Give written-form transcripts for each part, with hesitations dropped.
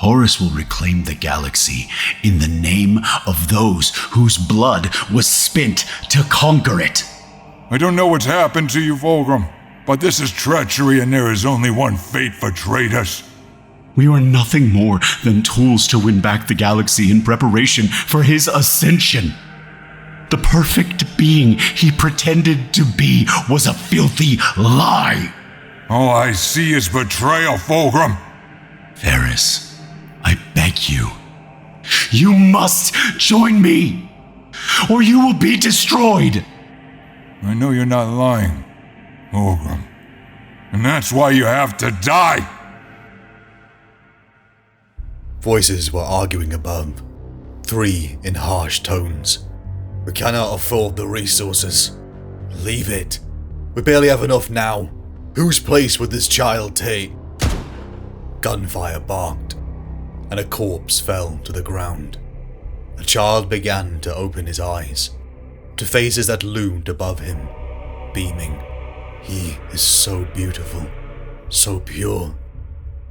Horus will reclaim the galaxy in the name of those whose blood was spent to conquer it. I don't know what's happened to you, Fulgrim, but this is treachery and there is only one fate for traitors. We were nothing more than tools to win back the galaxy in preparation for his ascension. The perfect being he pretended to be was a filthy lie. All I see is betrayal, Fulgrim. Varys, I beg you. You must join me, or you will be destroyed. I know you're not lying, Fulgrim, and that's why you have to die. Voices were arguing above, 3 in harsh tones. We cannot afford the resources. Leave it. We barely have enough now. Whose place would this child take? Gunfire barked, and a corpse fell to the ground. The child began to open his eyes, to faces that loomed above him, beaming. He is so beautiful, so pure,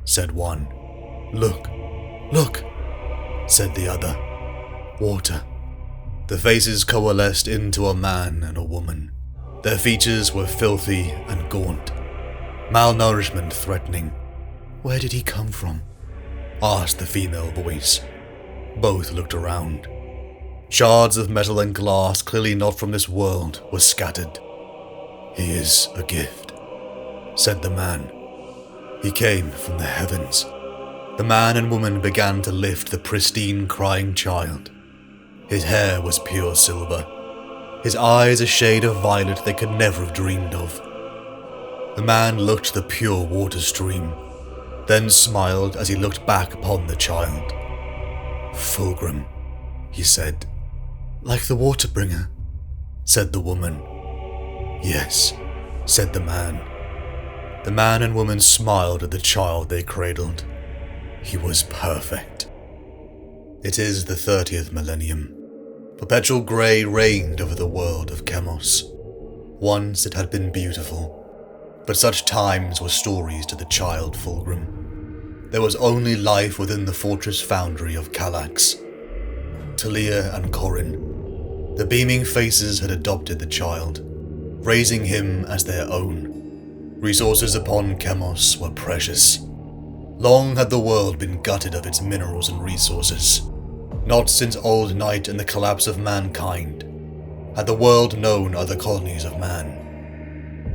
said one. Look, look, said the other. Water. The faces coalesced into a man and a woman. Their features were filthy and gaunt, malnourishment threatening. Where did he come from? Asked the female voice. Both looked around. Shards of metal and glass, clearly not from this world, were scattered. He is a gift, said the man. He came from the heavens. The man and woman began to lift the pristine, crying child. His hair was pure silver, his eyes a shade of violet they could never have dreamed of. The man looked at the pure water stream, then smiled as he looked back upon the child. Fulgrim, he said. Like the water-bringer, said the woman. Yes, said the man. The man and woman smiled at the child they cradled. He was perfect. It is the 30th millennium. Perpetual grey reigned over the world of Chemos. Once it had been beautiful, but such times were stories to the child Fulgrim. There was only life within the fortress foundry of Kallax. Talia and Corin, the beaming faces had adopted the child, raising him as their own. Resources upon Chemos were precious. Long had the world been gutted of its minerals and resources. Not since Old Night and the collapse of mankind had the world known other colonies of man.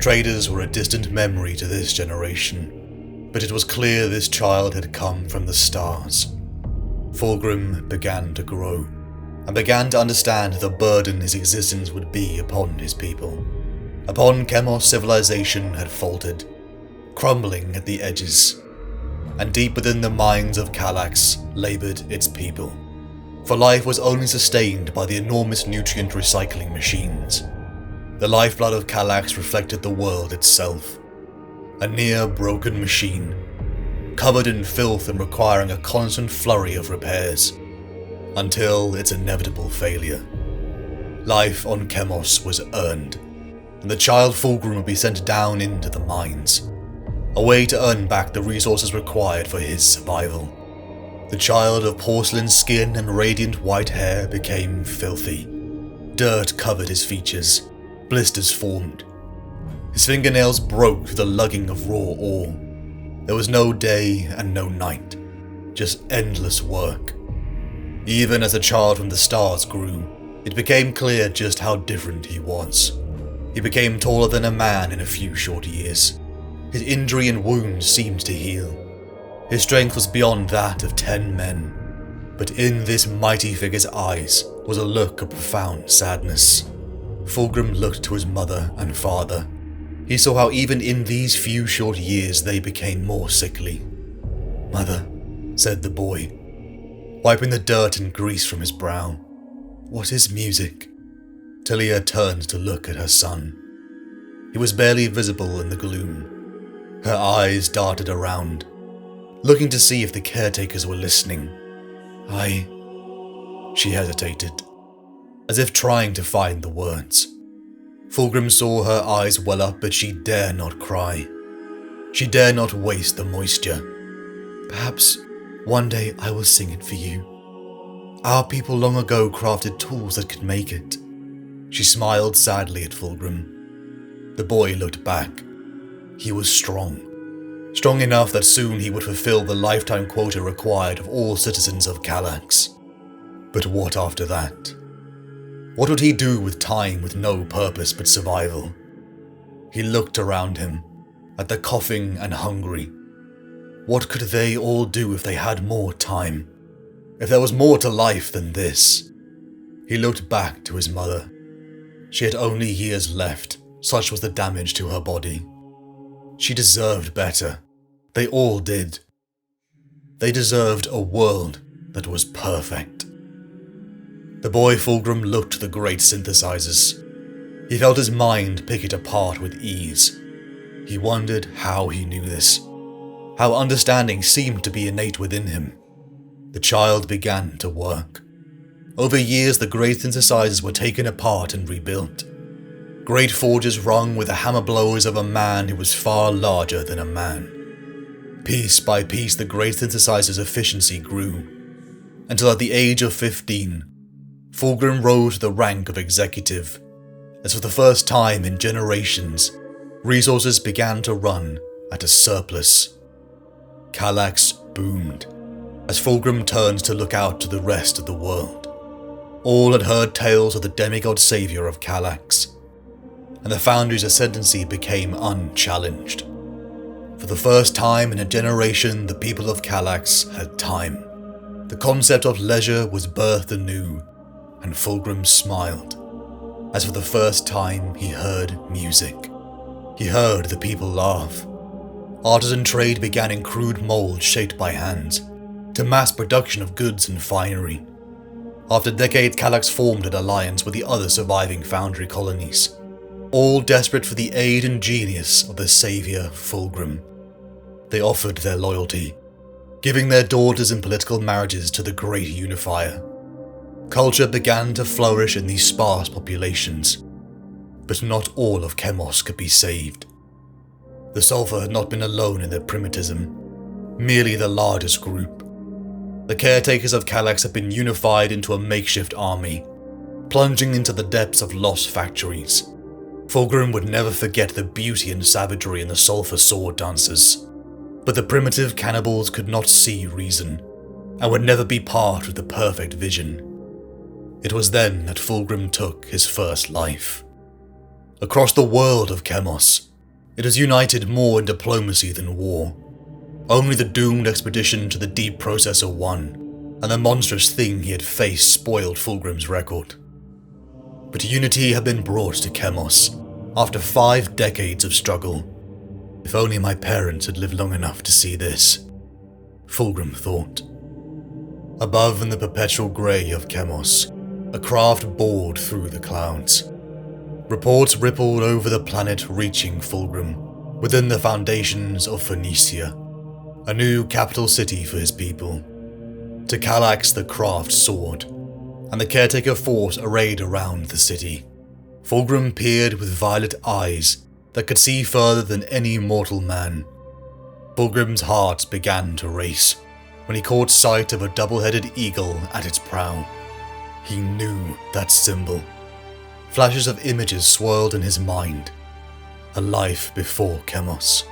Traders were a distant memory to this generation, but it was clear this child had come from the stars. Fulgrim began to grow, and began to understand the burden his existence would be upon his people. Upon Chemos, civilization had faltered, crumbling at the edges, and deep within the minds of Kallax laboured its people. For life was only sustained by the enormous nutrient recycling machines. The lifeblood of Kallax reflected the world itself. A near-broken machine, covered in filth and requiring a constant flurry of repairs, until its inevitable failure. Life on Chemos was earned, and the child Fulgrim would be sent down into the mines, a way to earn back the resources required for his survival. The child of porcelain skin and radiant white hair became filthy. Dirt covered his features, blisters formed. His fingernails broke through the lugging of raw ore. There was no day and no night, just endless work. Even as the child from the stars grew, it became clear just how different he was. He became taller than a man in a few short years. His injury and wounds seemed to heal. His strength was beyond that of 10 men. But in this mighty figure's eyes was a look of profound sadness. Fulgrim looked to his mother and father. He saw how even in these few short years they became more sickly. "Mother," said the boy, wiping the dirt and grease from his brow. "What is music?" Talia turned to look at her son. He was barely visible in the gloom. Her eyes darted around, looking to see if the caretakers were listening. She hesitated, as if trying to find the words. Fulgrim saw her eyes well up, but she dare not cry. She dare not waste the moisture. Perhaps One day I will sing it for you. Our people long ago crafted tools that could make it. She smiled sadly at Fulgrim. The boy looked back. He was strong. Strong enough that soon he would fulfill the lifetime quota required of all citizens of Kallax. But what after that? What would he do with time with no purpose but survival? He looked around him, at the coughing and hungry. What could they all do if they had more time? If there was more to life than this? He looked back to his mother. She had only years left, such was the damage to her body. She deserved better. They all did. They deserved a world that was perfect. The boy Fulgrim looked to the great synthesizers. He felt his mind pick it apart with ease. He wondered how he knew this, how understanding seemed to be innate within him. The child began to work. Over years, the great synthesizers were taken apart and rebuilt. Great forges rung with the hammer blows of a man who was far larger than a man. Piece by piece, the great synthesizer's efficiency grew, until at the age of 15, Fulgrim rose to the rank of executive, as for the first time in generations, resources began to run at a surplus. Kallax boomed, as Fulgrim turned to look out to the rest of the world. All had heard tales of the demigod savior of Kallax, and the Foundry's ascendancy became unchallenged. For the first time in a generation, the people of Kallax had time. The concept of leisure was birthed anew, and Fulgrim smiled, as for the first time he heard music. He heard the people laugh. Artisan trade began in crude molds shaped by hands, to mass production of goods and finery. After decades, Kallax formed an alliance with the other surviving Foundry colonies, all desperate for the aid and genius of the savior Fulgrim. They offered their loyalty, giving their daughters in political marriages to the great unifier. Culture began to flourish in these sparse populations, but not all of Chemos could be saved. The Sulphur had not been alone in their primitivism, merely the largest group. The caretakers of Kallax had been unified into a makeshift army, plunging into the depths of lost factories. Fulgrim would never forget the beauty and savagery in the Sulphur sword dancers, but the primitive cannibals could not see reason, and would never be part of the perfect vision. It was then that Fulgrim took his first life. Across the world of Chemos, it was united more in diplomacy than war. Only the doomed expedition to the Deep Processor won, and the monstrous thing he had faced spoiled Fulgrim's record. But unity had been brought to Chemos after 5 decades of struggle. If only my parents had lived long enough to see this, Fulgrim thought. Above in the perpetual grey of Chemos, a craft bored through the clouds. Reports rippled over the planet, reaching Fulgrim within the foundations of Phoenicia, a new capital city for his people. To Kallax the craft soared, and the caretaker force arrayed around the city. Fulgrim peered with violet eyes that could see further than any mortal man. Fulgrim's heart began to race when he caught sight of a double-headed eagle at its prow. He knew that symbol. Flashes of images swirled in his mind. A life before Chemos.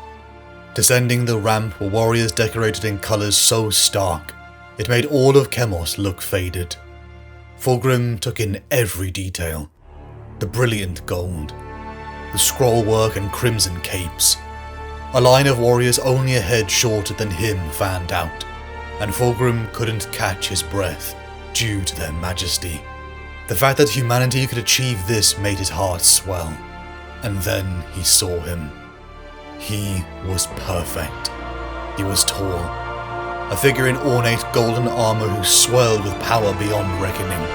Descending the ramp were warriors decorated in colours so stark, it made all of Chemos look faded. Fulgrim took in every detail. The brilliant gold, the scrollwork and crimson capes. A line of warriors only a head shorter than him fanned out, and Fulgrim couldn't catch his breath due to their majesty. The fact that humanity could achieve this made his heart swell, and then he saw him. He was perfect. He was tall, a figure in ornate golden armor who swelled with power beyond reckoning.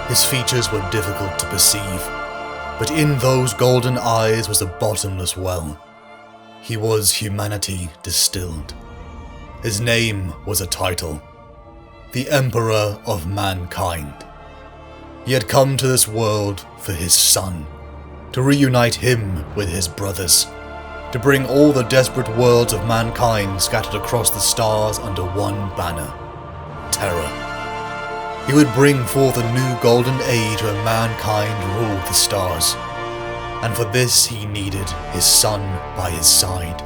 His features were difficult to perceive, but in those golden eyes was a bottomless well. He was humanity distilled. His name was a title, the Emperor of Mankind. He had come to this world for his son, to reunite him with his brothers, to bring all the desperate worlds of mankind scattered across the stars under one banner: terror. He would bring forth a new golden age where mankind ruled the stars, and for this he needed his son by his side.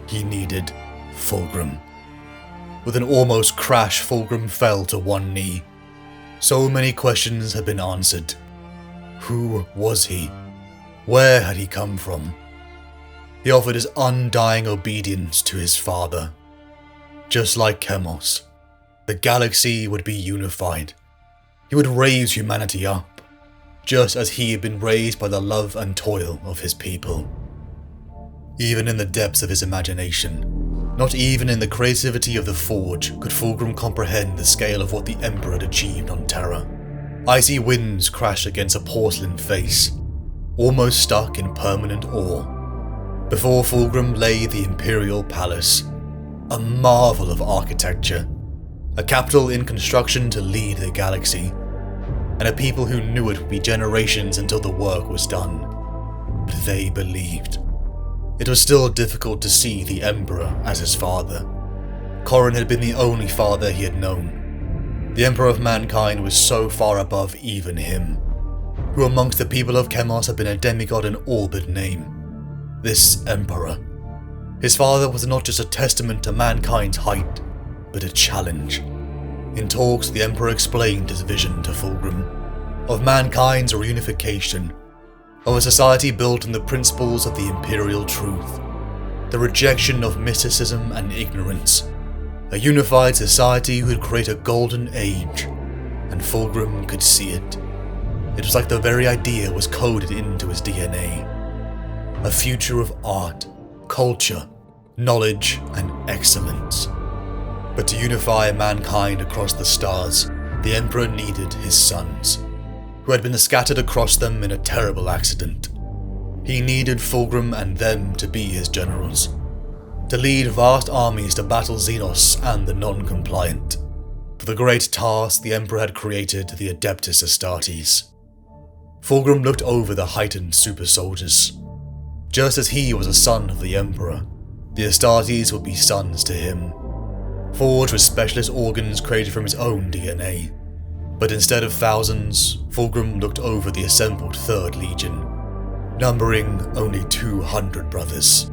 He needed Fulgrim. With an almost crash, Fulgrim fell to one knee. So many questions had been answered. Who was he? Where had he come from? He offered his undying obedience to his father. Just like Chemos, the galaxy would be unified. He would raise humanity up, just as he had been raised by the love and toil of his people. Even in the depths of his imagination, not even in the creativity of the Forge, could Fulgrim comprehend the scale of what the Emperor had achieved on Terra. Icy winds crashed against a porcelain face, almost stuck in permanent awe. Before Fulgrim lay the Imperial Palace, a marvel of architecture, a capital in construction to lead the galaxy, and a people who knew it would be generations until the work was done. But they believed. It was still difficult to see the Emperor as his father. Corin had been the only father he had known. The Emperor of mankind was so far above even him. Who amongst the people of Chemos had been a demigod in all but name? This Emperor. His father was not just a testament to mankind's height, but a challenge. In talks, the Emperor explained his vision to Fulgrim, of mankind's reunification, of a society built on the principles of the Imperial truth, the rejection of mysticism and ignorance, a unified society who would create a golden age, and Fulgrim could see it. It was like the very idea was coded into his DNA. A future of art, culture, knowledge, and excellence. But to unify mankind across the stars, the Emperor needed his sons, who had been scattered across them in a terrible accident. He needed Fulgrim and them to be his generals, to lead vast armies to battle Xenos and the non-compliant, for the great task the Emperor had created the Adeptus Astartes. Fulgrim looked over the heightened super soldiers. Just as he was a son of the Emperor, the Astartes would be sons to him, forged with specialist organs created from his own DNA. But instead of thousands, Fulgrim looked over the assembled 3rd Legion, numbering only 200 brothers.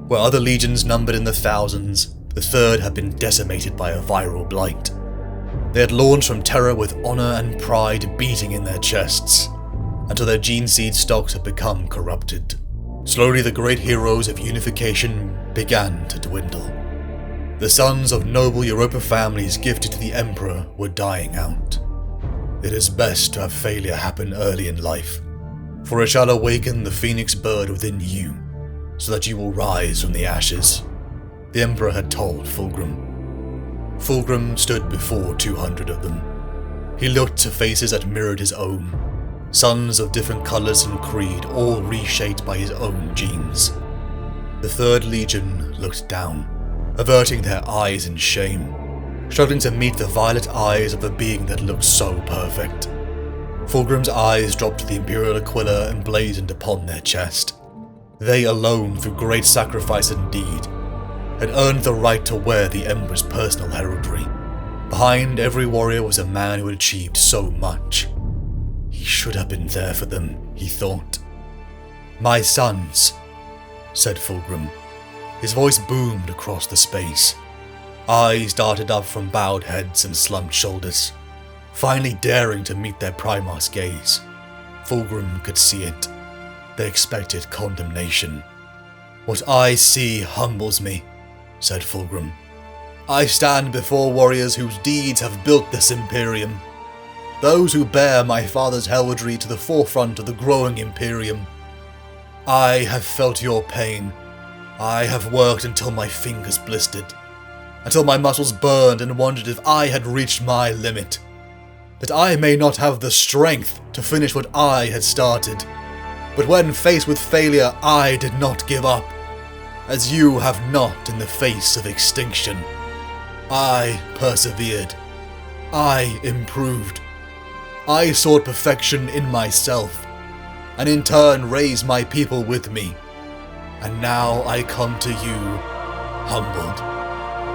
Where other legions numbered in the thousands, the 3rd had been decimated by a viral blight. They had launched from Terra with honor and pride beating in their chests, until their gene seed stocks had become corrupted. Slowly the great heroes of unification began to dwindle. The sons of noble Europa families gifted to the Emperor were dying out. It is best to have failure happen early in life, for it shall awaken the phoenix bird within you, so that you will rise from the ashes, the Emperor had told Fulgrim. Fulgrim stood before 200 of them. He looked to faces that mirrored his own, sons of different colours and creed, all reshaped by his own genes. The 3rd Legion looked down, averting their eyes in shame, struggling to meet the violet eyes of a being that looked so perfect. Fulgrim's eyes dropped to the Imperial Aquila emblazoned upon their chest. They alone, through great sacrifice and deed, had earned the right to wear the Emperor's personal heraldry. Behind every warrior was a man who had achieved so much. He should have been there for them, he thought. "My sons," said Fulgrim. His voice boomed across the space. Eyes darted up from bowed heads and slumped shoulders, finally daring to meet their Primarch's gaze. Fulgrim could see it. They expected condemnation. "What I see humbles me," said Fulgrim. "I stand before warriors whose deeds have built this Imperium. Those who bear my father's heraldry to the forefront of the growing Imperium. I have felt your pain. I have worked until my fingers blistered, until my muscles burned and wondered if I had reached my limit, that I may not have the strength to finish what I had started. But when faced with failure, I did not give up, as you have not in the face of extinction. I persevered. I improved. I sought perfection in myself, and in turn raised my people with me. and now I come to you, humbled.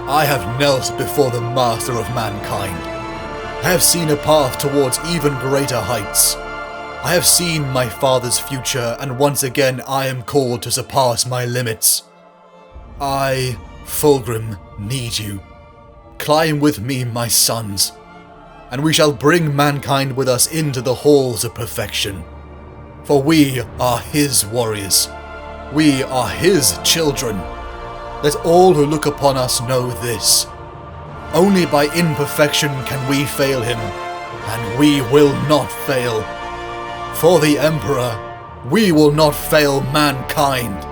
I have knelt before the master of mankind. I have seen a path towards even greater heights. I have seen my father's future, and once again I am called to surpass my limits. I, Fulgrim, need you. Climb with me, my sons, and we shall bring mankind with us into the halls of perfection. For we are his warriors. We are his children. Let all who look upon us know this. Only by imperfection can we fail him, and we will not fail. For the Emperor, we will not fail mankind.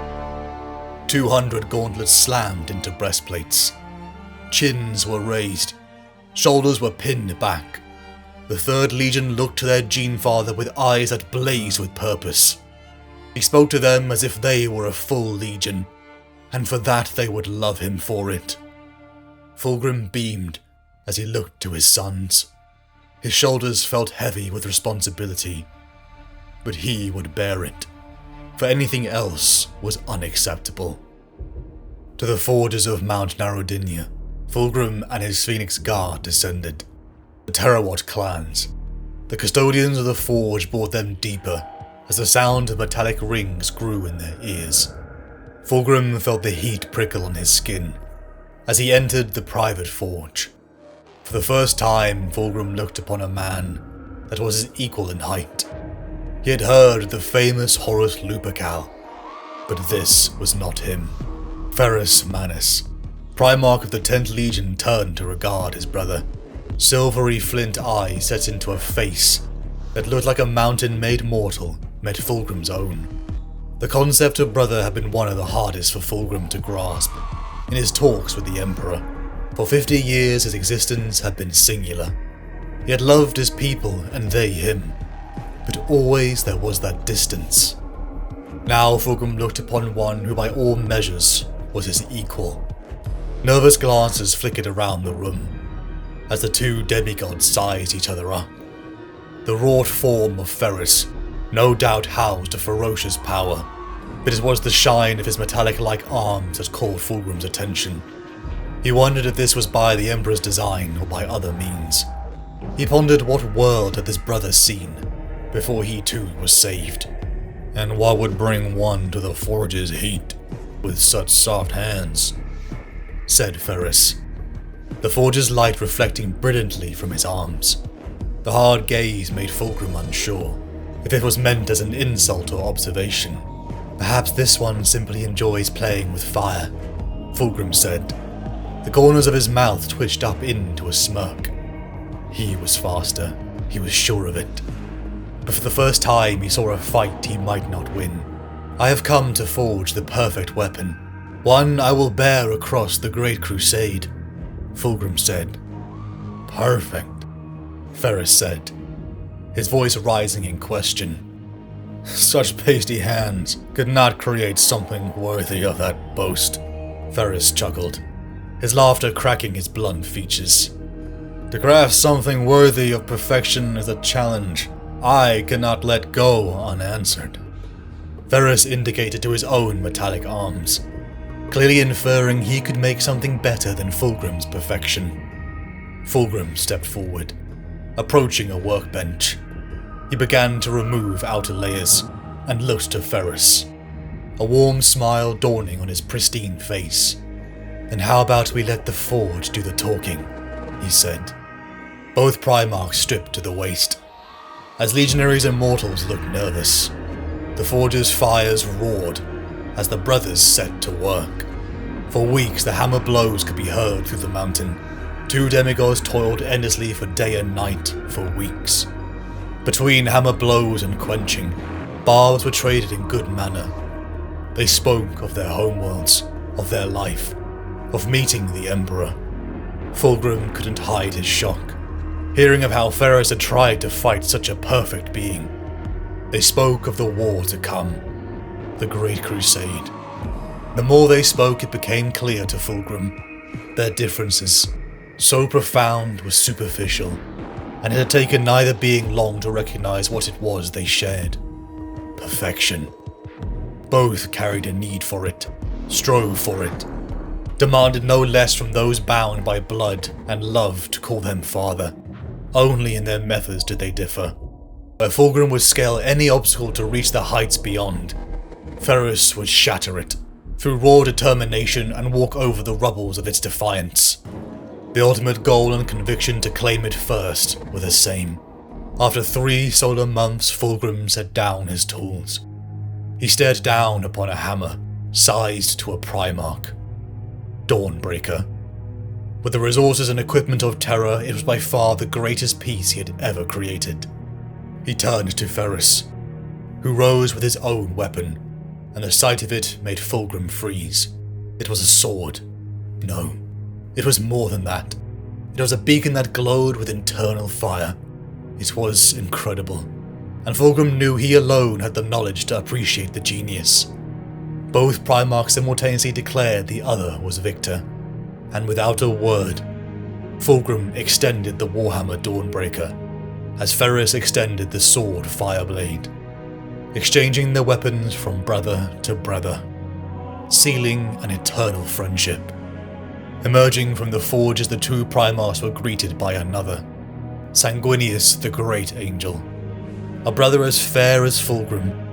200 gauntlets slammed into breastplates. Chins were raised. Shoulders were pinned back. The 3rd Legion looked to their Gene-Father with eyes that blazed with purpose. He spoke to them as if they were a full legion, and for that they would love him for it. Fulgrim beamed as he looked to his sons. His shoulders felt heavy with responsibility, but he would bear it, for anything else was unacceptable. To the forges of Mount Narodinia, Fulgrim and his Phoenix Guard descended. The Terrawat clans. The custodians of the forge brought them deeper as the sound of metallic rings grew in their ears. Fulgrim felt the heat prickle on his skin as he entered the private forge. For the first time, Fulgrim looked upon a man that was his equal in height. He had heard of the famous Horus Lupercal, but this was not him. Ferrus Manus, Primarch of the 10th Legion, turned to regard his brother. Silvery flint eyes set into a face that looked like a mountain made mortal met Fulgrim's own. The concept of brother had been one of the hardest for Fulgrim to grasp in his talks with the Emperor. For 50 years his existence had been singular. He had loved his people and they him, but always there was that distance. Now Fulgrim looked upon one who by all measures was his equal. Nervous glances flickered around the room as the 2 demigods sized each other up. The wrought form of Ferrus no doubt housed a ferocious power, but it was the shine of his metallic-like arms that called Fulgrim's attention. He wondered if this was by the Emperor's design or by other means. He pondered what world had this brother seen before he too was saved, and what would bring one to the forge's heat with such soft hands, said Ferrus, the forge's light reflecting brilliantly from his arms. The hard gaze made Fulgrim unsure if it was meant as an insult or observation. Perhaps this one simply enjoys playing with fire, Fulgrim said. The corners of his mouth twitched up into a smirk. He was faster, he was sure of it. But for the first time he saw a fight he might not win. I have come to forge the perfect weapon, one I will bear across the Great Crusade, Fulgrim said. Perfect, Ferrus said, his voice rising in question. Such pasty hands could not create something worthy of that boast, Ferrus chuckled, his laughter cracking his blunt features. To craft something worthy of perfection is a challenge I cannot let go unanswered. Ferrus indicated to his own metallic arms, clearly inferring he could make something better than Fulgrim's perfection. Fulgrim stepped forward, approaching a workbench. He began to remove outer layers and looked to Ferrus, a warm smile dawning on his pristine face. Then how about we let the forge do the talking, he said. Both Primarchs stripped to the waist. As legionaries and mortals looked nervous, the forge's fires roared as the brothers set to work. For weeks the hammer blows could be heard through the mountain. 2 demigods toiled endlessly for day and night for weeks. Between hammer blows and quenching, barbs were traded in good manner. They spoke of their homeworlds, of their life, of meeting the Emperor. Fulgrim couldn't hide his shock, hearing of how Ferrus had tried to fight such a perfect being. They spoke of the war to come, the Great Crusade. The more they spoke, it became clear to Fulgrim. Their differences, so profound, were superficial, and it had taken neither being long to recognize what it was they shared. Perfection. Both carried a need for it, strove for it, demanded no less from those bound by blood and love to call them father. Only in their methods did they differ. Where Fulgrim would scale any obstacle to reach the heights beyond, Ferrus would shatter it, through raw determination and walk over the rubbles of its defiance. The ultimate goal and conviction to claim it first were the same. After 3 solar months, Fulgrim set down his tools. He stared down upon a hammer, sized to a Primarch. Dawnbreaker. With the resources and equipment of Terra, it was by far the greatest piece he had ever created. He turned to Ferrus, who rose with his own weapon, and the sight of it made Fulgrim freeze. It was a sword. No, it was more than that. It was a beacon that glowed with internal fire. It was incredible, and Fulgrim knew he alone had the knowledge to appreciate the genius. Both Primarchs simultaneously declared the other was victor, and without a word, Fulgrim extended the Warhammer Dawnbreaker, as Ferrus extended the sword Fireblade, exchanging their weapons from brother to brother, sealing an eternal friendship. Emerging from the forge as the 2 Primarchs were greeted by another, Sanguinius the Great Angel, a brother as fair as Fulgrim,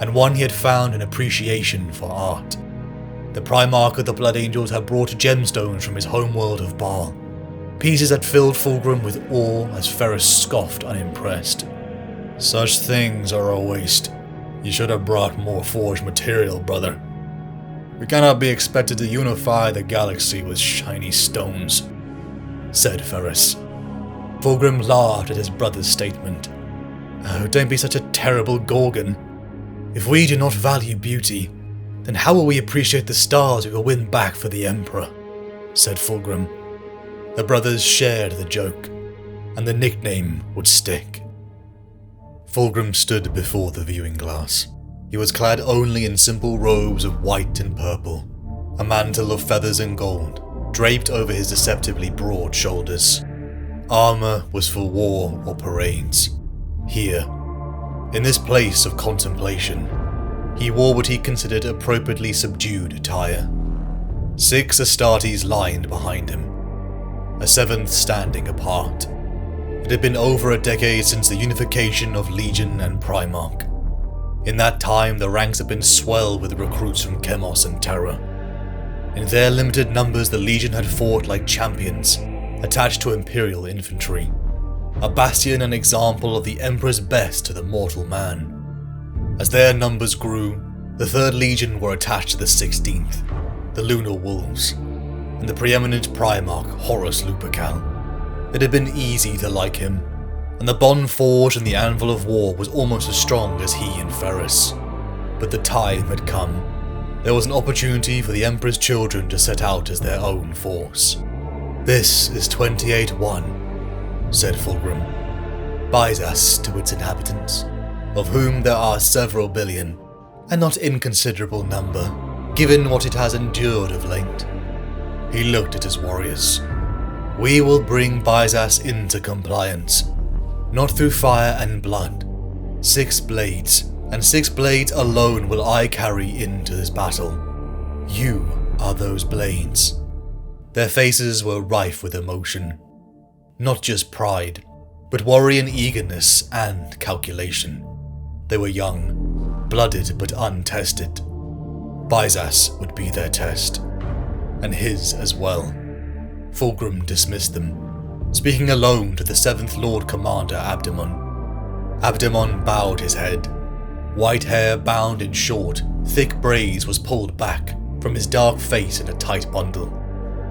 and one he had found an appreciation for art. The Primarch of the Blood Angels had brought gemstones from his homeworld of Baal, pieces that filled Fulgrim with awe as Ferrus scoffed unimpressed. "Such things are a waste. You should have brought more forged material, brother. We cannot be expected to unify the galaxy with shiny stones," said Ferrus. Fulgrim laughed at his brother's statement. "Oh, don't be such a terrible Gorgon. If we do not value beauty, then how will we appreciate the stars we will win back for the Emperor?" said Fulgrim. The brothers shared the joke, and the nickname would stick. Fulgrim stood before the viewing glass. He was clad only in simple robes of white and purple, a mantle of feathers and gold, draped over his deceptively broad shoulders. Armor was for war or parades. Here, in this place of contemplation, he wore what he considered appropriately subdued attire. 6 Astartes lined behind him, a 7th standing apart. It had been over a decade since the unification of Legion and Primarch. In that time, the ranks had been swelled with recruits from Chemos and Terra. In their limited numbers, the Legion had fought like champions, attached to Imperial infantry, a bastion and example of the Emperor's best to the mortal man. As their numbers grew, the 3rd Legion were attached to the 16th, the Lunar Wolves, and the preeminent Primarch Horus Lupercal. It had been easy to like him, and the bond forged in the anvil of war was almost as strong as he and Ferrus. But the time had come. There was an opportunity for the Emperor's children to set out as their own force. "This is 28-1, said Fulgrim. "Byzas to its inhabitants, of whom there are several billion, a not inconsiderable number, given what it has endured of late." He looked at his warriors. "We will bring Byzas into compliance, not through fire and blood. 6 blades, and 6 blades alone will I carry into this battle. You are those blades." Their faces were rife with emotion. Not just pride, but worry and eagerness and calculation. They were young, blooded but untested. Byzas would be their test, and his as well. Fulgrim dismissed them, speaking alone to the 7th Lord Commander Abdemon. Abdemon bowed his head. White hair bound in short, thick braids was pulled back from his dark face in a tight bundle,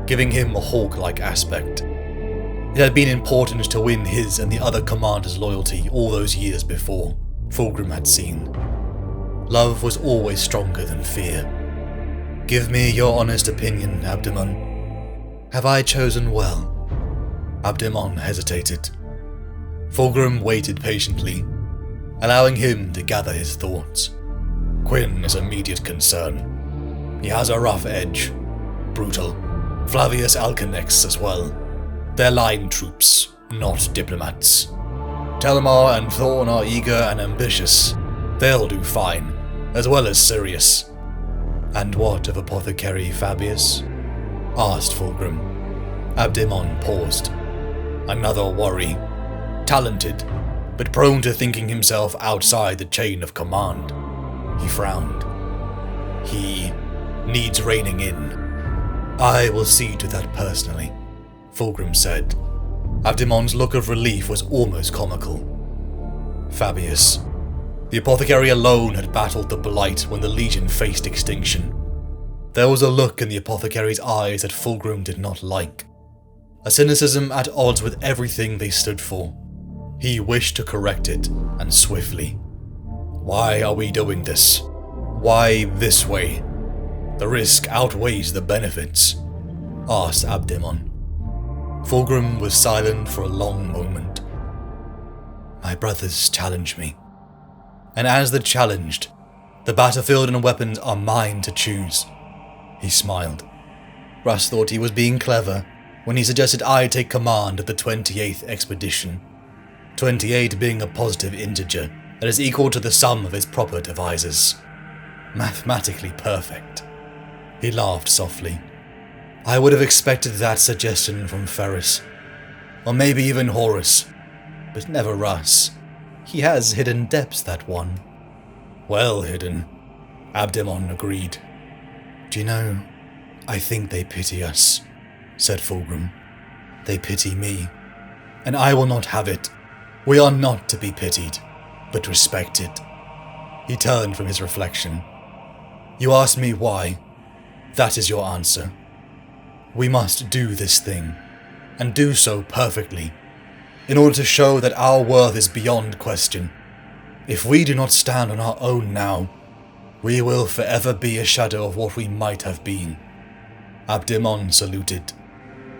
giving him a hawk-like aspect. It had been important to win his and the other commander's loyalty all those years before, Fulgrim had seen. Love was always stronger than fear. "Give me your honest opinion, Abdemon. Have I chosen well?" Abdemon hesitated. Fulgrim waited patiently, allowing him to gather his thoughts. "Quinn is immediate concern. He has a rough edge. Brutal. Flavius Alcanex as well. They're line troops, not diplomats. Telmar and Thorn are eager and ambitious. They'll do fine. as well as Sirius. And what of Apothecary Fabius? Asked Fulgrim. Abdemon paused. Another worry. Talented, but prone to thinking himself outside the chain of command. He frowned. He needs reining in. I will see to that personally, Fulgrim said. Abdemon's look of relief was almost comical. Fabius. The apothecary alone had battled the blight when the Legion faced extinction. There was a look in the apothecary's eyes that Fulgrim did not like. A cynicism at odds with everything they stood for. He wished to correct it, and swiftly. Why are we doing this? Why this way? The risk outweighs the benefits, asked Abdemon. Fulgrim was silent for a long moment. My brothers challenge me. And as the challenged, the battlefield and weapons are mine to choose. He smiled. Russ thought he was being clever when he suggested I take command of the 28th expedition. 28 being a positive integer that is equal to the sum of its proper divisors. Mathematically perfect. He laughed softly. I would have expected that suggestion from Ferris. Or maybe even Horus. But never Russ. He has hidden depths, that one. Well hidden, Abdemon agreed. Do you know, I think they pity us, said Fulgrim. They pity me. And I will not have it. We are not to be pitied, but respected. He turned from his reflection. You ask me why. That is your answer. We must do this thing, and do so perfectly, in order to show that our worth is beyond question. If we do not stand on our own now, we will forever be a shadow of what we might have been. Abdemon saluted.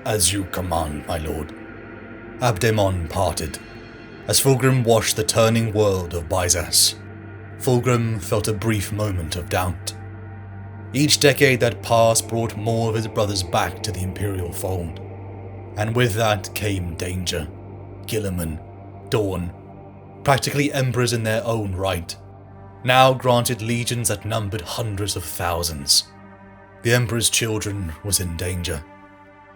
As you command, my lord. Abdemon parted, as Fulgrim watched the turning world of Byzas. Fulgrim felt a brief moment of doubt. Each decade that passed brought more of his brothers back to the Imperial fold, and with that came danger. Guilliman, Dawn, practically emperors in their own right, now granted legions that numbered hundreds of thousands. The Emperor's children was in danger.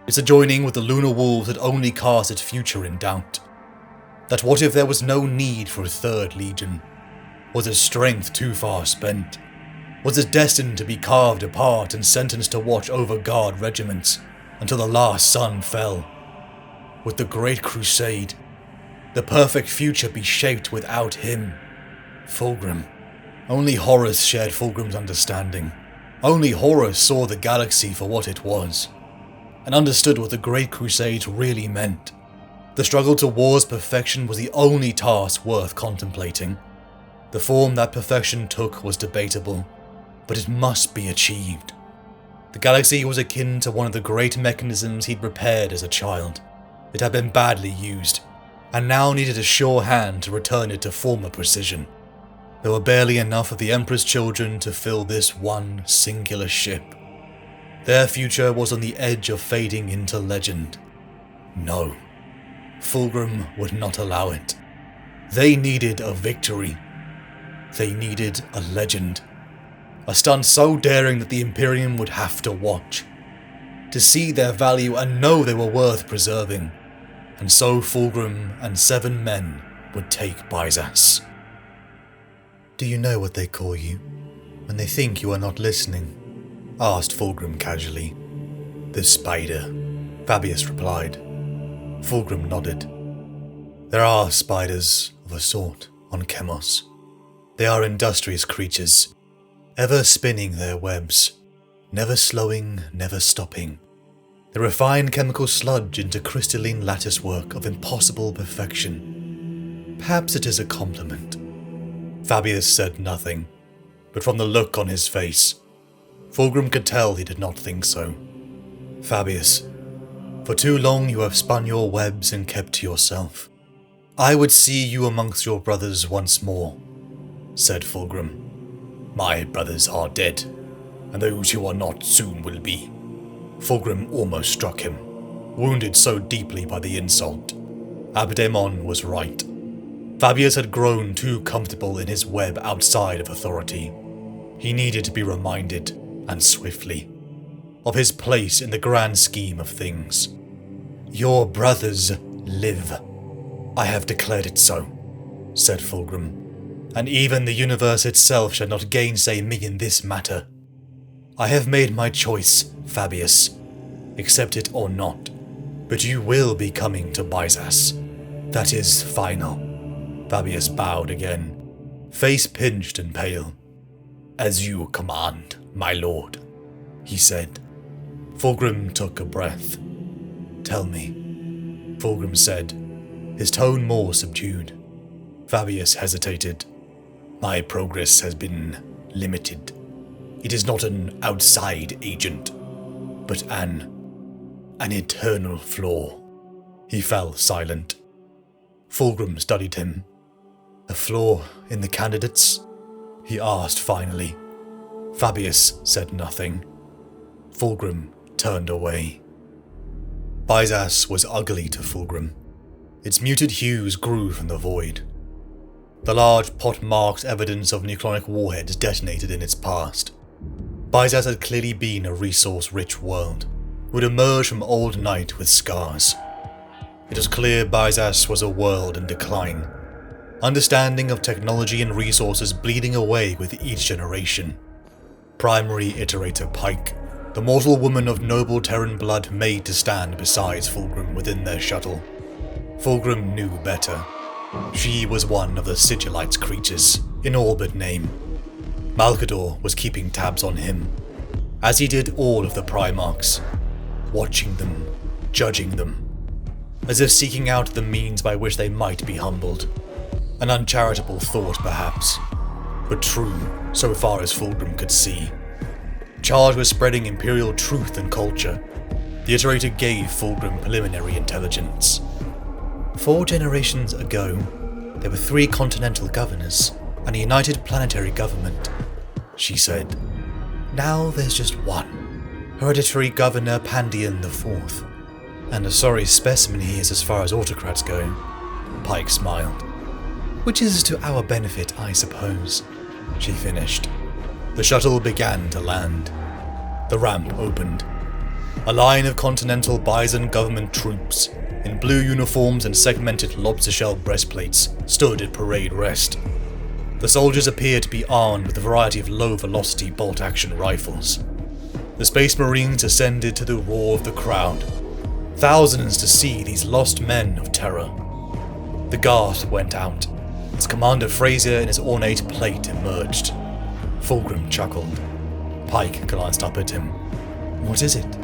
Its adjoining with the Lunar Wolves had only cast its future in doubt. That what if there was no need for a third legion? Was its strength too far spent? Was it destined to be carved apart and sentenced to watch over guard regiments until the last sun fell? Would the Great Crusade, the perfect future, be shaped without him? Fulgrim. Only Horus shared Fulgrim's understanding. Only Horus saw the galaxy for what it was, and understood what the Great Crusade really meant. The struggle towards perfection was the only task worth contemplating. The form that perfection took was debatable, but it must be achieved. The galaxy was akin to one of the great mechanisms he'd repaired as a child. It had been badly used, and now needed a sure hand to return it to former precision. There were barely enough of the Emperor's children to fill this one singular ship. Their future was on the edge of fading into legend. No, Fulgrim would not allow it. They needed a victory. They needed a legend. A stunt so daring that the Imperium would have to watch. To see their value and know they were worth preserving. And so Fulgrim and 7 men would take Byzas. Do you know what they call you when they think you are not listening? Asked Fulgrim casually. The Spider, Fabius replied. Fulgrim nodded. There are spiders of a sort on Chemos. They are industrious creatures, ever spinning their webs, never slowing, never stopping. They refine chemical sludge into crystalline latticework of impossible perfection. Perhaps it is a compliment. Fabius said nothing, but from the look on his face, Fulgrim could tell he did not think so. Fabius, for too long you have spun your webs and kept to yourself. I would see you amongst your brothers once more, said Fulgrim. My brothers are dead, and those who are not soon will be. Fulgrim almost struck him, wounded so deeply by the insult. Abdemon was right. Fabius had grown too comfortable in his web outside of authority. He needed to be reminded, and swiftly, of his place in the grand scheme of things. Your brothers live. I have declared it so, said Fulgrim, and even the universe itself shall not gainsay me in this matter. I have made my choice, Fabius. Accept it or not, but you will be coming to Byzas. That is final. Fabius bowed again, face pinched and pale. As you command, my lord, he said. Fulgrim took a breath. Tell me, Fulgrim said, his tone more subdued. Fabius hesitated. My progress has been limited. It is not an outside agent, but an internal flaw. He fell silent. Fulgrim studied him. A flaw in the candidates? He asked finally. Fabius said nothing. Fulgrim turned away. Byzas was ugly to Fulgrim. Its muted hues grew from the void. The large pot marked evidence of nucleonic warheads detonated in its past. Byzas had clearly been a resource-rich world, would emerge from old night with scars. It was clear Byzas was a world in decline, understanding of technology and resources bleeding away with each generation. Primary Iterator Pike, the mortal woman of noble Terran blood made to stand beside Fulgrim within their shuttle. Fulgrim knew better. She was one of the Sigillite's creatures, in all but name. Malkador was keeping tabs on him, as he did all of the Primarchs, watching them, judging them, as if seeking out the means by which they might be humbled. An uncharitable thought, perhaps, but true so far as Fulgrim could see. Charged with spreading Imperial truth and culture, the Iterator gave Fulgrim preliminary intelligence. 4 generations ago, there were 3 continental governors and a united planetary government, she said. Now there's just one, Hereditary Governor Pandion IV, and a sorry specimen he is as far as autocrats go. Pike smiled. Which is to our benefit, I suppose, she finished. The shuttle began to land. The ramp opened. A line of Continental Bison government troops, in blue uniforms and segmented lobster shell breastplates, stood at parade rest. The soldiers appeared to be armed with a variety of low-velocity bolt-action rifles. The Space Marines ascended to the roar of the crowd. Thousands to see these lost men of terror. The Garth went out, as Commander Frazier in his ornate plate emerged. Fulgrim chuckled. Pike glanced up at him. What is it?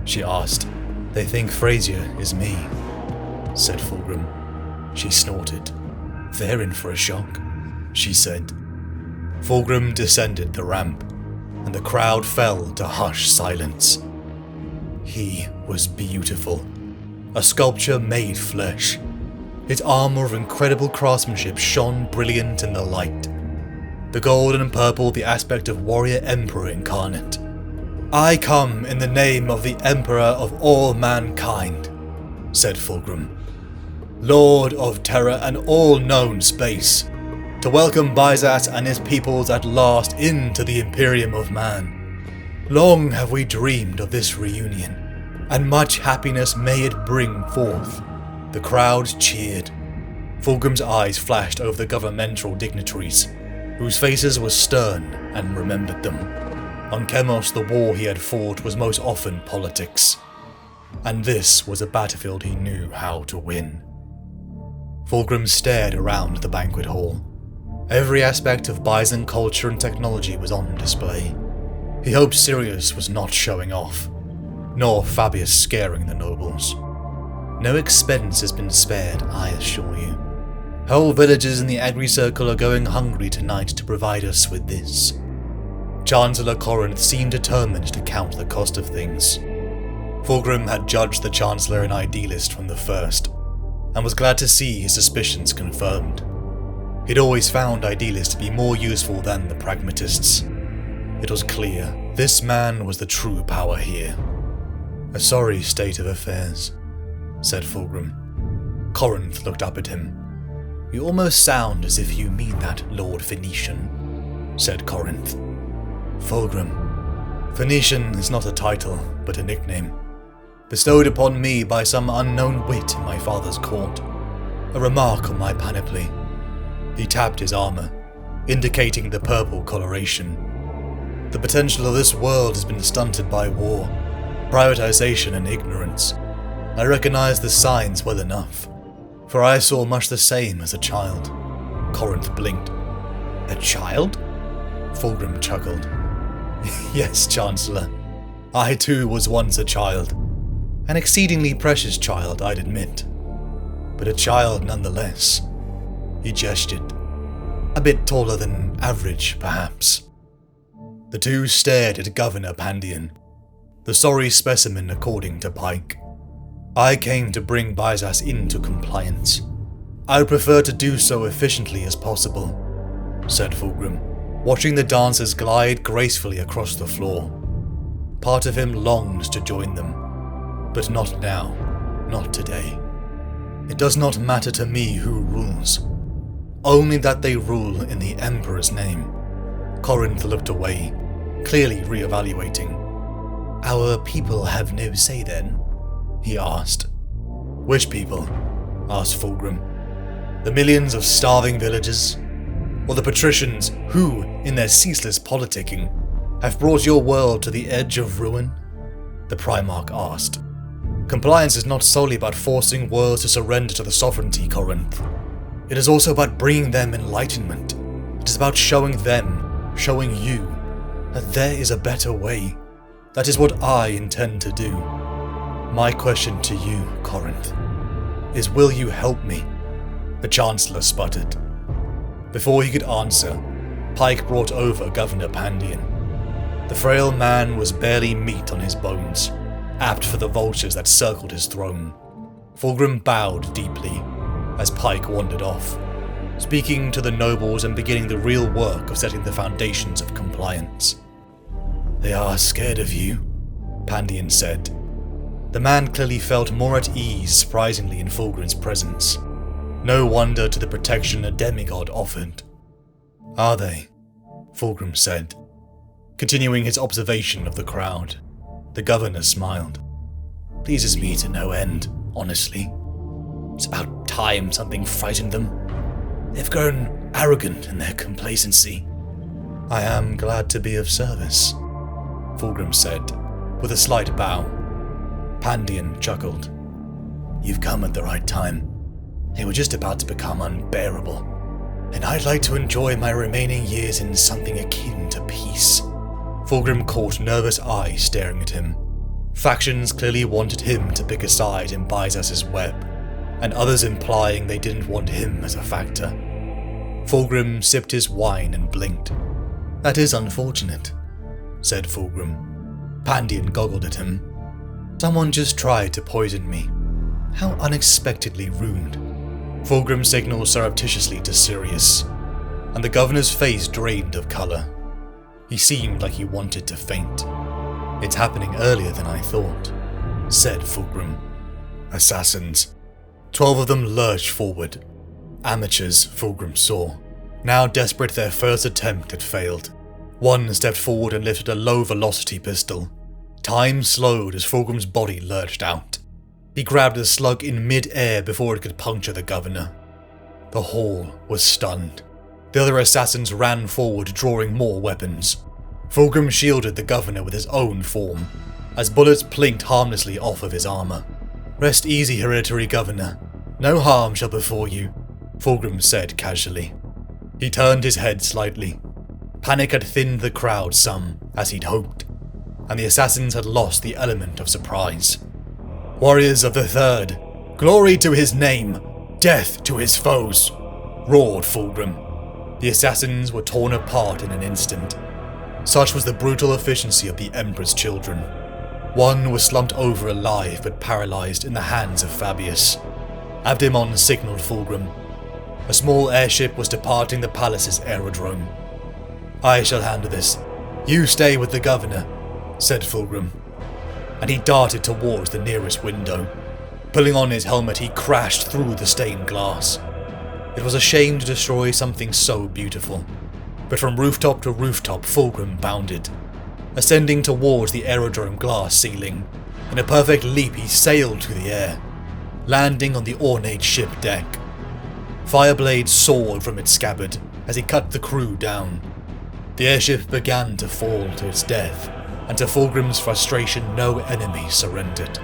She asked. They think Frazier is me, said Fulgrim. She snorted. They're in for a shock, she said. Fulgrim descended the ramp, and the crowd fell to hushed silence. He was beautiful. A sculpture made flesh. Its armor of incredible craftsmanship shone brilliant in the light. The gold and purple the aspect of warrior emperor incarnate. I come in the name of the Emperor of all mankind, said Fulgrim, Lord of terror and all known space, to welcome Byzas and his peoples at last into the Imperium of Man. Long have we dreamed of this reunion, and much happiness may it bring forth. The crowd cheered. Fulgrim's eyes flashed over the governmental dignitaries, whose faces were stern and remembered them. On Chemos, the war he had fought was most often politics, and this was a battlefield he knew how to win. Fulgrim stared around the banquet hall. Every aspect of Bison culture and technology was on display. He hoped Sirius was not showing off, nor Fabius scaring the nobles. No expense has been spared, I assure you. Whole villages in the Agri-Circle are going hungry tonight to provide us with this. Chancellor Corinth seemed determined to count the cost of things. Fulgrim had judged the Chancellor an idealist from the first, and was glad to see his suspicions confirmed. He'd always found idealists to be more useful than the pragmatists. It was clear this man was the true power here. A sorry state of affairs, said Fulgrim. Corinth looked up at him. You almost sound as if you mean that, Lord Phoenician, said Corinth. Fulgrim. Phoenician is not a title, but a nickname, bestowed upon me by some unknown wit in my father's court. A remark on my panoply. He tapped his armor, indicating the purple coloration. The potential of this world has been stunted by war, privatization and ignorance. I recognize the signs well enough, for I saw much the same as a child. Corinth blinked. A child? Fulgrim chuckled. Yes, Chancellor. I too was once a child. An exceedingly precious child, I'd admit. But a child nonetheless. He gestured. A bit taller than average, perhaps. The two stared at Governor Pandion, the sorry specimen according to Pike. I came to bring Bizas into compliance. I would prefer to do so efficiently as possible, said Fulgrim, watching the dancers glide gracefully across the floor. Part of him longed to join them, but not now, not today. It does not matter to me who rules, only that they rule in the Emperor's name. Corinth looked away, clearly re-evaluating. Our people have no say then? He asked. Which people? Asked Fulgrim. The millions of starving villagers? Or the patricians who, in their ceaseless politicking, have brought your world to the edge of ruin? The Primarch asked. Compliance is not solely about forcing worlds to surrender to the sovereignty, Corinth. It is also about bringing them enlightenment. It is about showing them, showing you, that there is a better way. That is what I intend to do. My question to you, Corinth, is will you help me? The Chancellor sputtered. Before he could answer, Pike brought over Governor Pandion. The frail man was barely meat on his bones, apt for the vultures that circled his throne. Fulgrim bowed deeply as Pike wandered off, speaking to the nobles and beginning the real work of setting the foundations of compliance. They are scared of you, Pandion said. The man clearly felt more at ease, surprisingly, in Fulgrim's presence. No wonder to the protection a demigod offered. Are they? Fulgrim said, continuing his observation of the crowd. The governor smiled. Pleases me to no end, honestly. It's about time something frightened them. They've grown arrogant in their complacency. I am glad to be of service, Fulgrim said, with a slight bow. Pandion chuckled. You've come at the right time. They were just about to become unbearable, and I'd like to enjoy my remaining years in something akin to peace. Fulgrim caught nervous eyes staring at him. Factions clearly wanted him to pick a side in Bizas's web, and others implying they didn't want him as a factor. Fulgrim sipped his wine and blinked. That is unfortunate, said Fulgrim. Pandion goggled at him. Someone just tried to poison me. How unexpectedly rude. Fulgrim signaled surreptitiously to Sirius, and the governor's face drained of colour. He seemed like he wanted to faint. It's happening earlier than I thought, said Fulgrim. Assassins. 12 of them lurched forward. Amateurs, Fulgrim saw. Now desperate, their first attempt had failed. One stepped forward and lifted a low-velocity pistol. Time slowed as Fulgrim's body lurched out. He grabbed the slug in mid-air before it could puncture the governor. The hall was stunned. The other assassins ran forward, drawing more weapons. Fulgrim shielded the governor with his own form, as bullets plinked harmlessly off of his armor. Rest easy, hereditary governor. No harm shall befall you, Fulgrim said casually. He turned his head slightly. Panic had thinned the crowd some, as he'd hoped, and the assassins had lost the element of surprise. Warriors of the Third, glory to his name, death to his foes, roared Fulgrim. The assassins were torn apart in an instant. Such was the brutal efficiency of the Emperor's children. One was slumped over alive but paralyzed in the hands of Fabius. Abdemon signaled Fulgrim. A small airship was departing the palace's aerodrome. I shall handle this. You stay with the governor, said Fulgrim, and he darted towards the nearest window. Pulling on his helmet, he crashed through the stained glass. It was a shame to destroy something so beautiful. but from rooftop to rooftop Fulgrim bounded, ascending towards the aerodrome glass ceiling. In a perfect leap he sailed through the air, landing on the ornate ship deck. Fireblades soared from its scabbard as he cut the crew down. The airship began to fall to its death, and to Fulgrim's frustration no enemy surrendered,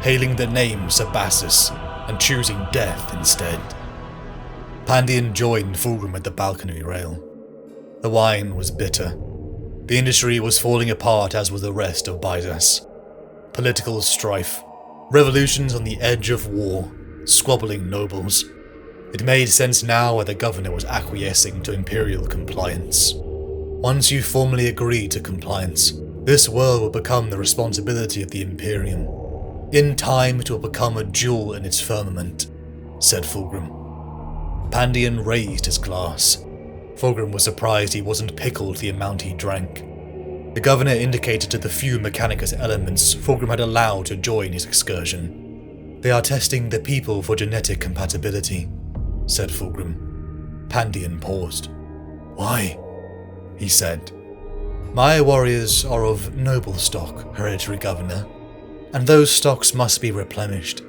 hailing the name Sabassus and choosing death instead. Pandion joined Fulgrim at the balcony rail. The wine was bitter. The industry was falling apart, as was the rest of Byzas. Political strife, revolutions on the edge of war, squabbling nobles. It made sense now why the governor was acquiescing to imperial compliance. Once you formally agree to compliance, this world will become the responsibility of the Imperium. In time it will become a jewel in its firmament, said Fulgrim. Pandion raised his glass. Fulgrim was surprised he wasn't pickled the amount he drank. The governor indicated to the few Mechanicus elements Fulgrim had allowed to join his excursion. They are testing the people for genetic compatibility, said Fulgrim. Pandion paused. Why? He said. My warriors are of noble stock, hereditary governor, and those stocks must be replenished.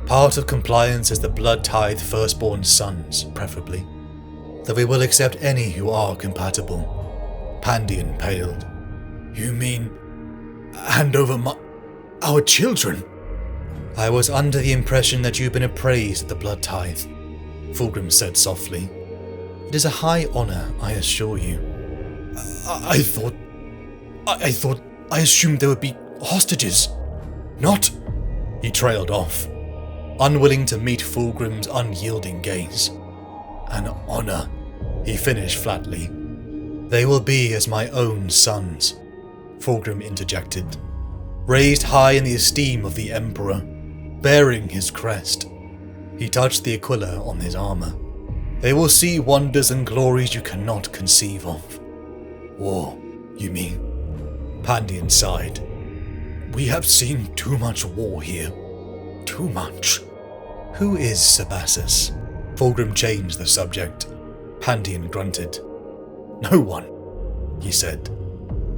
Part of compliance is the blood tithe firstborn sons, preferably. Though we will accept any who are compatible. Pandion paled. You mean hand over our children? I was under the impression that you've been appraised at the blood tithe, Fulgrim said softly. It is a high honor, I assure you. I assumed there would be hostages. Not. He trailed off, unwilling to meet Fulgrim's unyielding gaze. An honor, he finished flatly. They will be as my own sons, Fulgrim interjected. Raised high in the esteem of the Emperor, bearing his crest. He touched the Aquila on his armor. They will see wonders and glories you cannot conceive of. War, you mean? Pandion sighed. We have seen too much war here. Too much. Who is Sabassus? Fulgrim changed the subject. Pandion grunted. No one, he said.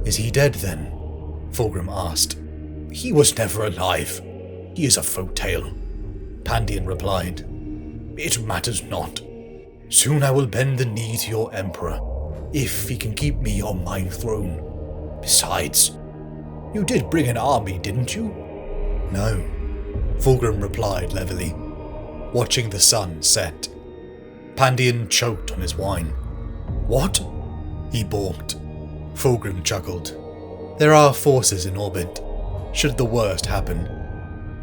Is he dead then? Fulgrim asked. He was never alive. He is a folk tale. Pandion replied. It matters not. Soon I will bend the knee to your emperor, if he can keep me on my throne. Besides, you did bring an army, didn't you? No, Fulgrim replied levelly, watching the sun set. Pandion choked on his wine. What? He balked. Fulgrim chuckled. There are forces in orbit, should the worst happen,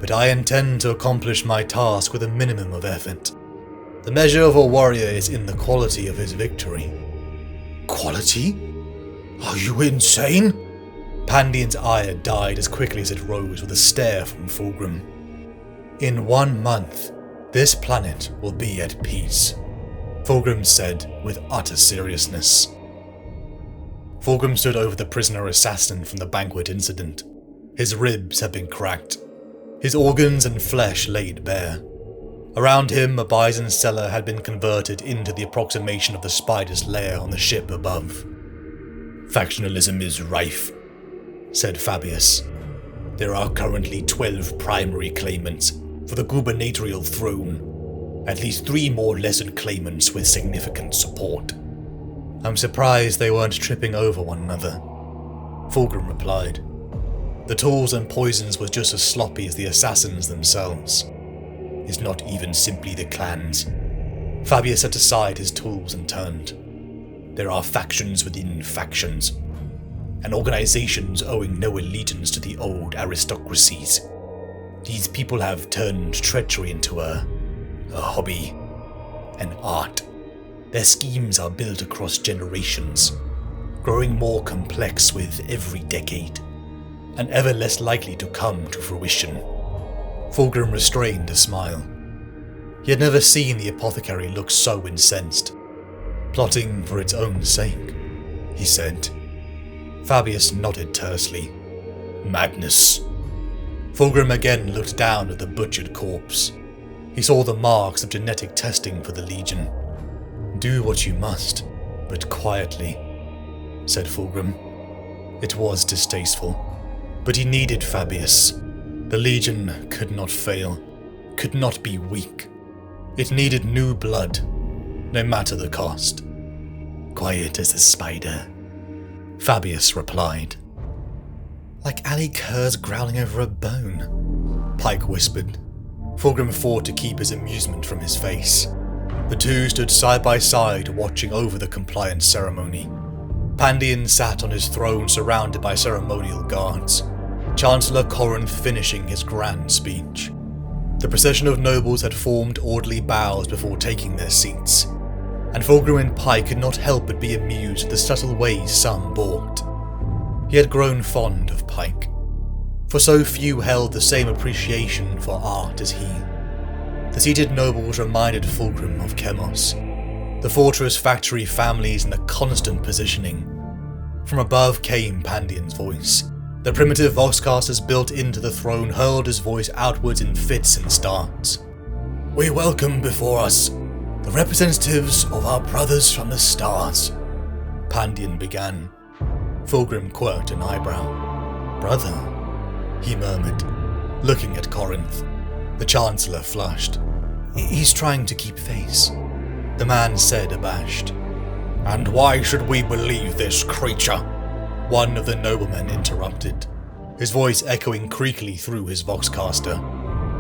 but I intend to accomplish my task with a minimum of effort. The measure of a warrior is in the quality of his victory. Quality? Are you insane? Pandion's ire died as quickly as it rose with a stare from Fulgrim. In 1 month, this planet will be at peace, Fulgrim said with utter seriousness. Fulgrim stood over the prisoner assassin from the banquet incident. His ribs had been cracked, his organs and flesh laid bare. Around him, a bison cellar had been converted into the approximation of the spider's lair on the ship above. Factionalism is rife, said Fabius. There are currently 12 primary claimants for the gubernatorial throne, at least 3 more lesser claimants with significant support. I'm surprised they weren't tripping over one another, Fulgrim replied. The tools and poisons were just as sloppy as the assassins themselves. It's not even simply the clans. Fabius set aside his tools and turned. There are factions within factions, and organizations owing no allegiance to the old aristocracies. These people have turned treachery into a hobby, an art. Their schemes are built across generations, growing more complex with every decade, and ever less likely to come to fruition. Fulgrim restrained a smile. He had never seen the apothecary look so incensed. Plotting for its own sake, he said. Fabius nodded tersely. Madness. Fulgrim again looked down at the butchered corpse. He saw the marks of genetic testing for the Legion. Do what you must, but quietly, said Fulgrim. It was distasteful, but he needed Fabius. The Legion could not fail, could not be weak. It needed new blood, no matter the cost. Quiet as a spider, Fabius replied. Like Ali curs growling over a bone, Pike whispered. Fulgrim fought to keep his amusement from his face. The two stood side by side watching over the compliance ceremony. Pandion sat on his throne surrounded by ceremonial guards, Chancellor Corinth finishing his grand speech. The procession of nobles had formed orderly bows before taking their seats, and Fulgrim and Pike could not help but be amused at the subtle ways some balked. He had grown fond of Pike, for so few held the same appreciation for art as he. The seated nobles reminded Fulgrim of Chemos, the fortress factory families and the constant positioning. From above came Pandion's voice. The primitive voxcasters built into the throne hurled his voice outwards in fits and starts. We welcome before us the representatives of our brothers from the stars, Pandion began. Fulgrim quirked an eyebrow. Brother, he murmured, looking at Corinth. The Chancellor flushed. He's trying to keep face, the man said abashed. And why should we believe this creature? One of the noblemen interrupted, his voice echoing creakily through his voxcaster.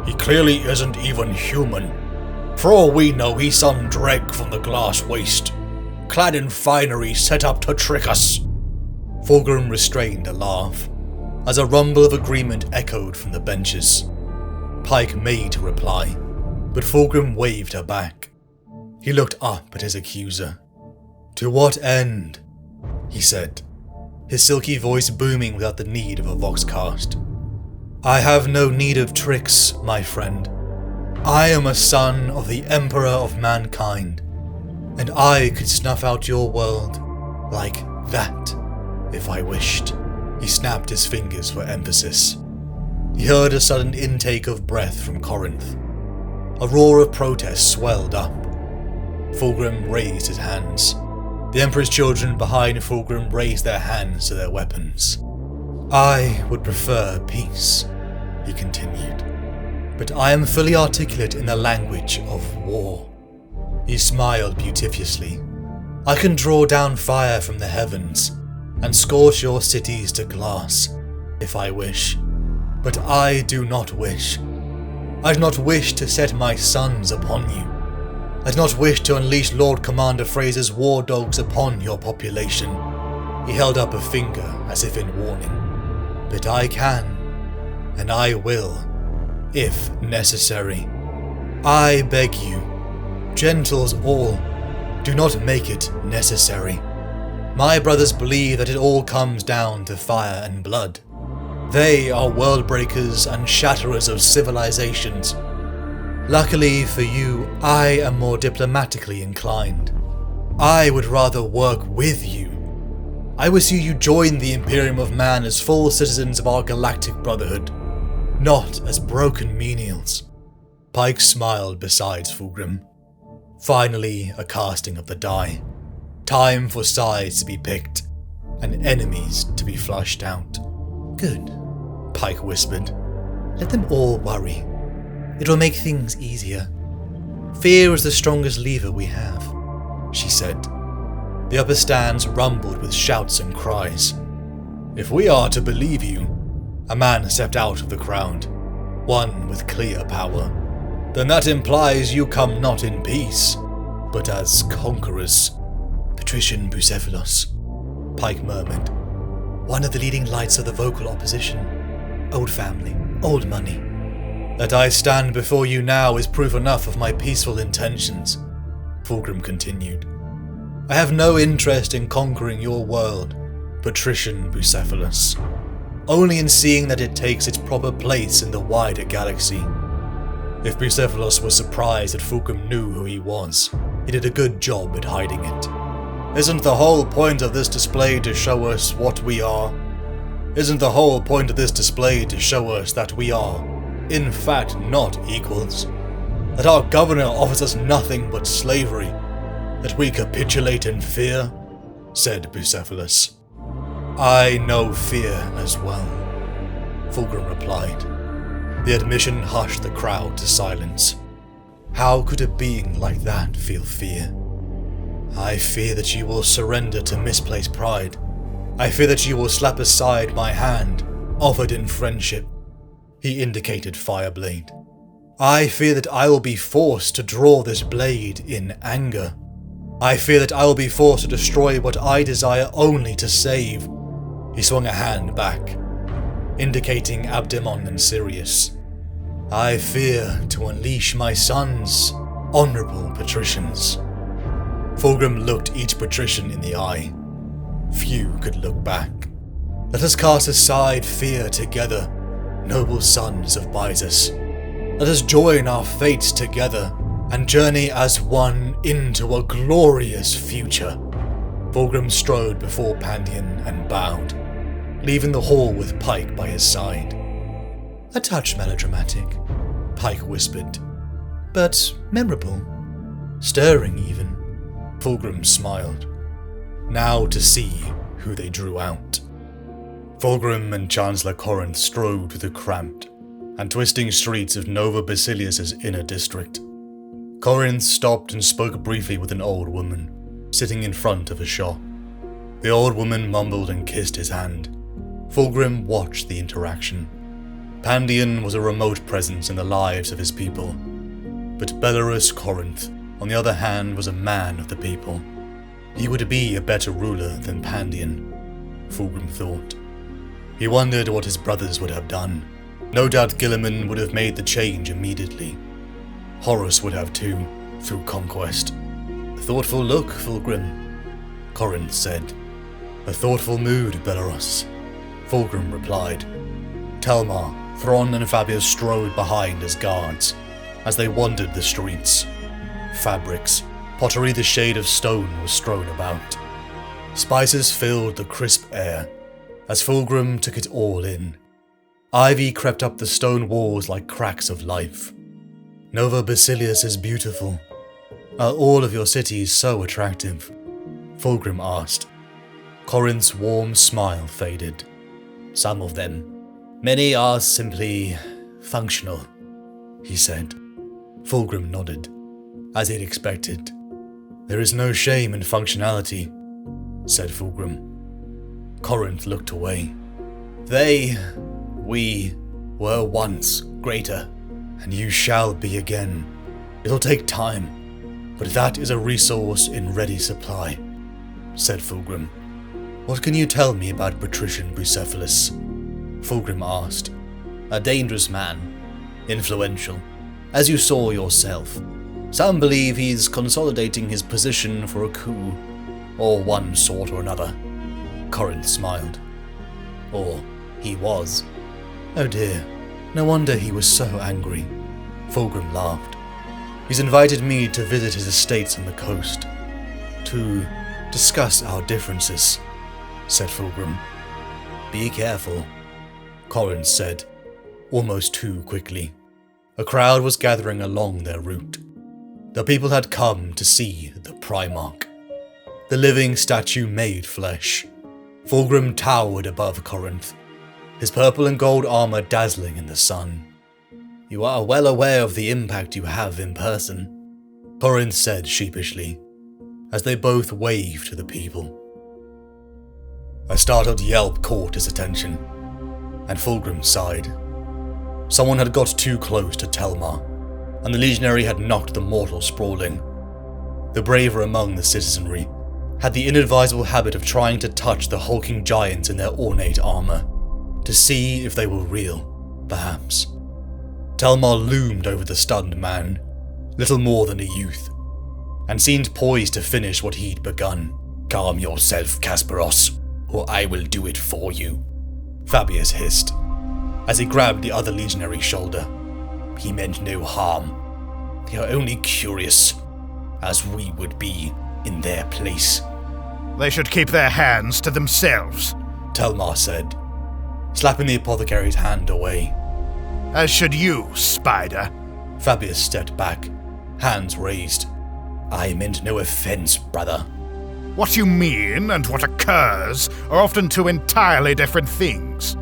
He clearly isn't even human. For all we know, he's some dreg from the glass waste, clad in finery set up to trick us. Fulgrim restrained a laugh, as a rumble of agreement echoed from the benches. Pike made to reply, but Fulgrim waved her back. He looked up at his accuser. To what end? He said, his silky voice booming without the need of a voxcast. I have no need of tricks, my friend. I am a son of the Emperor of mankind, and I could snuff out your world like that, if I wished. He snapped his fingers for emphasis. He heard a sudden intake of breath from Corinth. A roar of protest swelled up. Fulgrim raised his hands. The Emperor's children behind Fulgrim raised their hands to their weapons. I would prefer peace, he continued, but I am fully articulate in the language of war. He smiled beautifully. I can draw down fire from the heavens and scorch your cities to glass, if I wish. But I do not wish. I do not wish to set my sons upon you. I do not wish to unleash Lord Commander Fraser's war dogs upon your population. He held up a finger as if in warning. But I can, and I will, if necessary. I beg you, gentles all, do not make it necessary. My brothers believe that it all comes down to fire and blood. They are world breakers and shatterers of civilizations. Luckily for you, I am more diplomatically inclined. I would rather work with you. I would see you join the Imperium of Man as full citizens of our galactic brotherhood, not as broken menials. Pike smiled beside Fulgrim. Finally, a casting of the die. Time for sides to be picked, and enemies to be flushed out. Good, Pike whispered. Let them all worry. It will make things easier. Fear is the strongest lever we have, she said. The upper stands rumbled with shouts and cries. If we are to believe you, a man stepped out of the crowd, one with clear power, then that implies you come not in peace, but as conquerors. Patrician Bucephalos, Pike murmured. One of the leading lights of the vocal opposition. Old family, old money. That I stand before you now is proof enough of my peaceful intentions, Fulgrim continued. I have no interest in conquering your world, Patrician Bucephalos, only in seeing that it takes its proper place in the wider galaxy. If Bucephalos was surprised that Fulgrim knew who he was, he did a good job at hiding it. Isn't the whole point of this display to show us what we are? Isn't the whole point of this display to show us that we are, in fact, not equals? That our governor offers us nothing but slavery? That we capitulate in fear? said Bucephalus. I know fear as well, Fulgrim replied. The admission hushed the crowd to silence. How could a being like that feel fear? I fear that you will surrender to misplaced pride. I fear that you will slap aside my hand, offered in friendship. He indicated Fireblade. I fear that I will be forced to draw this blade in anger. I fear that I will be forced to destroy what I desire only to save. He swung a hand back, indicating Abdemon and Sirius. I fear to unleash my sons, honourable patricians. Fulgrim looked each patrician in the eye. Few could look back. Let us cast aside fear together, noble sons of Byzus. Let us join our fates together and journey as one into a glorious future. Fulgrim strode before Pandion and bowed, leaving the hall with Pike by his side. A touch melodramatic, Pike whispered, but memorable, stirring even. Fulgrim smiled. Now to see who they drew out. Fulgrim and Chancellor Corinth strode through the cramped and twisting streets of Nova Basilius's inner district. Corinth stopped and spoke briefly with an old woman, sitting in front of a shop. The old woman mumbled and kissed his hand. Fulgrim watched the interaction. Pandion was a remote presence in the lives of his people, but Belarus Corinth, on the other hand, was a man of the people. He would be a better ruler than Pandion, Fulgrim thought. He wondered what his brothers would have done. No doubt Guilliman would have made the change immediately. Horus would have too, through conquest. A thoughtful look, Fulgrim, Corinth said. A thoughtful mood, Belarus, Fulgrim replied. Telmar, Thron and Fabius strode behind as guards, as they wandered the streets. Fabrics, pottery the shade of stone was strewn about. Spices filled the crisp air, as Fulgrim took it all in. Ivy crept up the stone walls like cracks of life. Nova Basilius is beautiful. Are all of your cities so attractive? Fulgrim asked. Corinth's warm smile faded. Some of them. Many are simply functional, he said. Fulgrim nodded, as he'd expected. There is no shame in functionality, said Fulgrim. Corinth looked away. We were once greater, and you shall be again. It'll take time, but that is a resource in ready supply, said Fulgrim. What can you tell me about Patrician Bucephalus? Fulgrim asked. A dangerous man, influential, as you saw yourself. Some believe he's consolidating his position for a coup, or one sort or another. Corinth smiled. Or he was. Oh dear, no wonder he was so angry. Fulgrim laughed. He's invited me to visit his estates on the coast, to discuss our differences, said Fulgrim. Be careful, Corinth said, almost too quickly. A crowd was gathering along their route. The people had come to see the Primarch, the living statue made flesh. Fulgrim towered above Corinth, his purple and gold armor dazzling in the sun. You are well aware of the impact you have in person, Corinth said sheepishly, as they both waved to the people. A startled yelp caught his attention, and Fulgrim sighed. Someone had got too close to Telmar, and the legionary had knocked the mortal sprawling. The braver among the citizenry had the inadvisable habit of trying to touch the hulking giants in their ornate armor, to see if they were real, perhaps. Telmar loomed over the stunned man, little more than a youth, and seemed poised to finish what he'd begun. Calm yourself, Kasparos, or I will do it for you, Fabius hissed, as he grabbed the other legionary's shoulder. He meant no harm. They are only curious, as we would be in their place. They should keep their hands to themselves, Telmar said, slapping the apothecary's hand away. As should you, Spider. Fabius stepped back, hands raised. I meant no offense, brother. What you mean and what occurs are often two entirely different things.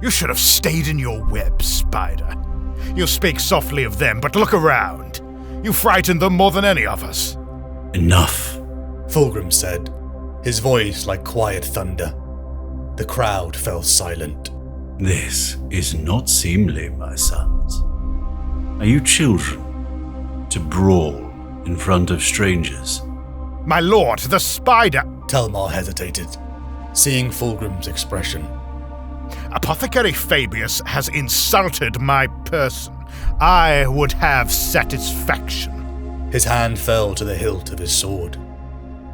You should have stayed in your web, Spider. You speak softly of them, but look around. You frighten them more than any of us. Enough, Fulgrim said, his voice like quiet thunder. The crowd fell silent. This is not seemly, my sons. Are you children to brawl in front of strangers? My lord, the Spider... Telmar hesitated, seeing Fulgrim's expression. Apothecary Fabius has insulted my person. I would have satisfaction. His hand fell to the hilt of his sword.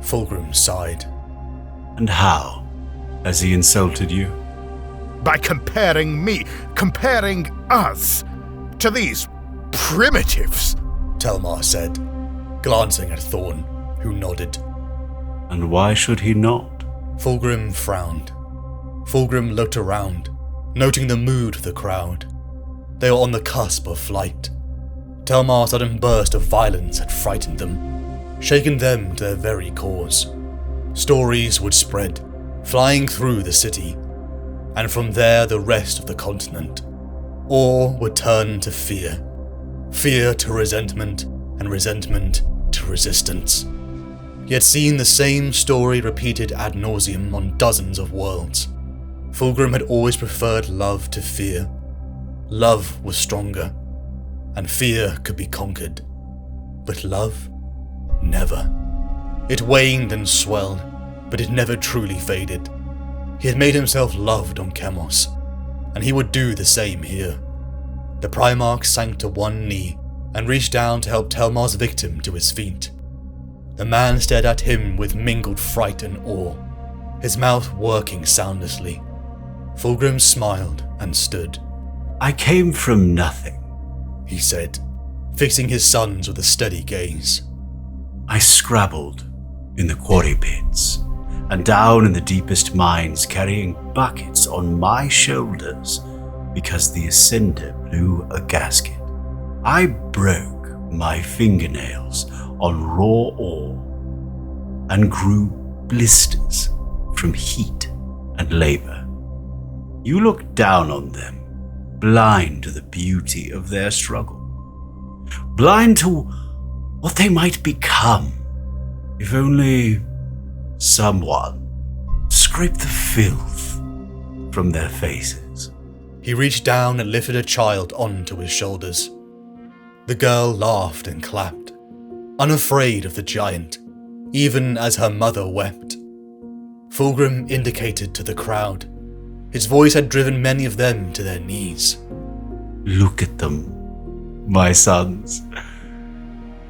Fulgrim sighed. And how has he insulted you? By comparing us, to these primitives, Telmar said, glancing at Thorn, who nodded. And why should he not? Fulgrim frowned. Fulgrim looked around, noting the mood of the crowd. They were on the cusp of flight. Telmar's sudden burst of violence had frightened them, shaken them to their very cores. Stories would spread, flying through the city, and from there the rest of the continent. Awe would turn to fear. Fear to resentment, and resentment to resistance. He had seen the same story repeated ad nauseum on dozens of worlds. Fulgrim had always preferred love to fear. Love was stronger, and fear could be conquered. But love? Never. It waned and swelled, but it never truly faded. He had made himself loved on Chemos, and he would do the same here. The Primarch sank to one knee and reached down to help Telmar's victim to his feet. The man stared at him with mingled fright and awe, his mouth working soundlessly. Fulgrim smiled and stood. I came from nothing, he said, fixing his sons with a steady gaze. I scrabbled in the quarry pits and down in the deepest mines, carrying buckets on my shoulders because the Ascender blew a gasket. I broke my fingernails on raw ore and grew blisters from heat and labor. You look down on them, blind to the beauty of their struggle, blind to what they might become if only someone scraped the filth from their faces. He reached down and lifted a child onto his shoulders. The girl laughed and clapped, unafraid of the giant, even as her mother wept. Fulgrim indicated to the crowd. His voice had driven many of them to their knees. Look at them, my sons.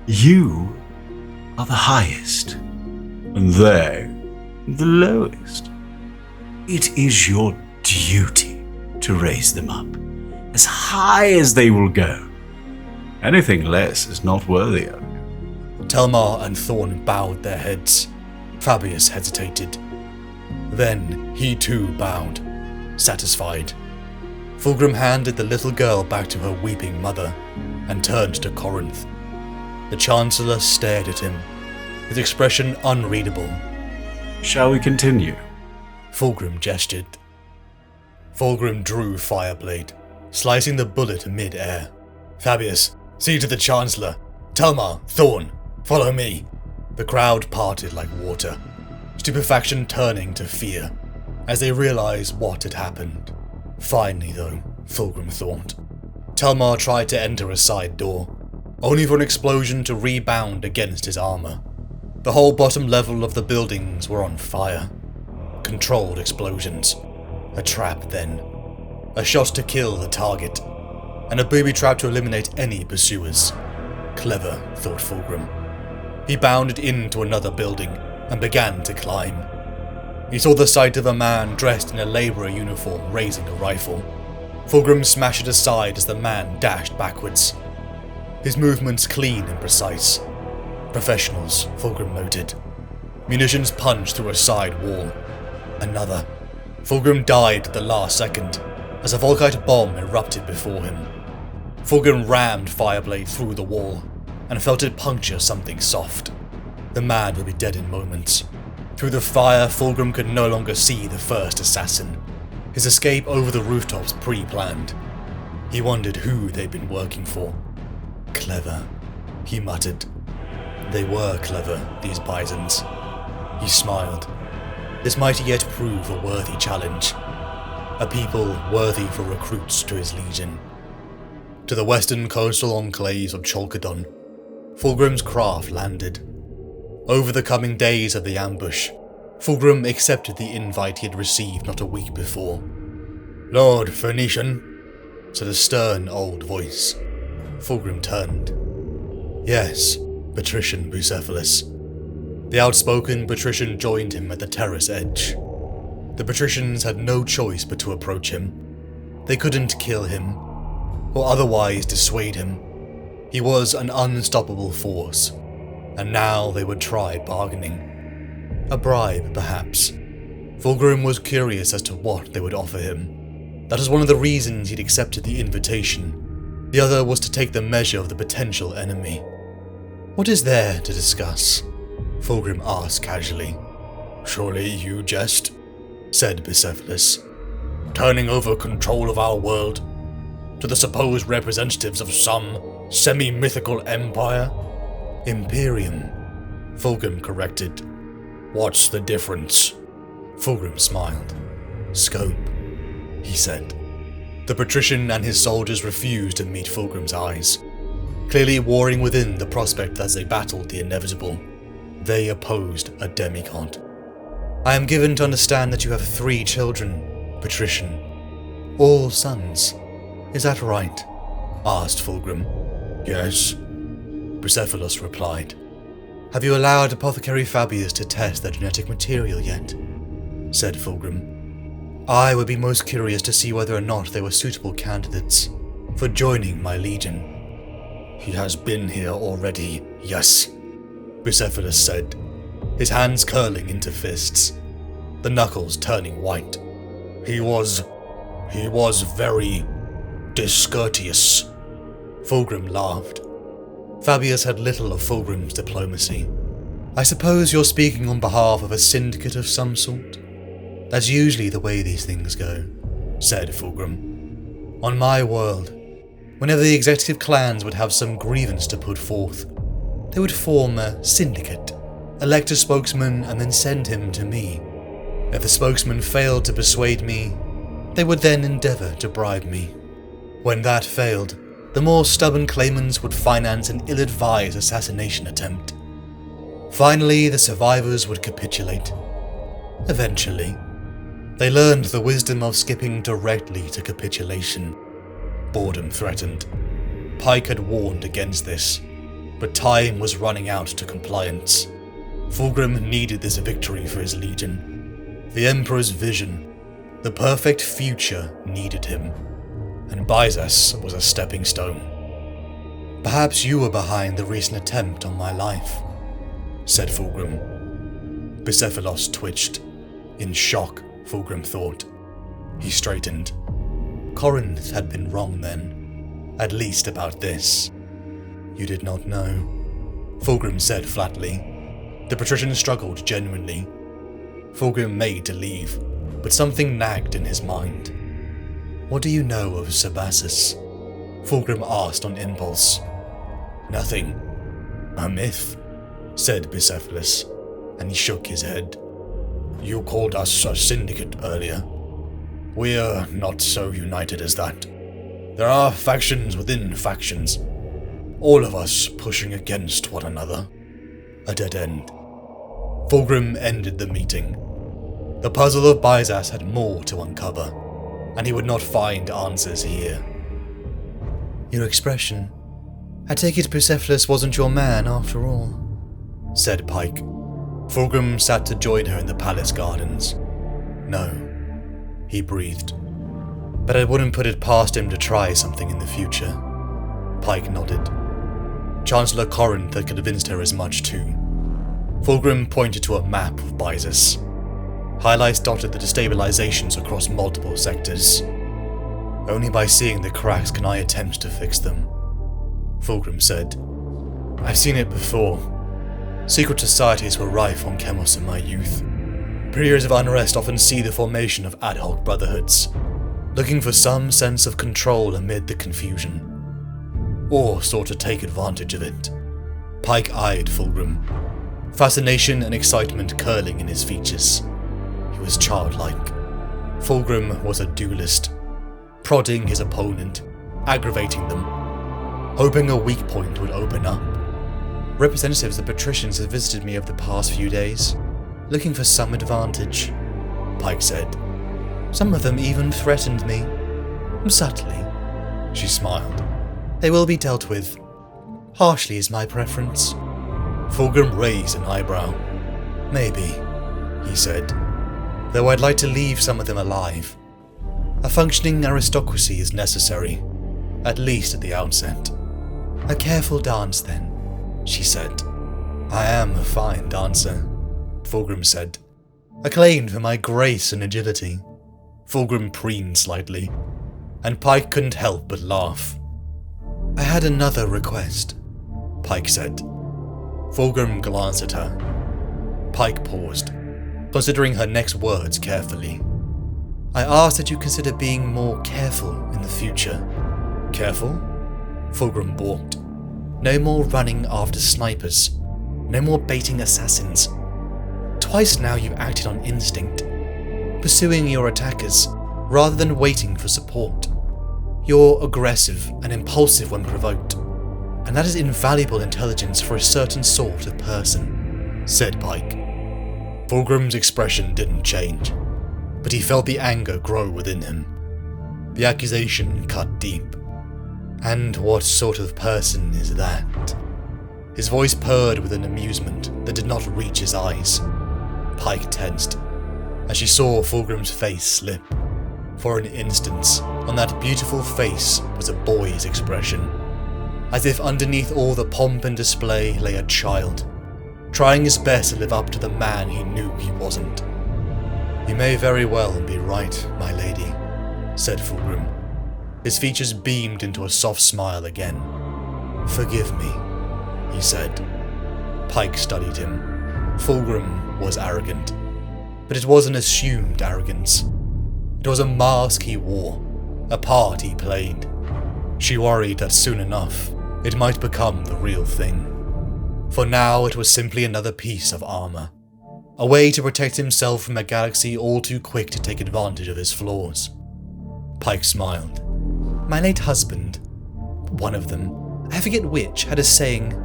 You are the highest, and they the lowest. It is your duty to raise them up, as high as they will go. Anything less is not worthy of you. Telmar and Thorn bowed their heads. Fabius hesitated. Then he too bowed, satisfied. Fulgrim handed the little girl back to her weeping mother and turned to Corinth. The Chancellor stared at him, his expression unreadable. Shall we continue? Fulgrim gestured. Fulgrim drew Fireblade, slicing the bullet mid-air. Fabius, see to the Chancellor. Telmar, Thorn, follow me. The crowd parted like water, stupefaction turning to fear as they realized what had happened. Finally, though, Fulgrim thought. Telmar tried to enter a side door, only for an explosion to rebound against his armor. The whole bottom level of the buildings were on fire. Controlled explosions. A trap then. A shot to kill the target. And a booby trap to eliminate any pursuers. Clever, thought Fulgrim. He bounded into another building and began to climb. He saw the sight of a man dressed in a labourer uniform raising a rifle. Fulgrim smashed it aside as the man dashed backwards. His movements clean and precise. Professionals, Fulgrim noted. Munitions punched through a side wall. Another. Fulgrim died at the last second, as a Volkite bomb erupted before him. Fulgrim rammed Fireblade through the wall, and felt it puncture something soft. The man would be dead in moments. Through the fire, Fulgrim could no longer see the first assassin. His escape over the rooftops pre-planned. He wondered who they'd been working for. Clever, he muttered. They were clever, these bisons. He smiled. This might yet prove a worthy challenge. A people worthy for recruits to his legion. To the western coastal enclaves of Cholkadon, Fulgrim's craft landed. Over the coming days of the ambush, Fulgrim accepted the invite he had received not a week before. "Lord Phoenician," said a stern old voice. Fulgrim turned. Yes, Patrician Bucephalus. The outspoken patrician joined him at the terrace edge. The patricians had no choice but to approach him. They couldn't kill him, or otherwise dissuade him. He was an unstoppable force, and now they would try bargaining. A bribe, perhaps. Fulgrim was curious as to what they would offer him. That was one of the reasons he'd accepted the invitation. The other was to take the measure of the potential enemy. "What is there to discuss?" Fulgrim asked casually. "Surely you jest," said Bucephalus. "Turning over control of our world to the supposed representatives of some semi-mythical empire?" "Imperium," Fulgrim corrected. "What's the difference?" Fulgrim smiled. "Scope," he said. The patrician and his soldiers refused to meet Fulgrim's eyes, clearly warring within the prospect as they battled the inevitable. They opposed a demigod. "I am given to understand that you have 3 children, patrician. All sons. Is that right?" asked Fulgrim. "Yes," Bucephalus replied. "Have you allowed Apothecary Fabius to test their genetic material yet?" said Fulgrim. "I would be most curious to see whether or not they were suitable candidates for joining my legion." "He has been here already, yes," Bucephalus said, his hands curling into fists, the knuckles turning white. He was very discourteous." Fulgrim laughed. Fabius had little of Fulgrim's diplomacy. "I suppose you're speaking on behalf of a syndicate of some sort? That's usually the way these things go," said Fulgrim. "On my world, whenever the executive clans would have some grievance to put forth, they would form a syndicate, elect a spokesman, and then send him to me. If the spokesman failed to persuade me, they would then endeavour to bribe me. When that failed, the more stubborn claimants would finance an ill-advised assassination attempt. Finally, the survivors would capitulate. Eventually, they learned the wisdom of skipping directly to capitulation. Boredom threatened. Pike had warned against this, but time was running out to compliance. Fulgrim needed this victory for his legion. The Emperor's vision, the perfect future, needed him, and Bizas was a stepping stone. "Perhaps you were behind the recent attempt on my life," said Fulgrim. Bucephalus twitched. In shock, Fulgrim thought. He straightened. Corinth had been wrong then, at least about this. "You did not know," Fulgrim said flatly. The patrician struggled genuinely. Fulgrim made to leave, but something nagged in his mind. "What do you know of Sabassus?" Fulgrim asked on impulse. "Nothing. A myth," said Bucephalus, and he shook his head. "You called us a syndicate earlier. We're not so united as that. There are factions within factions, all of us pushing against one another. A dead end." Fulgrim ended the meeting. The puzzle of Bizas had more to uncover, and he would not find answers here. "Your expression. I take it Bucephalus wasn't your man after all," said Pike. Fulgrim sat to join her in the palace gardens. "No," he breathed. "But I wouldn't put it past him to try something in the future." Pike nodded. Chancellor Corinth had convinced her as much too. Fulgrim pointed to a map of Bizas. Highlights dotted the destabilizations across multiple sectors. "Only by seeing the cracks can I attempt to fix them," Fulgrim said. "I've seen it before. Secret societies were rife on Chemos in my youth. Periods of unrest often see the formation of ad hoc brotherhoods, looking for some sense of control amid the confusion, or sought to take advantage of it. Pike eyed Fulgrim, fascination and excitement curling in his features. He was childlike. Fulgrim was a duelist, prodding his opponent, aggravating them, hoping a weak point would open up. Representatives of patricians have visited me over the past few days, looking for some advantage, Pike said. Some of them even threatened me. Subtly, she smiled. They will be dealt with. Harshly is my preference. Fulgrim raised an eyebrow. Maybe, he said, though I'd like to leave some of them alive. A functioning aristocracy is necessary, at least at the outset. A careful dance then, she said. I am a fine dancer, Fulgrim said, acclaimed for my grace and agility. Fulgrim preened slightly, and Pike couldn't help but laugh. I had another request, Pike said. Fulgrim glanced at her. Pike paused, considering her next words carefully. I asked that you consider being more careful in the future. Careful? Fulgrim balked. No more running after snipers. No more baiting assassins. Twice now you've acted on instinct, pursuing your attackers rather than waiting for support. You're aggressive and impulsive when provoked, and that is invaluable intelligence for a certain sort of person, said Pike. Fulgrim's expression didn't change, but he felt the anger grow within him. The accusation cut deep. And what sort of person is that? His voice purred with an amusement that did not reach his eyes. Pike tensed as she saw Fulgrim's face slip. For an instant, on that beautiful face was a boy's expression, as if underneath all the pomp and display lay a child, trying his best to live up to the man he knew he wasn't. You may very well be right, my lady, said Fulgrim. His features beamed into a soft smile again. Forgive me, he said. Pike studied him. Fulgrim was arrogant, but it was an assumed arrogance. It was a mask he wore, a part he played. She worried that soon enough, it might become the real thing. For now it was simply another piece of armor, a way to protect himself from a galaxy all too quick to take advantage of his flaws. Pike smiled. My late husband, one of them, I forget which, had a saying,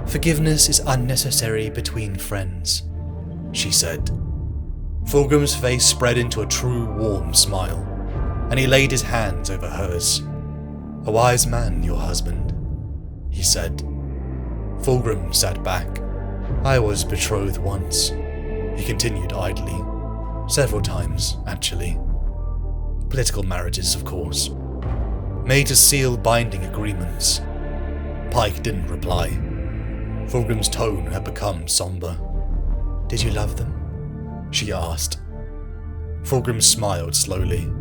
"Forgiveness is unnecessary between friends," she said. Fulgrim's face spread into a true warm smile, and he laid his hands over hers. A wise man, your husband, he said. Fulgrim sat back. I was betrothed once, he continued idly. Several times, actually. Political marriages, of course. Made to seal binding agreements. Pike didn't reply. Fulgrim's tone had become somber. Did you love them? She asked. Fulgrim smiled slowly.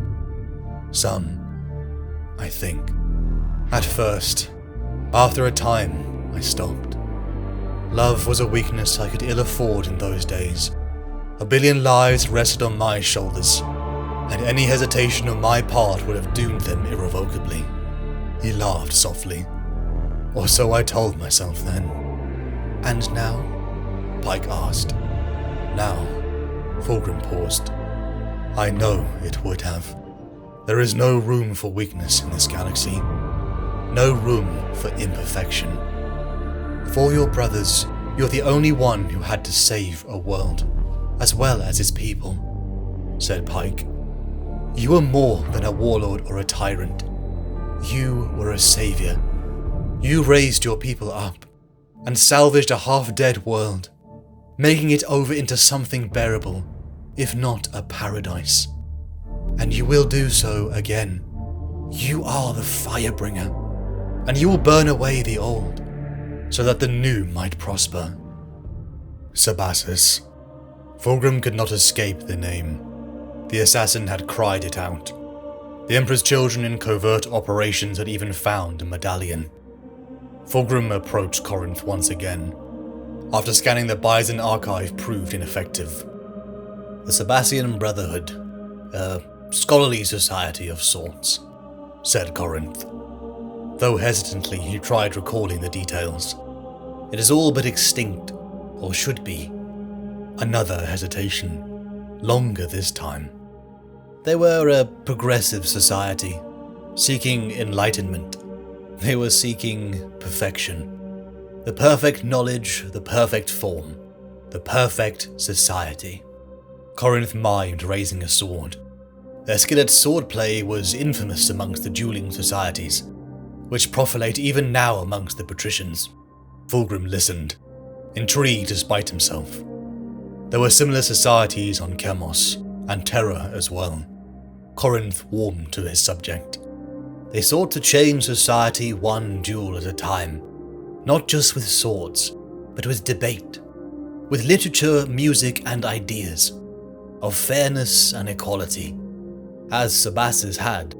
Some, I think. At first. After a time, I stopped. Love was a weakness I could ill afford in those days. A billion lives rested on my shoulders, and any hesitation on my part would have doomed them irrevocably. He laughed softly. Or so I told myself then. And now? Pike asked. Now, Fulgrim paused. I know it would have. There is no room for weakness in this galaxy. No room for imperfection. For your brothers, you're the only one who had to save a world, as well as its people, said Pike. You were more than a warlord or a tyrant. You were a savior. You raised your people up, and salvaged a half-dead world, making it over into something bearable, if not a paradise. And you will do so again. You are the Firebringer, and you will burn away the old, so that the new might prosper. Sabasis. Fulgrim could not escape the name. The assassin had cried it out. The Emperor's children in covert operations had even found a medallion. Fulgrim approached Corinth once again. after scanning the Bison archive proved ineffective. The Sebastian Brotherhood, a scholarly society of sorts, said Corinth. Though hesitantly, he tried recalling the details. It is all but extinct, or should be. Another hesitation, longer this time. They were a progressive society, seeking enlightenment. They were seeking perfection. The perfect knowledge, the perfect form, the perfect society. Corinth mimed raising a sword. Their skill at swordplay was infamous amongst the dueling societies, which profilate even now amongst the patricians. Fulgrim listened, intrigued despite himself. There were similar societies on Chemos, and Terra as well. Corinth warmed to his subject. They sought to change society one duel at a time, not just with swords, but with debate, with literature, music, and ideas, of fairness and equality, as Sabassus had,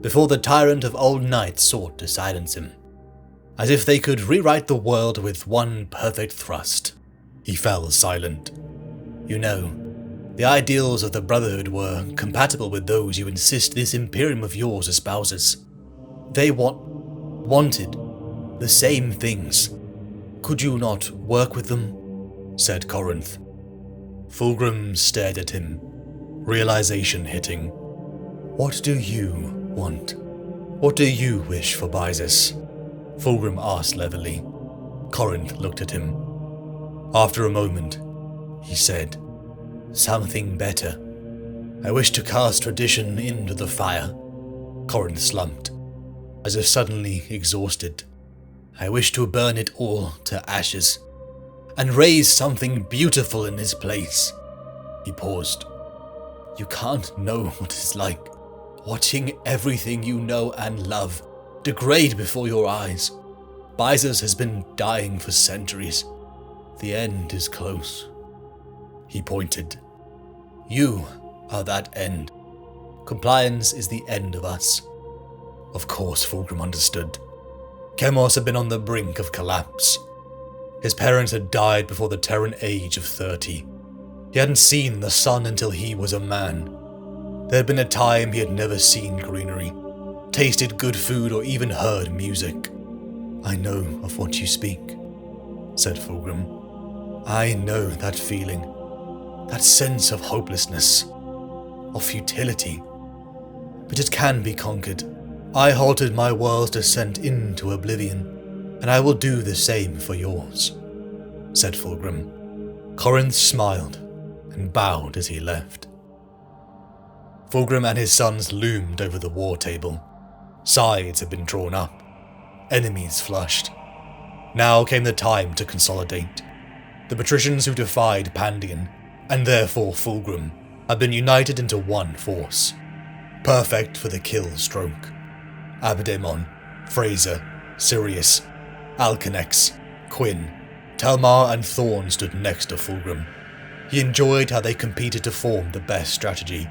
before the tyrant of old night sought to silence him. As if they could rewrite the world with one perfect thrust. He fell silent. You know, the ideals of the Brotherhood were compatible with those you insist this Imperium of yours espouses. They wanted the same things. Could you not work with them? Said Corinth. Fulgrim stared at him, realization hitting. What do you want? What do you wish for Byzus? Fulgrim asked levelly. Corinth looked at him. After a moment, he said, Something better. I wish to cast tradition into the fire. Corinth slumped, as if suddenly exhausted. I wish to burn it all to ashes, and raise something beautiful in its place. He paused. You can't know what it's like, watching everything you know and love degrade before your eyes. Byzus has been dying for centuries. The end is close. He pointed. You are that end. Compliance is the end of us. Of course, Fulgrim understood. Chemos had been on the brink of collapse. His parents had died before the Terran age of 30. He hadn't seen the sun until he was a man. There had been a time he had never seen greenery, tasted good food, or even heard music. I know of what you speak, said Fulgrim. I know that feeling, that sense of hopelessness, of futility. But it can be conquered. I halted my world's descent into oblivion, and I will do the same for yours, said Fulgrim. Corinth smiled and bowed as he left. Fulgrim and his sons loomed over the war table. Sides had been drawn up, enemies flushed. Now came the time to consolidate. The patricians who defied Pandion, and therefore Fulgrim, had been united into one force, perfect for the kill stroke. Abdemon, Fraser, Sirius, Alcanex, Quinn, Talmar and Thorn stood next to Fulgrim. He enjoyed how they competed to form the best strategy.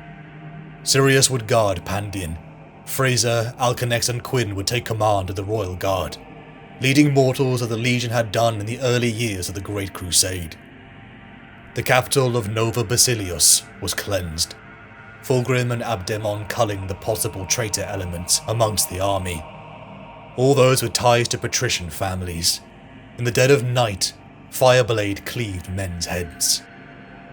Sirius would guard Pandion. Fraser, Alcanex and Quinn would take command of the Royal Guard, leading mortals as the Legion had done in the early years of the Great Crusade. The capital of Nova Basilius was cleansed, Fulgrim and Abdemon culling the possible traitor elements amongst the army. All those with ties to patrician families. In the dead of night, Fireblade cleaved men's heads.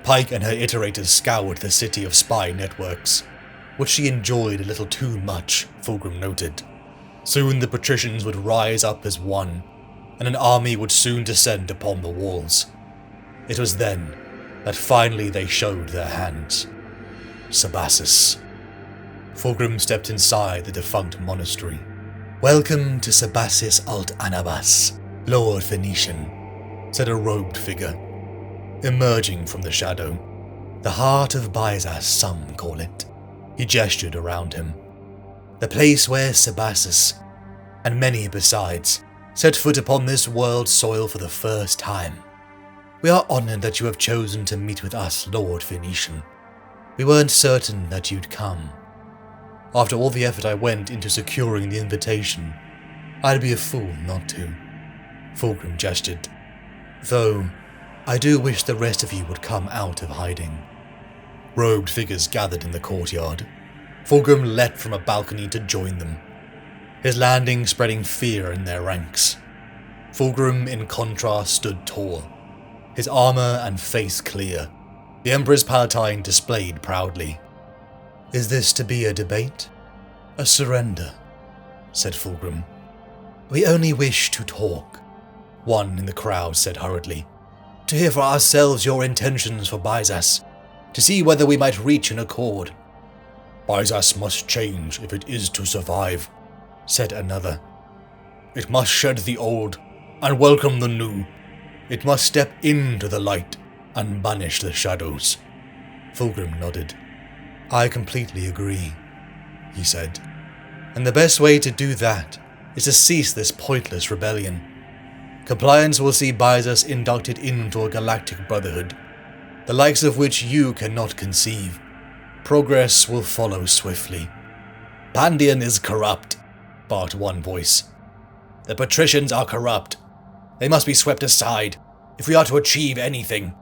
Pike and her iterators scoured the city of spy networks, which she enjoyed a little too much, Fulgrim noted. Soon the patricians would rise up as one, and an army would soon descend upon the walls. It was then that finally they showed their hands. Sabassus. Fulgrim stepped inside the defunct monastery. Welcome to Sabassus Alt Anabas, Lord Phoenician, said a robed figure, emerging from the shadow. The heart of Byzus, some call it. He gestured around him. The place where Sabassus, and many besides, set foot upon this world's soil for the first time. We are honored that you have chosen to meet with us, Lord Phoenician. We weren't certain that you'd come. After all the effort I went into securing the invitation, I'd be a fool not to. Fulgrim gestured. Though, I do wish the rest of you would come out of hiding. Robed figures gathered in the courtyard. Fulgrim leapt from a balcony to join them, his landing spreading fear in their ranks. Fulgrim, in contrast, stood tall, his armor and face clear, the Emperor's palatine displayed proudly. "Is this to be a debate? A surrender?" said Fulgrim. "We only wish to talk," one in the crowd said hurriedly. "To hear for ourselves your intentions for Byzas, to see whether we might reach an accord." "Byzas must change if it is to survive," said another. "It must shed the old and welcome the new. It must step into the light and banish the shadows." Fulgrim nodded. "I completely agree," he said. "And the best way to do that is to cease this pointless rebellion. Compliance will see Byzas inducted into a galactic brotherhood, the likes of which you cannot conceive. Progress will follow swiftly." "Pandion is corrupt," barked one voice. "The patricians are corrupt. They must be swept aside if we are to achieve anything."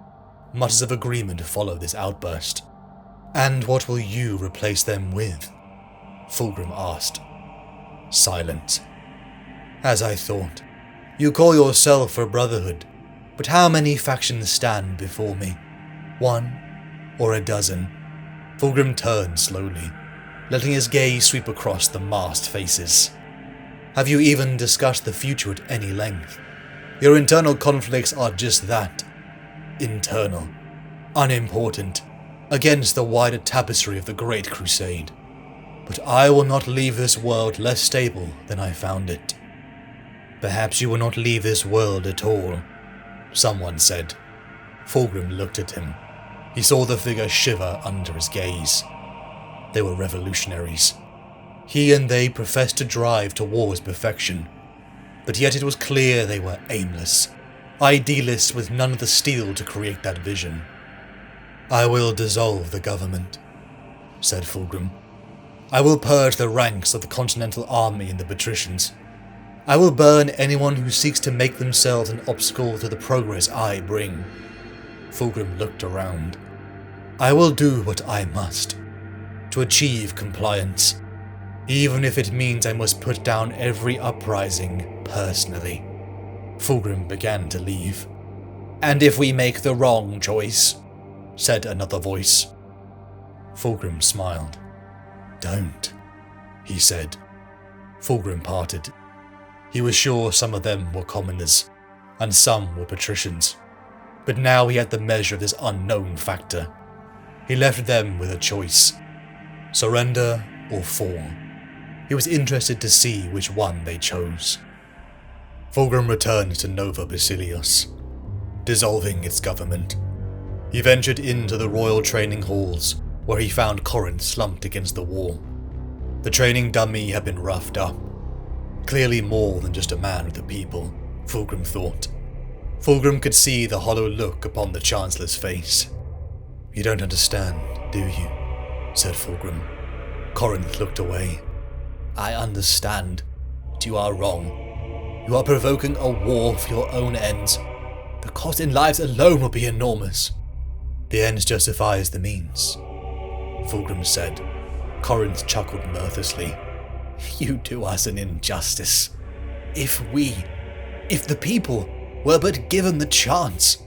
Mutters of agreement followed this outburst. "And what will you replace them with?" Fulgrim asked. Silence. "As I thought. You call yourself a brotherhood, but how many factions stand before me? 1 or a dozen?" Fulgrim turned slowly, letting his gaze sweep across the masked faces. "Have you even discussed the future at any length? Your internal conflicts are just that. Internal. Unimportant. Against the wider tapestry of the Great Crusade. But I will not leave this world less stable than I found it." "Perhaps you will not leave this world at all," someone said. Fulgrim looked at him. He saw the figure shiver under his gaze. They were revolutionaries. He and they professed to drive towards perfection, but yet it was clear they were aimless, idealists with none of the steel to create that vision. "I will dissolve the government," said Fulgrim. "I will purge the ranks of the Continental Army and the patricians. I will burn anyone who seeks to make themselves an obstacle to the progress I bring." Fulgrim looked around. "I will do what I must to achieve compliance, even if it means I must put down every uprising personally." Fulgrim began to leave. "And if we make the wrong choice?" said another voice. Fulgrim smiled. "Don't," he said. Fulgrim parted. He was sure some of them were commoners, and some were patricians. But now he had the measure of this unknown factor. He left them with a choice. Surrender or fall. He was interested to see which one they chose. Fulgrim returned to Nova Basilios, dissolving its government. He ventured into the royal training halls, where he found Corinth slumped against the wall. The training dummy had been roughed up. Clearly more than just a man of the people, Fulgrim thought. Fulgrim could see the hollow look upon the Chancellor's face. "You don't understand, do you?" said Fulgrim. Corinth looked away. "I understand, but you are wrong. You are provoking a war for your own ends. The cost in lives alone will be enormous." "The ends justifies the means," Fulgrim said. Corinth chuckled mirthlessly. "You do us an injustice. If the people were but given the chance."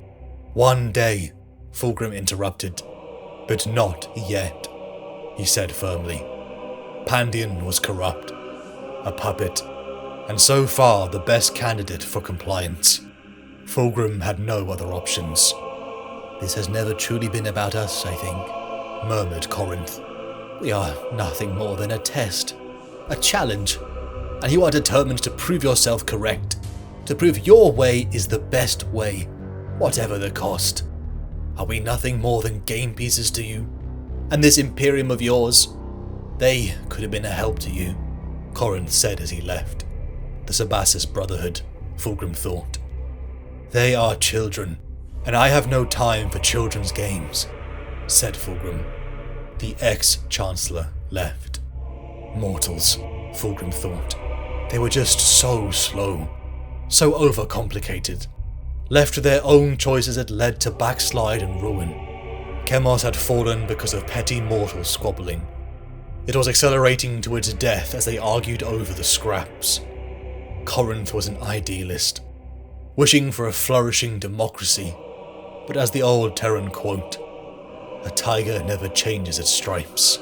"One day," Fulgrim interrupted. "But not yet," he said firmly. Pandion was corrupt, a puppet, and so far the best candidate for compliance. Fulgrim had no other options. "This has never truly been about us, I think," murmured Corinth. "We are nothing more than a test, a challenge, and you are determined to prove yourself correct, to prove your way is the best way, whatever the cost. Are we nothing more than game pieces to you? And this Imperium of yours, they could have been a help to you," Corinth said as he left. The Sabassus Brotherhood, Fulgrim thought. "They are children, and I have no time for children's games," said Fulgrim. The ex-Chancellor left. Mortals, Fulgrim thought. They were just so slow, so overcomplicated. Left to their own choices, it led to backslide and ruin. Chemos had fallen because of petty mortal squabbling. It was accelerating to its death as they argued over the scraps. Corinth was an idealist, wishing for a flourishing democracy, but as the old Terran quote, "A tiger never changes its stripes."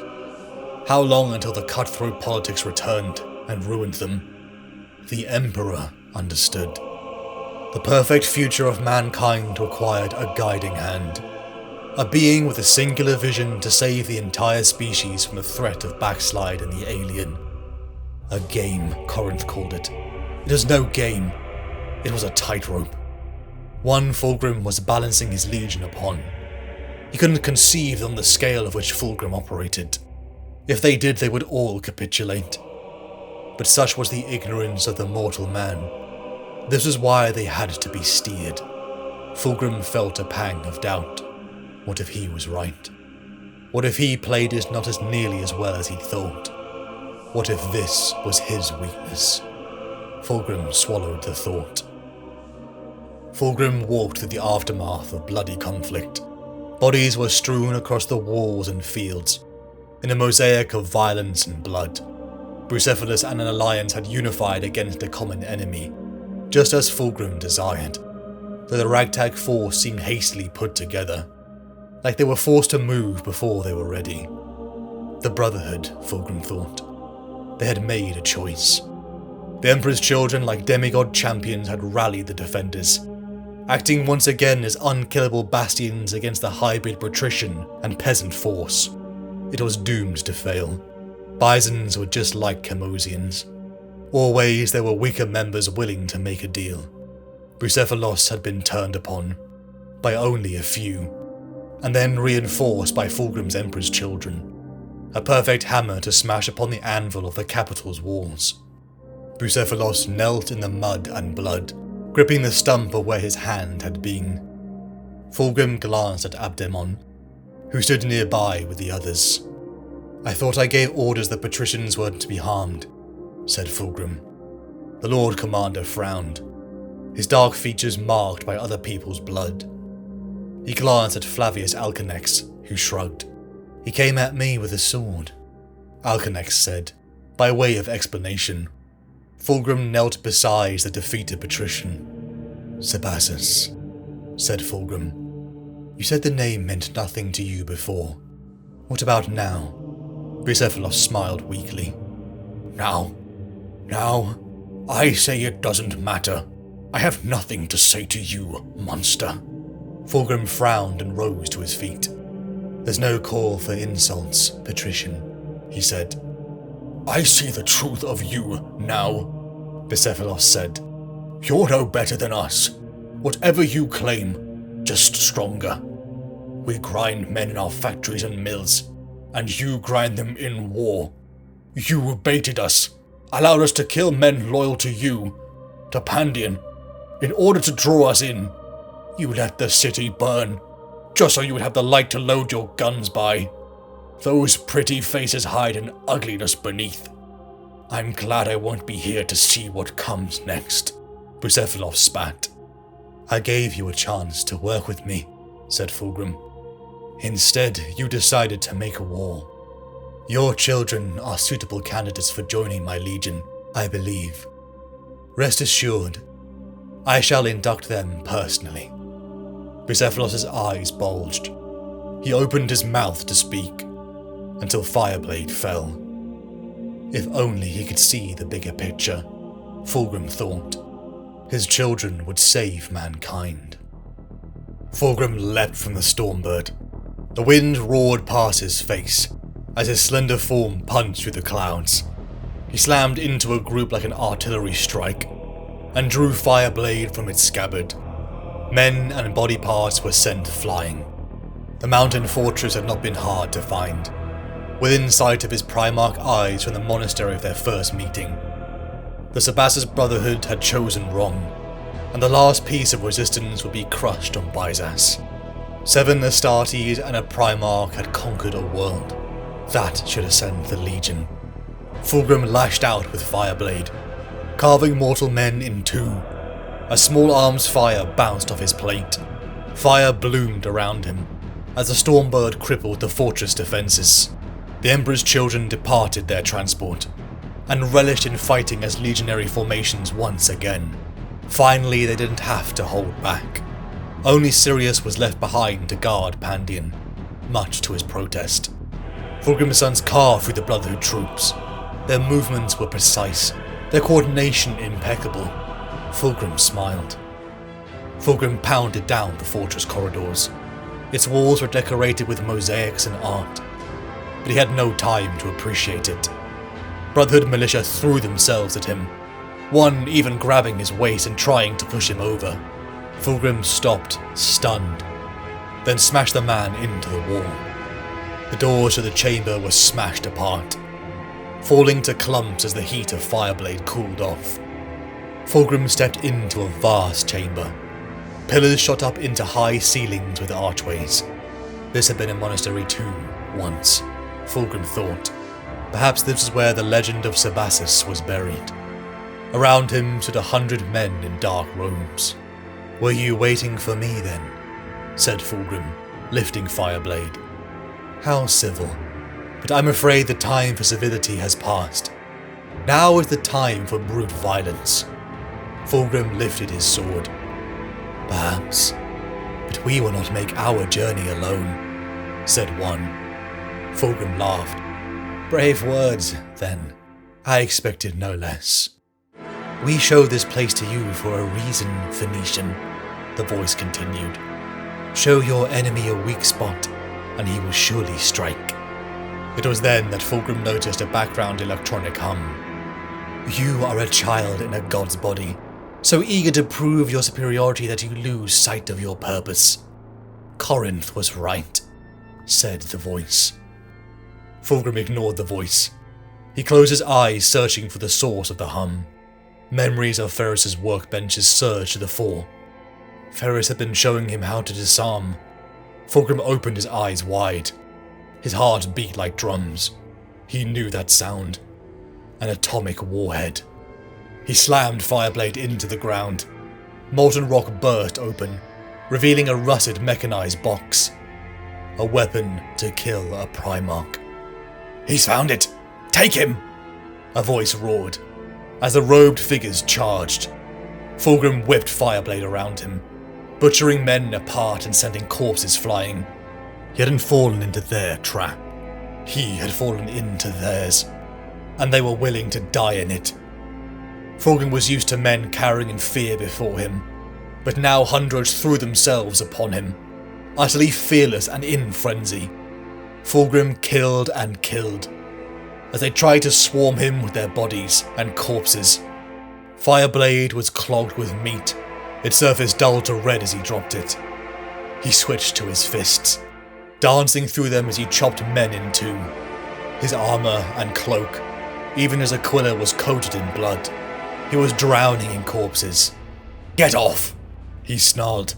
How long until the cutthroat politics returned and ruined them? The Emperor understood. The perfect future of mankind required a guiding hand, a being with a singular vision to save the entire species from the threat of backslide and the alien. A game, Corinth called it. It was no game, it was a tightrope. One Fulgrim was balancing his legion upon. He couldn't conceive on the scale of which Fulgrim operated. If they did, they would all capitulate. But such was the ignorance of the mortal man. This was why they had to be steered. Fulgrim felt a pang of doubt. What if he was right? What if he played it not as nearly as well as he thought? What if this was his weakness? Fulgrim swallowed the thought. Fulgrim walked through the aftermath of bloody conflict. Bodies were strewn across the walls and fields, in a mosaic of violence and blood. Bucephalus and an alliance had unified against a common enemy, just as Fulgrim desired, though the ragtag force seemed hastily put together, like they were forced to move before they were ready. The Brotherhood, Fulgrim thought. They had made a choice. The Emperor's children, like demigod champions, had rallied the defenders, acting once again as unkillable bastions against the hybrid patrician and peasant force. It was doomed to fail. Bisons were just like Chemosians. Always there were weaker members willing to make a deal. Bucephalos had been turned upon by only a few, and then reinforced by Fulgrim's Emperor's children. A perfect hammer to smash upon the anvil of the capital's walls. Bucephalos knelt in the mud and blood, gripping the stump of where his hand had been. Fulgrim glanced at Abdemon, who stood nearby with the others. "I thought I gave orders that patricians weren't to be harmed," said Fulgrim. The Lord Commander frowned, his dark features marked by other people's blood. He glanced at Flavius Alcanex, who shrugged. "He came at me with a sword," Alcanex said, by way of explanation. Fulgrim knelt beside the defeated patrician. "Sebassus," said Fulgrim. "You said the name meant nothing to you before. What about now?" Bucephalos smiled weakly. Now, I say it doesn't matter. I have nothing to say to you, monster." Fulgrim frowned and rose to his feet. "There's no call for insults, patrician," he said. "I see the truth of you now," Bucephalos said. "You're no better than us. Whatever you claim, just stronger. We grind men in our factories and mills, and you grind them in war. You baited us, allowed us to kill men loyal to you, to Pandion, in order to draw us in. You let the city burn, just so you would have the light to load your guns by. Those pretty faces hide an ugliness beneath. I'm glad I won't be here to see what comes next." Bucephalos spat. "I gave you a chance to work with me," said Fulgrim. "Instead, you decided to make a war. Your children are suitable candidates for joining my legion, I believe. Rest assured, I shall induct them personally." Bucephalos's eyes bulged. He opened his mouth to speak, until Fireblade fell. If only he could see the bigger picture, Fulgrim thought. His children would save mankind. Fulgrim leapt from the Stormbird. The wind roared past his face as his slender form punched through the clouds. He slammed into a group like an artillery strike and drew Fireblade from its scabbard. Men and body parts were sent flying. The mountain fortress had not been hard to find, within sight of his Primarch eyes from the monastery of their first meeting. The Sebassus Brotherhood had chosen wrong, and the last piece of resistance would be crushed on Byzas. 7 Astartes and a Primarch had conquered a world. That should ascend the Legion. Fulgrim lashed out with Fireblade, carving mortal men in two. A small arm's fire bounced off his plate. Fire bloomed around him as the Stormbird crippled the fortress defences. The Emperor's children departed their transport and relished in fighting as legionary formations once again. Finally, they didn't have to hold back. Only Sirius was left behind to guard Pandion, much to his protest. Fulgrim's sons carved through the Brotherhood troops. Their movements were precise, their coordination impeccable. Fulgrim smiled. Fulgrim pounded down the fortress corridors. Its walls were decorated with mosaics and art, but he had no time to appreciate it. Brotherhood militia threw themselves at him, one even grabbing his waist and trying to push him over. Fulgrim stopped, stunned, then smashed the man into the wall. The doors to the chamber were smashed apart, falling to clumps as the heat of Fireblade cooled off. Fulgrim stepped into a vast chamber. Pillars shot up into high ceilings with archways. This had been a monastery too, once, Fulgrim thought. Perhaps this was where the legend of Sabasis was buried. Around him stood 100 men in dark robes. "Were you waiting for me then?" said Fulgrim, lifting Fireblade. "How civil. But I'm afraid the time for civility has passed. Now is the time for brute violence." Fulgrim lifted his sword. "Perhaps. But we will not make our journey alone," said one. Fulgrim laughed. "Brave words, then. I expected no less." "We show this place to you for a reason, Phoenician," the voice continued. "Show your enemy a weak spot, and he will surely strike." It was then that Fulgrim noticed a background electronic hum. "You are a child in a god's body, so eager to prove your superiority that you lose sight of your purpose. Corinth was right," said the voice. Fulgrim ignored the voice. He closed his eyes, searching for the source of the hum. Memories of Ferris's workbenches surged to the fore. Ferris had been showing him how to disarm. Fulgrim opened his eyes wide. His heart beat like drums. He knew that sound. An atomic warhead. He slammed Fireblade into the ground. Molten rock burst open, revealing a rusted mechanized box. A weapon to kill a Primarch. "He's found it! Take him!" a voice roared, as the robed figures charged. Fulgrim whipped Fireblade around him, butchering men apart and sending corpses flying. He hadn't fallen into their trap. He had fallen into theirs, and they were willing to die in it. Fulgrim was used to men cowering in fear before him, but now hundreds threw themselves upon him, utterly fearless and in frenzy. Fulgrim killed and killed, as they tried to swarm him with their bodies and corpses. Fireblade was clogged with meat, its surface dull to red as he dropped it. He switched to his fists, dancing through them as he chopped men in two. His armor and cloak, even his Aquila, was coated in blood. He was drowning in corpses. "Get off!" he snarled,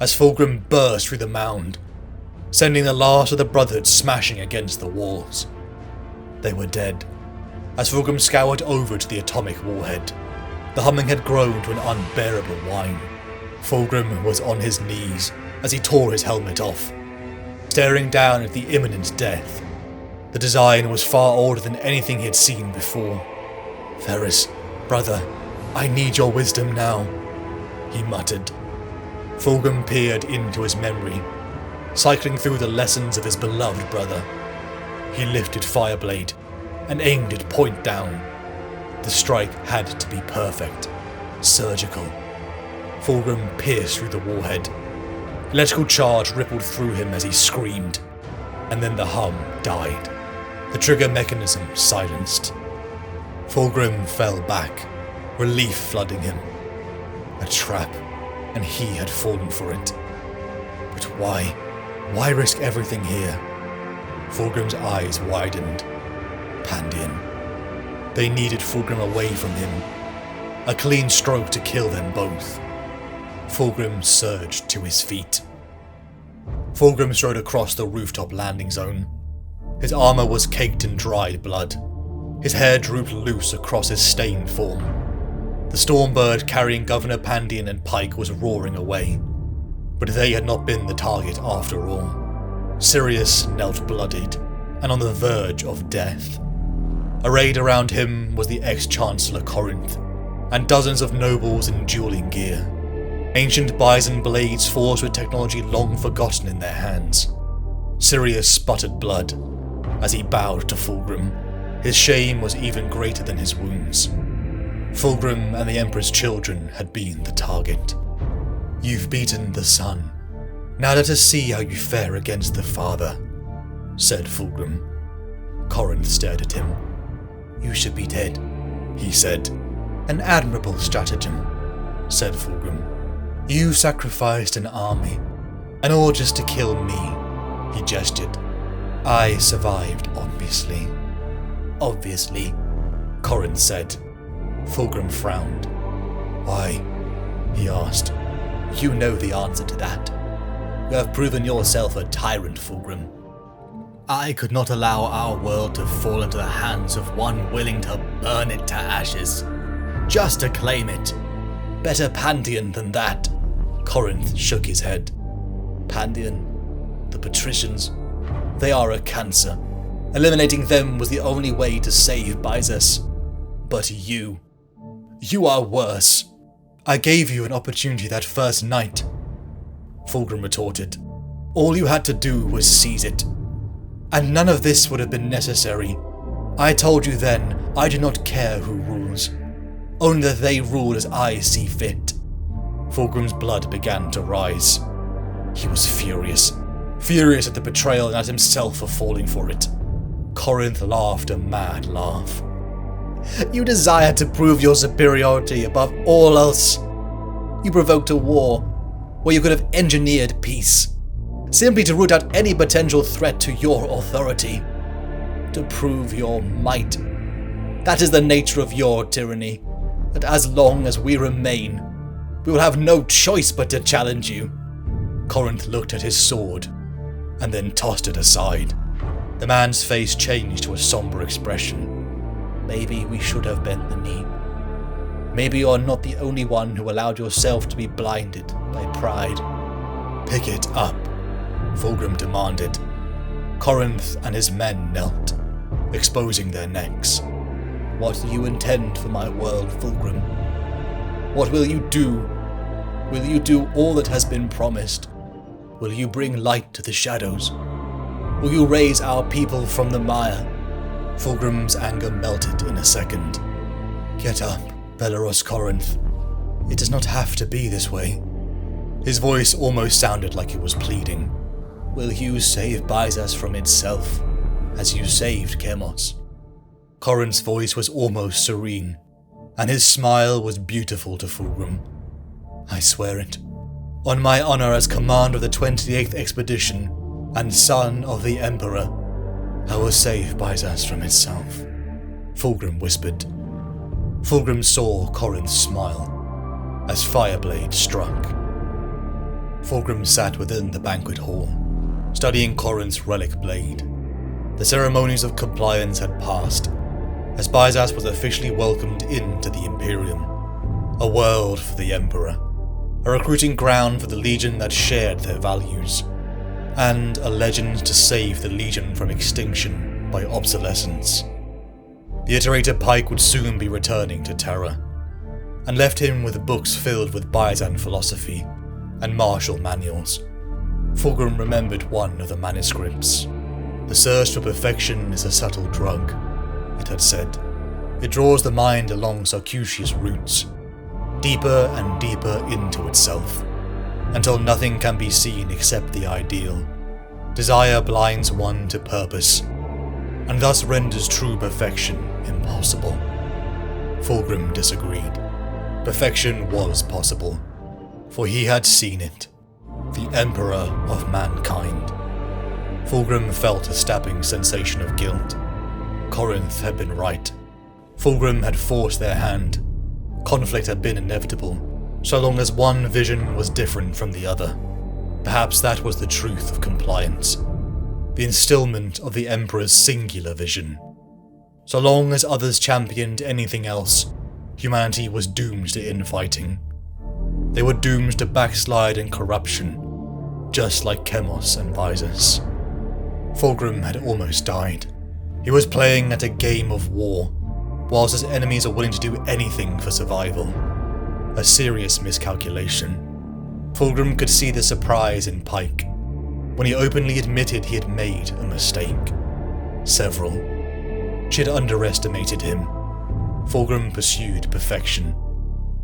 as Fulgrim burst through the mound, sending the last of the Brotherhood smashing against the walls. They were dead, as Fulgrim scoured over to the atomic warhead. The humming had grown to an unbearable whine. Fulgrim was on his knees as he tore his helmet off, staring down at the imminent death. The design was far older than anything he had seen before. "Ferris, brother, I need your wisdom now," he muttered. Fulgrim peered into his memory, cycling through the lessons of his beloved brother. He lifted Fireblade and aimed it point down. The strike had to be perfect, surgical. Fulgrim pierced through the warhead. Electrical charge rippled through him as he screamed, and then the hum died. The trigger mechanism silenced. Fulgrim fell back, relief flooding him. A trap, and he had fallen for it. But why? Why risk everything here? Fulgrim's eyes widened. Pandion. They needed Fulgrim away from him. A clean stroke to kill them both. Fulgrim surged to his feet. Fulgrim strode across the rooftop landing zone. His armor was caked in dried blood. His hair drooped loose across his stained form. The Stormbird carrying Governor Pandion and Pike was roaring away, but they had not been the target after all. Sirius knelt bloodied and on the verge of death. Arrayed around him was the ex-Chancellor Corinth, and dozens of nobles in dueling gear, ancient bison blades forged with technology long forgotten in their hands. Sirius sputtered blood as he bowed to Fulgrim. His shame was even greater than his wounds. Fulgrim and the Emperor's children had been the target. "You've beaten the son. Now let us see how you fare against the father," said Fulgrim. Corinth stared at him. "You should be dead," he said. "An admirable stratagem," said Fulgrim. "You sacrificed an army, and all just to kill me," he gestured. "I survived, obviously." "Obviously," Corinth said. Fulgrim frowned. "Why?" he asked. "You know the answer to that. You have proven yourself a tyrant, Fulgrim. I could not allow our world to fall into the hands of one willing to burn it to ashes, just to claim it. Better Pandion than that." Corinth shook his head. "Pandion, the patricians, they are a cancer. Eliminating them was the only way to save Byzas. But you are worse. I gave you an opportunity that first night," Fulgrim retorted. "All you had to do was seize it. And none of this would have been necessary. I told you then I do not care who rules, only that they rule as I see fit." Fulgrim's blood began to rise. He was furious at the betrayal and at himself for falling for it. Corinth laughed a mad laugh. "You desire to prove your superiority above all else. You provoked a war where you could have engineered peace, simply to root out any potential threat to your authority. To prove your might. That is the nature of your tyranny, that as long as we remain, we will have no choice but to challenge you." Corinth looked at his sword, and then tossed it aside. The man's face changed to a somber expression. "Maybe we should have bent the knee. Maybe you're not the only one who allowed yourself to be blinded by pride." "Pick it up," Fulgrim demanded. Corinth and his men knelt, exposing their necks. "What do you intend for my world, Fulgrim? What will you do? Will you do all that has been promised? Will you bring light to the shadows? Will you raise our people from the mire?" Fulgrim's anger melted in a second. "Get up, Belleros Corinth. It does not have to be this way." His voice almost sounded like it was pleading. "Will you save Byzas from itself, as you saved Chemos?" Corinth's voice was almost serene, and his smile was beautiful to Fulgrim. "I swear it. On my honor as commander of the 28th Expedition, and son of the Emperor, I will save Byzas from itself," Fulgrim whispered. Fulgrim saw Corinth's smile, as Fireblade struck. Fulgrim sat within the banquet hall, studying Corinth's relic blade. The ceremonies of compliance had passed, as Byzas was officially welcomed into the Imperium, a world for the Emperor, a recruiting ground for the Legion that shared their values, and a legend to save the Legion from extinction by obsolescence. The Iterator Pike would soon be returning to Terra, and left him with books filled with Byzan philosophy and martial manuals. Fulgrim remembered one of the manuscripts. "The search for perfection is a subtle drug," it had said. "It draws the mind along circuitous routes, deeper and deeper into itself, until nothing can be seen except the ideal. Desire blinds one to purpose, and thus renders true perfection impossible." Fulgrim disagreed. Perfection was possible, for he had seen it, the Emperor of mankind. Fulgrim felt a stabbing sensation of guilt. Corinth had been right. Fulgrim had forced their hand. Conflict had been inevitable, so long as one vision was different from the other. Perhaps that was the truth of compliance, the instillment of the Emperor's singular vision. So long as others championed anything else, humanity was doomed to infighting. They were doomed to backslide and corruption, just like Chemos and Visas. Fulgrim had almost died. He was playing at a game of war, whilst his enemies are willing to do anything for survival. A serious miscalculation. Fulgrim could see the surprise in Pike when he openly admitted he had made a mistake. Several. She had underestimated him. Fulgrim pursued perfection,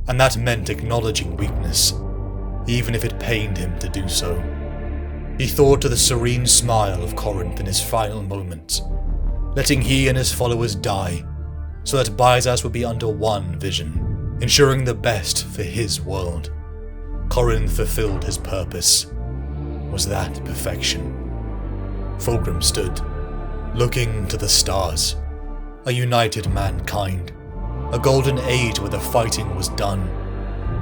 and that meant acknowledging weakness, even if it pained him to do so. He thought of the serene smile of Corinth in his final moments, letting he and his followers die, so that Visas would be under one vision, ensuring the best for his world. Corinth fulfilled his purpose. Was that perfection? Fulgrim stood, looking to the stars. A united mankind. A golden age where the fighting was done,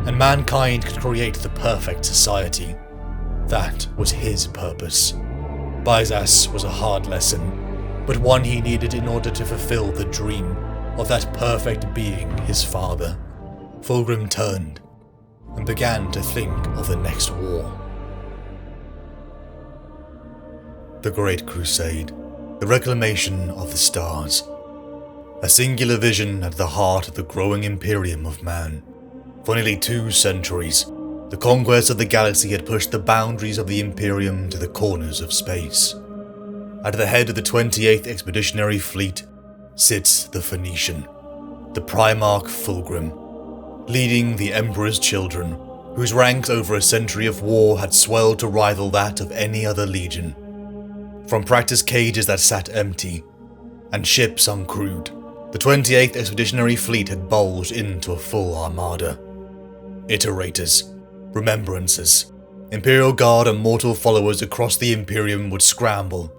and mankind could create the perfect society. That was his purpose. Visas was a hard lesson, but one he needed in order to fulfill the dream of that perfect being, his father. Fulgrim turned and began to think of the next war. The Great Crusade, the reclamation of the stars. A singular vision at the heart of the growing imperium of man. For nearly 2 centuries, the conquest of the galaxy had pushed the boundaries of the Imperium to the corners of space. At the head of the 28th Expeditionary Fleet sits the Phoenician, the Primarch Fulgrim, leading the Emperor's children, whose ranks over a century of war had swelled to rival that of any other legion. From practice cages that sat empty, and ships uncrewed, the 28th Expeditionary Fleet had bulged into a full armada. Iterators, remembrances, Imperial Guard and mortal followers across the Imperium would scramble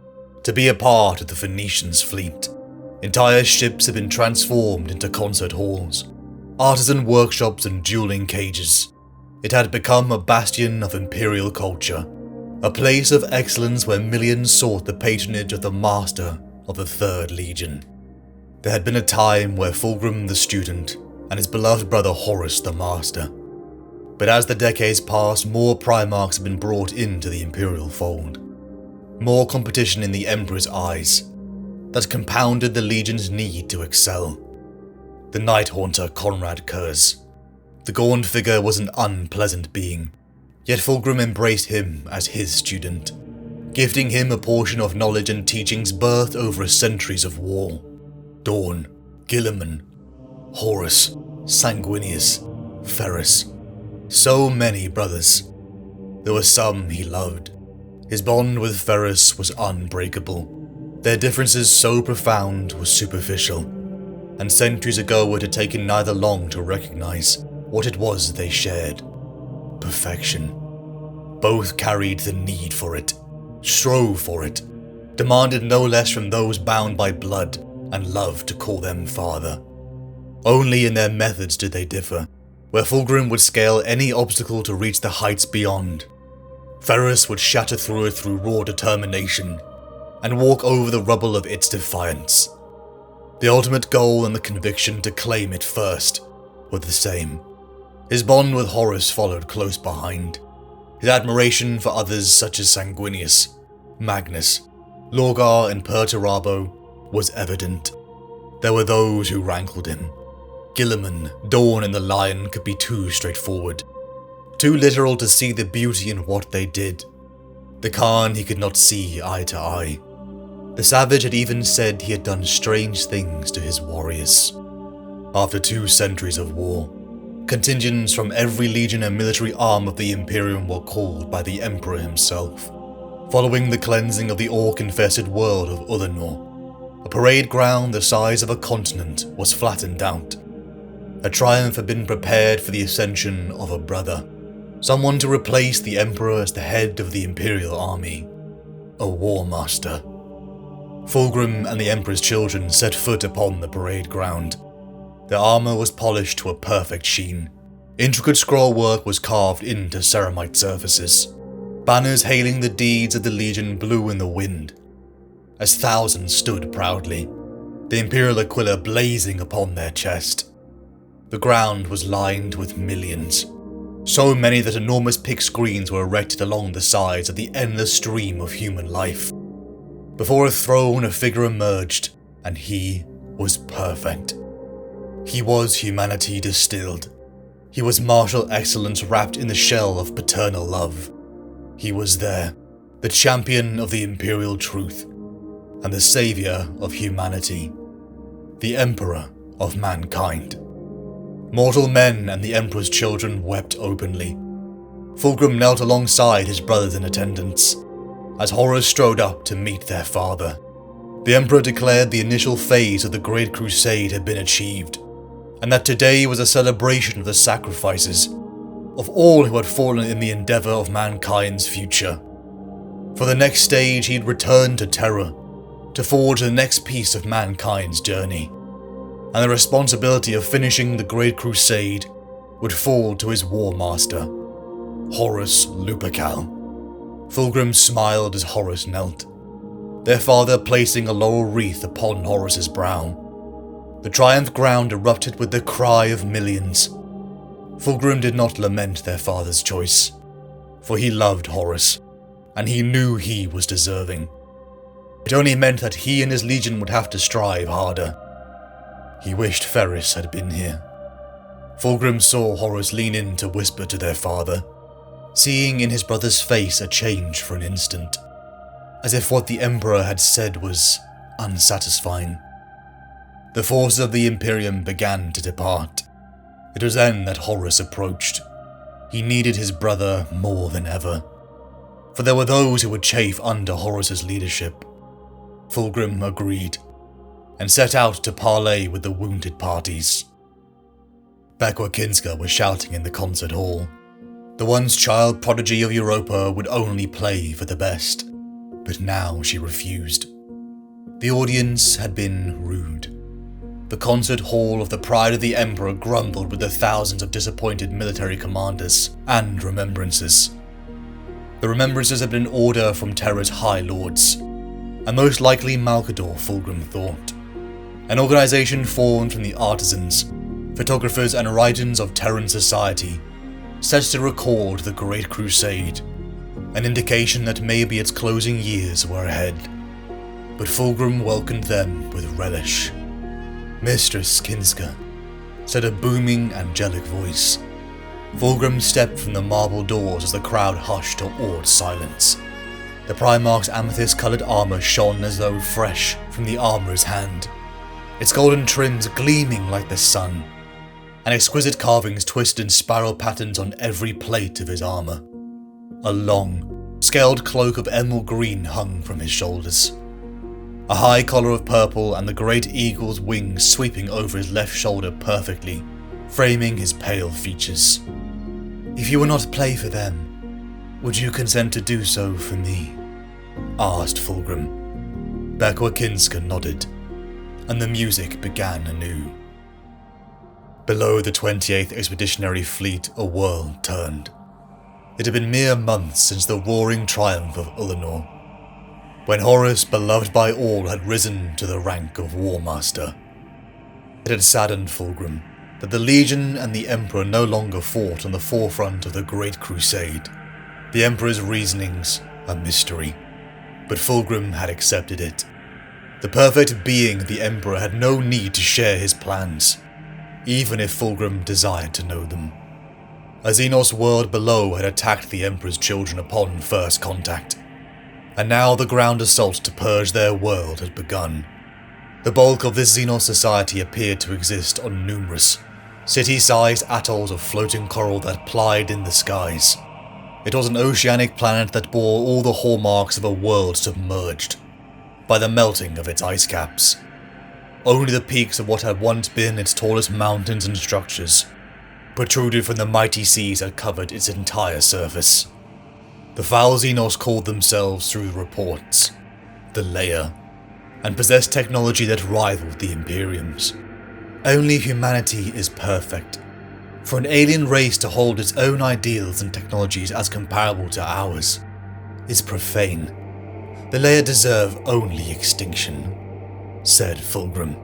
to be a part of the Phoenicians' fleet. Entire ships had been transformed into concert halls, artisan workshops and dueling cages. It had become a bastion of Imperial culture, a place of excellence where millions sought the patronage of the master of the Third Legion. There had been a time where Fulgrim the student and his beloved brother Horus the master. But as the decades passed, more Primarchs had been brought into the Imperial fold. More competition in the Emperor's eyes that compounded the Legion's need to excel. The Night Haunter Conrad Kurz. The gaunt figure was an unpleasant being, yet Fulgrim embraced him as his student, gifting him a portion of knowledge and teachings birthed over centuries of war. Dawn, Guilliman, Horus, Sanguinius, Ferrus. So many brothers. There were some he loved. His bond with Ferrus was unbreakable. Their differences so profound were superficial, and centuries ago it had taken neither long to recognize what it was they shared. Perfection. Both carried the need for it, strove for it, demanded no less from those bound by blood and loved to call them father. Only in their methods did they differ, where Fulgrim would scale any obstacle to reach the heights beyond. Ferrus would shatter through it through raw determination, and walk over the rubble of its defiance. The ultimate goal and the conviction to claim it first were the same. His bond with Horus followed close behind. His admiration for others such as Sanguinius, Magnus, Lorgar and Perturabo was evident. There were those who rankled him. Guilliman, Dawn and the Lion could be too straightforward, too literal to see the beauty in what they did. The Khan he could not see eye to eye. The Savage had even said he had done strange things to his warriors. After 2 centuries of war, contingents from every legion and military arm of the Imperium were called by the Emperor himself. Following the cleansing of the orc-infested world of Ullanor, a parade ground the size of a continent was flattened out. A triumph had been prepared for the ascension of a brother, someone to replace the Emperor as the head of the Imperial army, a war master. Fulgrim and the Emperor's children set foot upon the parade ground. Their armor was polished to a perfect sheen. Intricate scrollwork was carved into ceramite surfaces. Banners hailing the deeds of the Legion blew in the wind, as thousands stood proudly, the Imperial Aquila blazing upon their chest. The ground was lined with millions. So many that enormous pick screens were erected along the sides of the endless stream of human life. Before a throne, a figure emerged, and he was perfect. He was humanity distilled. He was martial excellence wrapped in the shell of paternal love. He was there, the champion of the imperial truth, and the savior of humanity, the emperor of mankind. Mortal men and the emperor's children wept openly. Fulgrim knelt alongside his brothers in attendance, as Horus strode up to meet their father. The emperor declared the initial phase of the Great Crusade had been achieved, and that today was a celebration of the sacrifices of all who had fallen in the endeavor of mankind's future. For the next stage, he'd return to Terra, to forge the next piece of mankind's journey, and the responsibility of finishing the Great Crusade would fall to his war master, Horus Lupercal. Fulgrim smiled as Horus knelt, their father placing a laurel wreath upon Horus's brow. The triumph ground erupted with the cry of millions. Fulgrim did not lament their father's choice, for he loved Horus, and he knew he was deserving. It only meant that he and his legion would have to strive harder. He wished Ferris had been here. Fulgrim saw Horus lean in to whisper to their father, seeing in his brother's face a change for an instant, as if what the Emperor had said was unsatisfying. The forces of the Imperium began to depart. It was then that Horus approached. He needed his brother more than ever, for there were those who would chafe under Horus's leadership. Fulgrim agreed, and set out to parley with the wounded parties. Bekwakinska was shouting in the concert hall. The once child prodigy of Europa would only play for the best, but now she refused. The audience had been rude. The concert hall of the Pride of the Emperor grumbled with the thousands of disappointed military commanders and remembrances. The remembrances had been an order from Terra's High Lords, and most likely Malkador, Fulgrim thought. An organization formed from the artisans, photographers and writers of Terran society, set to record the Great Crusade, an indication that maybe its closing years were ahead. But Fulgrim welcomed them with relish. "Mistress Kinska," said a booming, angelic voice. Fulgrim stepped from the marble doors as the crowd hushed to awed silence. The Primarch's amethyst-coloured armour shone as though fresh from the armourer's hand, its golden trims gleaming like the sun, and exquisite carvings twisted in spiral patterns on every plate of his armour. A long, scaled cloak of emerald green hung from his shoulders, a high collar of purple and the great eagle's wings sweeping over his left shoulder perfectly, framing his pale features. "If you will not play for them, would you consent to do so for me?" asked Fulgrim. Bekwakinska nodded, and the music began anew. Below the 28th Expeditionary Fleet, a world turned. It had been mere months since the roaring triumph of Ulanor, when Horus, beloved by all, had risen to the rank of War Master. It had saddened Fulgrim that the Legion and the Emperor no longer fought on the forefront of the Great Crusade. The Emperor's reasonings, a mystery, but Fulgrim had accepted it. The perfect being of the Emperor had no need to share his plans, even if Fulgrim desired to know them. A Xenos world below had attacked the Emperor's children upon first contact, and now the ground assault to purge their world had begun. The bulk of this Xenos society appeared to exist on numerous, city-sized atolls of floating coral that plied in the skies. It was an oceanic planet that bore all the hallmarks of a world submerged by the melting of its ice caps. Only the peaks of what had once been its tallest mountains and structures protruded from the mighty seas that covered its entire surface. The foul Xenos called themselves, through reports, the Layer, and possessed technology that rivaled the Imperium's. Only humanity is perfect. For an alien race to hold its own ideals and technologies as comparable to ours is profane. The Layer deserve only extinction, said Fulgrim.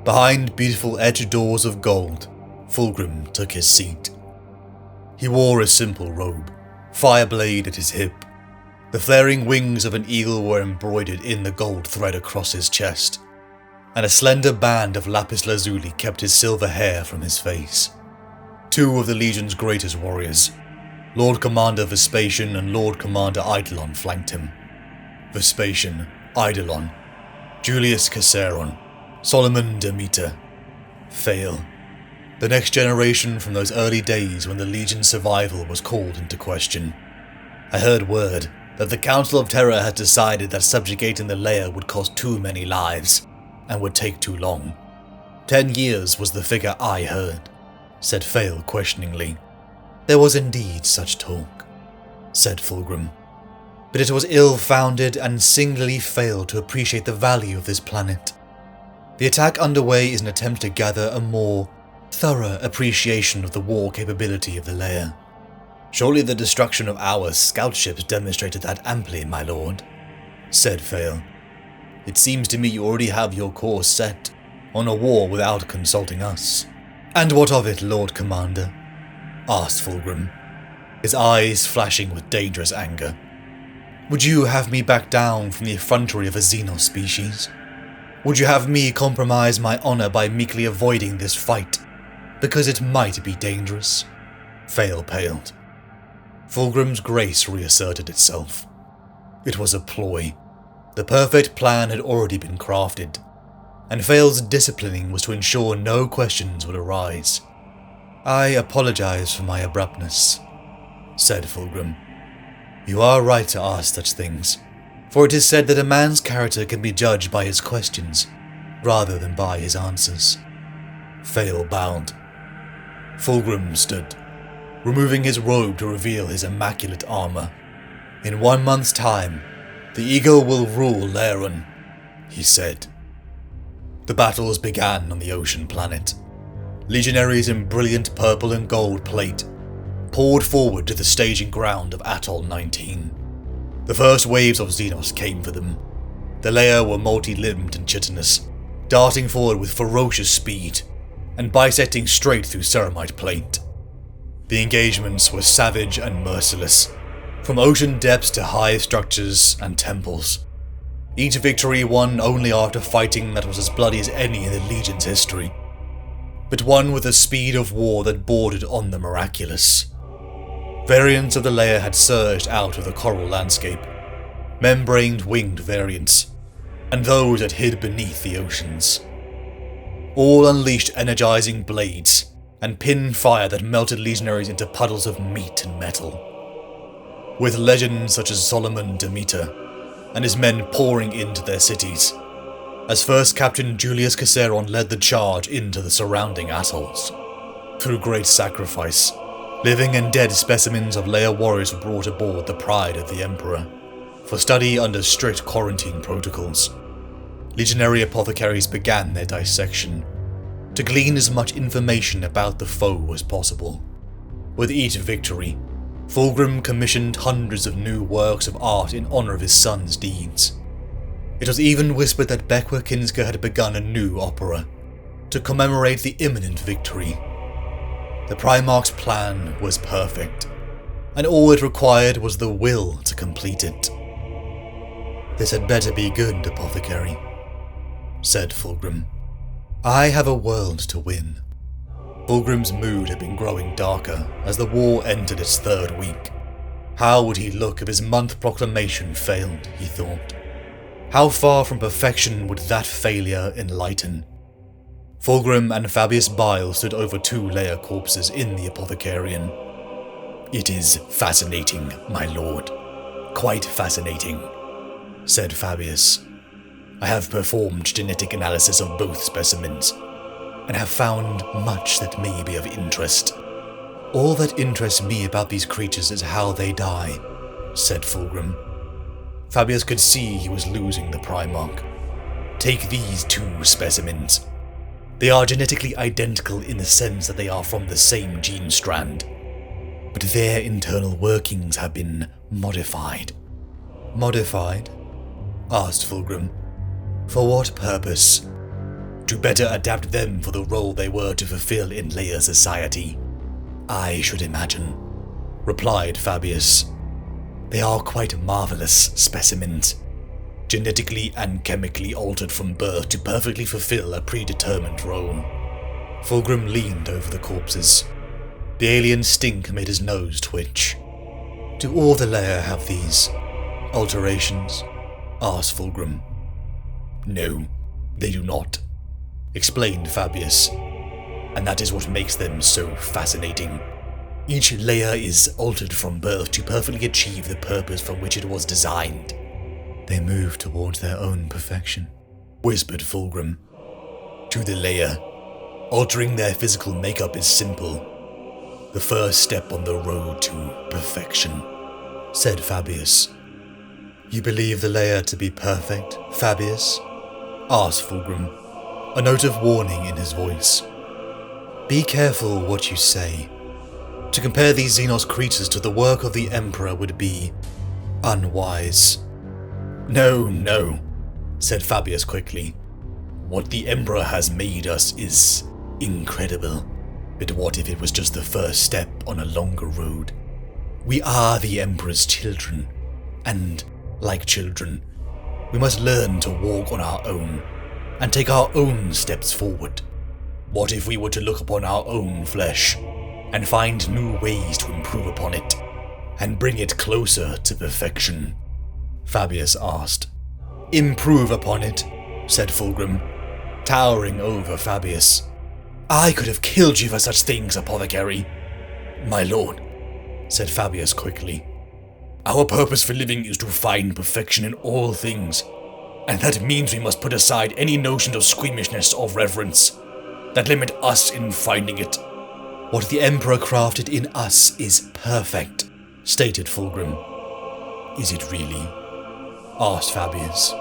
Behind beautiful edged doors of gold, Fulgrim took his seat. He wore a simple robe, fireblade at his hip. The flaring wings of an eagle were embroidered in the gold thread across his chest, and a slender band of lapis lazuli kept his silver hair from his face. Two of the Legion's greatest warriors, Lord Commander Vespasian and Lord Commander Eidolon, flanked him. Vespasian, Eidolon, Julius Caesarion, Solomon Demeter, Fail. The next generation from those early days when the Legion's survival was called into question. I heard word that the Council of Terror had decided that subjugating the lair would cost too many lives, and would take too long. 10 years was the figure I heard, said Fail questioningly. There was indeed such talk, said Fulgrim, but it was ill-founded and singularly failed to appreciate the value of this planet. The attack underway is an attempt to gather a more thorough appreciation of the war capability of the lair. Surely the destruction of our scout ships demonstrated that amply, my lord, said Fail. It seems to me you already have your course set on a war without consulting us. And what of it, Lord Commander? Asked Fulgrim, his eyes flashing with dangerous anger. Would you have me back down from the effrontery of a Xenos species? Would you have me compromise my honor by meekly avoiding this fight, because it might be dangerous? Fail paled. Fulgrim's grace reasserted itself. It was a ploy. The perfect plan had already been crafted, and Fail's disciplining was to ensure no questions would arise. I apologize for my abruptness, said Fulgrim. You are right to ask such things, for it is said that a man's character can be judged by his questions, rather than by his answers. Fail bowed. Fulgrim stood, removing his robe to reveal his immaculate armor. In 1 month's time, the Eagle will rule Laerun, he said. The battles began on the ocean planet. Legionaries in brilliant purple and gold plate poured forward to the staging ground of Atoll 19. The first waves of Xenos came for them. The lair were multi-limbed and chitinous, darting forward with ferocious speed, and bisecting straight through ceramite plate. The engagements were savage and merciless, from ocean depths to hive structures and temples. Each victory won only after fighting that was as bloody as any in the Legion's history, but one with a speed of war that bordered on the miraculous. Variants of the lair had surged out of the coral landscape, membraned winged variants, and those that hid beneath the oceans. All unleashed energizing blades and pinned fire that melted legionaries into puddles of meat and metal. With legends such as Solomon Demeter and his men pouring into their cities, as First Captain Julius Caesarion led the charge into the surrounding atolls. Through great sacrifice, living and dead specimens of lair warriors were brought aboard the Pride of the Emperor, for study under strict quarantine protocols. Legionary apothecaries began their dissection, to glean as much information about the foe as possible. With each victory, Fulgrim commissioned hundreds of new works of art in honor of his son's deeds. It was even whispered that Bekwa Kinska had begun a new opera, to commemorate the imminent victory. The Primarch's plan was perfect, and all it required was the will to complete it. This had better be good, Apothecary, said Fulgrim. I have a world to win. Fulgrim's mood had been growing darker as the war entered its 3rd week. How would he look if his month proclamation failed, he thought. How far from perfection would that failure enlighten? Fulgrim and Fabius Bile stood over 2 lair corpses in the Apothecarian. It is fascinating, my lord. Quite fascinating, said Fabius. I have performed genetic analysis of both specimens, and have found much that may be of interest. All that interests me about these creatures is how they die, said Fulgrim. Fabius could see he was losing the Primarch. Take these 2 specimens. They are genetically identical in the sense that they are from the same gene strand, but their internal workings have been modified. Modified? Asked Fulgrim. For what purpose? to better adapt them for the role they were to fulfill in Leia society. I should imagine, replied Fabius. They are quite marvelous specimens, genetically and chemically altered from birth to perfectly fulfill a predetermined role. Fulgrim leaned over the corpses. The alien stink made his nose twitch. Do all the Leia have these alterations? Asked Fulgrim. No, they do not, explained Fabius, and that is what makes them so fascinating. Each Leia is altered from birth to perfectly achieve the purpose for which it was designed. They move towards their own perfection, whispered Fulgrim. To the Leia, altering their physical makeup is simple. The first step on the road to perfection, said Fabius. You believe the Leia to be perfect, Fabius? Asked Fulgrim, a note of warning in his voice. Be careful what you say. To compare these Xenos creatures to the work of the Emperor would be unwise. No, said Fabius quickly. What the Emperor has made us is incredible. But what if it was just the first step on a longer road? We are the Emperor's children, and, like children, we must learn to walk on our own, and take our own steps forward. What if we were to look upon our own flesh, and find new ways to improve upon it, and bring it closer to perfection? Fabius asked. Improve upon it, said Fulgrim, towering over Fabius. I could have killed you for such things, Apothecary. My lord, said Fabius quickly. Our purpose for living is to find perfection in all things, and that means we must put aside any notions of squeamishness or reverence that limit us in finding it. What the Emperor crafted in us is perfect, stated Fulgrim. Is it really? Asked Fabius.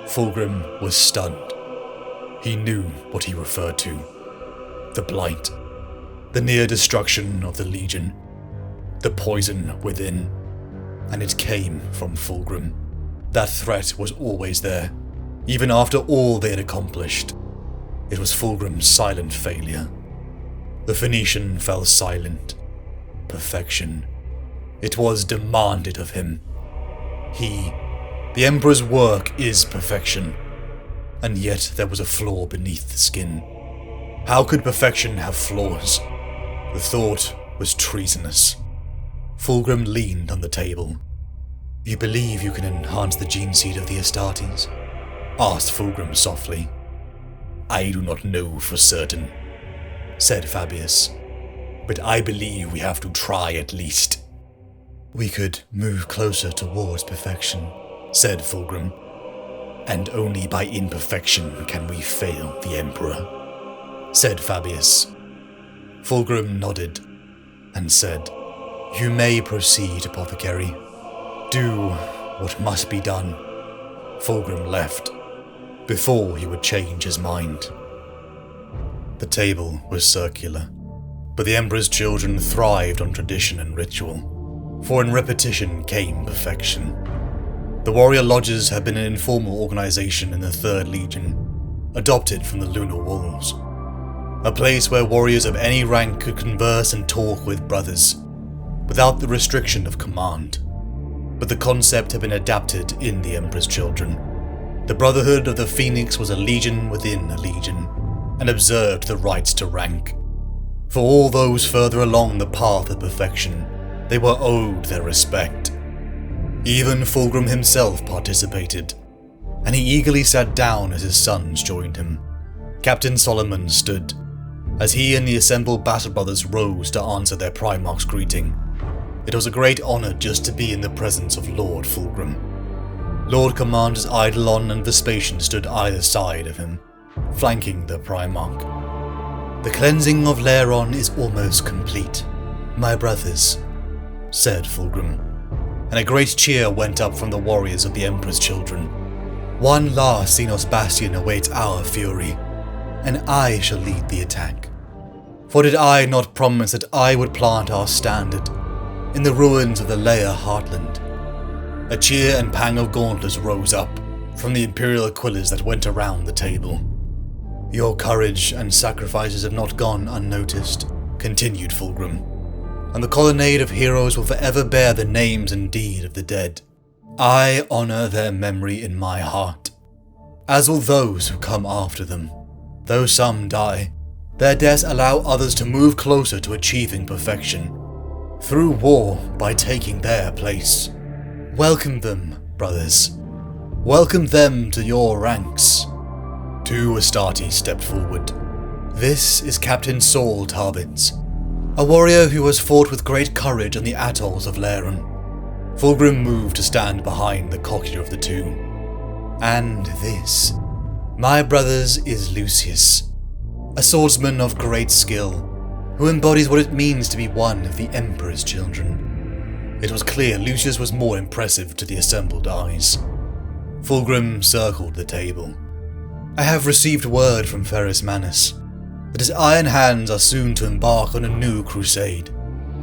Fulgrim was stunned. He knew what he referred to. The blight, the near destruction of the Legion, the poison within, and it came from Fulgrim. That threat was always there, even after all they had accomplished. It was Fulgrim's silent failure. The Phoenician fell silent. Perfection. It was demanded of him. The Emperor's work is perfection, and yet there was a flaw beneath the skin. How could perfection have flaws? The thought was treasonous. Fulgrim leaned on the table. You believe you can enhance the gene seed of the Astartes? Asked Fulgrim softly. I do not know for certain, said Fabius, but I believe we have to try at least. We could move closer towards perfection, said Fulgrim, and only by imperfection can we fail the Emperor, said Fabius. Fulgrim nodded and said, You may proceed, Apothecary. Do what must be done. Fulgrim left, before he would change his mind. The table was circular, but the Emperor's children thrived on tradition and ritual, for in repetition came perfection. The warrior lodges had been an informal organization in the 3rd Legion, adopted from the Lunar Wolves. A place where warriors of any rank could converse and talk with brothers, without the restriction of command. But the concept had been adapted in the Emperor's children. The Brotherhood of the Phoenix was a legion within a legion, and observed the rights to rank. For all those further along the path of perfection, they were owed their respect. Even Fulgrim himself participated, and he eagerly sat down as his sons joined him. Captain Solomon stood, as he and the assembled Battle Brothers rose to answer their Primarch's greeting. It was a great honor just to be in the presence of Lord Fulgrim. Lord Commanders Eidolon and Vespasian stood either side of him, flanking the Primarch. The cleansing of Laeron is almost complete, my brothers, said Fulgrim, and a great cheer went up from the warriors of the Emperor's children. One last Xenos bastion awaits our fury, and I shall lead the attack. For did I not promise that I would plant our standard in the ruins of the Leia heartland? A cheer and pang of gauntlets rose up from the Imperial Aquillas that went around the table. Your courage and sacrifices have not gone unnoticed, continued Fulgrim, and the colonnade of heroes will forever bear the names and deed of the dead. I honour their memory in my heart, as will those who come after them. Though some die, their deaths allow others to move closer to achieving perfection, through war by taking their place. Welcome them, brothers. Welcome them to your ranks. Two Astarte stepped forward. This is Captain Saul Tarbins, a warrior who has fought with great courage on the atolls of Laren. Fulgrim moved to stand behind the cockier of the two. And this, my brothers, is Lucius, a swordsman of great skill, who embodies what it means to be one of the Emperor's children. It was clear Lucius was more impressive to the assembled eyes. Fulgrim circled the table. I have received word from Ferrus Manus that his iron hands are soon to embark on a new crusade,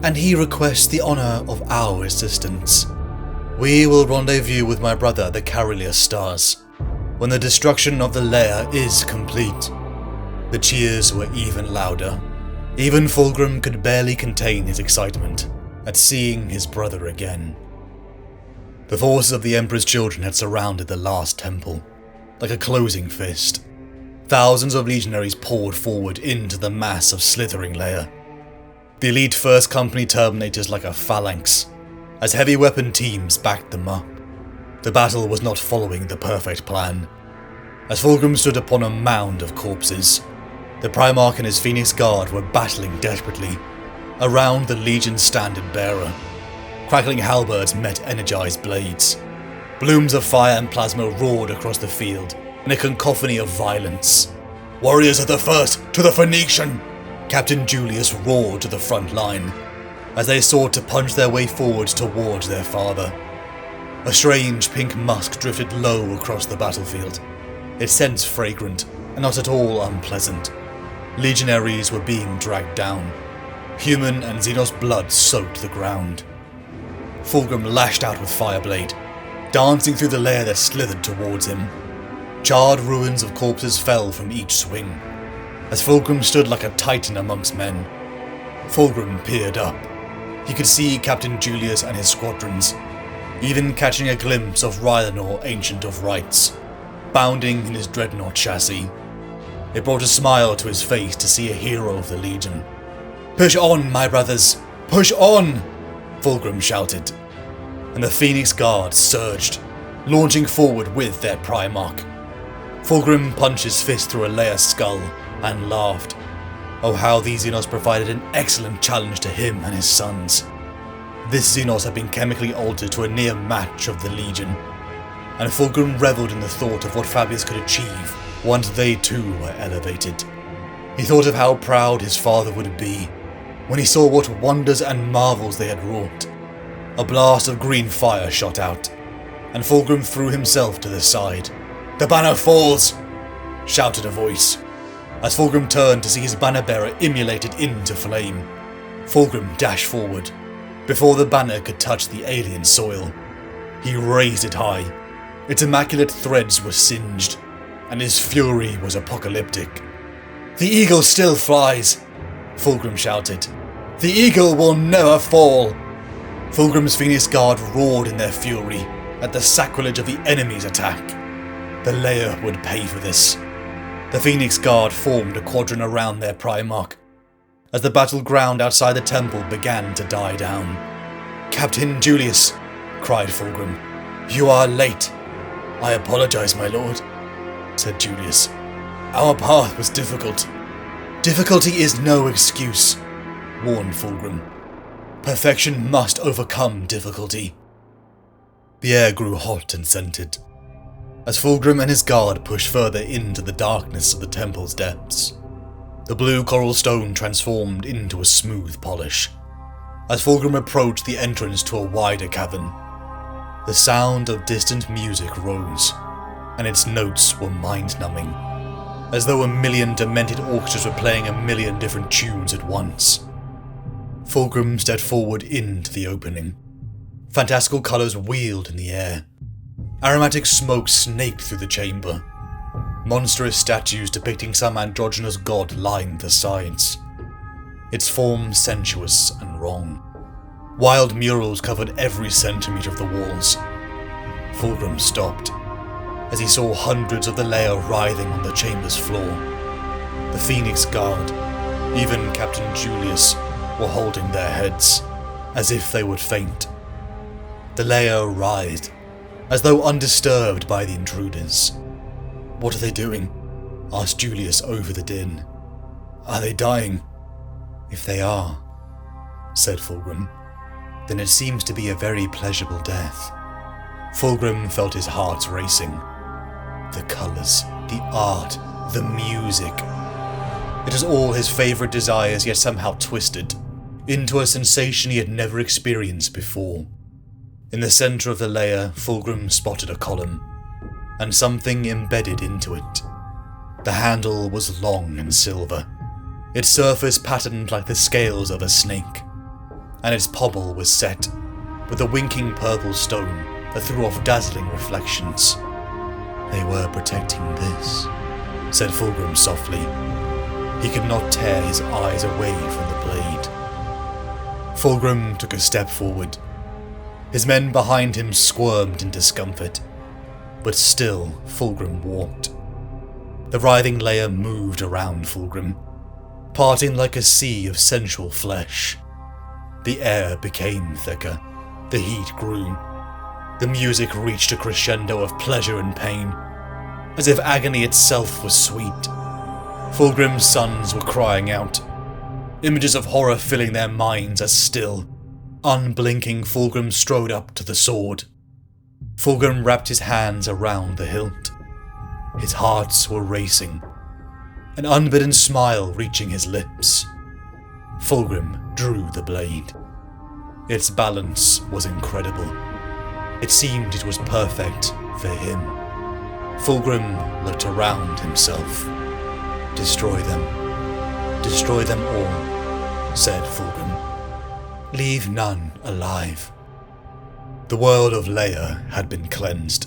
and he requests the honour of our assistance. We will rendezvous with my brother the Carolius Stars when the destruction of the lair is complete. The cheers were even louder. Even Fulgrim could barely contain his excitement at seeing his brother again. The forces of the Emperor's children had surrounded the last temple, like a closing fist. Thousands of legionaries poured forward into the mass of slithering lair. The elite First Company Terminators like a phalanx, as heavy weapon teams backed them up. The battle was not following the perfect plan. As Fulgrim stood upon a mound of corpses, the Primarch and his Phoenix Guard were battling desperately around the Legion's standard bearer. Crackling halberds met energized blades. Blooms of fire and plasma roared across the field in a cacophony of violence. Warriors of the First to the Phoenician! Captain Julius roared to the front line as they sought to punch their way forward towards their father. A strange pink musk drifted low across the battlefield, its scent fragrant and not at all unpleasant. Legionaries were being dragged down. Human and Xenos blood soaked the ground. Fulgrim lashed out with Fireblade, dancing through the lair that slithered towards him. Charred ruins of corpses fell from each swing, as Fulgrim stood like a titan amongst men. Fulgrim peered up. He could see Captain Julius and his squadrons, even catching a glimpse of Rylannor, Ancient of Rites, bounding in his dreadnought chassis. It brought a smile to his face to see a hero of the Legion. "Push on, my brothers! Push on!" Fulgrim shouted, and the Phoenix Guard surged, launching forward with their Primarch. Fulgrim punched his fist through a Leia's skull and laughed. Oh, how these Xenos provided an excellent challenge to him and his sons. This Xenos had been chemically altered to a near match of the Legion, and Fulgrim revelled in the thought of what Fabius could achieve once they too were elevated. He thought of how proud his father would be when he saw what wonders and marvels they had wrought. A blast of green fire shot out, and Fulgrim threw himself to the side. "The banner falls!" shouted a voice, as Fulgrim turned to see his banner bearer immolated into flame. Fulgrim dashed forward, before the banner could touch the alien soil. He raised it high. Its immaculate threads were singed, and his fury was apocalyptic. "The eagle still flies!" Fulgrim shouted. "The eagle will never fall!" Fulgrim's Phoenix Guard roared in their fury at the sacrilege of the enemy's attack. The lair would pay for this. The Phoenix Guard formed a quadrant around their Primarch, as the battleground outside the temple began to die down. "Captain Julius," cried Fulgrim, "you are late." "I apologize, my lord," said Julius. "Our path was difficult." "Difficulty is no excuse," warned Fulgrim. "Perfection must overcome difficulty." The air grew hot and scented, as Fulgrim and his guard pushed further into the darkness of the temple's depths. The blue coral stone transformed into a smooth polish, as Fulgrim approached the entrance to a wider cavern. The sound of distant music rose, and its notes were mind-numbing, as though a million demented orchestras were playing a million different tunes at once. Fulgrim stepped forward into the opening. Fantastical colours wheeled in the air. Aromatic smoke snaked through the chamber. Monstrous statues depicting some androgynous god lined the sides, its form sensuous and wrong. Wild murals covered every centimetre of the walls. Fulgrim stopped as he saw hundreds of the lair writhing on the chamber's floor. The Phoenix Guard, even Captain Julius, were holding their heads, as if they would faint. The lair writhed, as though undisturbed by the intruders. "What are they doing?" asked Julius over the din. "Are they dying?" "If they are," said Fulgrim, "then it seems to be a very pleasurable death." Fulgrim felt his heart racing. The colours, the art, the music. It was all his favourite desires, yet somehow twisted into a sensation he had never experienced before. In the centre of the lair, Fulgrim spotted a column, and something embedded into it. The handle was long and silver, its surface patterned like the scales of a snake, and its pommel was set with a winking purple stone that threw off dazzling reflections. "They were protecting this," said Fulgrim softly. He could not tear his eyes away from the blade. Fulgrim took a step forward. His men behind him squirmed in discomfort, but still Fulgrim walked. The writhing layer moved around Fulgrim, parting like a sea of sensual flesh. The air became thicker, the heat grew. The music reached a crescendo of pleasure and pain, as if agony itself was sweet. Fulgrim's sons were crying out, images of horror filling their minds as still, unblinking Fulgrim strode up to the sword. Fulgrim wrapped his hands around the hilt. His hearts were racing, an unbidden smile reaching his lips. Fulgrim drew the blade. Its balance was incredible. It seemed it was perfect for him. Fulgrim looked around himself. "Destroy them. Destroy them all," said Fulgrim. "Leave none alive." The world of Leia had been cleansed.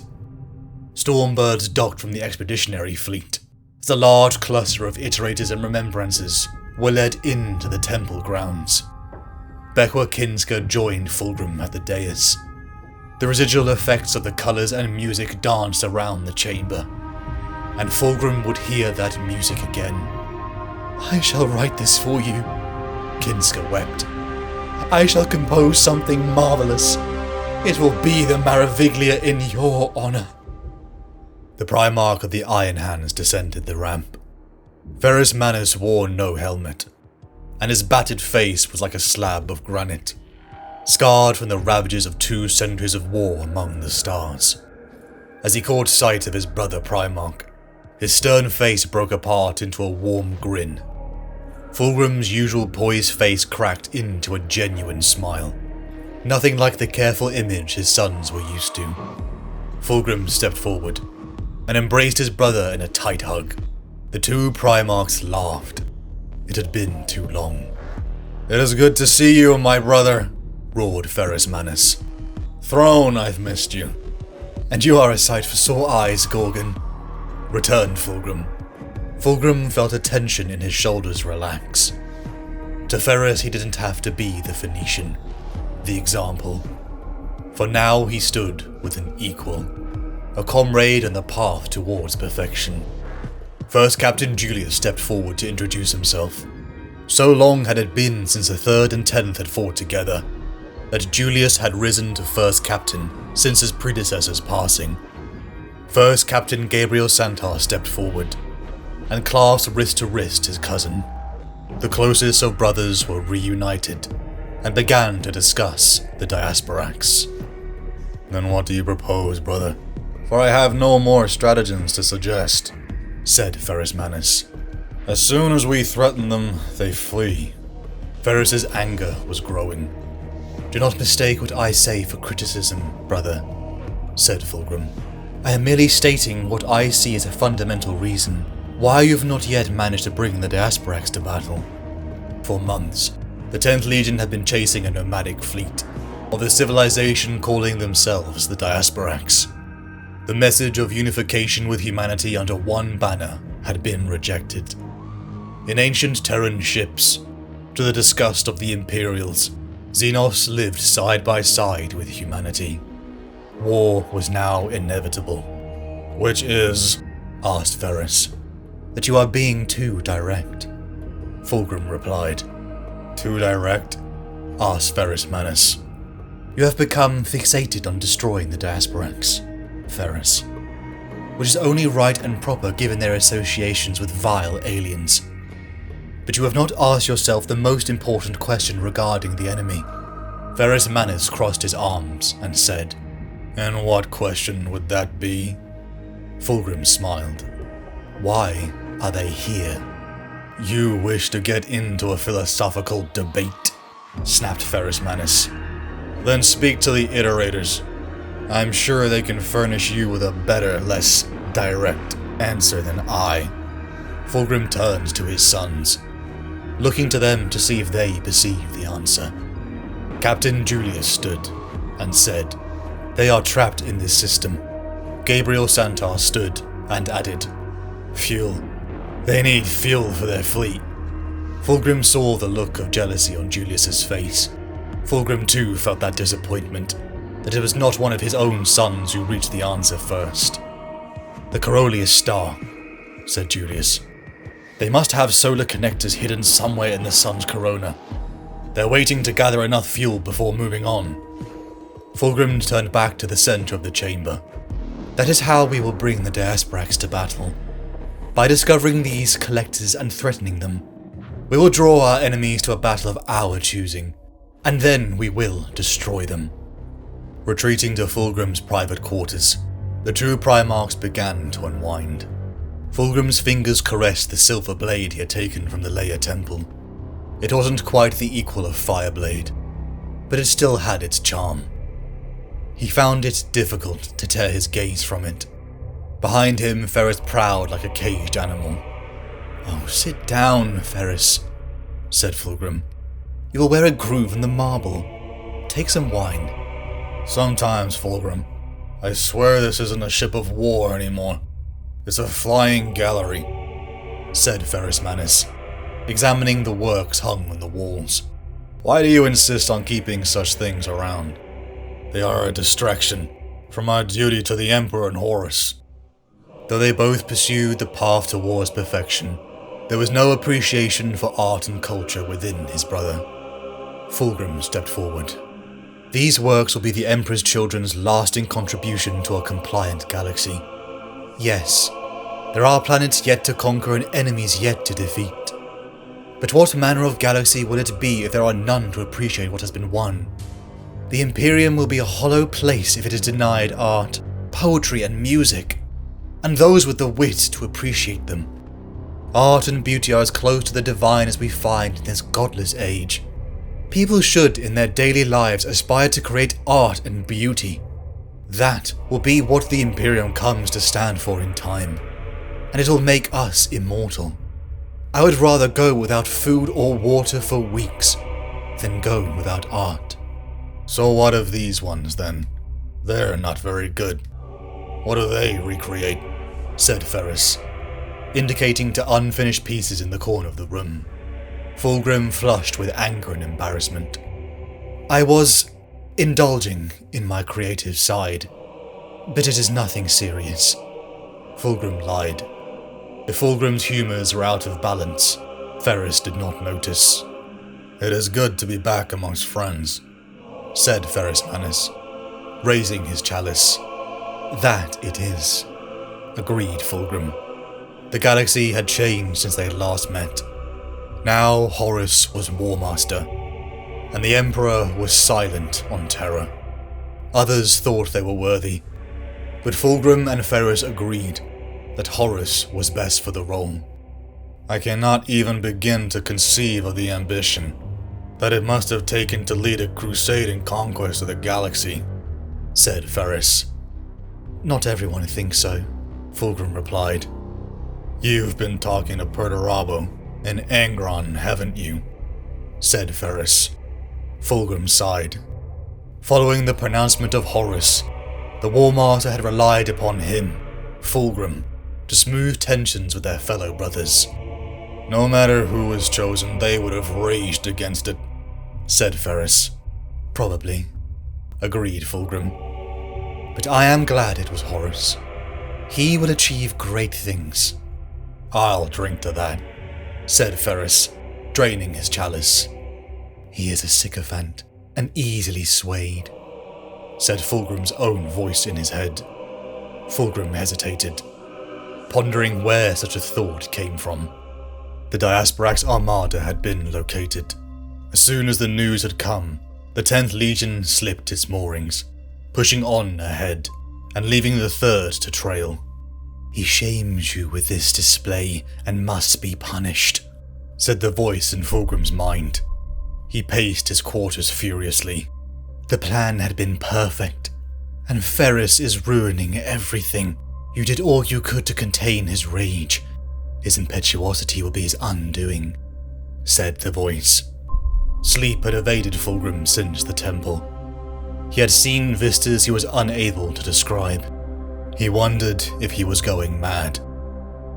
Stormbirds docked from the expeditionary fleet, as a large cluster of iterators and remembrances were led into the temple grounds. Bekwa Kinska joined Fulgrim at the dais. The residual effects of the colours and music danced around the chamber, and Fulgrim would hear that music again. "I shall write this for you," Kinska wept. "I shall compose something marvellous. It will be the Maraviglia in your honour." The Primarch of the Iron Hands descended the ramp. Ferrus Manus wore no helmet, and his battered face was like a slab of granite, scarred from the ravages of 2 centuries of war among the stars. As he caught sight of his brother Primarch, his stern face broke apart into a warm grin. Fulgrim's usual poised face cracked into a genuine smile, nothing like the careful image his sons were used to. Fulgrim stepped forward and embraced his brother in a tight hug. The 2 Primarchs laughed. It had been too long. "It is good to see you, my brother," roared Ferrus Manus. "Throne, I've missed you." "And you are a sight for sore eyes, Gorgon," returned Fulgrim. Fulgrim felt a tension in his shoulders relax. To Ferrus he didn't have to be the Phoenician, the example. For now he stood with an equal, a comrade on the path towards perfection. First Captain Julius stepped forward to introduce himself. So long had it been since the 3rd and 10th had fought together, that Julius had risen to First Captain since his predecessor's passing. First Captain Gabriel Santar stepped forward, and clasped wrist to wrist his cousin. The closest of brothers were reunited, and began to discuss the Diasporax. "Then what do you propose, brother? For I have no more stratagems to suggest," said Ferrus Manus. "As soon as we threaten them, they flee." Ferrus's anger was growing. "Do not mistake what I say for criticism, brother," said Fulgrim. "I am merely stating what I see as a fundamental reason why you have not yet managed to bring the Diasporax to battle. For months, the 10th Legion had been chasing a nomadic fleet of the civilization calling themselves the Diasporax. The message of unification with humanity under one banner had been rejected. In ancient Terran ships, to the disgust of the Imperials, Xenos lived side by side with humanity. War was now inevitable. "Which is?" asked Ferris. "That you are being too direct," Fulgrim replied. "Too direct?" asked Ferris Manus. "You have become fixated on destroying the Diasporax, Ferris, which is only right and proper given their associations with vile aliens. But you have not asked yourself the most important question regarding the enemy." Ferris Manus crossed his arms and said, "And what question would that be?" Fulgrim smiled. "Why are they here?" "You wish to get into a philosophical debate," snapped Ferris Manus. "Then speak to the iterators. I'm sure they can furnish you with a better, less direct answer than I." Fulgrim turned to his sons, looking to them to see if they perceived the answer. Captain Julius stood and said, "They are trapped in this system." Gabriel Santar stood and added, "Fuel. They need fuel for their fleet." Fulgrim saw the look of jealousy on Julius's face. Fulgrim too felt that disappointment, that it was not one of his own sons who reached the answer first. "The Corollius star," said Julius. "They must have solar connectors hidden somewhere in the sun's corona. They're waiting to gather enough fuel before moving on." Fulgrim turned back to the center of the chamber. "That is how we will bring the Diasporax to battle. By discovering these collectors and threatening them, we will draw our enemies to a battle of our choosing, and then we will destroy them." Retreating to Fulgrim's private quarters, the two Primarchs began to unwind. Fulgrim's fingers caressed the silver blade he had taken from the Leia temple. It wasn't quite the equal of Fireblade, but it still had its charm. He found it difficult to tear his gaze from it. Behind him, Ferris prowled like a caged animal. "Oh, sit down, Ferris," said Fulgrim. "You will wear a groove in the marble. Take some wine." "Sometimes, Fulgrim. I swear this isn't a ship of war anymore. It's a flying gallery," said Ferris Manus, examining the works hung on the walls. "Why do you insist on keeping such things around?" "They are a distraction from our duty to the Emperor and Horus." Though they both pursued the path towards perfection, there was no appreciation for art and culture within his brother. Fulgrim stepped forward. "These works will be the Emperor's children's lasting contribution to a compliant galaxy. Yes, there are planets yet to conquer and enemies yet to defeat. But what manner of galaxy will it be if there are none to appreciate what has been won? The Imperium will be a hollow place if it is denied art, poetry and music, and those with the wit to appreciate them. Art and beauty are as close to the divine as we find in this godless age. People should, in their daily lives, aspire to create art and beauty. That will be what the Imperium comes to stand for in time, and it will make us immortal. I would rather go without food or water for weeks than go without art." "So what of these ones, then? They're not very good. What do they recreate?" said Ferris, indicating to unfinished pieces in the corner of the room. Fulgrim flushed with anger and embarrassment. "I was indulging in my creative side, but it is nothing serious." Fulgrim lied. If Fulgrim's humours were out of balance, Ferris did not notice. "It is good to be back amongst friends," said Ferris Manus, raising his chalice. "That it is," agreed Fulgrim. The galaxy had changed since they had last met. Now Horus was War Master, and the Emperor was silent on terror. Others thought they were worthy, but Fulgrim and Ferris agreed that Horus was best for the role. "I cannot even begin to conceive of the ambition that it must have taken to lead a crusade in conquest of the galaxy," said Ferris. "Not everyone thinks so," Fulgrim replied. "You've been talking to Perturabo and Angron, haven't you?" said Ferris. Fulgrim sighed. Following the pronouncement of Horus, The War Master had relied upon him, Fulgrim, to smooth tensions with their fellow brothers. No matter who was chosen, they would have raged against it, said Ferris. Probably, agreed Fulgrim. But I am glad it was Horus. He will achieve great things. I'll drink to that, said Ferris, draining his chalice. He is a sycophant and easily swayed, said Fulgrim's own voice in his head. Fulgrim hesitated, pondering where such a thought came from. The Diasporax Armada had been located. As soon as the news had come, the 10th Legion slipped its moorings, pushing on ahead and leaving the 3rd to trail. He shames you with this display and must be punished, said the voice in Fulgrim's mind. He paced his quarters furiously. The plan had been perfect, and Ferris is ruining everything. You did all you could to contain his rage. His impetuosity will be his undoing, said the voice. Sleep had evaded Fulgrim since the temple. He had seen vistas he was unable to describe. He wondered if he was going mad,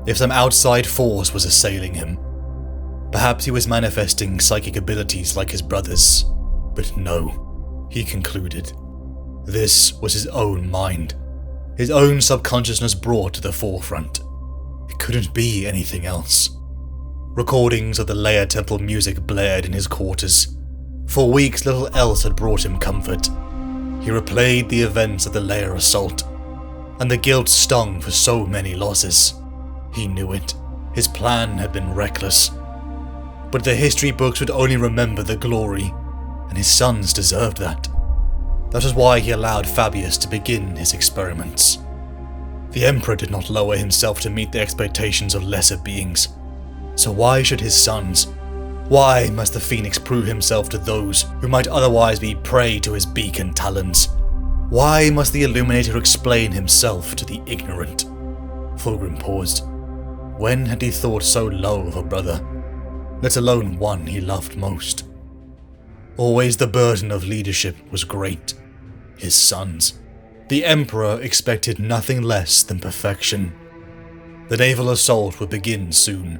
if some outside force was assailing him. Perhaps he was manifesting psychic abilities like his brothers, but no, he concluded. This was his own mind, his own subconsciousness brought to the forefront. It couldn't be anything else. Recordings of the Leia Temple music blared in his quarters. For weeks little else had brought him comfort. He replayed the events of the Leia assault, and the guilt stung for so many losses. He knew it. His plan had been reckless. But the history books would only remember the glory, and his sons deserved that. That was why he allowed Fabius to begin his experiments. The Emperor did not lower himself to meet the expectations of lesser beings. So why should his sons? Why must the Phoenix prove himself to those who might otherwise be prey to his beak and talons? Why must the Illuminator explain himself to the ignorant? Fulgrim paused. When had he thought so low of a brother, let alone one he loved most? Always the burden of leadership was great. His sons. The Emperor expected nothing less than perfection. The naval assault would begin soon,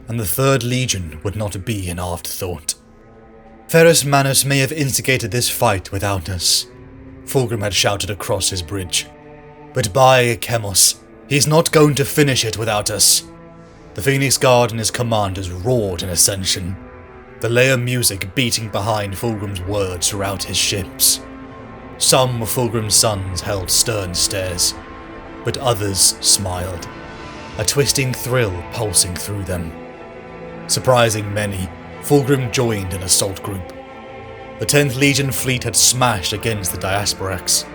and the 3rd Legion would not be an afterthought. Ferris Manus may have instigated this fight without us, Fulgrim had shouted across his bridge. But by Chemos, he's not going to finish it without us. The Phoenix Guard and his commanders roared in ascension, the Leia music beating behind Fulgrim's words throughout his ships. Some of Fulgrim's sons held stern stares, but others smiled, a twisting thrill pulsing through them. Surprising many, Fulgrim joined an assault group. The 10th Legion fleet had smashed against the Diasporax.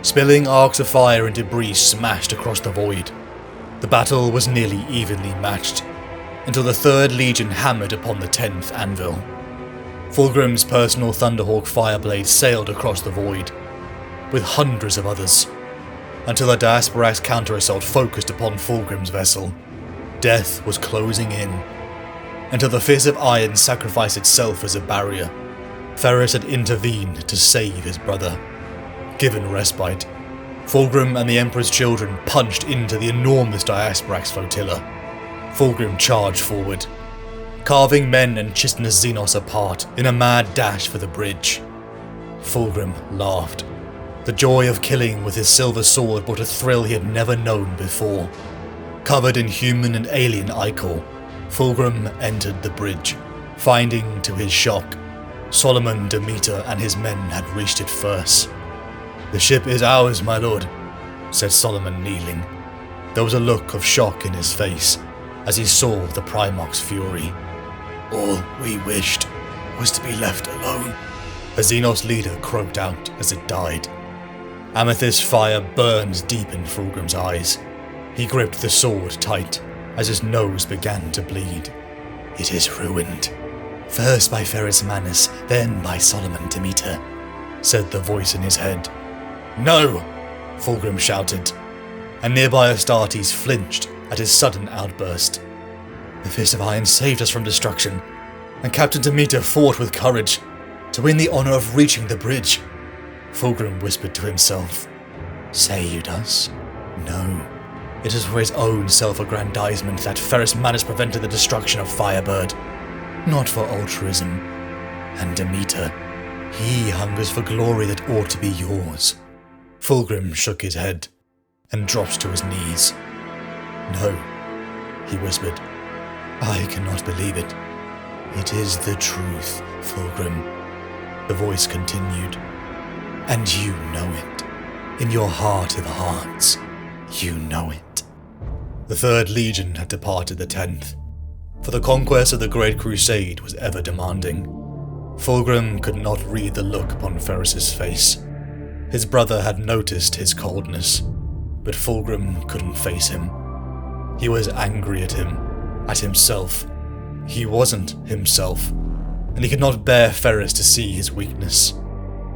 Spilling arcs of fire and debris smashed across the void. The battle was nearly evenly matched, until the 3rd Legion hammered upon the 10th anvil. Fulgrim's personal Thunderhawk fireblade sailed across the void, with hundreds of others, until the Diasporax counter-assault focused upon Fulgrim's vessel. Death was closing in, until the Fist of Iron sacrificed itself as a barrier. Ferris had intervened to save his brother. Given respite, Fulgrim and the Emperor's children punched into the enormous Diasporax flotilla. Fulgrim charged forward, carving men and chitinous Xenos apart in a mad dash for the bridge. Fulgrim laughed. The joy of killing with his silver sword brought a thrill he had never known before. Covered in human and alien ichor, Fulgrim entered the bridge, finding, to his shock, Solomon, Demeter, and his men had reached it first. "The ship is ours, my lord," said Solomon, kneeling. There was a look of shock in his face as he saw the Primarch's fury. "All we wished was to be left alone," a Xenos leader croaked out as it died. Amethyst fire burned deep in Fulgrim's eyes. He gripped the sword tight as his nose began to bleed. "It is ruined. First by Ferris Manus, then by Solomon Demeter," said the voice in his head. "No!" Fulgrim shouted, and nearby Astartes flinched at his sudden outburst. "The Fist of Iron saved us from destruction, and Captain Demeter fought with courage to win the honor of reaching the bridge," Fulgrim whispered to himself. Say you does? No. It is for his own self-aggrandizement that Ferrus Manus prevented the destruction of Firebird, not for altruism. And Demeter, he hungers for glory that ought to be yours. Fulgrim shook his head and dropped to his knees. No, he whispered. I cannot believe it. It is the truth, Fulgrim. The voice continued. And you know it. In your heart of hearts, you know it. The 3rd Legion had departed the 10th, for the conquest of the Great Crusade was ever demanding. Fulgrim could not read the look upon Ferrus's face. His brother had noticed his coldness, but Fulgrim couldn't face him. He was angry at him, at himself. He wasn't himself, and he could not bear Ferrus to see his weakness.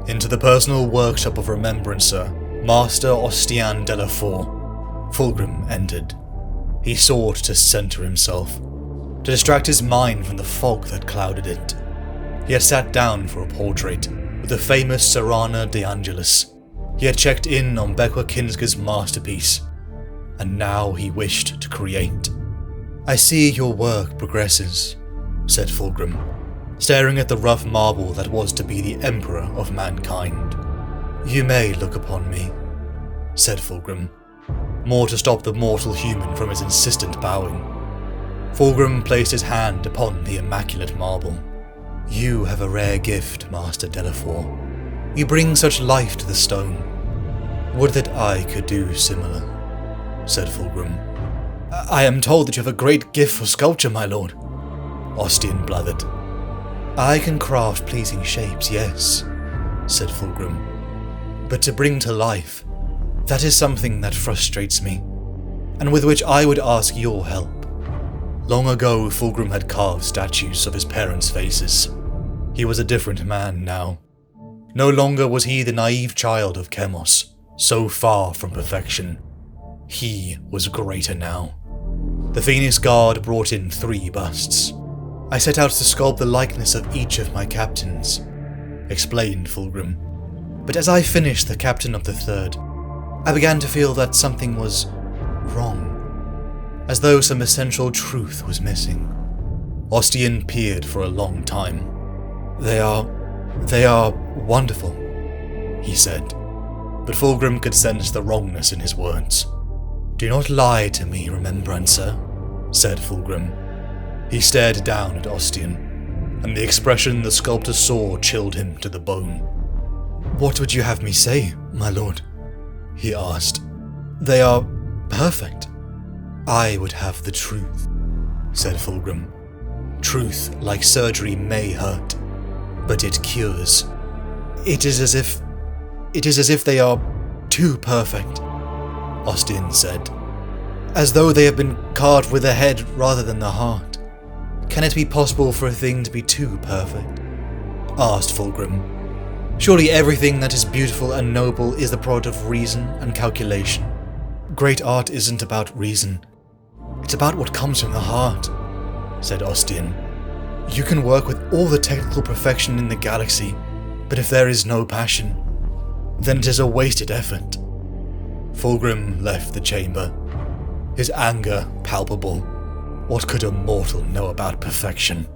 Into the personal workshop of Remembrancer, Master Ostian Delafour, Fulgrim entered. He sought to center himself, to distract his mind from the fog that clouded it. He had sat down for a portrait with the famous Serana de Angelis. He had checked in on Bekwa Kinska's masterpiece, and now he wished to create. I see your work progresses, said Fulgrim, staring at the rough marble that was to be the emperor of mankind. You may look upon me, said Fulgrim, more to stop the mortal human from his insistent bowing. Fulgrim placed his hand upon the immaculate marble. You have a rare gift, Master Delafour. You bring such life to the stone. Would that I could do similar, said Fulgrim. I am told that you have a great gift for sculpture, my lord, Ostian blathered. I can craft pleasing shapes, yes, said Fulgrim. But to bring to life, that is something that frustrates me, and with which I would ask your help. Long ago, Fulgrim had carved statues of his parents' faces. He was a different man now. No longer was he the naive child of Chemos, so far from perfection. He was greater now. The Phoenix Guard brought in 3 busts. I set out to sculpt the likeness of each of my captains, explained Fulgrim. But as I finished the captain of the 3rd, I began to feel that something was wrong, as though some essential truth was missing. Ostian peered for a long time. They are wonderful, he said, but Fulgrim could sense the wrongness in his words. Do not lie to me, Remembrancer, said Fulgrim. He stared down at Ostian, and the expression the sculptor saw chilled him to the bone. What would you have me say, my lord? He asked. They are perfect. I would have the truth, said Fulgrim. Truth, like surgery, may hurt, but it cures. It is as if they are too perfect, Ostian said. As though they have been carved with the head rather than the heart. Can it be possible for a thing to be too perfect? Asked Fulgrim. Surely everything that is beautiful and noble is the product of reason and calculation. Great art isn't about reason. It's about what comes from the heart, said Ostian. You can work with all the technical perfection in the galaxy, but if there is no passion, then it is a wasted effort. Fulgrim left the chamber, his anger palpable. What could a mortal know about perfection?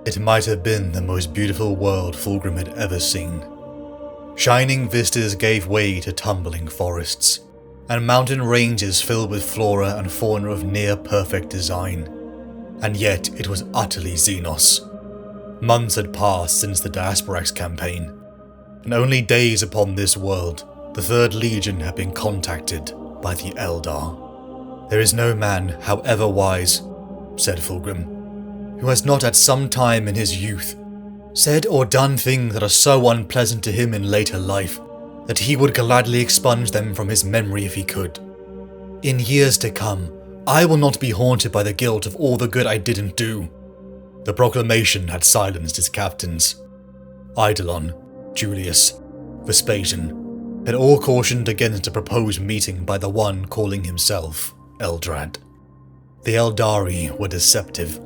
It might have been the most beautiful world Fulgrim had ever seen. Shining vistas gave way to tumbling forests, and mountain ranges filled with flora and fauna of near-perfect design. And yet it was utterly Xenos. Months had passed since the Diasporax campaign, and only days upon this world, the 3rd Legion had been contacted by the Eldar. There is no man, however wise, said Fulgrim, who has not at some time in his youth said or done things that are so unpleasant to him in later life that he would gladly expunge them from his memory if he could. In years to come, I will not be haunted by the guilt of all the good I didn't do. The proclamation had silenced his captains. Eidolon, Julius, Vespasian had all cautioned against a proposed meeting by the one calling himself Eldrad. The Eldari were deceptive,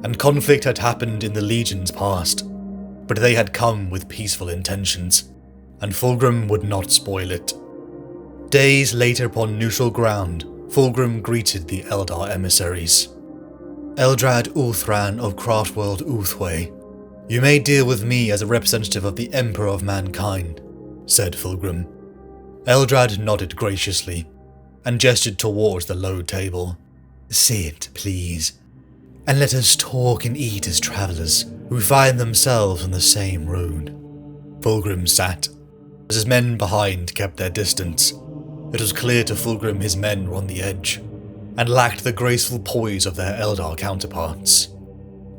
and conflict had happened in the legions past, but they had come with peaceful intentions, and Fulgrim would not spoil it. Days later upon neutral ground, Fulgrim greeted the Eldar emissaries. Eldrad Ulthran of Craftworld Ulthway, you may deal with me as a representative of the Emperor of Mankind, said Fulgrim. Eldrad nodded graciously, and gestured towards the low table. Sit, please, and let us talk and eat as travellers who find themselves on the same road. Fulgrim sat, as his men behind kept their distance. It was clear to Fulgrim his men were on the edge, and lacked the graceful poise of their Eldar counterparts.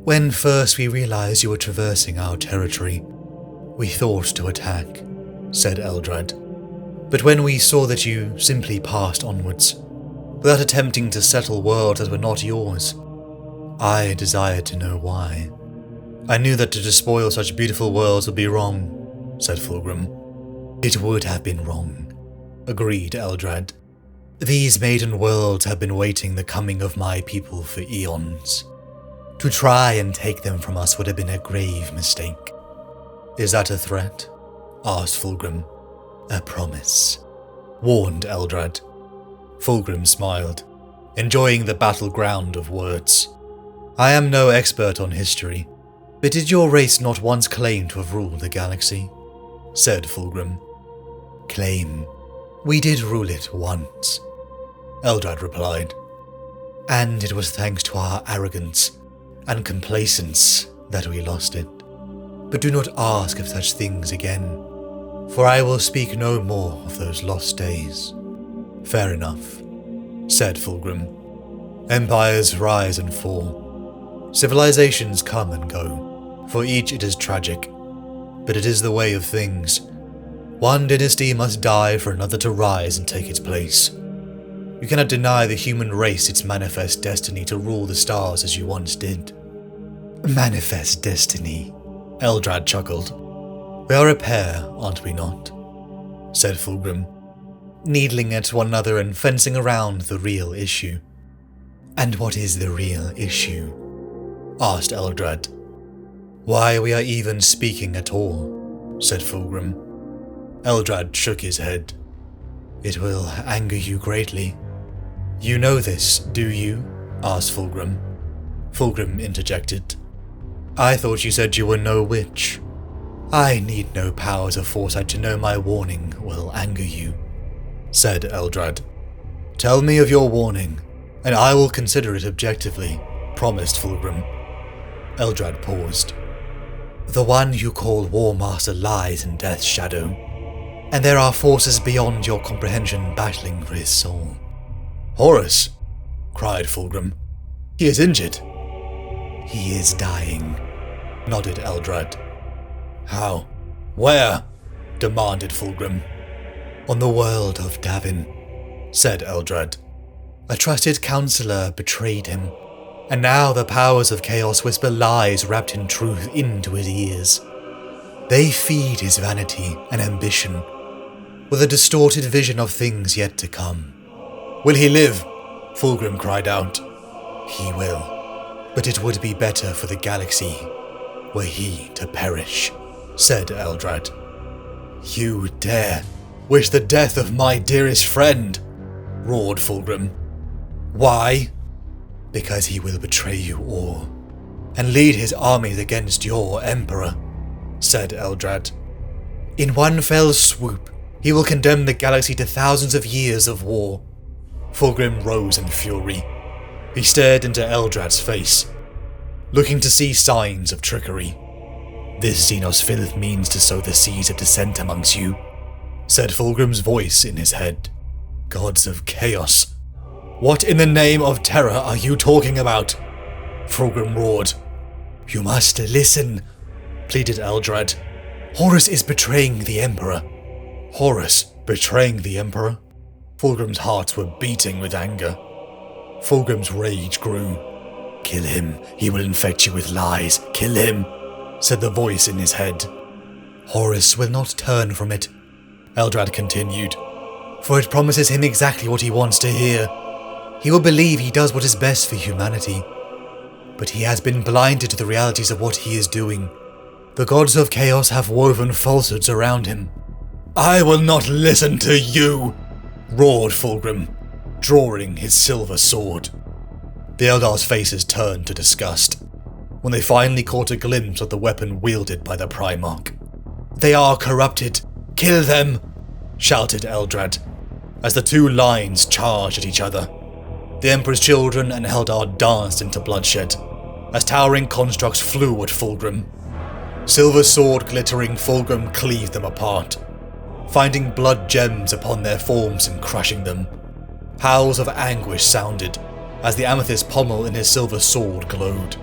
When first we realized you were traversing our territory, we thought to attack, said Eldrad. But when we saw that you simply passed onwards, without attempting to settle worlds that were not yours, I desired to know why. I knew that to despoil such beautiful worlds would be wrong, said Fulgrim. It would have been wrong, agreed Eldrad. These maiden worlds have been waiting the coming of my people for eons. To try and take them from us would have been a grave mistake. Is that a threat? Asked Fulgrim. A promise, warned Eldrad. Fulgrim smiled, enjoying the battleground of words. I am no expert on history, but did your race not once claim to have ruled the galaxy? Said Fulgrim. Claim. We did rule it once, Eldrad replied. And it was thanks to our arrogance and complacence that we lost it. But do not ask of such things again, for I will speak no more of those lost days. Fair enough, said Fulgrim. Empires rise and fall. Civilizations come and go. For each it is tragic, but it is the way of things. One dynasty must die for another to rise and take its place. You cannot deny the human race its manifest destiny to rule the stars as you once did. Manifest destiny, Eldrad chuckled. We are a pair, aren't we not? Said Fulgrim, needling at one another and fencing around the real issue. And what is the real issue? Asked Eldrad. Why we are even speaking at all, said Fulgrim. Eldrad shook his head. It will anger you greatly. You know this, do you? Asked Fulgrim. Fulgrim interjected. I thought you said you were no witch. I need no powers of foresight to know my warning will anger you, said Eldrad. Tell me of your warning, and I will consider it objectively, promised Fulgrim. Eldrad paused. The one you call War Master lies in Death's shadow, and there are forces beyond your comprehension battling for his soul. Horus, cried Fulgrim. He is injured. He is dying, nodded Eldrad. How? Where? Demanded Fulgrim. On the world of Davin, said Eldrad. A trusted counselor betrayed him, and now the powers of chaos whisper lies wrapped in truth into his ears. They feed his vanity and ambition with a distorted vision of things yet to come. Will he live? Fulgrim cried out. He will, but it would be better for the galaxy were he to perish, said Eldrad. You dare wish the death of my dearest friend, roared Fulgrim. Why? Because he will betray you all, and lead his armies against your emperor, said Eldrad. In one fell swoop, he will condemn the galaxy to thousands of years of war. Fulgrim rose in fury. He stared into Eldrad's face, looking to see signs of trickery. This Xenos filth means to sow the seeds of dissent amongst you, said Fulgrim's voice in his head. Gods of chaos. What in the name of terror are you talking about? Fulgrim roared. You must listen, pleaded Eldrad. Horus is betraying the Emperor. Horus betraying the Emperor? Fulgrim's hearts were beating with anger. Fulgrim's rage grew. Kill him, he will infect you with lies. Kill him, said the voice in his head. Horus will not turn from it, Eldrad continued, for it promises him exactly what he wants to hear. He will believe he does what is best for humanity, but he has been blinded to the realities of what he is doing. The gods of chaos have woven falsehoods around him. I will not listen to you, roared Fulgrim, drawing his silver sword. The Eldar's faces turned to disgust when they finally caught a glimpse of the weapon wielded by the Primarch. "They are corrupted! Kill them!" shouted Eldrad, as the two lines charged at each other. The Emperor's children and Eldar danced into bloodshed, as towering constructs flew at Fulgrim. Silver sword glittering, Fulgrim cleaved them apart, finding blood gems upon their forms and crushing them. Howls of anguish sounded as the amethyst pommel in his silver sword glowed.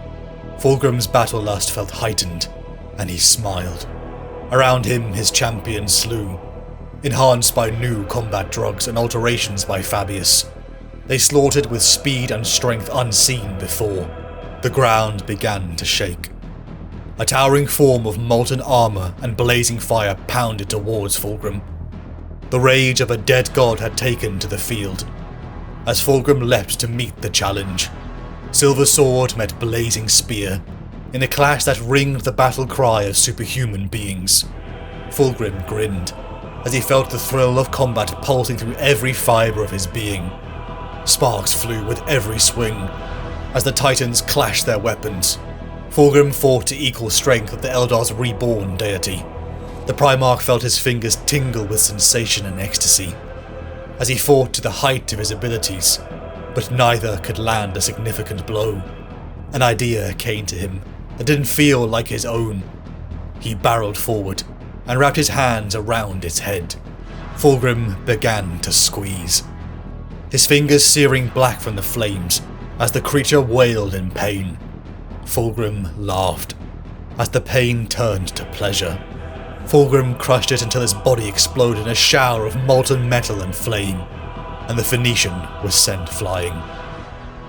Fulgrim's battle lust felt heightened, and he smiled. Around him his champions slew, enhanced by new combat drugs and alterations by Fabius. They slaughtered with speed and strength unseen before. The ground began to shake. A towering form of molten armor and blazing fire pounded towards Fulgrim. The rage of a dead god had taken to the field. As Fulgrim leapt to meet the challenge, silver sword met blazing spear, in a clash that ringed the battle cry of superhuman beings. Fulgrim grinned, as he felt the thrill of combat pulsing through every fibre of his being. Sparks flew with every swing, as the Titans clashed their weapons. Fulgrim fought to equal strength with the Eldar's reborn deity. The Primarch felt his fingers tingle with sensation and ecstasy, as he fought to the height of his abilities, but neither could land a significant blow. An idea came to him that didn't feel like his own. He barreled forward and wrapped his hands around its head. Fulgrim began to squeeze, his fingers searing black from the flames as the creature wailed in pain. Fulgrim laughed as the pain turned to pleasure. Fulgrim crushed it until his body exploded in a shower of molten metal and flame, and the Phoenician was sent flying.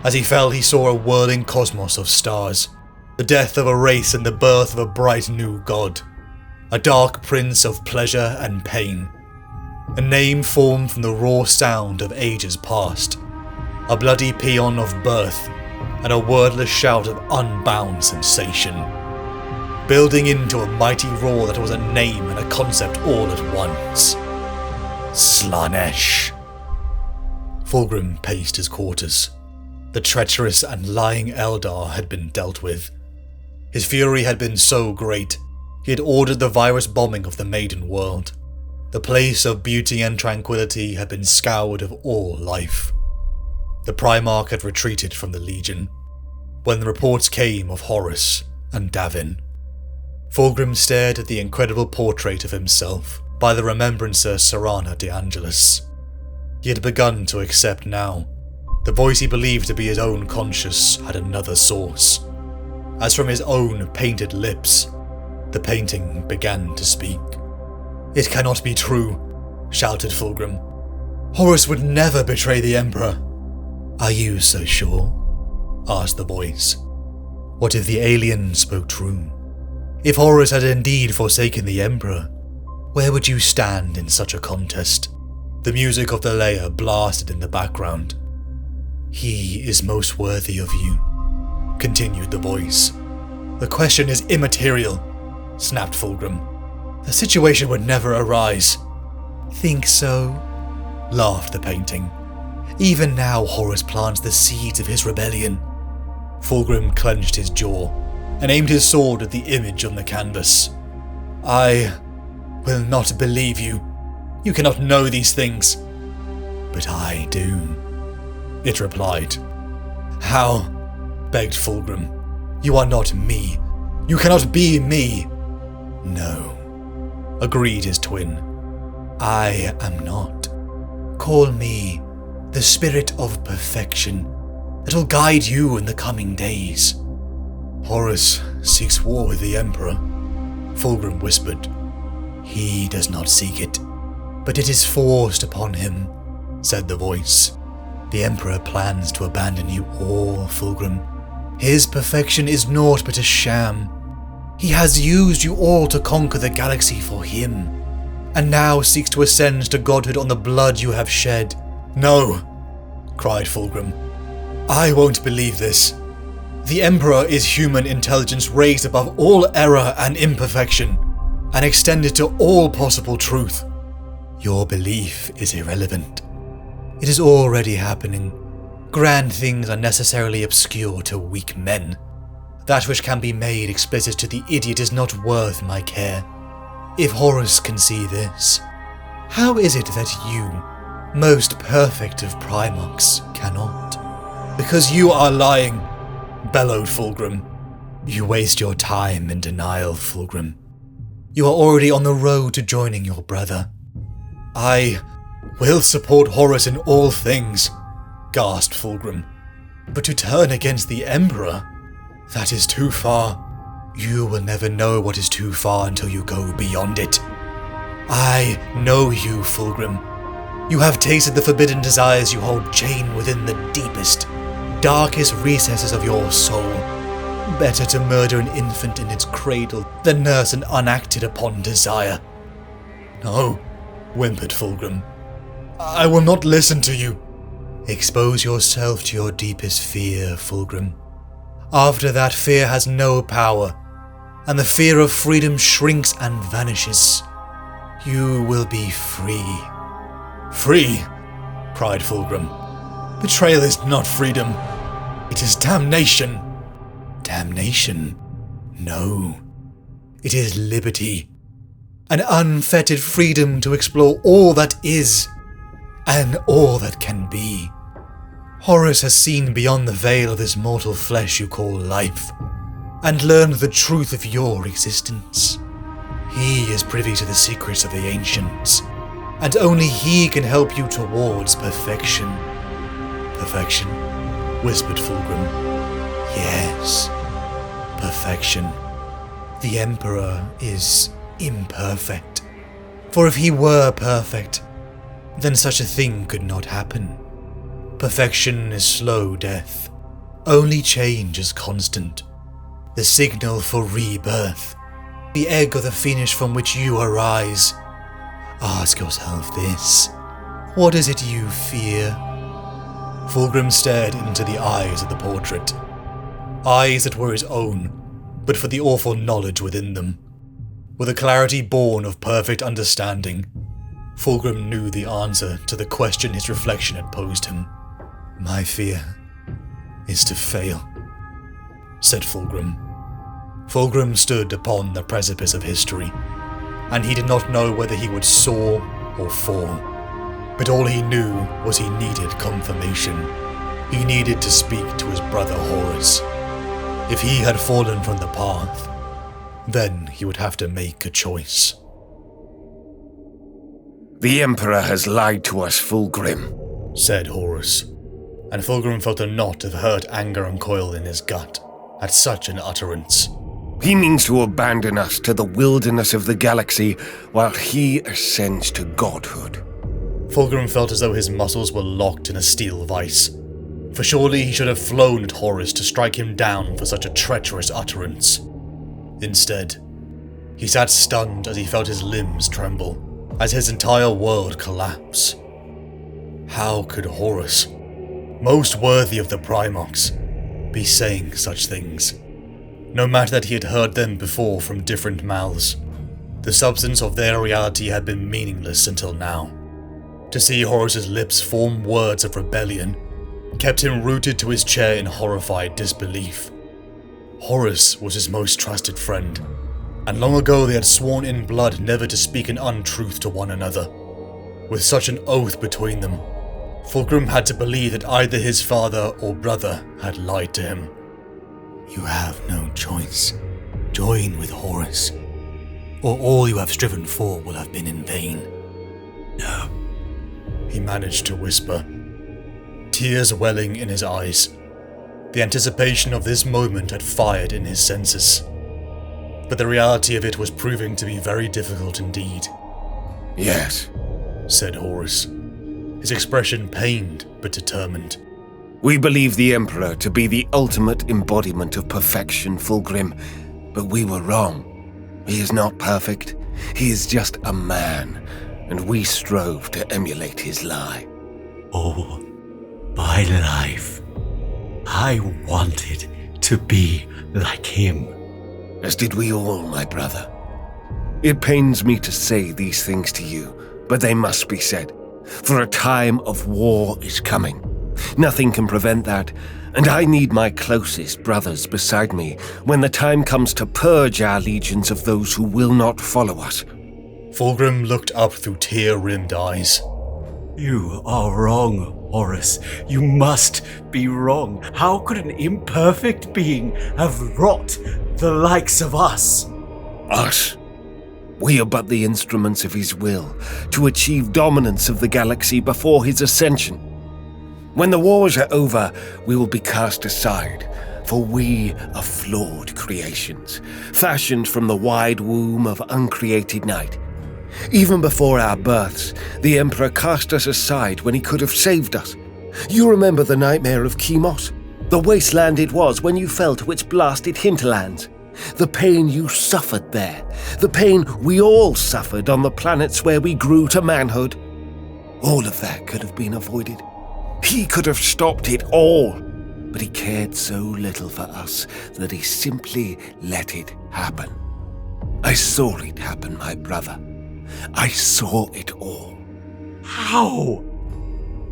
As he fell, he saw a whirling cosmos of stars, the death of a race and the birth of a bright new god, a dark prince of pleasure and pain, a name formed from the raw sound of ages past, a bloody paean of birth, and a wordless shout of unbound sensation, building into a mighty roar that was a name and a concept all at once. Slaanesh. Fulgrim paced his quarters. The treacherous and lying Eldar had been dealt with. His fury had been so great, he had ordered the virus bombing of the Maiden World. The place of beauty and tranquility had been scoured of all life. The Primarch had retreated from the Legion, when the reports came of Horus and Davin. Fulgrim stared at the incredible portrait of himself by the remembrancer Serana de Angelis. He had begun to accept now. The voice he believed to be his own conscience had another source. As from his own painted lips, the painting began to speak. "It cannot be true," shouted Fulgrim. "Horus would never betray the Emperor." "Are you so sure?" asked the voice. What if the alien spoke true? If Horus had indeed forsaken the Emperor, where would you stand in such a contest? The music of the lyre blasted in the background. "He is most worthy of you," continued the voice. "The question is immaterial," snapped Fulgrim. "The situation would never arise." "Think so?" laughed the painting. "Even now Horus plants the seeds of his rebellion." Fulgrim clenched his jaw and aimed his sword at the image on the canvas. "I will not believe you. You cannot know these things." "But I do," it replied. "How?" begged Fulgrim. "You are not me. You cannot be me." "No," agreed his twin. "I am not. Call me the Spirit of Perfection that will guide you in the coming days." "Horus seeks war with the Emperor," Fulgrim whispered. "He does not seek it, but it is forced upon him," said the voice. "The Emperor plans to abandon you all, Fulgrim. His perfection is naught but a sham. He has used you all to conquer the galaxy for him, and now seeks to ascend to godhood on the blood you have shed." "No," cried Fulgrim. "I won't believe this. The Emperor is human intelligence raised above all error and imperfection, and extended to all possible truth." "Your belief is irrelevant," It is already happening. Grand things are necessarily obscure to weak men. That which can be made explicit to the idiot is not worth my care. If Horus can see this, how is it that you, most perfect of Primarchs, cannot? Because you are lying, bellowed Fulgrim. You waste your time in denial, Fulgrim. You are already on the road to joining your brother. I will support Horus in all things, gasped Fulgrim. But to turn against the Emperor, that is too far. You will never know what is too far until you go beyond it. I know you, Fulgrim. You have tasted the forbidden desires you hold chained within the deepest, darkest recesses of your soul. Better to murder an infant in its cradle than nurse an unacted upon desire. No, whimpered Fulgrim. I will not listen to you. Expose yourself to your deepest fear, Fulgrim. After that, fear has no power, and the fear of freedom shrinks and vanishes. You will be free. Free? Cried Fulgrim. Betrayal is not freedom. It is damnation. Damnation? No. It is liberty. An unfettered freedom to explore all that is, and all that can be. Horus has seen beyond the veil of this mortal flesh you call life, and learned the truth of your existence. He is privy to the secrets of the ancients, and only he can help you towards perfection. Perfection? Whispered Fulgrim. Yes, perfection. The Emperor is imperfect. For if he were perfect, then such a thing could not happen. Perfection is slow death. Only change is constant. The signal for rebirth. The egg of the phoenix from which you arise. Ask yourself this. What is it you fear? Fulgrim stared into the eyes of the portrait. Eyes that were his own, but for the awful knowledge within them. With a clarity born of perfect understanding, Fulgrim knew the answer to the question his reflection had posed him. My fear is to fail, said Fulgrim. Fulgrim stood upon the precipice of history, and he did not know whether he would soar or fall. But all he knew was he needed confirmation. He needed to speak to his brother Horus. If he had fallen from the path, then he would have to make a choice. The Emperor has lied to us, Fulgrim, said Horus, and Fulgrim felt a knot of hurt anger uncoil in his gut at such an utterance. He means to abandon us to the wilderness of the galaxy while he ascends to godhood. Fulgrim felt as though his muscles were locked in a steel vice, for surely he should have flown at Horus to strike him down for such a treacherous utterance. Instead, he sat stunned as he felt his limbs tremble, as his entire world collapse. How could Horus, most worthy of the Primarchs, be saying such things? No matter that he had heard them before from different mouths, the substance of their reality had been meaningless until now. To see Horus's lips form words of rebellion kept him rooted to his chair in horrified disbelief. Horus was his most trusted friend, and long ago they had sworn in blood never to speak an untruth to one another. With such an oath between them, Fulgrim had to believe that either his father or brother had lied to him. You have no choice. Join with Horus, or all you have striven for will have been in vain. No, he managed to whisper, tears welling in his eyes. The anticipation of this moment had fired in his senses, but the reality of it was proving to be very difficult indeed. Yes, said Horus, his expression pained but determined. We believe the Emperor to be the ultimate embodiment of perfection, Fulgrim, but we were wrong. He is not perfect. He is just a man, and we strove to emulate his lie. All my life, I wanted to be like him. As did we all, my brother. It pains me to say these things to you, but they must be said. For a time of war is coming. Nothing can prevent that, and I need my closest brothers beside me when the time comes to purge our legions of those who will not follow us. Fulgrim looked up through tear-rimmed eyes. You are wrong, Horus. You must be wrong. How could an imperfect being have wrought the likes of us? Us? We are but the instruments of his will to achieve dominance of the galaxy before his ascension. When the wars are over, we will be cast aside, for we are flawed creations, fashioned from the wide womb of uncreated night. Even before our births, the Emperor cast us aside when he could have saved us. You remember the nightmare of Chemos? The wasteland it was when you fell to its blasted hinterlands. The pain you suffered there. The pain we all suffered on the planets where we grew to manhood. All of that could have been avoided. He could have stopped it all. But he cared so little for us that he simply let it happen. I saw it happen, my brother. I saw it all. How?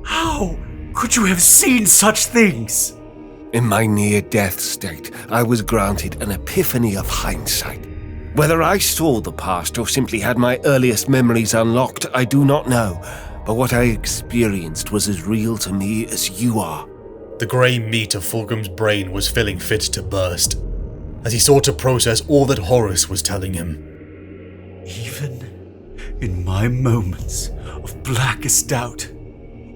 How could you have seen such things? In my near-death state, I was granted an epiphany of hindsight. Whether I saw the past or simply had my earliest memories unlocked, I do not know. But what I experienced was as real to me as you are. The grey meat of Fulgrim's brain was feeling fit to burst, as he sought to process all that Horus was telling him. Even in my moments of blackest doubt,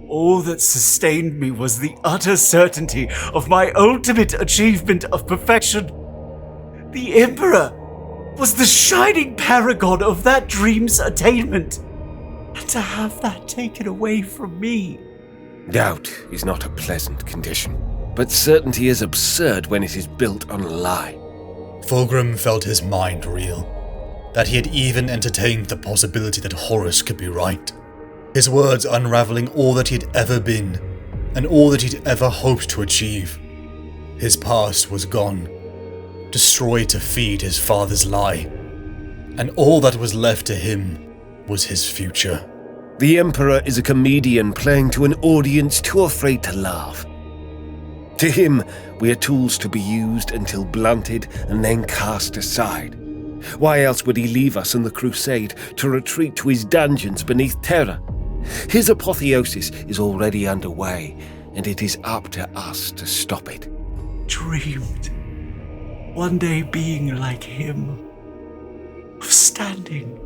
all that sustained me was the utter certainty of my ultimate achievement of perfection. The Emperor was the shining paragon of that dream's attainment, and to have that taken away from me. Doubt is not a pleasant condition, but certainty is absurd when it is built on a lie. Fulgrim felt his mind reel, that he had even entertained the possibility that Horus could be right. His words unraveling all that he had ever been, and all that he'd ever hoped to achieve. His past was gone, destroyed to feed his father's lie, and all that was left to him was his future. The Emperor is a comedian playing to an audience too afraid to laugh. To him, we are tools to be used until blunted and then cast aside. Why else would he leave us in the crusade to retreat to his dungeons beneath Terra? His apotheosis is already underway, and it is up to us to stop it. Dreamed one day being like him, of standing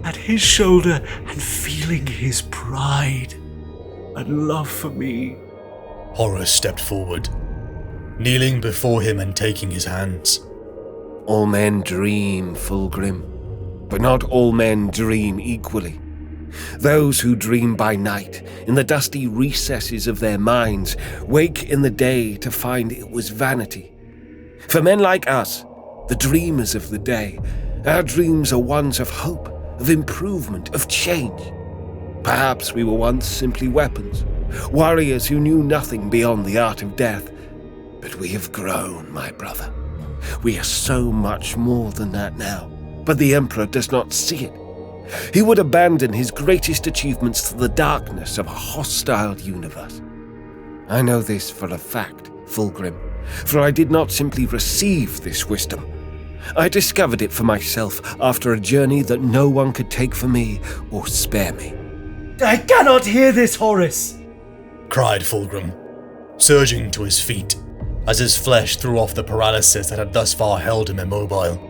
at his shoulder and feeling his pride and love for me. Horus stepped forward, kneeling before him and taking his hands. All men dream, Fulgrim, but not all men dream equally. Those who dream by night, in the dusty recesses of their minds, wake in the day to find it was vanity. For men like us, the dreamers of the day, our dreams are ones of hope, of improvement, of change. Perhaps we were once simply weapons, warriors who knew nothing beyond the art of death. But we have grown, my brother. We are so much more than that now, but the Emperor does not see it. He would abandon his greatest achievements to the darkness of a hostile universe. I know this for a fact, Fulgrim, for I did not simply receive this wisdom. I discovered it for myself after a journey that no one could take for me or spare me. I cannot hear this, Horus! Cried Fulgrim, surging to his feet, as his flesh threw off the paralysis that had thus far held him immobile.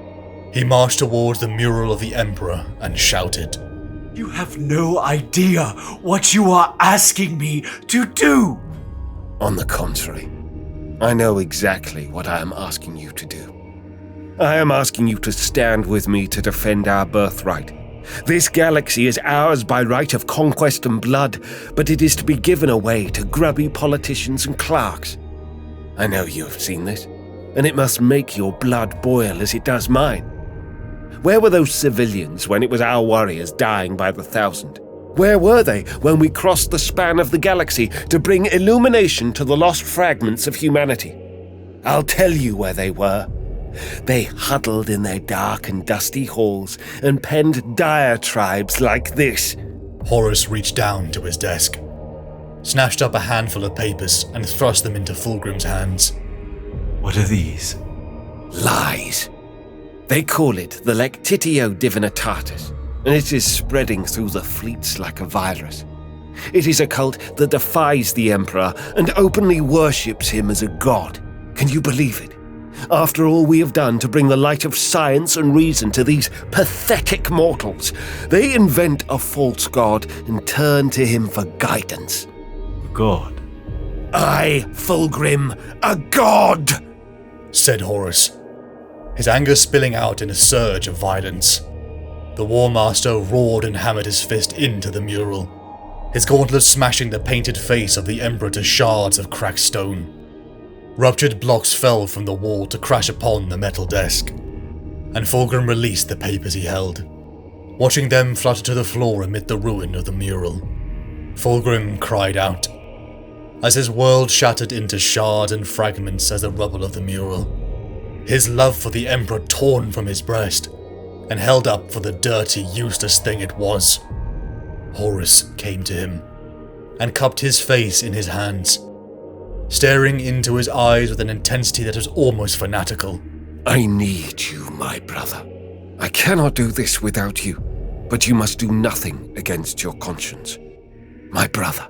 He marched towards the mural of the Emperor and shouted, You have no idea what you are asking me to do! On the contrary, I know exactly what I am asking you to do. I am asking you to stand with me to defend our birthright. This galaxy is ours by right of conquest and blood, but it is to be given away to grubby politicians and clerks. I know you have seen this, and it must make your blood boil as it does mine. Where were those civilians when it was our warriors dying by the thousand? Where were they when we crossed the span of the galaxy to bring illumination to the lost fragments of humanity? I'll tell you where they were. They huddled in their dark and dusty halls and penned diatribes like this. Horus reached down to his desk, snatched up a handful of papers and thrust them into Fulgrim's hands. What are these? Lies. They call it the Lectitio Divinitatis, and it is spreading through the fleets like a virus. It is a cult that defies the Emperor and openly worships him as a god. Can you believe it? After all we have done to bring the light of science and reason to these pathetic mortals, they invent a false god and turn to him for guidance. God. I, Fulgrim, a god! Said Horus, his anger spilling out in a surge of violence. The War Master roared and hammered his fist into the mural, his gauntlet smashing the painted face of the Emperor to shards of cracked stone. Ruptured blocks fell from the wall to crash upon the metal desk, and Fulgrim released the papers he held, watching them flutter to the floor amid the ruin of the mural. Fulgrim cried out, as his world shattered into shards and fragments as the rubble of the mural, his love for the Emperor torn from his breast, and held up for the dirty, useless thing it was. Horus came to him, and cupped his face in his hands, staring into his eyes with an intensity that was almost fanatical. I need you, my brother. I cannot do this without you, but you must do nothing against your conscience. My brother,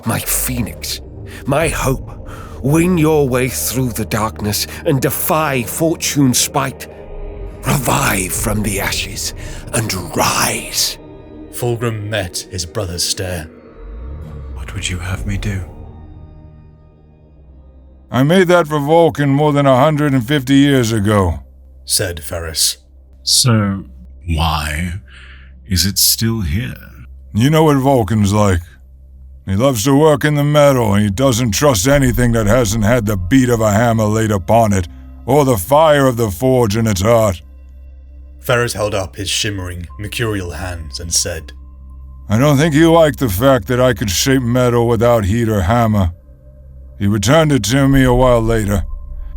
my phoenix, my hope, win your way through the darkness and defy fortune's spite. Revive from the ashes and rise. Fulgrim met his brother's stare. What would you have me do? I made that for Vulcan more than 150 years ago, said Ferris. So, why is it still here? You know what Vulcan's like. He loves to work in the metal, and he doesn't trust anything that hasn't had the beat of a hammer laid upon it, or the fire of the forge in its heart. Ferris held up his shimmering, mercurial hands and said, I don't think he liked the fact that I could shape metal without heat or hammer. He returned it to me a while later,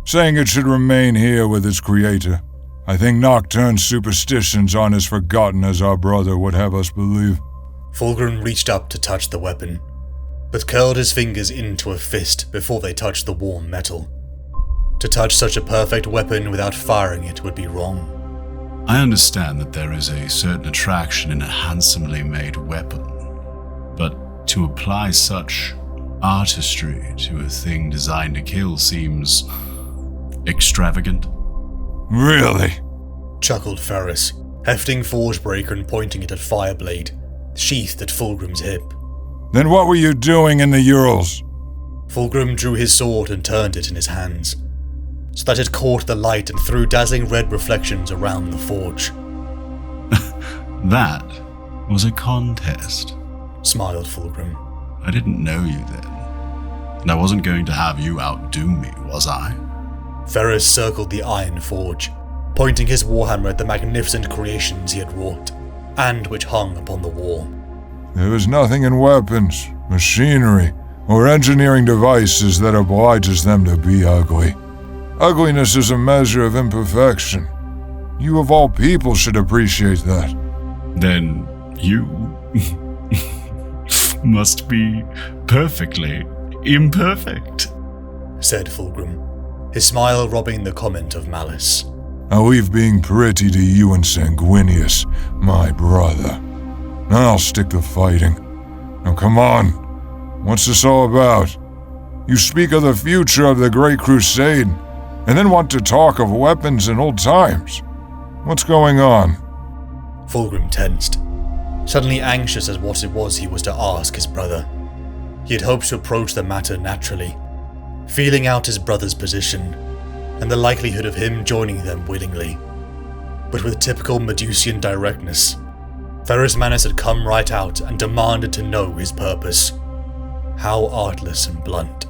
saying it should remain here with its creator. I think Nocturne's superstitions aren't as forgotten as our brother would have us believe. Fulgrim reached up to touch the weapon, but curled his fingers into a fist before they touched the warm metal. To touch such a perfect weapon without firing it would be wrong. I understand that there is a certain attraction in a handsomely made weapon, but to apply such artistry to a thing designed to kill seems extravagant. Really? Chuckled Ferris, hefting Forgebreaker and pointing it at Fireblade, sheathed at Fulgrim's hip. Then what were you doing in the Urals? Fulgrim drew his sword and turned it in his hands, so that it caught the light and threw dazzling red reflections around the forge. That was a contest, smiled Fulgrim. I didn't know you then. And I wasn't going to have you outdo me, was I? Ferris circled the iron forge, pointing his warhammer at the magnificent creations he had wrought, and which hung upon the wall. There was nothing in weapons, machinery, or engineering devices that obliges them to be ugly. Ugliness is a measure of imperfection. You of all people should appreciate that. Then you must be perfectly imperfect, said Fulgrim, his smile robbing the comment of malice. I'll leave being pretty to you and Sanguinius, my brother. Now I'll stick to fighting. Now come on, what's this all about? You speak of the future of the Great Crusade, and then want to talk of weapons in old times. What's going on? Fulgrim tensed, suddenly anxious as what it was he was to ask his brother. He had hoped to approach the matter naturally, feeling out his brother's position, and the likelihood of him joining them willingly. But with typical Medusian directness, Ferris Manus had come right out and demanded to know his purpose. How artless and blunt.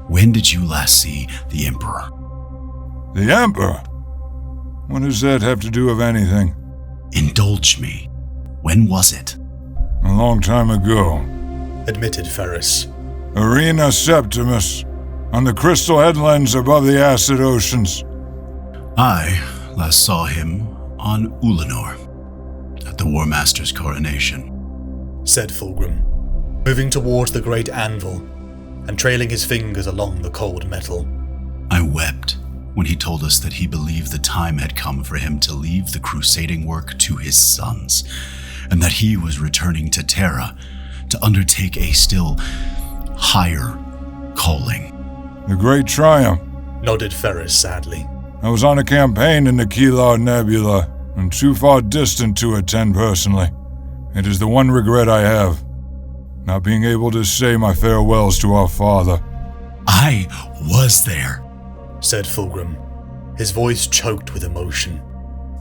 When did you last see the Emperor? The Emperor? What does that have to do with anything? Indulge me. When was it? A long time ago, admitted Ferris. Arena Septimus, on the crystal headlands above the acid oceans. I last saw him on Ulanor, at the War Master's coronation. said Fulgrim, moving towards the great anvil and trailing his fingers along the cold metal. I wept when he told us that he believed the time had come for him to leave the crusading work to his sons, and that he was returning to Terra to undertake a still higher calling. The Great Triumph, nodded Ferris sadly. I was on a campaign in the Keelar Nebula, and too far distant to attend personally. It is the one regret I have, not being able to say my farewells to our father. I was there, said Fulgrim, his voice choked with emotion.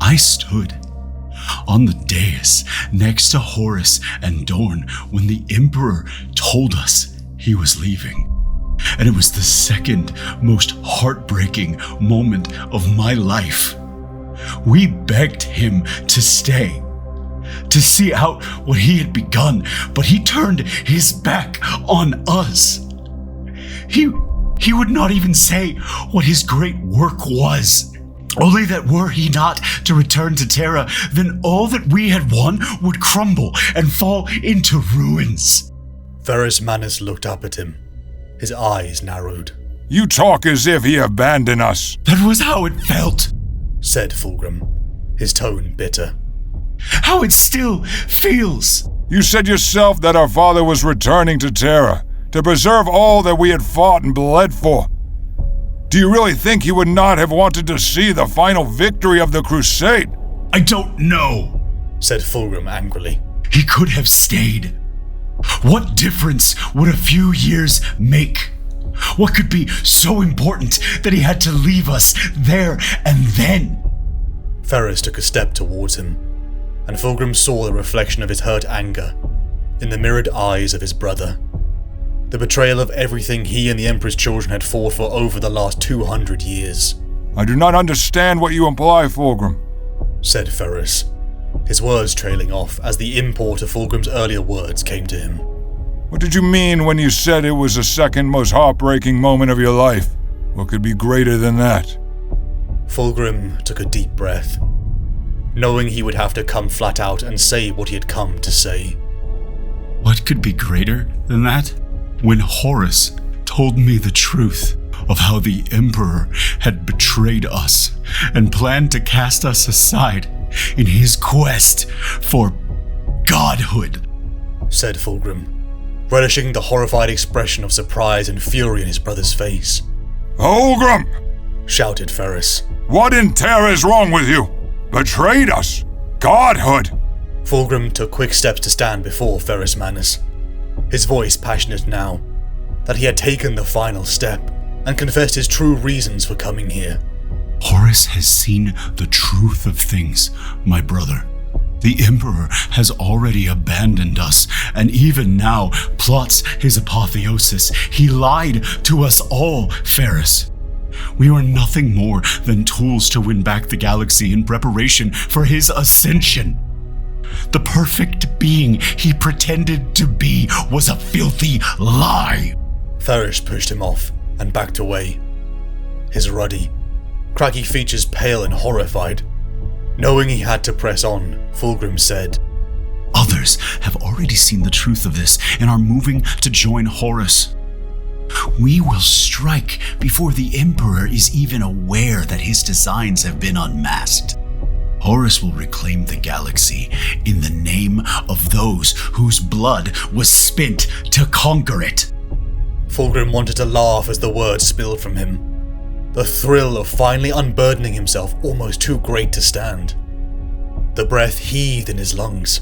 I stood on the dais next to Horus and Dorn when the Emperor told us he was leaving. And it was the second most heartbreaking moment of my life. We begged him to stay, to see out what he had begun, but he turned his back on us. He would not even say what his great work was. Only that were he not to return to Terra, then all that we had won would crumble and fall into ruins. Ferris Manus looked up at him. His eyes narrowed. You talk as if he abandoned us. That was how it felt, said Fulgrim, his tone bitter. How it still feels. You said yourself that our father was returning to Terra to preserve all that we had fought and bled for. Do you really think he would not have wanted to see the final victory of the crusade? I don't know, said Fulgrim angrily. He could have stayed. What difference would a few years make? What could be so important that he had to leave us there and then? Ferris took a step towards him, and Fulgrim saw the reflection of his hurt anger in the mirrored eyes of his brother. The betrayal of everything he and the Emperor's children had fought for over the last 200 years. I do not understand what you imply, Fulgrim, said Ferris, his words trailing off as the import of Fulgrim's earlier words came to him. What did you mean when you said it was the second most heartbreaking moment of your life? What could be greater than that? Fulgrim took a deep breath, knowing he would have to come flat out and say what he had come to say. What could be greater than that? When Horus told me the truth of how the Emperor had betrayed us and planned to cast us aside in his quest for godhood, said Fulgrim, relishing the horrified expression of surprise and fury in his brother's face. Fulgrim! Shouted Ferris. What in Terra is wrong with you? Betrayed us! Godhood! Fulgrim took quick steps to stand before Ferris Manus, his voice passionate now that he had taken the final step and confessed his true reasons for coming here. Horus has seen the truth of things, my brother. The Emperor has already abandoned us, and even now plots his apotheosis. He lied to us all, Ferris. We are nothing more than tools to win back the galaxy in preparation for his ascension. The perfect being he pretended to be was a filthy lie. Ferris pushed him off and backed away, his ruddy, craggy features pale and horrified. Knowing he had to press on, Fulgrim said, Others have already seen the truth of this and are moving to join Horus. We will strike before the Emperor is even aware that his designs have been unmasked. Horus will reclaim the galaxy in the name of those whose blood was spent to conquer it. Fulgrim wanted to laugh as the words spilled from him, the thrill of finally unburdening himself almost too great to stand. The breath heaved in his lungs,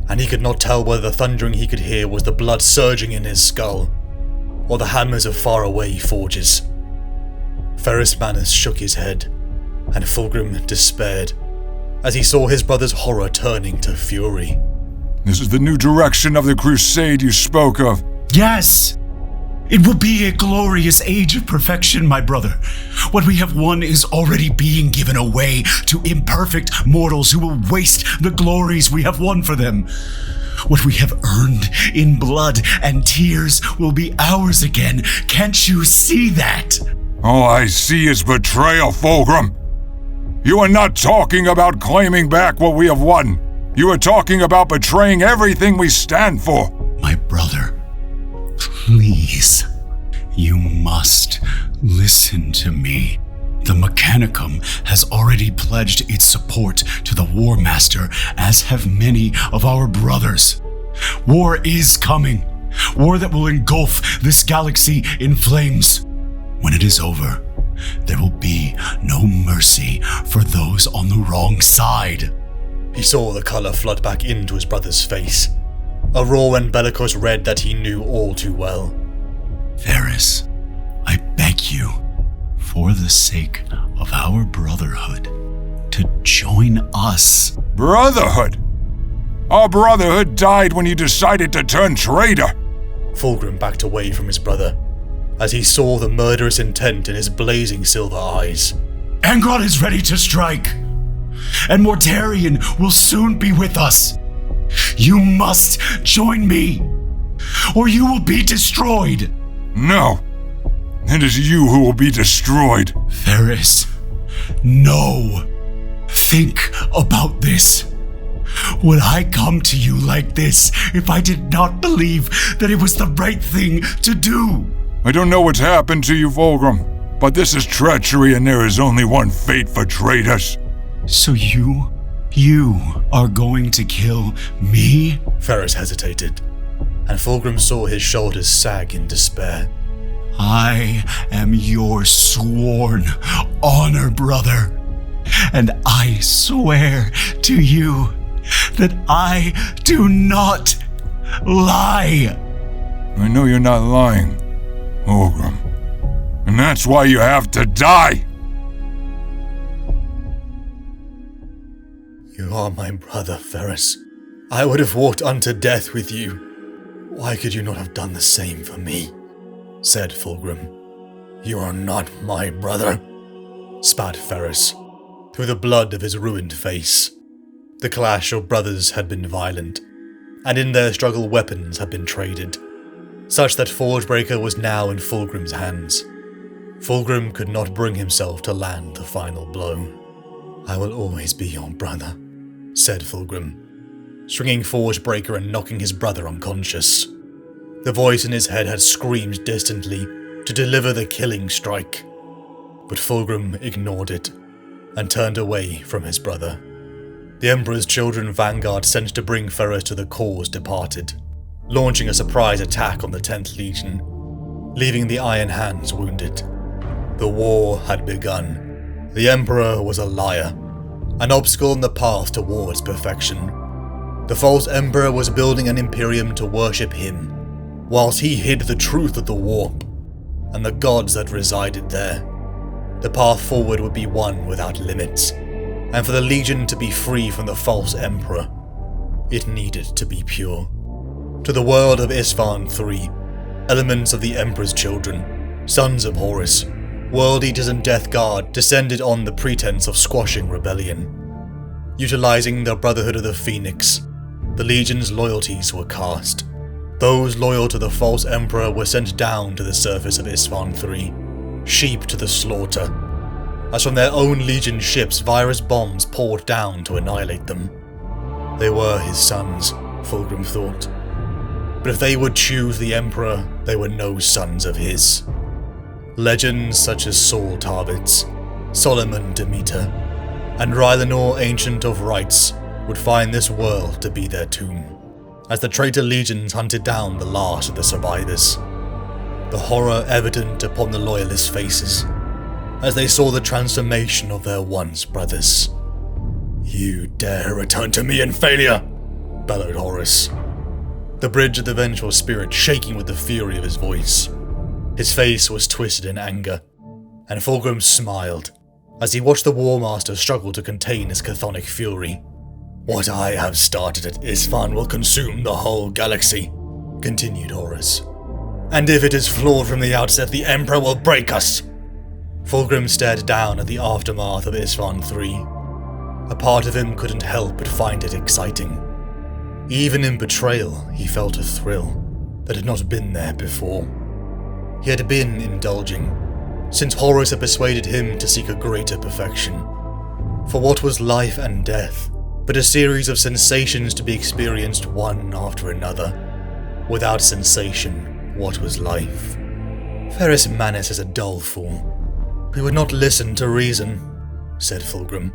and he could not tell whether the thundering he could hear was the blood surging in his skull, or the hammers of faraway forges. Ferris Manus shook his head, and Fulgrim despaired, as he saw his brother's horror turning to fury. This is the new direction of the crusade you spoke of. Yes! It will be a glorious age of perfection, my brother. What we have won is already being given away to imperfect mortals who will waste the glories we have won for them. What we have earned in blood and tears will be ours again. Can't you see that? All I see is betrayal, Fulgrim. You are not talking about claiming back what we have won. You are talking about betraying everything we stand for. My brother, please, you must listen to me. The Mechanicum has already pledged its support to the War Master, as have many of our brothers. War is coming. War that will engulf this galaxy in flames. When it is over, there will be no mercy for those on the wrong side. He saw the color flood back into his brother's face, a raw and bellicose red that he knew all too well. Varys, I beg you, for the sake of our brotherhood, to join us. Brotherhood? Our brotherhood died when you decided to turn traitor. Fulgrim backed away from his brother, as he saw the murderous intent in his blazing silver eyes. Angron is ready to strike, and Mortarion will soon be with us. You must join me, or you will be destroyed. No, it is you who will be destroyed. Varys, no. Think about this. Would I come to you like this if I did not believe that it was the right thing to do? I don't know what's happened to you, Fulgrim, but this is treachery and there is only one fate for traitors. So you are going to kill me? Varys hesitated, and Fulgrim saw his shoulders sag in despair. I am your sworn honor brother, and I swear to you that I do not lie. I know you're not lying, Fulgrim, and that's why you have to die. You are my brother, Varys. I would have walked unto death with you. Why could you not have done the same for me? Said Fulgrim. You are not my brother, spat Varys, through the blood of his ruined face. The clash of brothers had been violent, and in their struggle weapons had been traded, such that Forgebreaker was now in Fulgrim's hands. Fulgrim could not bring himself to land the final blow. I will always be your brother, said Fulgrim, swinging Forgebreaker and knocking his brother unconscious. The voice in his head had screamed distantly to deliver the killing strike, but Fulgrim ignored it and turned away from his brother. The Emperor's Children vanguard sent to bring Ferrus to the cause departed, launching a surprise attack on the 10th Legion, leaving the Iron Hands wounded. The war had begun. The Emperor was a liar, an obstacle in the path towards perfection. The false Emperor was building an Imperium to worship him, whilst he hid the truth of the warp and the gods that resided there. The path forward would be one without limits, and for the Legion to be free from the false Emperor, it needed to be pure. To the world of Isstvan III, elements of the Emperor's Children, sons of Horus, World Eaters and Death Guard descended on the pretense of squashing rebellion. Utilizing the Brotherhood of the Phoenix, the Legion's loyalties were cast. Those loyal to the false Emperor were sent down to the surface of Isstvan III, sheep to the slaughter, as from their own Legion ships virus bombs poured down to annihilate them. They were his sons, Fulgrim thought. But if they would choose the Emperor, they were no sons of his. Legends such as Saul Tarvitz, Solomon Demeter, and Rylanor Ancient of Rites would find this world to be their tomb, as the traitor legions hunted down the last of the survivors. The horror evident upon the loyalists' faces, as they saw the transformation of their once brothers. You dare return to me in failure, bellowed Horus, the bridge of the vengeful spirit shaking with the fury of his voice. His face was twisted in anger, and Fulgrim smiled as he watched the War Master struggle to contain his chthonic fury. What I have started at Isstvan will consume the whole galaxy, continued Horus. And if it is flawed from the outset, the Emperor will break us. Fulgrim stared down at the aftermath of Isstvan III. A part of him couldn't help but find it exciting. Even in betrayal, he felt a thrill that had not been there before. He had been indulging, since Horus had persuaded him to seek a greater perfection. For what was life and death but a series of sensations to be experienced one after another. Without sensation, what was life? Ferrus Manus is a dull fool. He would not listen to reason, said Fulgrim.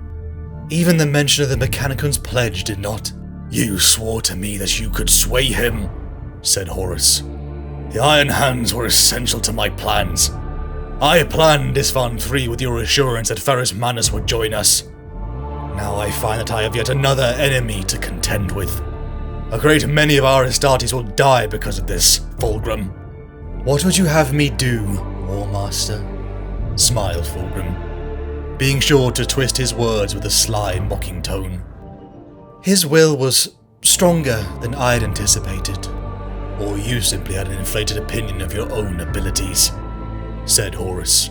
Even the mention of the Mechanicum's pledge did not. You swore to me that you could sway him, said Horus. The Iron Hands were essential to my plans. I planned Isfahan III with your assurance that Ferrus Manus would join us. Now I find that I have yet another enemy to contend with. A great many of our Astartes will die because of this, Fulgrim. What would you have me do, War Master? Smiled Fulgrim, being sure to twist his words with a sly, mocking tone. His will was stronger than I had anticipated. Or you simply had an inflated opinion of your own abilities, said Horus.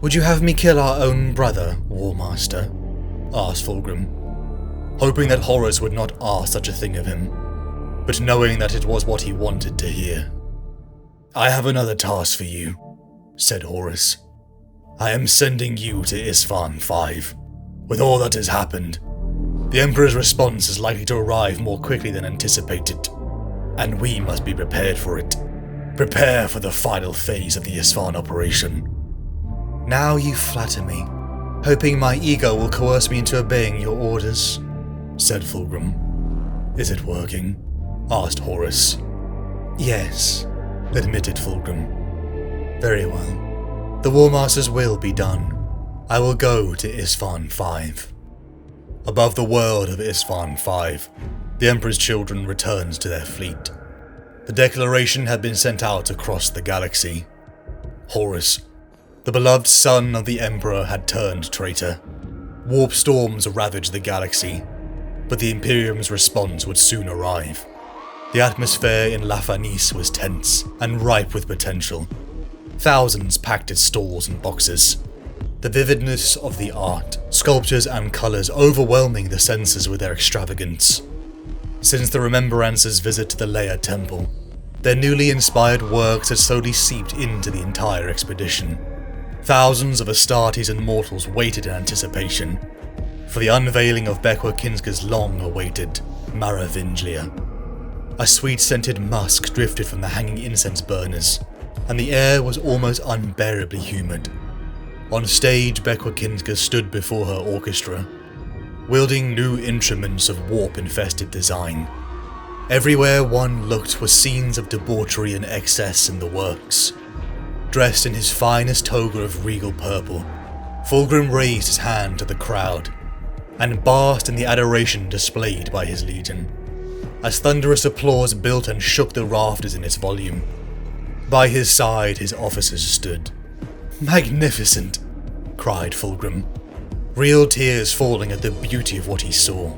Would you have me kill our own brother, War Master? Asked Fulgrim, hoping that Horus would not ask such a thing of him, but knowing that it was what he wanted to hear. I have another task for you, said Horus. I am sending you to Isfahan V. With all that has happened, the Emperor's response is likely to arrive more quickly than anticipated, and we must be prepared for it. Prepare for the final phase of the Isfahan operation. Now you flatter me, hoping my ego will coerce me into obeying your orders, said Fulgrim. Is it working? Asked Horus. Yes, admitted Fulgrim. Very well. The War Master's will be done. I will go to Isfahan V. Above the world of Isfahan V, the Emperor's children returned to their fleet. The declaration had been sent out across the galaxy. Horus, the beloved son of the Emperor, had turned traitor. Warp storms ravaged the galaxy, but the Imperium's response would soon arrive. The atmosphere in Lafanis was tense and ripe with potential. Thousands packed its stalls and boxes. The vividness of the art, sculptures and colours overwhelming the senses with their extravagance. Since the Remembrance's visit to the Leia Temple, their newly inspired works had slowly seeped into the entire expedition. Thousands of Astartes and mortals waited in anticipation for the unveiling of Bequa Kinska's long-awaited Maravinglia. A sweet-scented musk drifted from the hanging incense burners, and the air was almost unbearably humid. On stage, Bequa Kinska stood before her orchestra, wielding new instruments of warp-infested design. Everywhere one looked were scenes of debauchery and excess in the works. Dressed in his finest toga of regal purple, Fulgrim raised his hand to the crowd, and basked in the adoration displayed by his legion, as thunderous applause built and shook the rafters in its volume. By his side his officers stood. "Magnificent!" cried Fulgrim, real tears falling at the beauty of what he saw.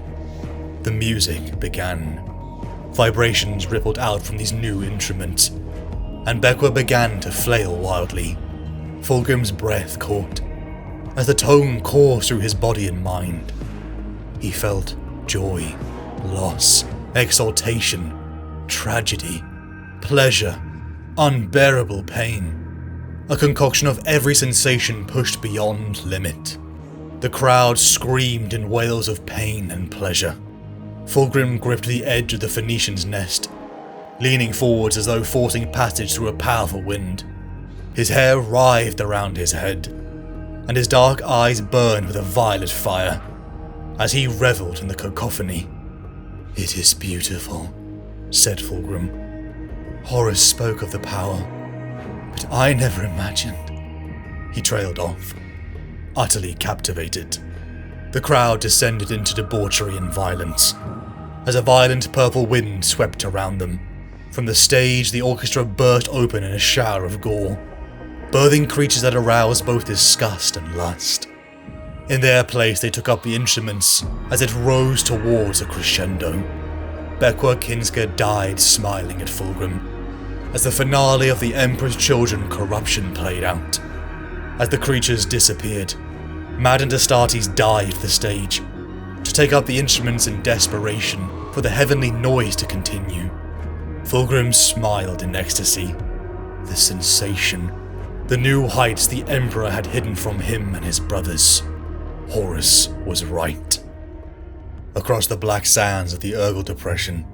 The music began. Vibrations rippled out from these new instruments, and Bequa began to flail wildly. Fulgrim's breath caught, as the tone coursed through his body and mind. He felt joy, loss, exaltation, tragedy, pleasure, unbearable pain. A concoction of every sensation pushed beyond limit. The crowd screamed in wails of pain and pleasure. Fulgrim gripped the edge of the Phoenician's nest, leaning forwards as though forcing passage through a powerful wind. His hair writhed around his head, and his dark eyes burned with a violet fire, as he revelled in the cacophony. "It is beautiful," said Fulgrim. "Horus spoke of the power, but I never imagined." He trailed off, utterly captivated. The crowd descended into debauchery and violence, as a violent purple wind swept around them. From the stage, the orchestra burst open in a shower of gore, birthing creatures that aroused both disgust and lust. In their place, they took up the instruments as it rose towards a crescendo. Bequa Kinska died smiling at Fulgrim, as the finale of the Emperor's Children corruption played out. As the creatures disappeared, maddened Astartes dived the stage, to take up the instruments in desperation for the heavenly noise to continue. Fulgrim smiled in ecstasy. The sensation, the new heights the Emperor had hidden from him and his brothers. Horus was right. Across the black sands of the Urgle Depression,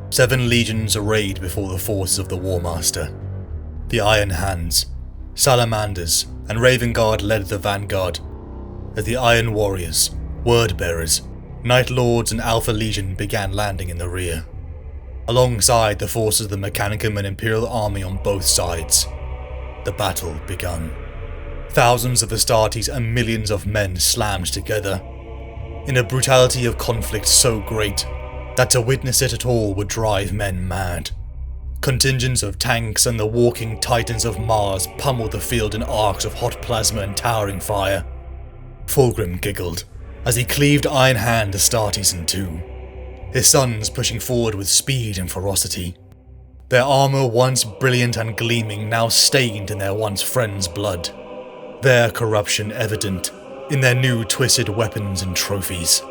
7 legions arrayed before the forces of the War Master. The Iron Hands, Salamanders, and Raven Guard led the vanguard, as the Iron Warriors, Word Bearers, Night Lords, and Alpha Legion began landing in the rear, alongside the forces of the Mechanicum and Imperial Army on both sides. The battle begun. Thousands of Astartes and millions of men slammed together, in a brutality of conflict so great that to witness it at all would drive men mad. Contingents of tanks and the walking titans of Mars pummeled the field in arcs of hot plasma and towering fire. Fulgrim giggled as he cleaved Iron Hand Astartes in two, his sons pushing forward with speed and ferocity. Their armor, once brilliant and gleaming, now stained in their once friends' blood. Their corruption evident in their new twisted weapons and trophies.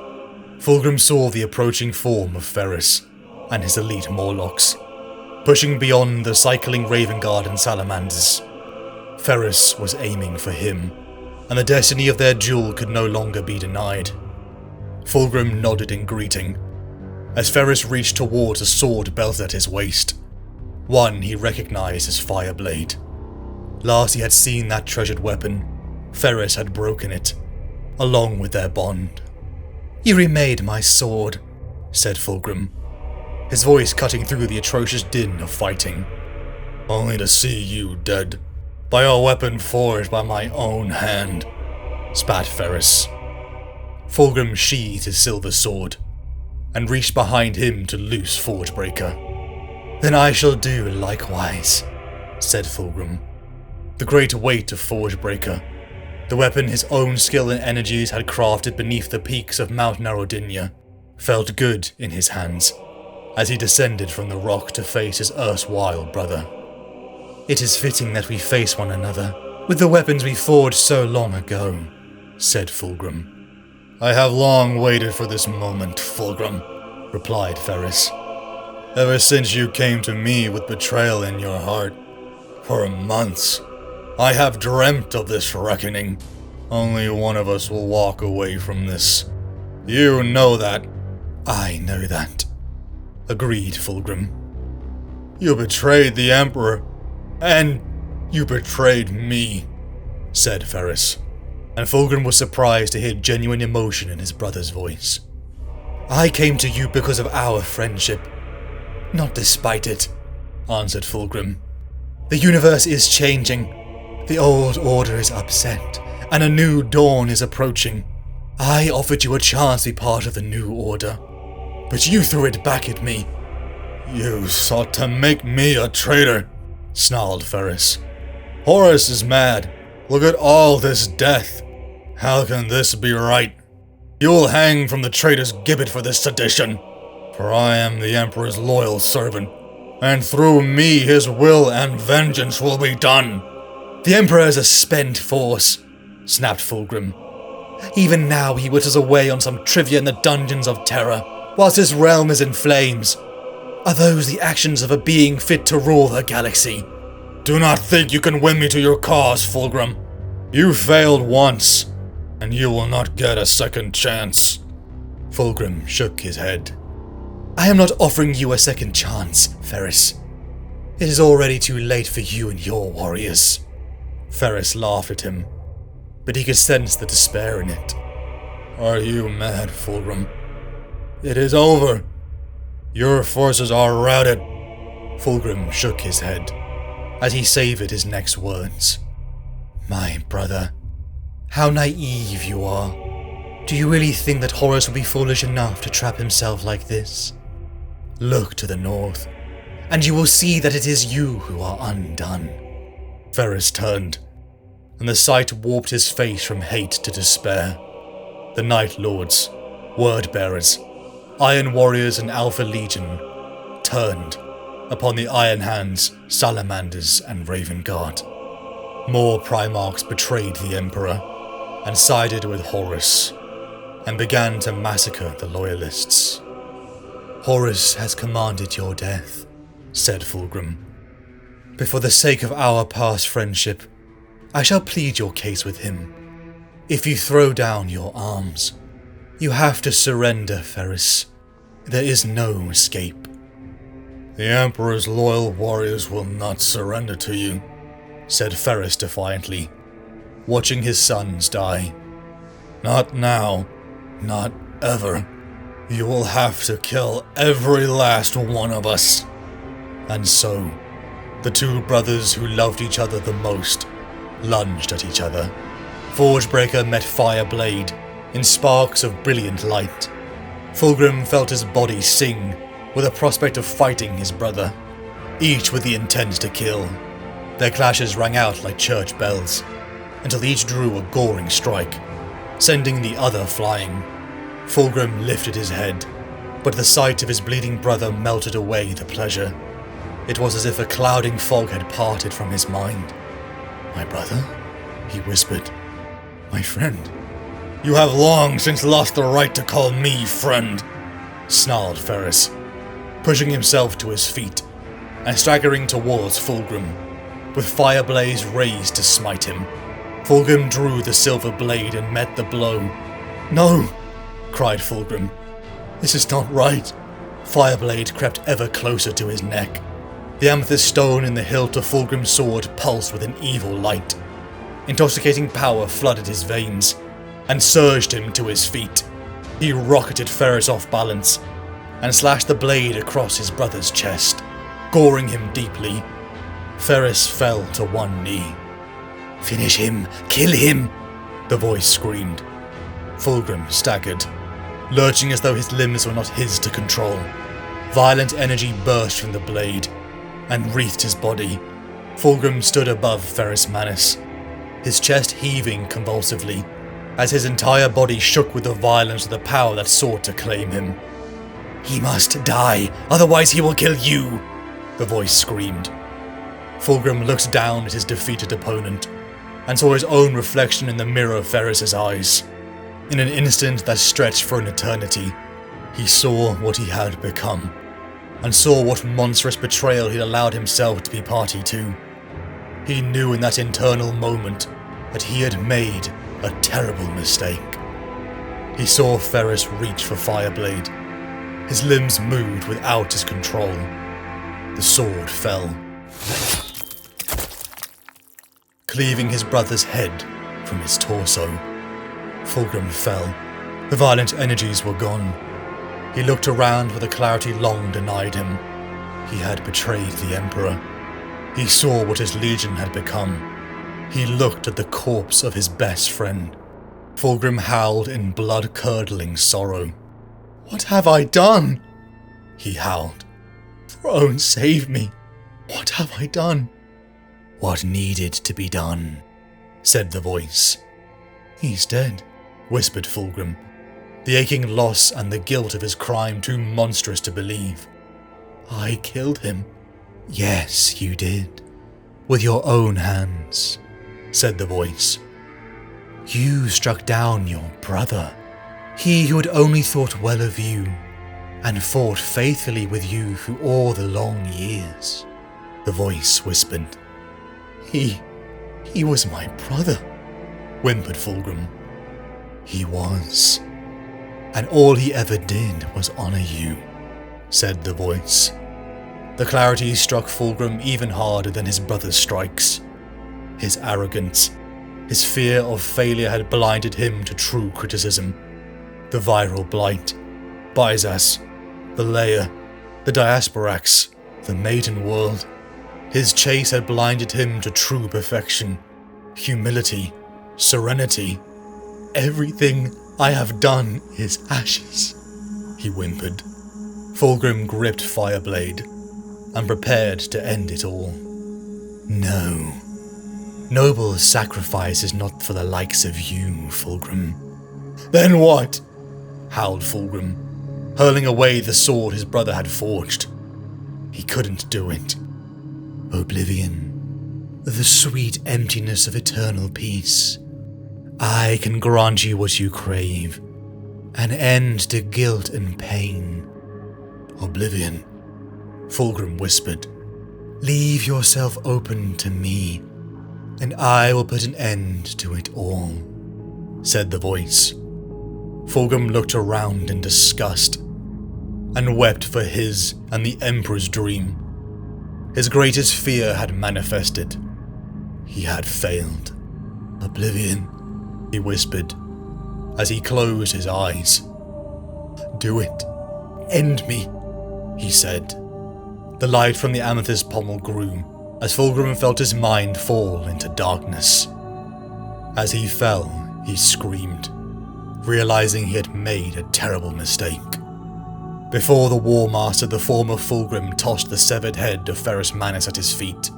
Fulgrim saw the approaching form of Ferris and his elite Morlocks, pushing beyond the cycling Raven Guard and Salamanders. Ferris was aiming for him, and the destiny of their duel could no longer be denied. Fulgrim nodded in greeting, as Ferris reached towards a sword belted at his waist, one he recognized as Fireblade. Last he had seen that treasured weapon, Ferris had broken it, along with their bond. "You remade my sword," said Fulgrim, his voice cutting through the atrocious din of fighting. "Only to see you dead, by a weapon forged by my own hand," spat Ferris. Fulgrim sheathed his silver sword, and reached behind him to loose Forgebreaker. "Then I shall do likewise," said Fulgrim. The great weight of Forgebreaker, the weapon his own skill and energies had crafted beneath the peaks of Mount Narodinia, felt good in his hands as he descended from the rock to face his erstwhile brother. "It is fitting that we face one another with the weapons we forged so long ago," said Fulgrim. "I have long waited for this moment, Fulgrim," replied Ferris. "Ever since you came to me with betrayal in your heart. For months, I have dreamt of this reckoning. Only one of us will walk away from this. You know that." "I know that," agreed Fulgrim. "You betrayed the Emperor, and you betrayed me," said Ferris, and Fulgrim was surprised to hear genuine emotion in his brother's voice. "I came to you because of our friendship, not despite it," answered Fulgrim. "The universe is changing. The old order is upset, and a new dawn is approaching. I offered you a chance to be part of the new order, but you threw it back at me." "You sought to make me a traitor," snarled Ferris. "Horus is mad. Look at all this death. How can this be right? You'll hang from the traitor's gibbet for this sedition. For I am the Emperor's loyal servant, and through me his will and vengeance will be done." "The Emperor is a spent force," snapped Fulgrim. "Even now he witters away on some trivia in the dungeons of terror, whilst his realm is in flames. Are those the actions of a being fit to rule the galaxy?" "Do not think you can win me to your cause, Fulgrim. You failed once, and you will not get a second chance." Fulgrim shook his head. "I am not offering you a second chance, Ferris. It is already too late for you and your warriors." Ferris laughed at him, but he could sense the despair in it. "Are you mad, Fulgrim? It is over. Your forces are routed." Fulgrim shook his head as he savoured his next words. "My brother, how naive you are. Do you really think that Horus would be foolish enough to trap himself like this? Look to the north, and you will see that it is you who are undone." Ferris turned, and the sight warped his face from hate to despair. The Night Lords, Word Bearers, Iron Warriors, and Alpha Legion turned upon the Iron Hands, Salamanders, and Raven Guard. More Primarchs betrayed the Emperor and sided with Horus, and began to massacre the Loyalists. "Horus has commanded your death," said Fulgrim. "But for the sake of our past friendship, I shall plead your case with him. If you throw down your arms, You have to surrender, Ferris. There is no escape. The Emperor's loyal warriors will not surrender to you, said Ferris defiantly, watching his sons die. Not now, not ever. You will have to kill every last one of us. And so, the two brothers who loved each other the most lunged at each other. Forgebreaker met Fireblade in sparks of brilliant light. Fulgrim felt his body sing with the prospect of fighting his brother, each with the intent to kill. Their clashes rang out like church bells, until each drew a goring strike, sending the other flying. Fulgrim lifted his head, but the sight of his bleeding brother melted away the pleasure. It was as if a clouding fog had parted from his mind. My brother? He whispered. My friend. You have long since lost the right to call me friend, snarled Ferris, pushing himself to his feet and staggering towards Fulgrim, with Fireblaze raised to smite him. Fulgrim drew the silver blade and met the blow. No, cried Fulgrim. This is not right. Fireblade crept ever closer to his neck. The amethyst stone in the hilt of Fulgrim's sword pulsed with an evil light. Intoxicating power flooded his veins and surged him to his feet. He rocketed Ferris off balance and slashed the blade across his brother's chest, goring him deeply. Ferris fell to one knee. Finish him! Kill him! The voice screamed. Fulgrim staggered, lurching as though his limbs were not his to control. Violent energy burst from the blade and wreathed his body. Fulgrim stood above Ferris Manus, his chest heaving convulsively, as his entire body shook with the violence of the power that sought to claim him. He must die, otherwise he will kill you, the voice screamed. Fulgrim looked down at his defeated opponent and saw his own reflection in the mirror of Ferris's eyes. In an instant that stretched for an eternity, he saw what he had become, and saw what monstrous betrayal he'd allowed himself to be party to. He knew in that internal moment that he had made a terrible mistake. He saw Ferris reach for Fireblade. His limbs moved without his control. The sword fell, cleaving his brother's head from his torso. Fulgrim fell. The violent energies were gone. He looked around with a clarity long denied him. He had betrayed the Emperor. He saw what his legion had become. He looked at the corpse of his best friend. Fulgrim howled in blood-curdling sorrow. What have I done? He howled. Throne, save me. What have I done? What needed to be done, said the voice. He's dead, whispered Fulgrim, the aching loss and the guilt of his crime too monstrous to believe. I killed him. Yes, you did. With your own hands, said the voice. You struck down your brother, he who had only thought well of you, and fought faithfully with you through all the long years, the voice whispered. He was my brother, whimpered Fulgrim. He was, and all he ever did was honor you, said the voice. The clarity struck Fulgrim even harder than his brother's strikes. His arrogance, his fear of failure had blinded him to true criticism. The viral blight, Byzas, the Lair, the Diasporax, the Maiden World. His chase had blinded him to true perfection, humility, serenity. Everything I have done is ashes, he whimpered. Fulgrim gripped Fireblade and prepared to end it all. No. Noble sacrifice is not for the likes of you, Fulgrim. Then what? Howled Fulgrim, hurling away the sword his brother had forged. He couldn't do it. Oblivion, the sweet emptiness of eternal peace. I can grant you what you crave, an end to guilt and pain. Oblivion, Fulgrim whispered. Leave yourself open to me, and I will put an end to it all, said the voice. Fulgrim looked around in disgust and wept for his and the Emperor's dream. His greatest fear had manifested. He had failed. Oblivion, he whispered as he closed his eyes. Do it. End me, he said. The light from the amethyst pommel grew as Fulgrim felt his mind fall into darkness. As he fell, he screamed, realizing he had made a terrible mistake. Before the War Master, the form of Fulgrim tossed the severed head of Ferrus Manus at his feet.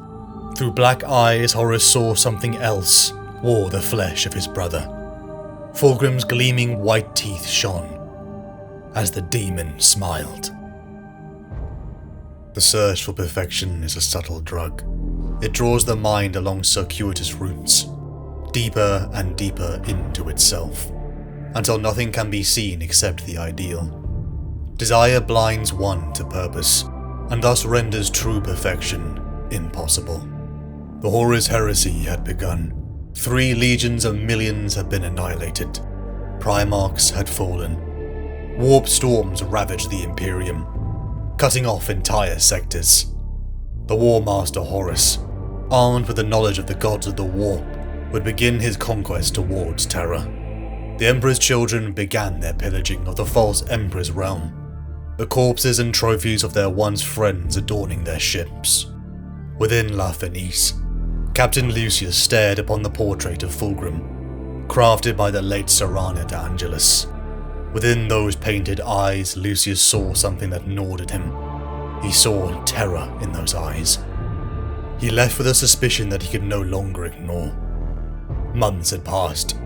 Through black eyes, Horus saw something else wore the flesh of his brother. Fulgrim's gleaming white teeth shone as the demon smiled. The search for perfection is a subtle drug. It draws the mind along circuitous routes, deeper and deeper into itself, until nothing can be seen except the ideal. Desire blinds one to purpose, and thus renders true perfection impossible. The Horus heresy had begun. 3 legions of millions had been annihilated. Primarchs had fallen. Warp storms ravaged the Imperium, cutting off entire sectors. The War Master Horus, armed with the knowledge of the gods of the warp, would begin his conquest towards Terra. The Emperor's children began their pillaging of the false Emperor's realm, the corpses and trophies of their once friends adorning their ships. Within La Fenice, Captain Lucius stared upon the portrait of Fulgrim, crafted by the late Serrana de Angelis. Within those painted eyes, Lucius saw something that gnawed at him. He saw terror in those eyes. He left with a suspicion that he could no longer ignore. Months had passed.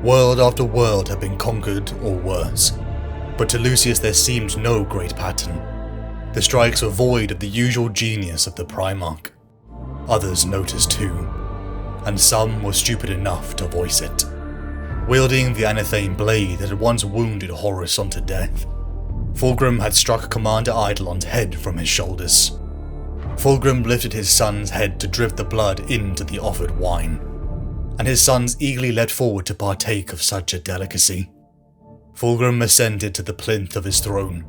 World after world had been conquered or worse. But to Lucius there seemed no great pattern. The strikes were void of the usual genius of the Primarch. Others noticed too, and some were stupid enough to voice it. Wielding the anatheme blade that had once wounded Horus unto death, Fulgrim had struck Commander Eidolon's head from his shoulders. Fulgrim lifted his son's head to drip the blood into the offered wine, and his sons eagerly leapt forward to partake of such a delicacy. Fulgrim ascended to the plinth of his throne,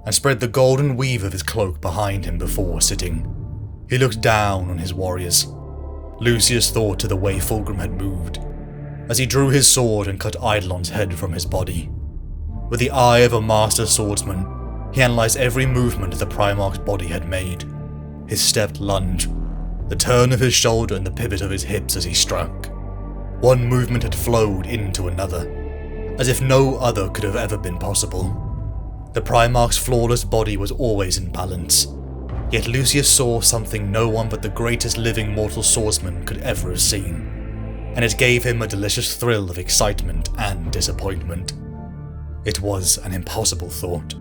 and spread the golden weave of his cloak behind him before sitting. He looked down on his warriors. Lucius thought to the way Fulgrim had moved, as he drew his sword and cut Eidolon's head from his body. With the eye of a master swordsman, he analysed every movement the Primarch's body had made. His stepped lunge, the turn of his shoulder and the pivot of his hips as he struck. One movement had flowed into another, as if no other could have ever been possible. The Primarch's flawless body was always in balance, yet Lucius saw something no one but the greatest living mortal swordsman could ever have seen, and it gave him a delicious thrill of excitement and disappointment. It was an impossible thought,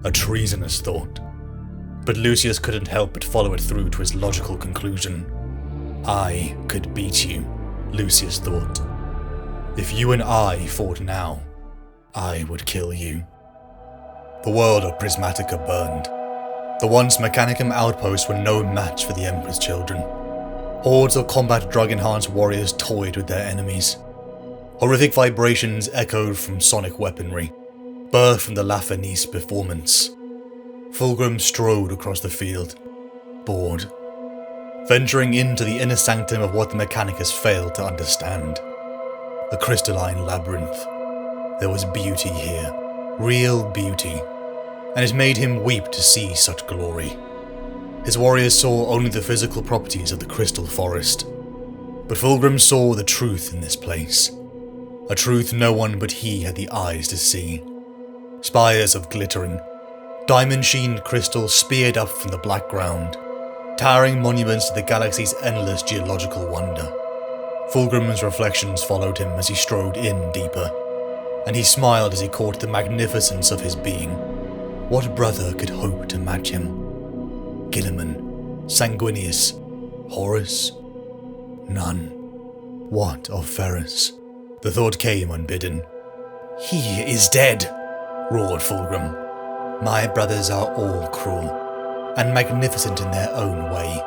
a treasonous thought, but Lucius couldn't help but follow it through to his logical conclusion. I could beat you, Lucius thought. If you and I fought now, I would kill you. The world of Prismatica burned. The once Mechanicum outposts were no match for the Emperor's children. Hordes of combat drug-enhanced warriors toyed with their enemies. Horrific vibrations echoed from sonic weaponry, birthed from the La Fenice performance. Fulgrim strode across the field, bored, venturing into the inner sanctum of what the Mechanicus failed to understand. The crystalline labyrinth. There was beauty here, real beauty, and it made him weep to see such glory. His warriors saw only the physical properties of the crystal forest, but Fulgrim saw the truth in this place, a truth no one but he had the eyes to see. Spires of glittering, diamond-sheened crystal speared up from the black ground, towering monuments to the galaxy's endless geological wonder. Fulgrim's reflections followed him as he strode in deeper, and he smiled as he caught the magnificence of his being. What brother could hope to match him? Guilliman, Sanguinius, Horus? None. What of Ferrus? The thought came unbidden. He is dead, roared Fulgrim. My brothers are all cruel, and magnificent in their own way,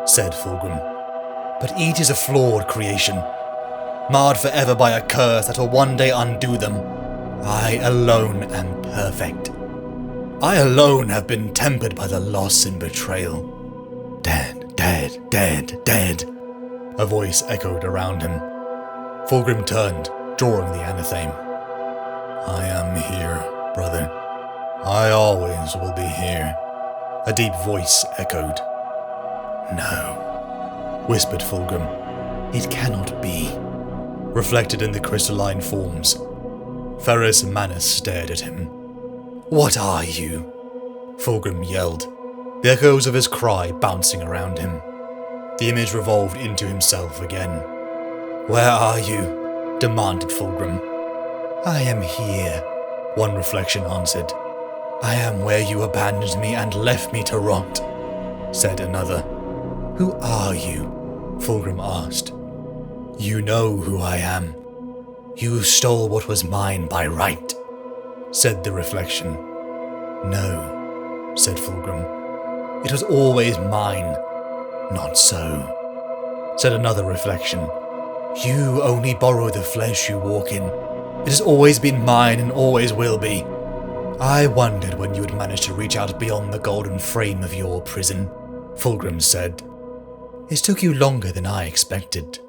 said Fulgrim. But each is a flawed creation, marred forever by a curse that will one day undo them, I alone am perfect. I alone have been tempered by the loss and betrayal. Dead, dead, dead, dead. A voice echoed around him. Fulgrim turned, drawing the anatheme. I am here, brother. I always will be here. A deep voice echoed. No, whispered Fulgrim. It cannot be. Reflected in the crystalline forms, Ferrus Manus stared at him. What are you? Fulgrim yelled, the echoes of his cry bouncing around him. The image revolved into himself again. Where are you? Demanded Fulgrim. I am here, one reflection answered. I am where you abandoned me and left me to rot, said another. Who are you? Fulgrim asked. You know who I am. You stole what was mine by right, said the reflection. No, said Fulgrim. It was always mine. Not so, said another reflection. You only borrow the flesh you walk in. It has always been mine and always will be. I wondered when you would manage to reach out beyond the golden frame of your prison, Fulgrim said. It took you longer than I expected.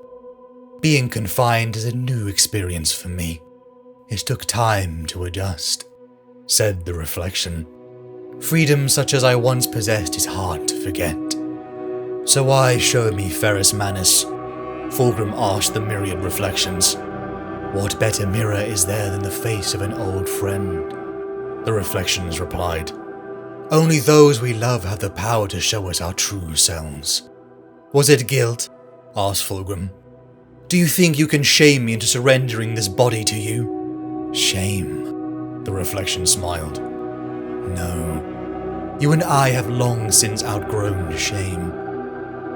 Being confined is a new experience for me. It took time to adjust, said the reflection. Freedom such as I once possessed is hard to forget. So why show me Ferrus Manus? Fulgrim asked the myriad reflections. What better mirror is there than the face of an old friend? The reflections replied. Only those we love have the power to show us our true selves. Was it guilt? Asked Fulgrim. Do you think you can shame me into surrendering this body to you? Shame, the reflection smiled. No, you and I have long since outgrown shame.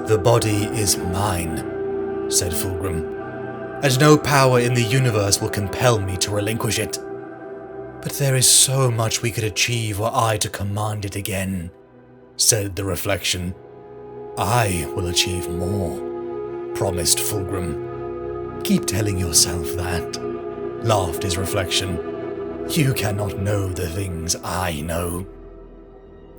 The body is mine, said Fulgrim, and no power in the universe will compel me to relinquish it. But there is so much we could achieve were I to command it again, said the reflection. I will achieve more, promised Fulgrim. Keep telling yourself that, laughed his reflection. You cannot know the things I know.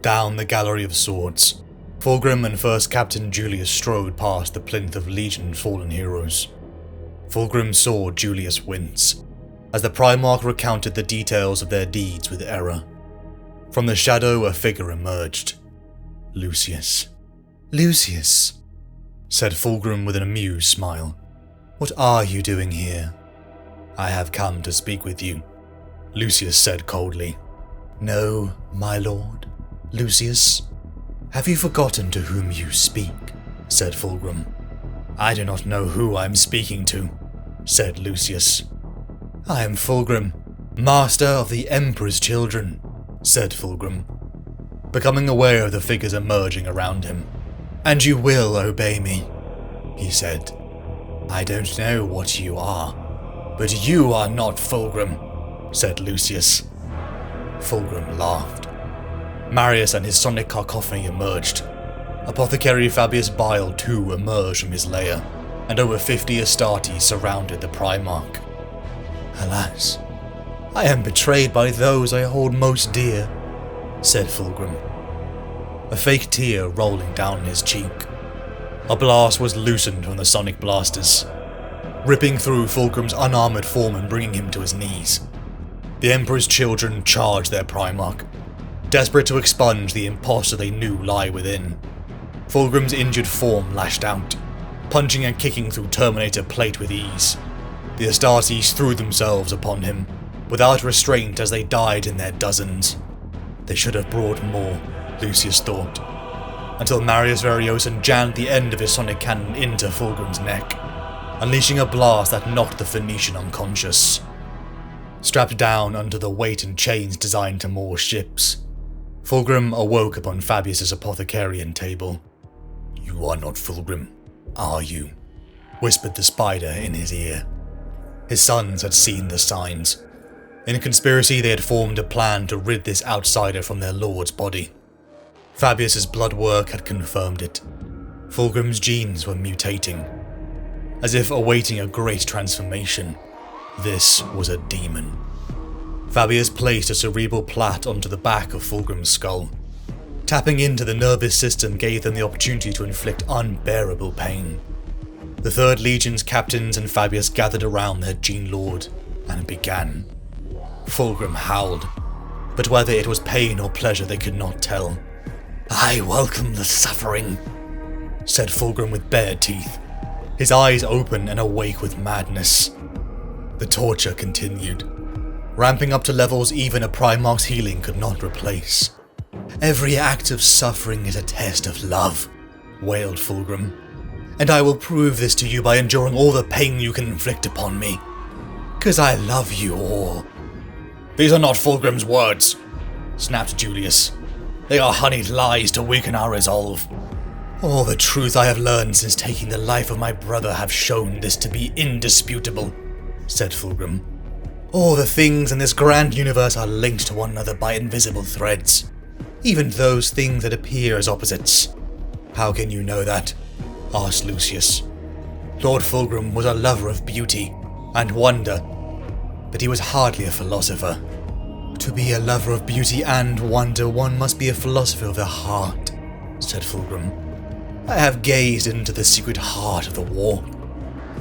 Down the gallery of swords, Fulgrim and First Captain Julius strode past the plinth of Legion fallen heroes. Fulgrim saw Julius wince, as the Primarch recounted the details of their deeds with error. From the shadow a figure emerged. Lucius. Lucius, said Fulgrim with an amused smile. What are you doing here? I have come to speak with you, Lucius said coldly. No, my lord. Lucius? Have you forgotten to whom you speak? Said Fulgrim. I do not know who I am speaking to, said Lucius. I am Fulgrim, master of the Emperor's children, said Fulgrim, becoming aware of the figures emerging around him. And you will obey me, he said. I don't know what you are, but you are not Fulgrim, said Lucius. Fulgrim laughed. Marius and his sonic cacophony emerged. Apothecary Fabius Bile too emerged from his lair, and over 50 Astartes surrounded the Primarch. Alas, I am betrayed by those I hold most dear, said Fulgrim, a fake tear rolling down his cheek. A blast was loosened from the sonic blasters, ripping through Fulgrim's unarmoured form and bringing him to his knees. The Emperor's children charged their Primarch, desperate to expunge the impostor they knew lie within. Fulgrim's injured form lashed out, punching and kicking through Terminator plate with ease. The Astartes threw themselves upon him, without restraint as they died in their dozens. They should have brought more, Lucius thought, until Marius Variosan jammed the end of his sonic cannon into Fulgrim's neck, unleashing a blast that knocked the Phoenician unconscious. Strapped down under the weight and chains designed to moor ships, Fulgrim awoke upon Fabius's apothecarian table. You are not Fulgrim, are you? Whispered the spider in his ear. His sons had seen the signs. In conspiracy they had formed a plan to rid this outsider from their lord's body. Fabius's blood work had confirmed it. Fulgrim's genes were mutating. As if awaiting a great transformation, this was a demon. Fabius placed a cerebral plate onto the back of Fulgrim's skull. Tapping into the nervous system gave them the opportunity to inflict unbearable pain. The 3rd Legion's captains and Fabius gathered around their Gene Lord and began. Fulgrim howled, but whether it was pain or pleasure they could not tell. "I welcome the suffering," said Fulgrim with bared teeth, his eyes open and awake with madness. The torture continued, ramping up to levels even a Primarch's healing could not replace. "Every act of suffering is a test of love," wailed Fulgrim, "and I will prove this to you by enduring all the pain you can inflict upon me. 'Cause I love you all." "These are not Fulgrim's words," snapped Julius. "They are honeyed lies to weaken our resolve. All the truth I have learned since taking the life of my brother have shown this to be indisputable," said Fulgrim. "All the things in this grand universe are linked to one another by invisible threads, even those things that appear as opposites." "How can you know that?" asked Lucius. "Lord Fulgrim was a lover of beauty and wonder, but he was hardly a philosopher. To be a lover of beauty and wonder, one must be a philosopher of the heart," said Fulgrim. "I have gazed into the secret heart of the warp,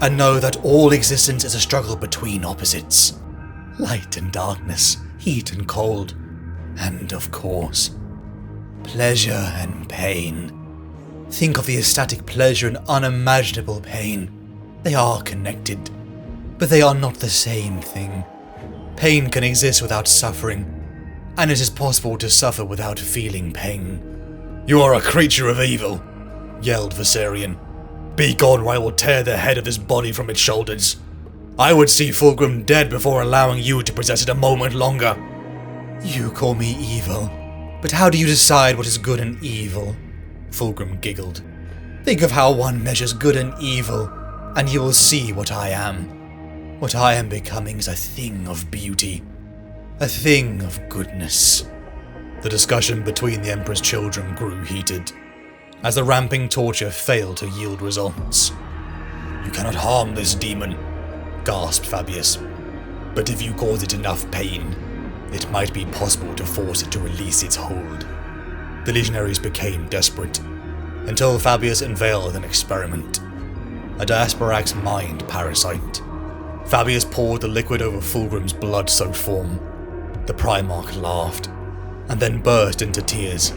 and know that all existence is a struggle between opposites. Light and darkness, heat and cold, and, of course, pleasure and pain. Think of the ecstatic pleasure and unimaginable pain. They are connected, but they are not the same thing. Pain can exist without suffering, and it is possible to suffer without feeling pain." "You are a creature of evil," yelled Viserion. "Be gone or I will tear the head of this body from its shoulders. I would see Fulgrim dead before allowing you to possess it a moment longer." "You call me evil, but how do you decide what is good and evil?" Fulgrim giggled. "Think of how one measures good and evil, and you will see what I am. What I am becoming is a thing of beauty, a thing of goodness." The discussion between the Emperor's children grew heated, as the ramping torture failed to yield results. "You cannot harm this demon," gasped Fabius. "But if you cause it enough pain, it might be possible to force it to release its hold." The legionaries became desperate, until Fabius unveiled an experiment. A Diasporac's mind parasite. Fabius poured the liquid over Fulgrim's blood-soaked form. The Primarch laughed, and then burst into tears,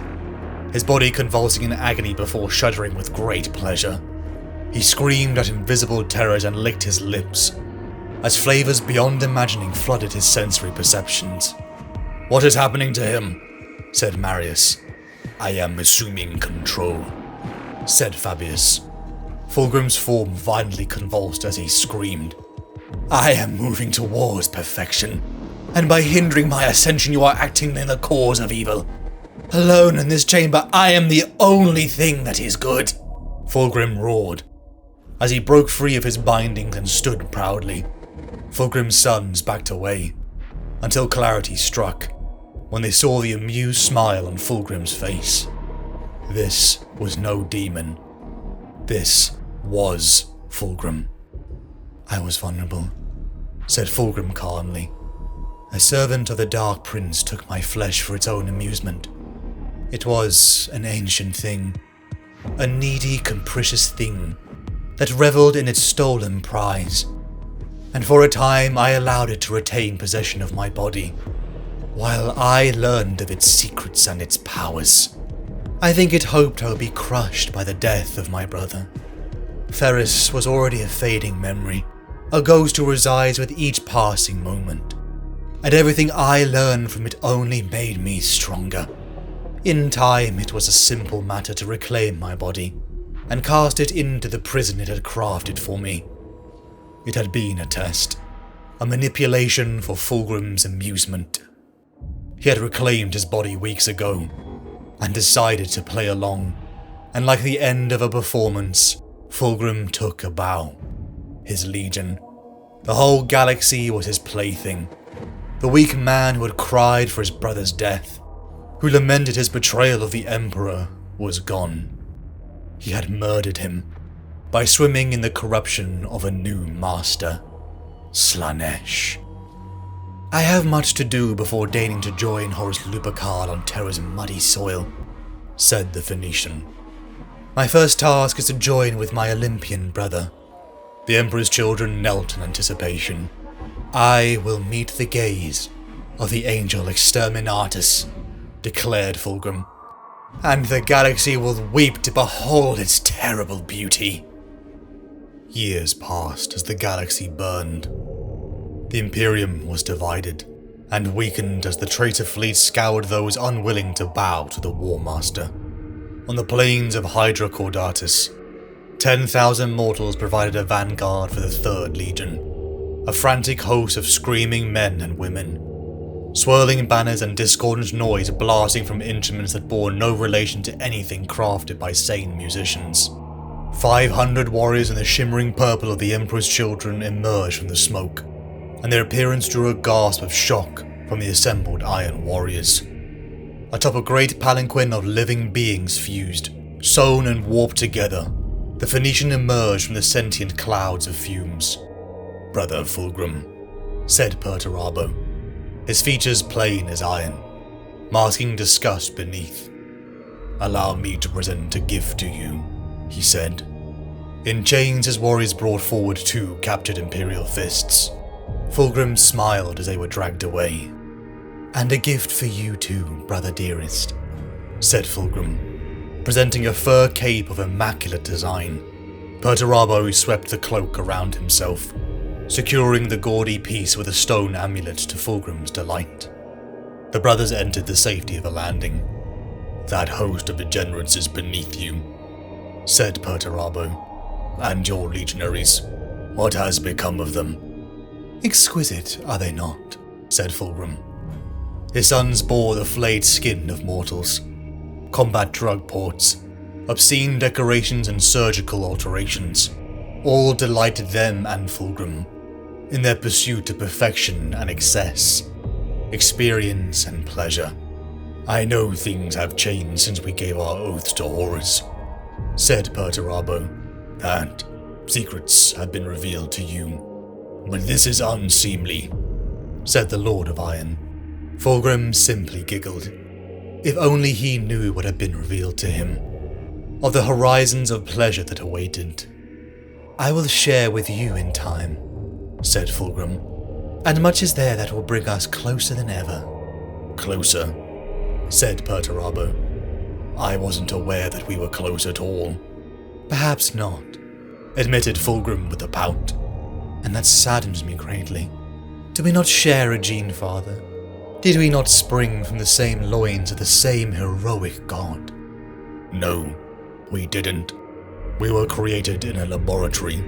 his body convulsing in agony before shuddering with great pleasure. He screamed at invisible terrors and licked his lips, as flavors beyond imagining flooded his sensory perceptions. "What is happening to him?" said Marius. "I am assuming control," said Fabius. Fulgrim's form violently convulsed as he screamed. "I am moving towards perfection, and by hindering my ascension you are acting in the cause of evil. Alone in this chamber, I am the only thing that is good." Fulgrim roared, as he broke free of his bindings and stood proudly. Fulgrim's sons backed away, until clarity struck, when they saw the amused smile on Fulgrim's face. This was no demon. This was Fulgrim. "I was vulnerable," said Fulgrim calmly. "A servant of the Dark Prince took my flesh for its own amusement. It was an ancient thing, a needy, capricious thing that reveled in its stolen prize, and for a time I allowed it to retain possession of my body, while I learned of its secrets and its powers. I think it hoped I would be crushed by the death of my brother. Ferris was already a fading memory, a ghost who resides with each passing moment, and everything I learned from it only made me stronger. In time, it was a simple matter to reclaim my body and cast it into the prison it had crafted for me. It had been a test, a manipulation for Fulgrim's amusement. He had reclaimed his body weeks ago and decided to play along, and like the end of a performance, Fulgrim took a bow. His legion, the whole galaxy was his plaything. The weak man who had cried for his brother's death, who lamented his betrayal of the Emperor, was gone. He had murdered him by swimming in the corruption of a new master, Slaanesh. I have much to do before deigning to join Horus Lupercal on Terra's muddy soil, said the Phoenician. My first task is to join with my Olympian brother. The Emperor's children knelt in anticipation. I will meet the gaze of the angel Exterminatus, declared Fulgrim, and the galaxy will weep to behold its terrible beauty. Years passed as the galaxy burned. The Imperium was divided and weakened as the traitor fleet scoured those unwilling to bow to the War Master. On the plains of Hydra Caudatus, 10,000 mortals provided a vanguard for the 3rd Legion, a frantic host of screaming men and women, swirling banners and discordant noise blasting from instruments that bore no relation to anything crafted by sane musicians. 500 warriors in the shimmering purple of the Emperor's children emerged from the smoke, and their appearance drew a gasp of shock from the assembled Iron Warriors. Atop a great palanquin of living beings fused, sewn and warped together, the Phoenician emerged from the sentient clouds of fumes. Brother Fulgrim, said Perturabo, his features plain as iron, masking disgust beneath. Allow me to present a gift to you, he said. In chains his warriors brought forward 2 captured Imperial fists. Fulgrim smiled as they were dragged away. And a gift for you too, brother dearest, said Fulgrim, presenting a fur cape of immaculate design. Perturabo swept the cloak around himself, securing the gaudy piece with a stone amulet to Fulgrim's delight. The brothers entered the safety of a landing. That host of degenerates is beneath you, said Perturabo. And your legionaries, what has become of them? Exquisite, are they not? Said Fulgrim. His sons bore the flayed skin of mortals, combat drug ports, obscene decorations and surgical alterations. All delighted them and Fulgrim, in their pursuit of perfection and excess, experience and pleasure. I know things have changed since we gave our oaths to Horus, said Perturabo, and secrets have been revealed to you. But this is unseemly, said the Lord of Iron. Fulgrim simply giggled. If only he knew what had been revealed to him, of the horizons of pleasure that awaited. I will share with you in time, said Fulgrim, and much is there that will bring us closer than ever. Closer, said Perturabo. I wasn't aware that we were close at all. Perhaps not, admitted Fulgrim with a pout, and that saddens me greatly. Do we not share a gene, father? Did we not spring from the same loins of the same heroic god? No, we didn't. We were created in a laboratory,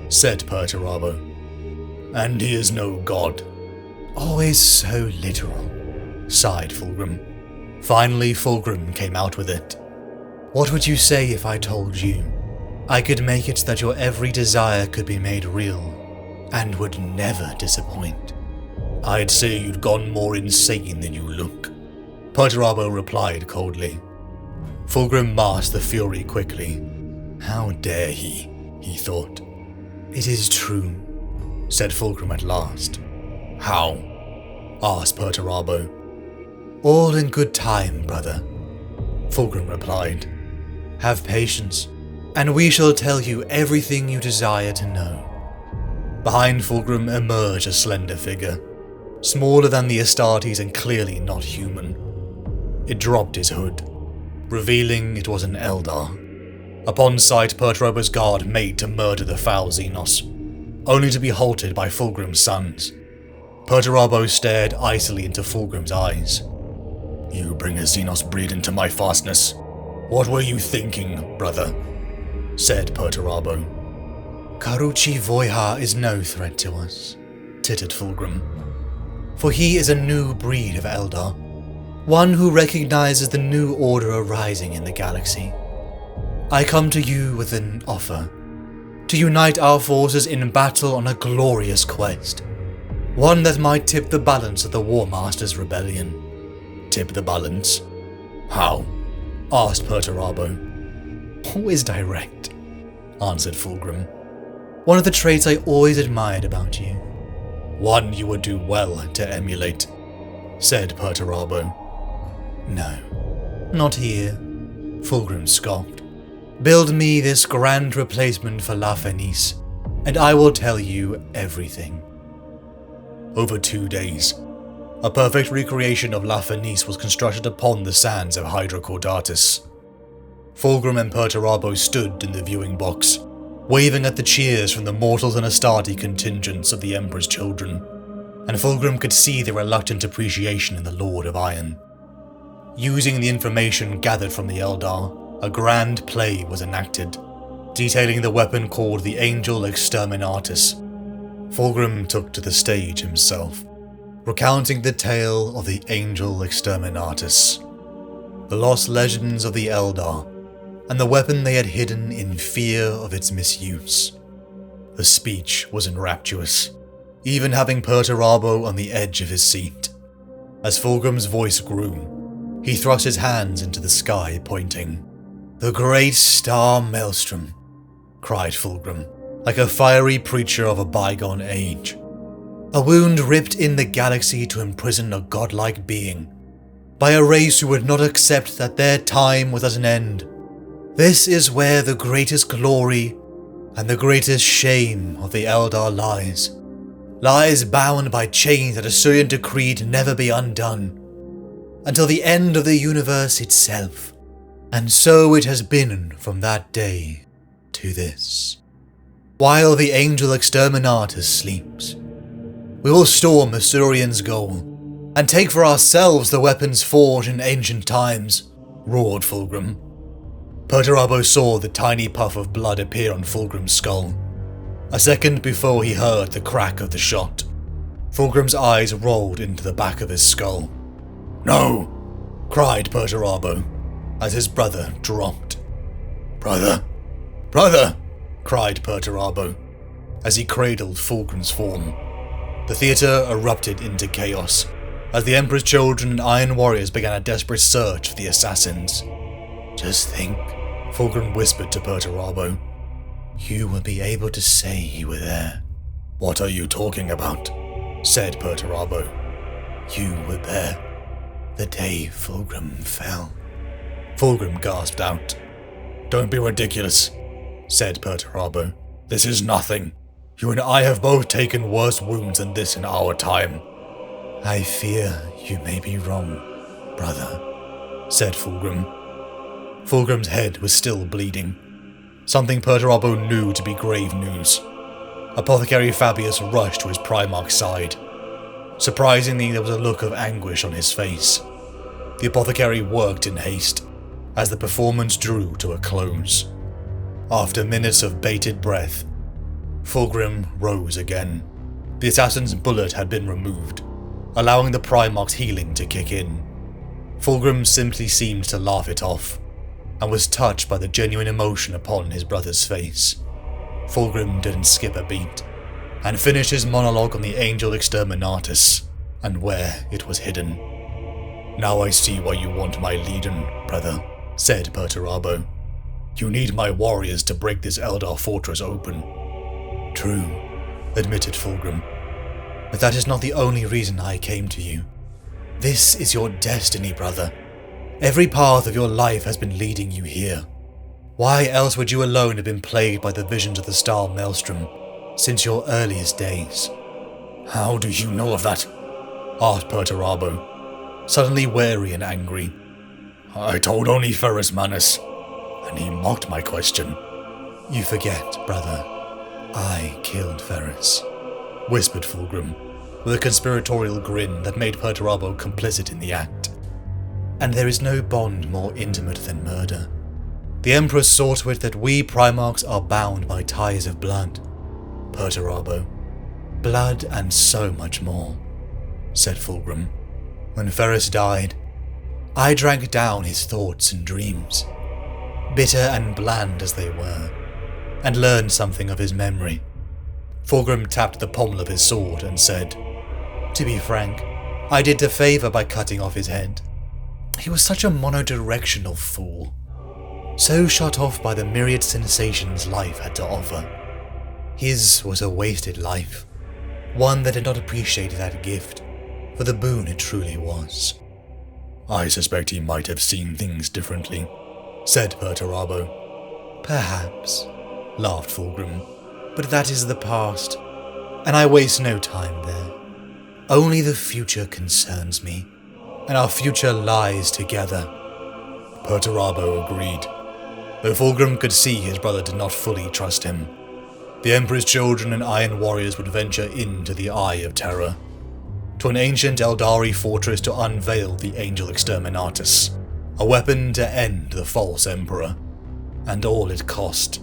said Perturabo. And he is no god. Always so literal, sighed Fulgrim. Finally, Fulgrim came out with it. What would you say if I told you I could make it that your every desire could be made real and would never disappoint? I'd say you'd gone more insane than you look, Perturabo replied coldly. Fulgrim masked the fury quickly. How dare he thought. It is true, said Fulgrim at last. How? Asked Perturabo. All in good time, brother, Fulgrim replied. Have patience, and we shall tell you everything you desire to know. Behind Fulgrim emerged a slender figure, smaller than the Astartes and clearly not human. It dropped his hood, revealing it was an Eldar. Upon sight, Perturabo's guard made to murder the foul Xenos, only to be halted by Fulgrim's sons. Perturabo stared icily into Fulgrim's eyes. You bring a Xenos breed into my fastness. What were you thinking, brother? Said Perturabo. Karuchi Voiha is no threat to us, tittered Fulgrim. For he is a new breed of Eldar, one who recognizes the new order arising in the galaxy. I come to you with an offer, to unite our forces in battle on a glorious quest, one that might tip the balance of the War Master's rebellion. Tip the balance? How? Asked Perturabo. Always direct, answered Fulgrim. One of the traits I always admired about you. One you would do well to emulate, said Perturabo. No, not here, Fulgrim scoffed. Build me this grand replacement for La Fenice, and I will tell you everything. Over 2 days, a perfect recreation of La Fenice was constructed upon the sands of Hydrocaudatus. Fulgrim and Perturabo stood in the viewing box, waving at the cheers from the mortals and Astarte contingents of the Emperor's children, and Fulgrim could see the reluctant appreciation in the Lord of Iron. Using the information gathered from the Eldar, a grand play was enacted, detailing the weapon called the Angel Exterminatus. Fulgrim took to the stage himself, recounting the tale of the Angel Exterminatus, the lost legends of the Eldar, and the weapon they had hidden in fear of its misuse. The speech was rapturous, even having Perturabo on the edge of his seat. As Fulgrim's voice grew, he thrust his hands into the sky, pointing. "The great star Maelstrom," cried Fulgrim, like a fiery preacher of a bygone age. "A wound ripped in the galaxy to imprison a godlike being, by a race who would not accept that their time was at an end. This is where the greatest glory and the greatest shame of the Eldar lies bound by chains that Assyrian decreed never be undone, until the end of the universe itself. And so it has been from that day to this. While the Angel Exterminatus sleeps, we will storm Assyrian's goal, and take for ourselves the weapons forged in ancient times," roared Fulgrim. Perturabo saw the tiny puff of blood appear on Fulgrim's skull. A second before he heard the crack of the shot, Fulgrim's eyes rolled into the back of his skull. "No!" cried Perturabo, as his brother dropped. "Brother! Brother!" cried Perturabo, as he cradled Fulgrim's form. The theatre erupted into chaos, as the Emperor's children and Iron Warriors began a desperate search for the assassins. "Just think," Fulgrim whispered to Perturabo. "You will be able to say you were there." "What are you talking about?" said Perturabo. "You were there the day Fulgrim fell." Fulgrim gasped out. "Don't be ridiculous," said Perturabo. "This is nothing. You and I have both taken worse wounds than this in our time." "I fear you may be wrong, brother," said Fulgrim. Fulgrim's head was still bleeding, something Perturabo knew to be grave news. Apothecary Fabius rushed to his Primarch's side. Surprisingly, there was a look of anguish on his face. The apothecary worked in haste, as the performance drew to a close. After minutes of bated breath, Fulgrim rose again. The assassin's bullet had been removed, allowing the Primarch's healing to kick in. Fulgrim simply seemed to laugh it off, and was touched by the genuine emotion upon his brother's face. Fulgrim didn't skip a beat, and finished his monologue on the Angel Exterminatus, and where it was hidden. "Now I see why you want my legion, brother," said Perturabo. "You need my warriors to break this Eldar fortress open." "True," admitted Fulgrim, "but that is not the only reason I came to you. This is your destiny, brother. Every path of your life has been leading you here. Why else would you alone have been plagued by the visions of the star Maelstrom since your earliest days?" "How do you know of that?" asked Perturabo, suddenly wary and angry. "I told only Ferrus Manus, and he mocked my question." "You forget, brother. I killed Ferrus," whispered Fulgrim, with a conspiratorial grin that made Perturabo complicit in the act. "And there is no bond more intimate than murder. The Emperor saw to it that we Primarchs are bound by ties of blood, Perturabo. Blood and so much more," said Fulgrim. "When Ferrus died, I drank down his thoughts and dreams, bitter and bland as they were, and learned something of his memory." Fulgrim tapped the pommel of his sword and said, "To be frank, I did the favour by cutting off his head. He was such a monodirectional fool, so shut off by the myriad sensations life had to offer. His was a wasted life, one that did not appreciate that gift for the boon it truly was. I suspect he might have seen things differently, said Perturabo. Perhaps, laughed Fulgrim, but that is the past, and I waste no time there. Only the future concerns me, and our future lies together. Perturabo agreed, though Fulgrim could see his brother did not fully trust him. The Emperor's children and Iron Warriors would venture into the Eye of Terror, to an ancient Eldari fortress to unveil the Angel Exterminatus, a weapon to end the false Emperor. And all it cost,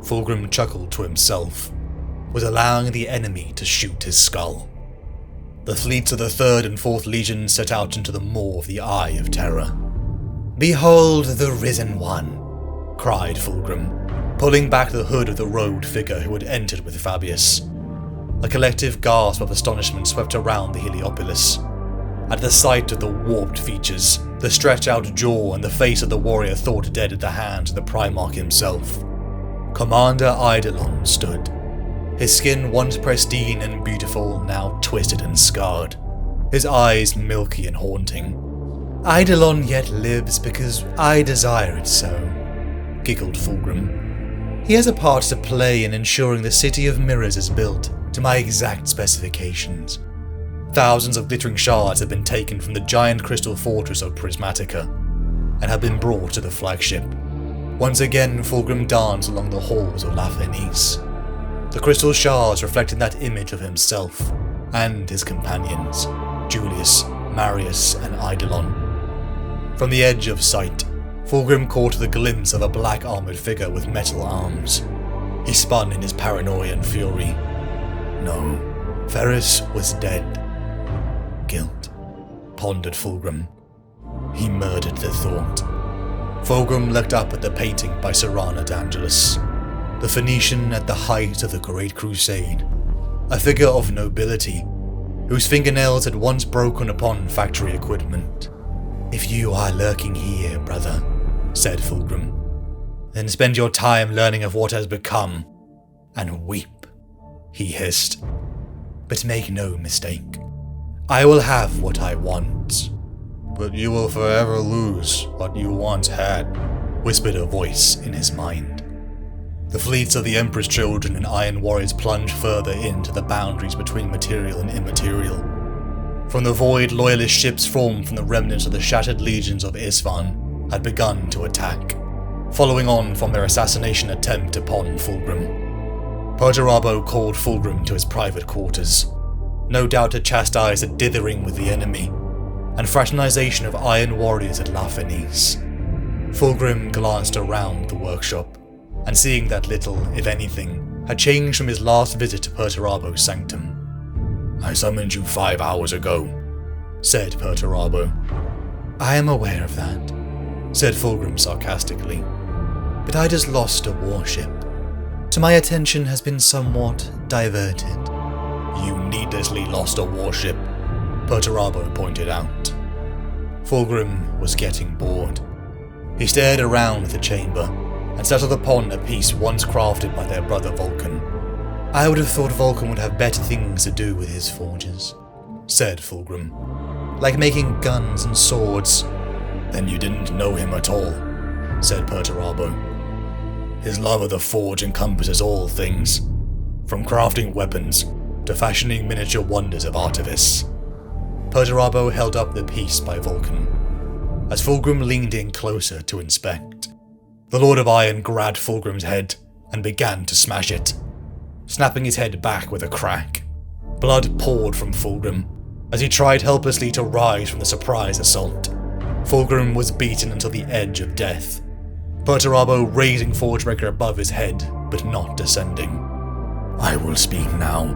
Fulgrim chuckled to himself, was allowing the enemy to shoot his skull. The fleets of the 3rd and 4th Legion set out into the maw of the Eye of Terror. "Behold the Risen One," cried Fulgrim, pulling back the hood of the robed figure who had entered with Fabius. A collective gasp of astonishment swept around the Heliopolis. At the sight of the warped features, the stretched-out jaw and the face of the warrior thought dead at the hands of the Primarch himself, Commander Eidolon stood. His skin, once pristine and beautiful, now twisted and scarred. His eyes milky and haunting. "Eidolon yet lives because I desire it so," giggled Fulgrim. "He has a part to play in ensuring the City of Mirrors is built to my exact specifications." Thousands of glittering shards had been taken from the giant crystal fortress of Prismatica and had been brought to the flagship. Once again, Fulgrim danced along the halls of La Fenice, the crystal shards reflecting that image of himself and his companions, Julius, Marius, and Eidolon. From the edge of sight, Fulgrim caught the glimpse of a black armoured figure with metal arms. He spun in his paranoia and fury. No, Ferris was dead. Guilt, pondered Fulgrim. He murdered the thought. Fulgrim looked up at the painting by Serrano d'Angelis, the Phoenician at the height of the Great Crusade, a figure of nobility, whose fingernails had once broken upon factory equipment. "If you are lurking here, brother," said Fulgrim, "then spend your time learning of what has become, and weep," he hissed. "But make no mistake, I will have what I want." "But you will forever lose what you once had," whispered a voice in his mind. The fleets of the Emperor's children and Iron Warriors plunged further into the boundaries between material and immaterial. From the void, loyalist ships formed from the remnants of the shattered legions of Isfahan had begun to attack, following on from their assassination attempt upon Fulgrim. Perturabo called Fulgrim to his private quarters, no doubt to chastise the dithering with the enemy, and fraternization of Iron Warriors at La Fenice. Fulgrim glanced around the workshop, and seeing that little, if anything, had changed from his last visit to Perturabo's sanctum. "I summoned you 5 hours ago," said Perturabo. "I am aware of that," said Fulgrim sarcastically. "But I just lost a warship, so my attention has been somewhat diverted." "You needlessly lost a warship," Perturabo pointed out. Fulgrim was getting bored. He stared around the chamber and settled upon a piece once crafted by their brother Vulcan. "I would have thought Vulcan would have better things to do with his forges," said Fulgrim. "Like making guns and swords." "Then you didn't know him at all," said Perturabo. "His love of the forge encompasses all things, from crafting weapons to fashioning miniature wonders of artifice." Perturabo held up the piece by Vulcan, as Fulgrim leaned in closer to inspect. The Lord of Iron grabbed Fulgrim's head and began to smash it, snapping his head back with a crack. Blood poured from Fulgrim as he tried helplessly to rise from the surprise assault. Fulgrim was beaten until the edge of death, Perturabo raising Forgebreaker above his head, but not descending. "I will speak now,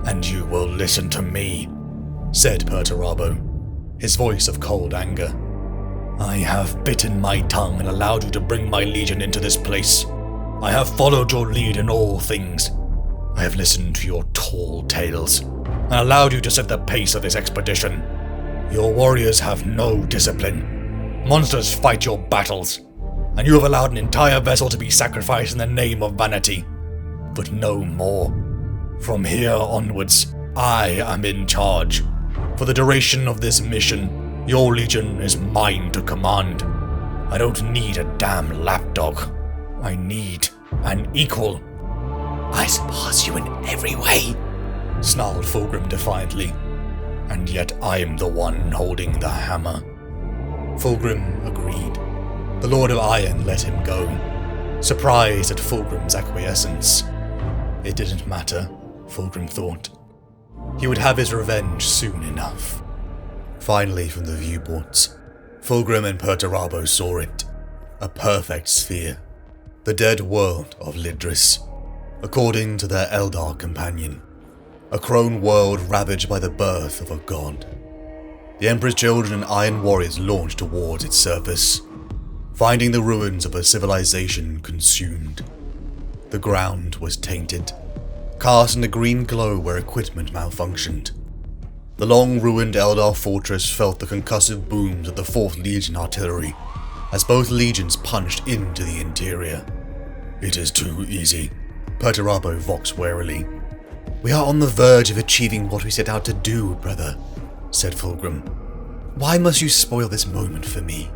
and you will listen to me," said Perturabo, his voice of cold anger. "I have bitten my tongue and allowed you to bring my legion into this place. I have followed your lead in all things. I have listened to your tall tales and allowed you to set the pace of this expedition. Your warriors have no discipline. Monsters fight your battles, and you have allowed an entire vessel to be sacrificed in the name of vanity. But no more. From here onwards, I am in charge. For the duration of this mission, your legion is mine to command. I don't need a damn lapdog. I need an equal. I surpass you in every way, snarled Fulgrim defiantly. And yet I am the one holding the hammer. Fulgrim agreed. The Lord of Iron let him go, surprised at Fulgrim's acquiescence. It didn't matter, Fulgrim thought. He would have his revenge soon enough. Finally, from the viewports, Fulgrim and Perturabo saw it. A perfect sphere. The dead world of Lidris, according to their Eldar companion. A crone world ravaged by the birth of a god. The Emperor's children and Iron Warriors launched towards its surface, finding the ruins of a civilization consumed. The ground was tainted, casting a green glow where equipment malfunctioned. The long-ruined Eldar fortress felt the concussive booms of the 4th Legion artillery, as both legions punched into the interior. It is too easy, Perturabo voxed warily. We are on the verge of achieving what we set out to do, brother, said Fulgrim. Why must you spoil this moment for me?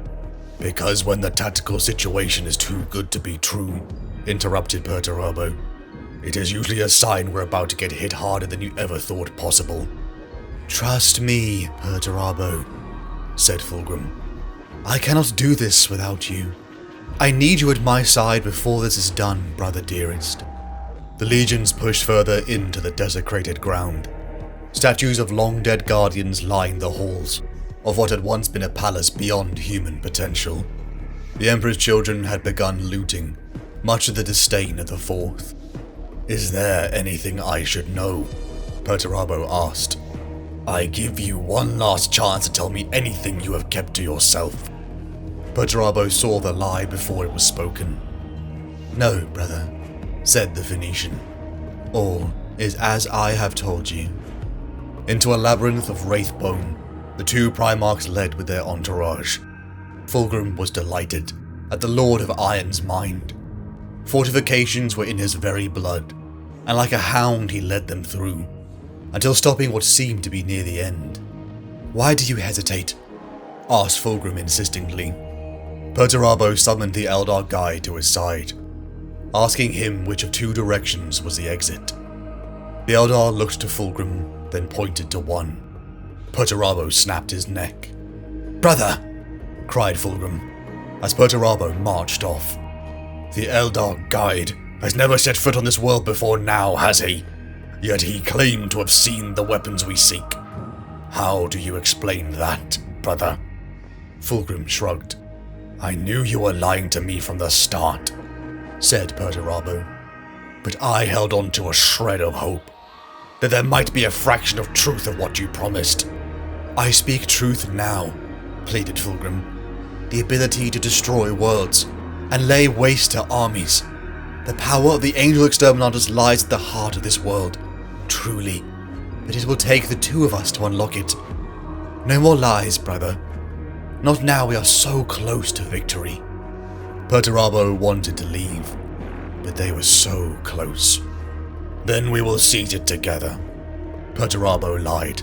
Because when the tactical situation is too good to be true, interrupted Perturabo, it is usually a sign we're about to get hit harder than you ever thought possible. Trust me, Perturabo, said Fulgrim. I cannot do this without you. I need you at my side before this is done, brother dearest. The legions pushed further into the desecrated ground. Statues of long-dead guardians lined the halls of what had once been a palace beyond human potential. The Emperor's children had begun looting, much to the disdain of the 4th. Is there anything I should know? Perturabo asked. I give you one last chance to tell me anything you have kept to yourself. Perturabo saw the lie before it was spoken. No, brother, said the Phoenician. All is as I have told you. Into a labyrinth of wraithbone, the 2 Primarchs led with their entourage. Fulgrim was delighted at the Lord of Iron's mind. Fortifications were in his very blood, and like a hound he led them through, until stopping what seemed to be near the end. Why do you hesitate? Asked Fulgrim insistently. Perturabo summoned the Eldar guide to his side, asking him which of 2 directions was the exit. The Eldar looked to Fulgrim, then pointed to one. Perturabo snapped his neck. Brother! Cried Fulgrim, as Perturabo marched off. The Eldar guide has never set foot on this world before now, has he? Yet he claimed to have seen the weapons we seek. How do you explain that, brother? Fulgrim shrugged. I knew you were lying to me from the start, said Perturabo, but I held on to a shred of hope, that there might be a fraction of truth of what you promised. I speak truth now, pleaded Fulgrim. The ability to destroy worlds and lay waste to armies. The power of the angel exterminators lies at the heart of this world, truly, but it will take the 2 of us to unlock it. No more lies, brother. Not now, we are so close to victory. Perturabo wanted to leave, but they were so close. Then we will seize it together. Perturabo lied.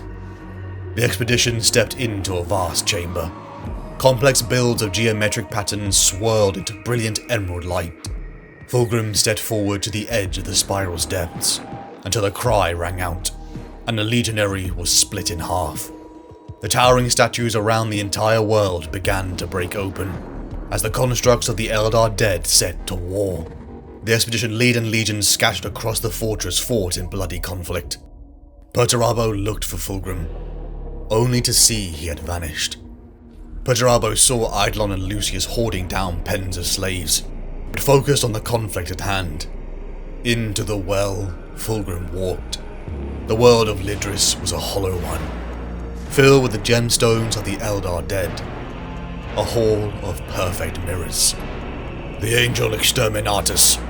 The expedition stepped into a vast chamber. Complex builds of geometric patterns swirled into brilliant emerald light. Fulgrim stepped forward to the edge of the spiral's depths, until a cry rang out, and the legionary was split in half. The towering statues around the entire world began to break open, as the constructs of the Eldar dead set to war. The expedition leader and legions scattered across the fortress fought in bloody conflict. Perturabo looked for Fulgrim, only to see he had vanished. Perturabo saw Eidolon and Lucius hoarding down pens of slaves, but focused on the conflict at hand. Into the well Fulgrim walked. The world of Lidris was a hollow one, filled with the gemstones of the Eldar dead. A hall of perfect mirrors. The angel exterminatus.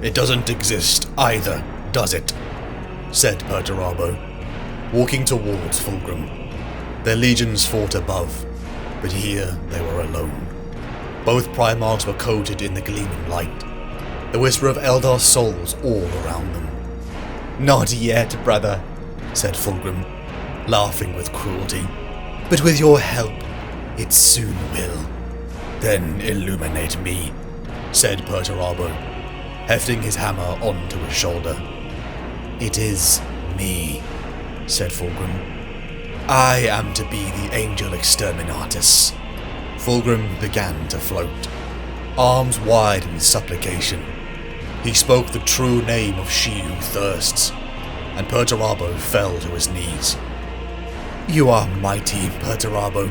It doesn't exist either, does it? Said Perturabo, walking towards Fulgrim. Their legions fought above, but here they were alone. Both Primarchs were coated in the gleaming light, the whisper of Eldar souls all around them. Not yet, brother, said Fulgrim, laughing with cruelty. "But with your help, it soon will." "Then illuminate me," said Perturabo, hefting his hammer onto his shoulder. "It is me," said Fulgrim. "I am to be the Angel Exterminatus." Fulgrim began to float, arms wide in supplication. He spoke the true name of she who thirsts, and Perturabo fell to his knees. "You are mighty, Perturabo,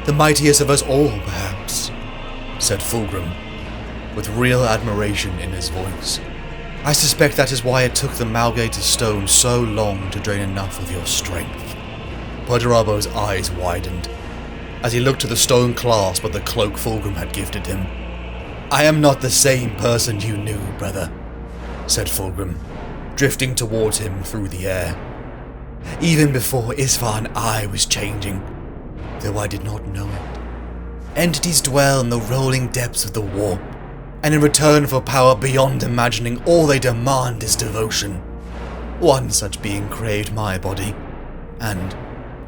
the mightiest of us all, perhaps," said Fulgrim, with real admiration in his voice. "I suspect that is why it took the Malgated Stone so long to drain enough of your strength." Perturabo's eyes widened as he looked to the stone clasp of the cloak Fulgrim had gifted him. "I am not the same person you knew, brother," said Fulgrim, drifting towards him through the air. "Even before Isfahan I was changing, though I did not know it. Entities dwell in the rolling depths of the warp, and in return for power beyond imagining, all they demand is devotion. One such being craved my body, and,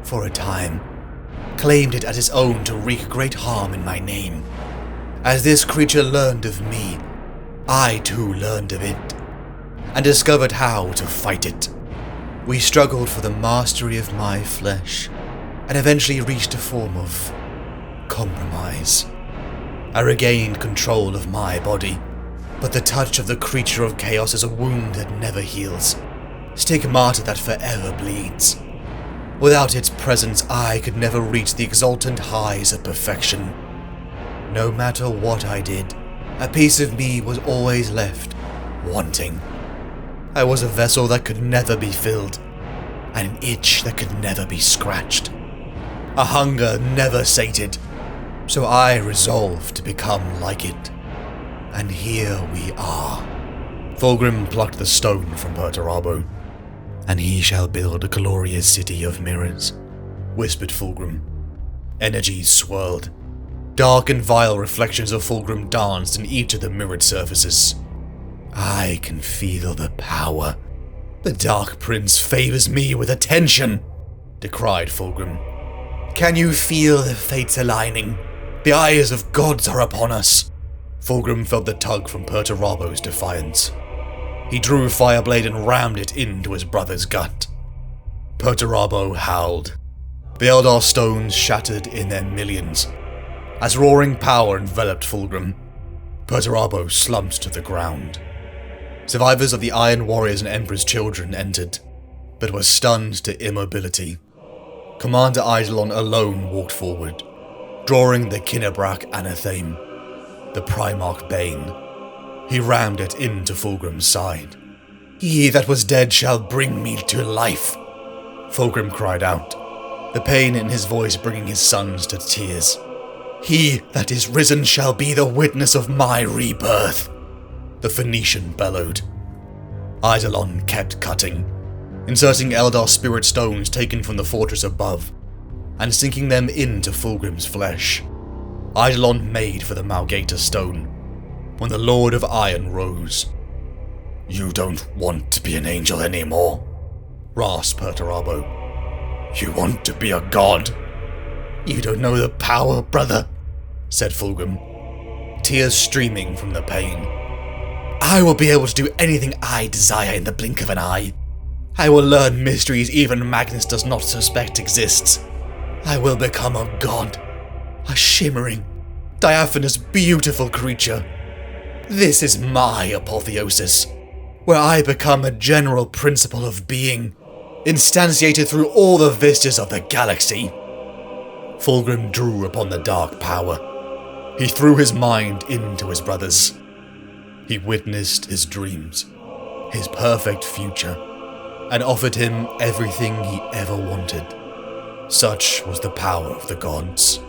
for a time, claimed it as his own to wreak great harm in my name. As this creature learned of me, I too learned of it, and discovered how to fight it. We struggled for the mastery of my flesh, and eventually reached a form of compromise. I regained control of my body, but the touch of the creature of chaos is a wound that never heals, stigmata that forever bleeds. Without its presence, I could never reach the exultant highs of perfection. No matter what I did, a piece of me was always left wanting. I was a vessel that could never be filled, an itch that could never be scratched, a hunger never sated. So I resolved to become like it. And here we are." Fulgrim plucked the stone from Perturabo. "And he shall build a glorious city of mirrors," whispered Fulgrim. Energies swirled. Dark and vile reflections of Fulgrim danced in each of the mirrored surfaces. "I can feel the power. The Dark Prince favors me with attention," decried Fulgrim. "Can you feel the fates aligning? The eyes of gods are upon us." Fulgrim felt the tug from Perturabo's defiance. He drew Fireblade and rammed it into his brother's gut. Perturabo howled. The Eldar stones shattered in their millions. As roaring power enveloped Fulgrim, Perturabo slumped to the ground. Survivors of the Iron Warriors and Emperor's children entered, but were stunned to immobility. Commander Eidolon alone walked forward, drawing the Kinnebrak Anathame, the Primarch Bane. He rammed it into Fulgrim's side. "He that was dead shall bring me to life," Fulgrim cried out, the pain in his voice bringing his sons to tears. "He that is risen shall be the witness of my rebirth," the Phoenician bellowed. Eidolon kept cutting, inserting Eldar spirit stones taken from the fortress above, and sinking them into Fulgrim's flesh. Eidolon made for the Malgator stone, when the Lord of Iron rose. "You don't want to be an angel anymore," rasped Perturabo. "You want to be a god." "You don't know the power, brother," said Fulgrim, tears streaming from the pain. "I will be able to do anything I desire in the blink of an eye. I will learn mysteries even Magnus does not suspect exists. I will become a god, a shimmering, diaphanous, beautiful creature. This is my apotheosis, where I become a general principle of being, instantiated through all the vistas of the galaxy." Fulgrim drew upon the dark power. He threw his mind into his brother's. He witnessed his dreams, his perfect future, and offered him everything he ever wanted. Such was the power of the gods.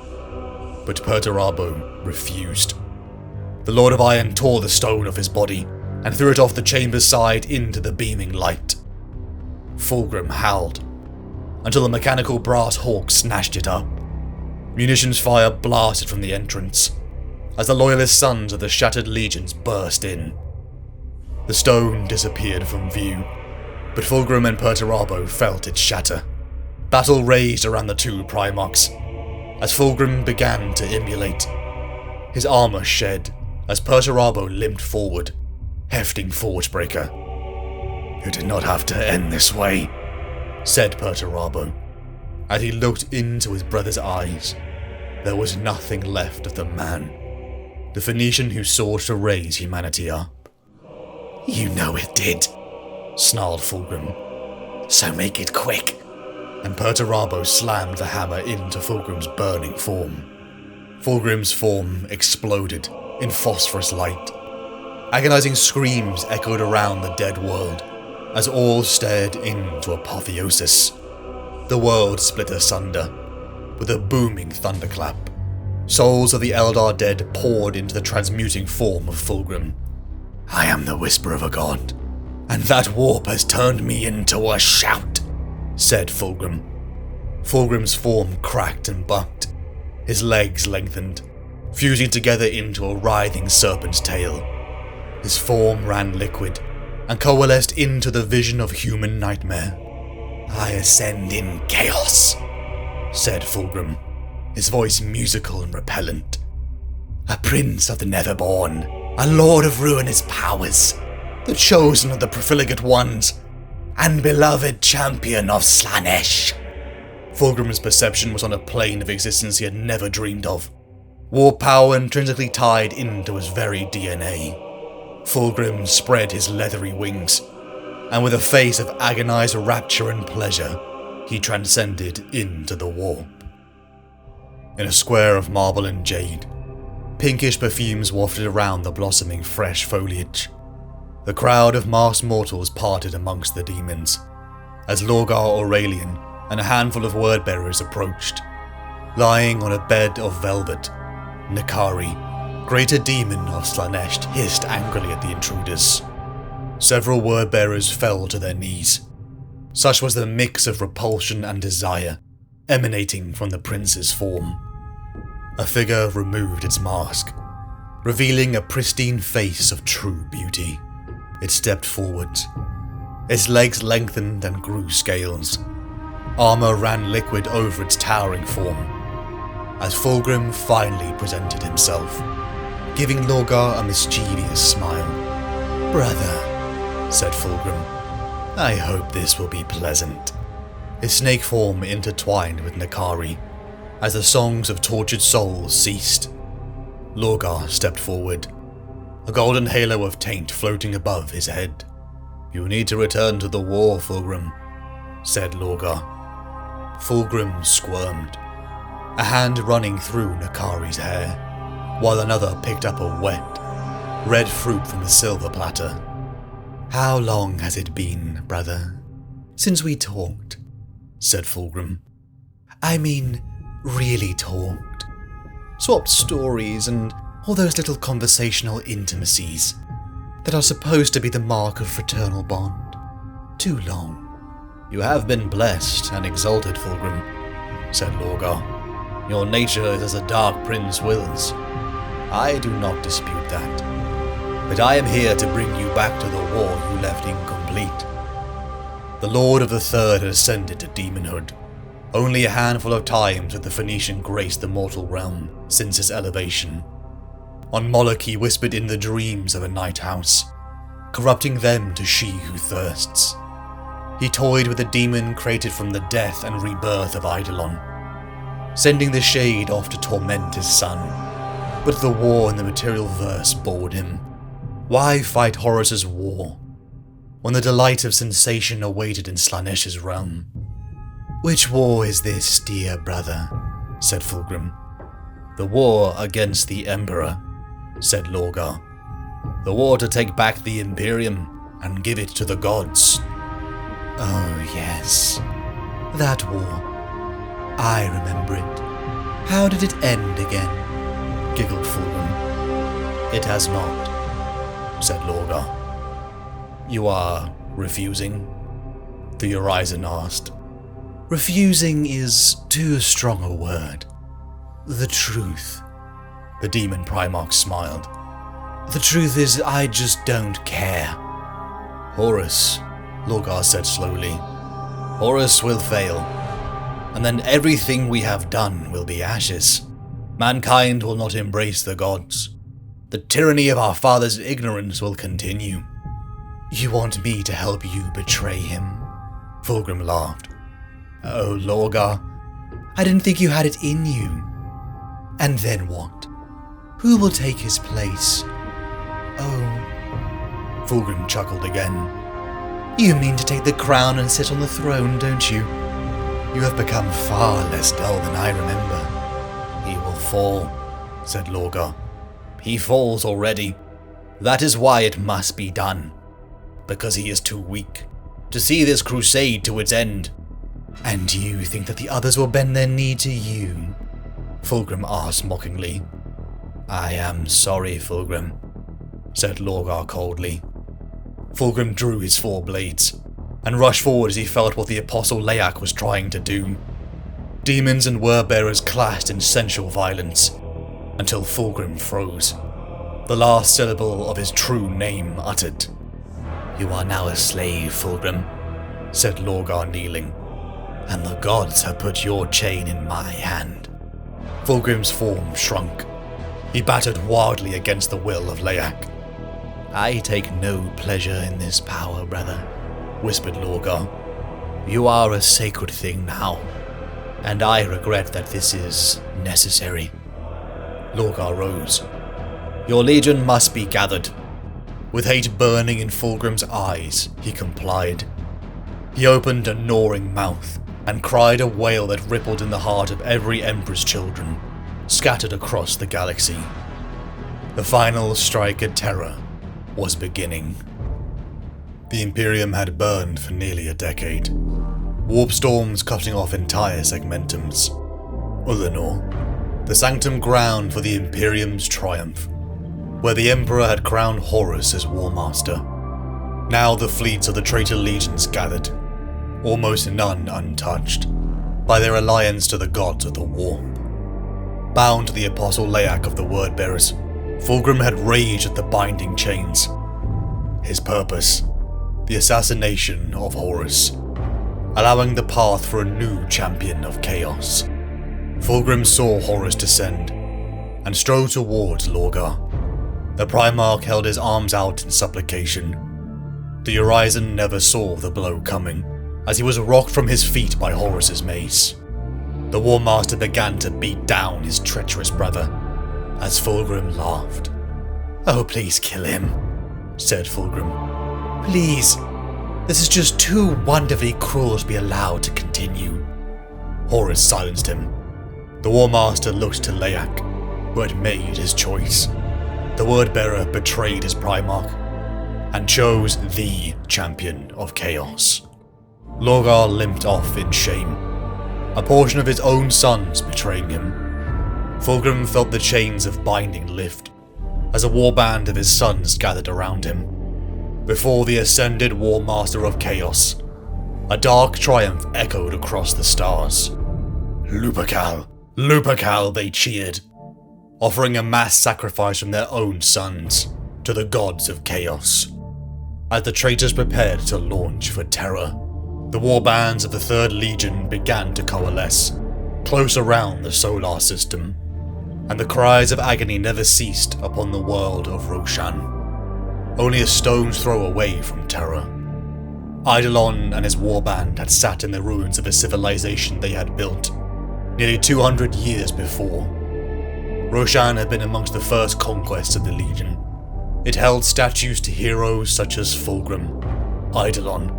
But Perturabo refused. The Lord of Iron tore the stone off his body and threw it off the chamber's side into the beaming light. Fulgrim howled, until the mechanical brass hawk snatched it up. Munitions fire blasted from the entrance, as the loyalist sons of the shattered legions burst in. The stone disappeared from view, but Fulgrim and Perturabo felt it shatter. Battle raged around the two Primarchs, as Fulgrim began to emulate. His armor shed as Perturabo limped forward, hefting Forgebreaker. "You did not have to end this way," said Perturabo. As he looked into his brother's eyes, there was nothing left of the man, the Phoenician who sought to raise humanity up. "You know it did," snarled Fulgrim. "So make it quick." And Perturabo slammed the hammer into Fulgrim's burning form. Fulgrim's form exploded in phosphorus light. Agonizing screams echoed around the dead world as all stared into apotheosis. The world split asunder with a booming thunderclap. Souls of the Eldar dead poured into the transmuting form of Fulgrim. "I am the whisper of a god, and that warp has turned me into a shout," said Fulgrim. Fulgrim's form cracked and bucked. His legs lengthened, fusing together into a writhing serpent's tail. His form ran liquid and coalesced into the vision of human nightmare. "I ascend in chaos," said Fulgrim, his voice musical and repellent. "A prince of the Netherborn, a lord of ruinous powers, the chosen of the profligate ones, and beloved champion of Slaanesh." Fulgrim's perception was on a plane of existence he had never dreamed of. War power intrinsically tied into his very DNA. Fulgrim spread his leathery wings, and with a face of agonized rapture and pleasure, he transcended into the warp. In a square of marble and jade, pinkish perfumes wafted around the blossoming fresh foliage. The crowd of masked mortals parted amongst the demons, as Lorgar Aurelian and a handful of wordbearers approached. Lying on a bed of velvet, Nakari, greater demon of Slaanesh, hissed angrily at the intruders. Several wordbearers fell to their knees. Such was the mix of repulsion and desire emanating from the prince's form. A figure removed its mask, revealing a pristine face of true beauty. It stepped forwards. Its legs lengthened and grew scales. Armor ran liquid over its towering form, as Fulgrim finally presented himself, giving Lorgar a mischievous smile. "Brother," said Fulgrim, "I hope this will be pleasant." His snake form intertwined with Nakari, as the songs of tortured souls ceased. Lorgar stepped forward, a golden halo of taint floating above his head. "You need to return to the war, Fulgrim," said Lorgar. Fulgrim squirmed, a hand running through Nakari's hair, while another picked up a wet, red fruit from the silver platter. "How long has it been, brother, since we talked?" said Fulgrim. "I mean, really talked. Swapped stories and all those little conversational intimacies that are supposed to be the mark of fraternal bond. Too long." "You have been blessed and exalted, Fulgrim," said Lorgar. "Your nature is as a dark prince wills. I do not dispute that. But I am here to bring you back to the war you left incomplete." The Lord of the Third had ascended to demonhood. Only a handful of times had the Phoenician graced the mortal realm since his elevation. On Moloch he whispered in the dreams of a night house, corrupting them to she who thirsts. He toyed with a demon created from the death and rebirth of Eidolon, sending the shade off to torment his son. But the war in the material verse bored him. Why fight Horus's war, when the delight of sensation awaited in Slaanesh's realm? "Which war is this, dear brother?" said Fulgrim. "The war against the Emperor," said Lorgar. "The war to take back the Imperium and give it to the gods." "Oh yes, that war. I remember it. How did it end again?" giggled Fulgrim. "It has not," said Lorgar. "You are refusing?" the Horizon asked. "Refusing is too strong a word. The truth." The demon Primarch smiled. "The truth is I just don't care." "Horus," Lorgar said slowly. Horus will fail, and then everything we have done will be ashes. Mankind will not embrace the gods. The tyranny of our father's ignorance will continue. You want me to help you betray him? Fulgrim laughed. Oh, Lorgar, I didn't think you had it in you. And then what? Who will take his place? Oh, Fulgrim chuckled again. You mean to take the crown and sit on the throne, don't you? You have become far less dull than I remember. He will fall, said Lorgar. He falls already. That is why it must be done. Because he is too weak to see this crusade to its end. And you think that the others will bend their knee to you? Fulgrim asked mockingly. I am sorry, Fulgrim, said Lorgar coldly. Fulgrim drew his 4 blades and rushed forward as he felt what the Apostle Leyak was trying to do. Demons and word-bearers clashed in sensual violence until Fulgrim froze, the last syllable of his true name uttered. You are now a slave, Fulgrim, said Lorgar kneeling, and the gods have put your chain in my hand. Fulgrim's form shrunk. He battered wildly against the will of Leyak. I take no pleasure in this power, brother, whispered Lorgar. You are a sacred thing now, and I regret that this is necessary. Lorgar rose. Your legion must be gathered. With hate burning in Fulgrim's eyes, he complied. He opened a gnawing mouth and cried a wail that rippled in the heart of every Emperor's children, scattered across the galaxy. The final strike at terror was beginning. The Imperium had burned for nearly a decade, warp storms cutting off entire segmentums. Ullanor, the sanctum ground for the Imperium's triumph, where the Emperor had crowned Horus as War Master. Now the fleets of the traitor legions gathered, almost none untouched, by their alliance to the gods of the warp. Bound to the Apostle Leyak of the Word-Bearers, Fulgrim had raged at the binding chains. His purpose, the assassination of Horus, allowing the path for a new champion of chaos. Fulgrim saw Horus descend, and strode towards Lorgar. The Primarch held his arms out in supplication. The Horizon never saw the blow coming, as he was rocked from his feet by Horus's mace. The War Master began to beat down his treacherous brother, as Fulgrim laughed. Oh, please kill him, said Fulgrim. Please, this is just too wonderfully cruel to be allowed to continue. Horus silenced him. The War Master looked to Leyak, who had made his choice. The Word-Bearer betrayed his Primarch, and chose the champion of chaos. Lorgar limped off in shame, a portion of his own sons betraying him. Fulgrim felt the chains of binding lift, as a warband of his sons gathered around him. Before the ascended War Master of Chaos, a dark triumph echoed across the stars. Lupercal! Lupercal, they cheered, offering a mass sacrifice from their own sons to the gods of chaos. As the traitors prepared to launch for terror, the warbands of the 3rd Legion began to coalesce, close around the solar system, and the cries of agony never ceased upon the world of Roshan. Only a stone's throw away from terror. Eidolon and his warband had sat in the ruins of a civilization they had built, nearly 200 years before. Roshan had been amongst the first conquests of the Legion. It held statues to heroes such as Fulgrim, Eidolon,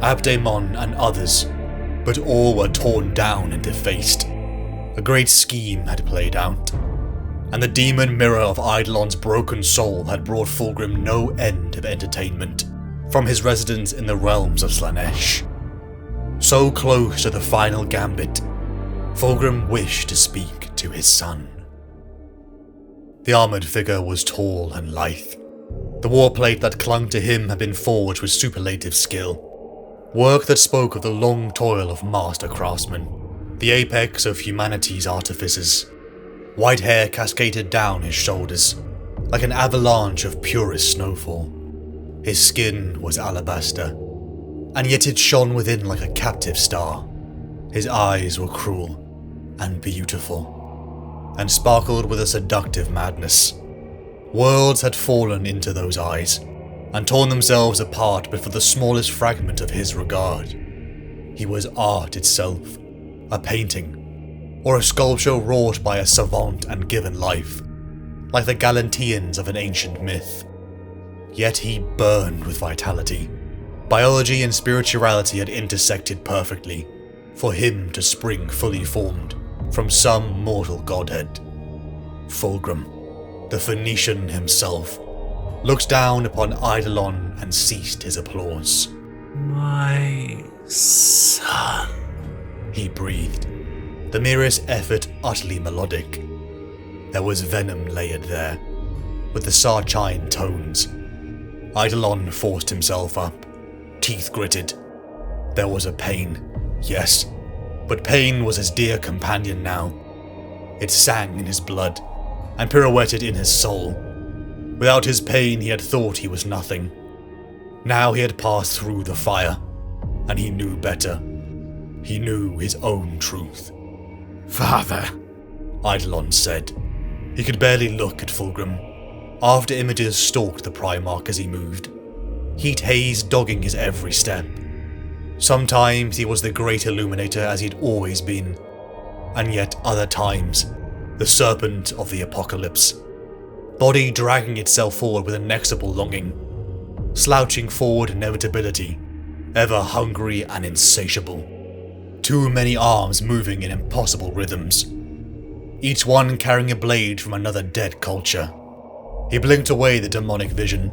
Abdaemon and others, but all were torn down and defaced. A great scheme had played out, and the demon mirror of Eidolon's broken soul had brought Fulgrim no end of entertainment from his residence in the realms of Slanesh. So close to the final gambit, Fulgrim wished to speak to his son. The armoured figure was tall and lithe. The warplate that clung to him had been forged with superlative skill, work that spoke of the long toil of master craftsmen, the apex of humanity's artificers. White hair cascaded down his shoulders, like an avalanche of purest snowfall. His skin was alabaster, and yet it shone within like a captive star. His eyes were cruel and beautiful, and sparkled with a seductive madness. Worlds had fallen into those eyes, and torn themselves apart but for the smallest fragment of his regard. He was art itself, a painting, or a sculpture wrought by a savant and given life, like the Galanteans of an ancient myth. Yet he burned with vitality. Biology and spirituality had intersected perfectly, for him to spring fully formed from some mortal godhead. Fulgrim, the Phoenician himself, looked down upon Eidolon and ceased his applause. My son, he breathed, the merest effort utterly melodic. There was venom layered there, with the Sarchine tones. Eidolon forced himself up, teeth gritted. There was a pain, yes, but pain was his dear companion now. It sang in his blood, and pirouetted in his soul. Without his pain he had thought he was nothing. Now he had passed through the fire, and he knew better. He knew his own truth. Father, Eidolon said. He could barely look at Fulgrim. After images stalked the Primarch as he moved, heat haze dogging his every step. Sometimes he was the great illuminator as he'd always been, and yet other times, the serpent of the apocalypse. Body dragging itself forward with inexorable longing, slouching forward inevitability, ever hungry and insatiable. Too many arms moving in impossible rhythms, each one carrying a blade from another dead culture. He blinked away the demonic vision,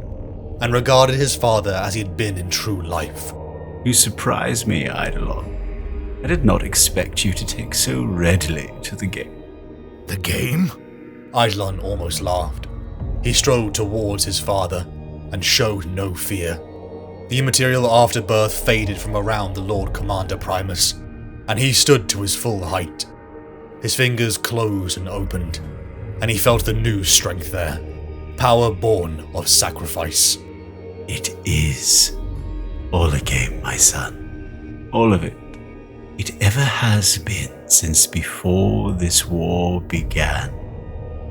and regarded his father as he had been in true life. you surprise me, Eidolon. I did not expect you to take so readily to the game. The game? Eidolon almost laughed. He strode towards his father, and showed no fear. The immaterial afterbirth faded from around the Lord Commander Primus, and he stood to his full height. His fingers closed and opened, and he felt the new strength there, power born of sacrifice. It is all a game, my son. All of it. It ever has been since before this war began.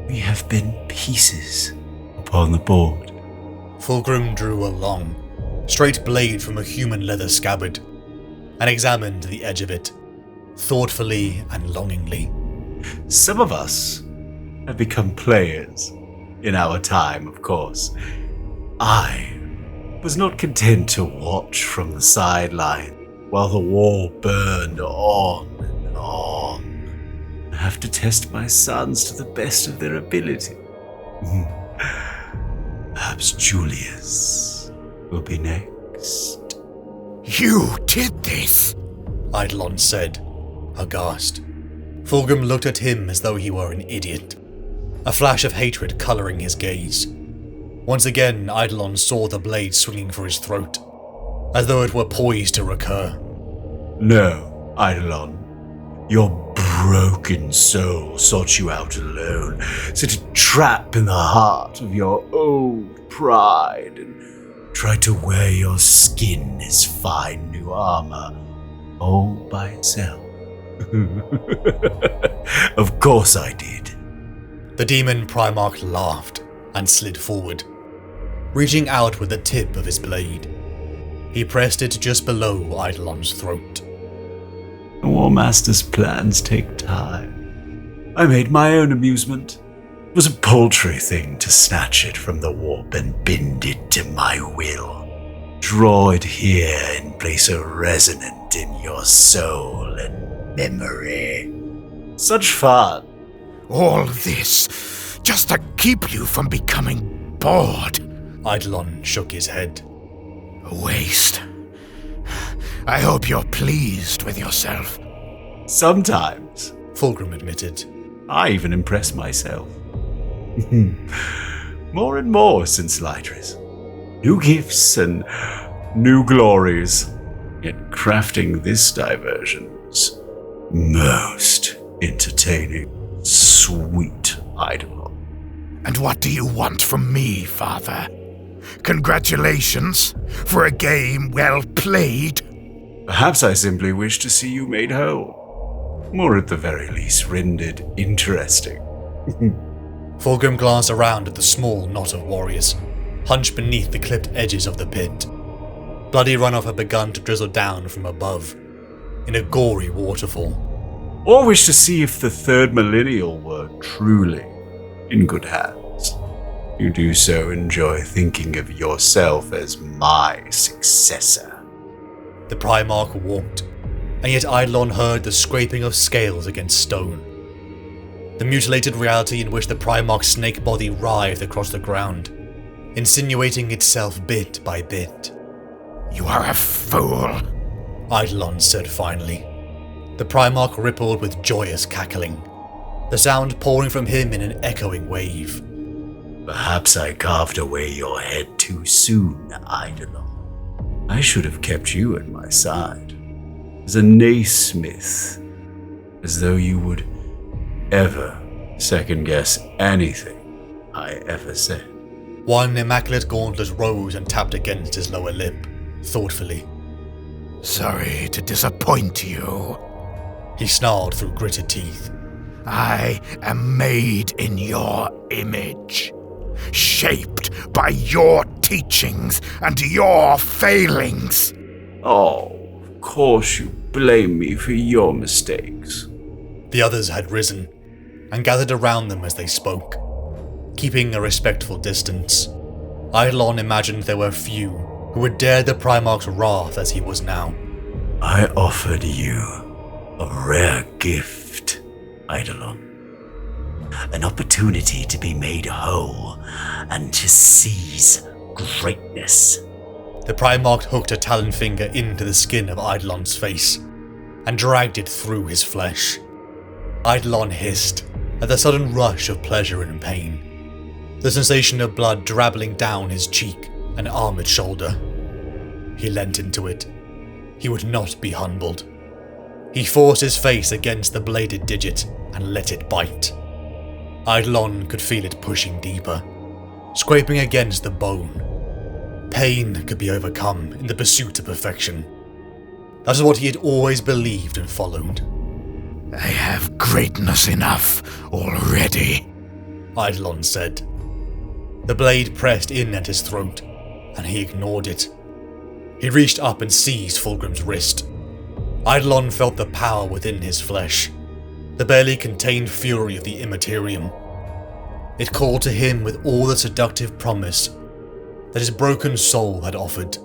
We have been pieces upon the board. Fulgrim drew a long, straight blade from a human leather scabbard, and examined the edge of it, thoughtfully and longingly. Some of us have become players in our time, of course. I was not content to watch from the sideline while the war burned on and on. I have to test my sons to the best of their ability. Perhaps Julius will be next. You did this? Eidolon said, aghast. Fulgrim looked at him as though he were an idiot, a flash of hatred colouring his gaze. Once again, Eidolon saw the blade swinging for his throat, as though it were poised to recur. No, Eidolon. Your broken soul sought you out alone, set a trap in the heart of your old pride, and tried to wear your skin as fine new armor, all by itself. Of course I did. The demon Primarch laughed and slid forward, reaching out with the tip of his blade. He pressed it just below Eidolon's throat. The War Master's plans take time. I made my own amusement. It was a paltry thing to snatch it from the warp and bend it to my will. Draw it here and place a resonant in your soul and memory. Such fun. All this just to keep you from becoming bored. Eidolon shook his head. A waste. I hope you're pleased with yourself. Sometimes, Fulgrim admitted. I even impress myself. More and more since Lytris. New gifts and new glories. Yet crafting this diversion's most entertaining. Sweet Eidolon. And what do you want from me, Father? Congratulations for a game well played. Perhaps I simply wish to see you made whole. Or at the very least rendered interesting. Fulgrim glanced around at the small knot of warriors, hunched beneath the clipped edges of the pit. Bloody runoff had begun to drizzle down from above, in a gory waterfall. Or wish to see if the third millennial were truly in good hands. You do so enjoy thinking of yourself as my successor. The Primarch walked, and yet Eidolon heard the scraping of scales against stone. The mutilated reality in which the Primarch's snake body writhed across the ground, insinuating itself bit by bit. You are a fool, Eidolon said finally. The Primarch rippled with joyous cackling, the sound pouring from him in an echoing wave. Perhaps I carved away your head too soon, Eidolon. I should have kept you at my side, as a naismith, as though you would ever second-guess anything I ever said. One immaculate gauntlet rose and tapped against his lower lip, thoughtfully. Sorry to disappoint you. He snarled through gritted teeth. I am made in your image, shaped by your teachings and your failings. Oh, of course you blame me for your mistakes. The others had risen, and gathered around them as they spoke, keeping a respectful distance. Eidolon imagined there were few who would dare the Primarch's wrath as he was now. I offered you a rare gift, Eidolon. An opportunity to be made whole and to seize greatness. The Primarch hooked a talon finger into the skin of Eidolon's face and dragged it through his flesh. Eidolon hissed at the sudden rush of pleasure and pain, the sensation of blood drabbling down his cheek and armored shoulder. He leant into it. He would not be humbled. He forced his face against the bladed digit and let it bite. Eidolon could feel it pushing deeper, scraping against the bone. Pain could be overcome in the pursuit of perfection. That is what he had always believed and followed. I have greatness enough already, Eidolon said. The blade pressed in at his throat, and he ignored it. He reached up and seized Fulgrim's wrist. Eidolon felt the power within his flesh, the barely contained fury of the immaterium. It called to him with all the seductive promise that his broken soul had offered,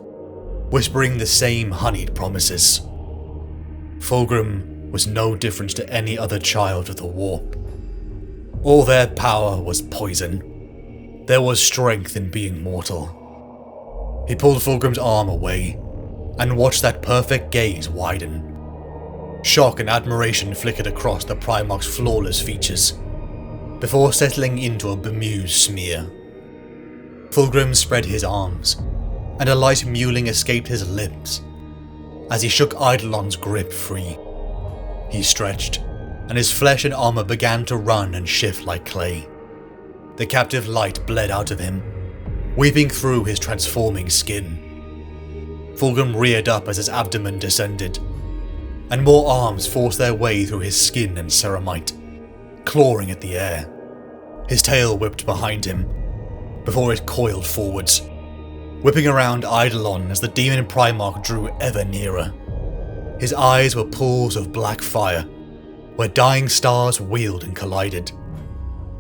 whispering the same honeyed promises. Fulgrim was no different to any other child of the warp. All their power was poison. There was strength in being mortal. He pulled Fulgrim's arm away and watched that perfect gaze widen. Shock and admiration flickered across the Primarch's flawless features, before settling into a bemused smear. Fulgrim spread his arms, and a light mewling escaped his lips as he shook Eidolon's grip free. He stretched, and his flesh and armor began to run and shift like clay. The captive light bled out of him, weeping through his transforming skin. Fulgrim reared up as his abdomen descended, and more arms forced their way through his skin and ceramite, clawing at the air. His tail whipped behind him, before it coiled forwards, whipping around Eidolon as the demon Primarch drew ever nearer. His eyes were pools of black fire, where dying stars wheeled and collided.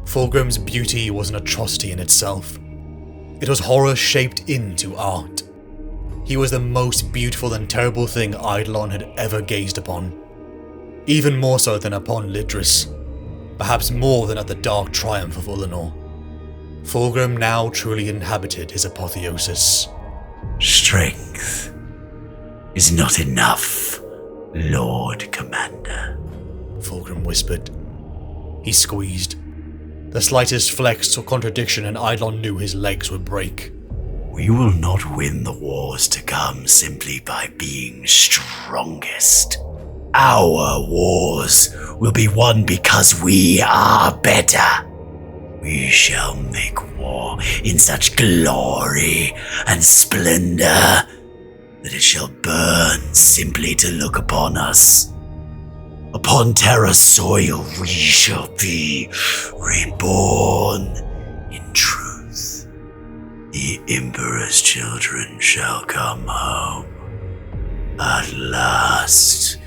Fulgrim's beauty was an atrocity in itself. It was horror shaped into art. He was the most beautiful and terrible thing Eidolon had ever gazed upon. Even more so than upon Lidris, perhaps more than at the dark triumph of Ulanor. Fulgrim now truly inhabited his apotheosis. Strength is not enough, Lord Commander, Fulgrim whispered. He squeezed. The slightest flex or contradiction and Eidolon knew his legs would break. We will not win the wars to come simply by being strongest. Our wars will be won because we are better. We shall make war war in such glory and splendor that it shall burn simply to look upon us. Upon Terra's soil we shall be reborn in truth. The Emperor's children shall come home. At last,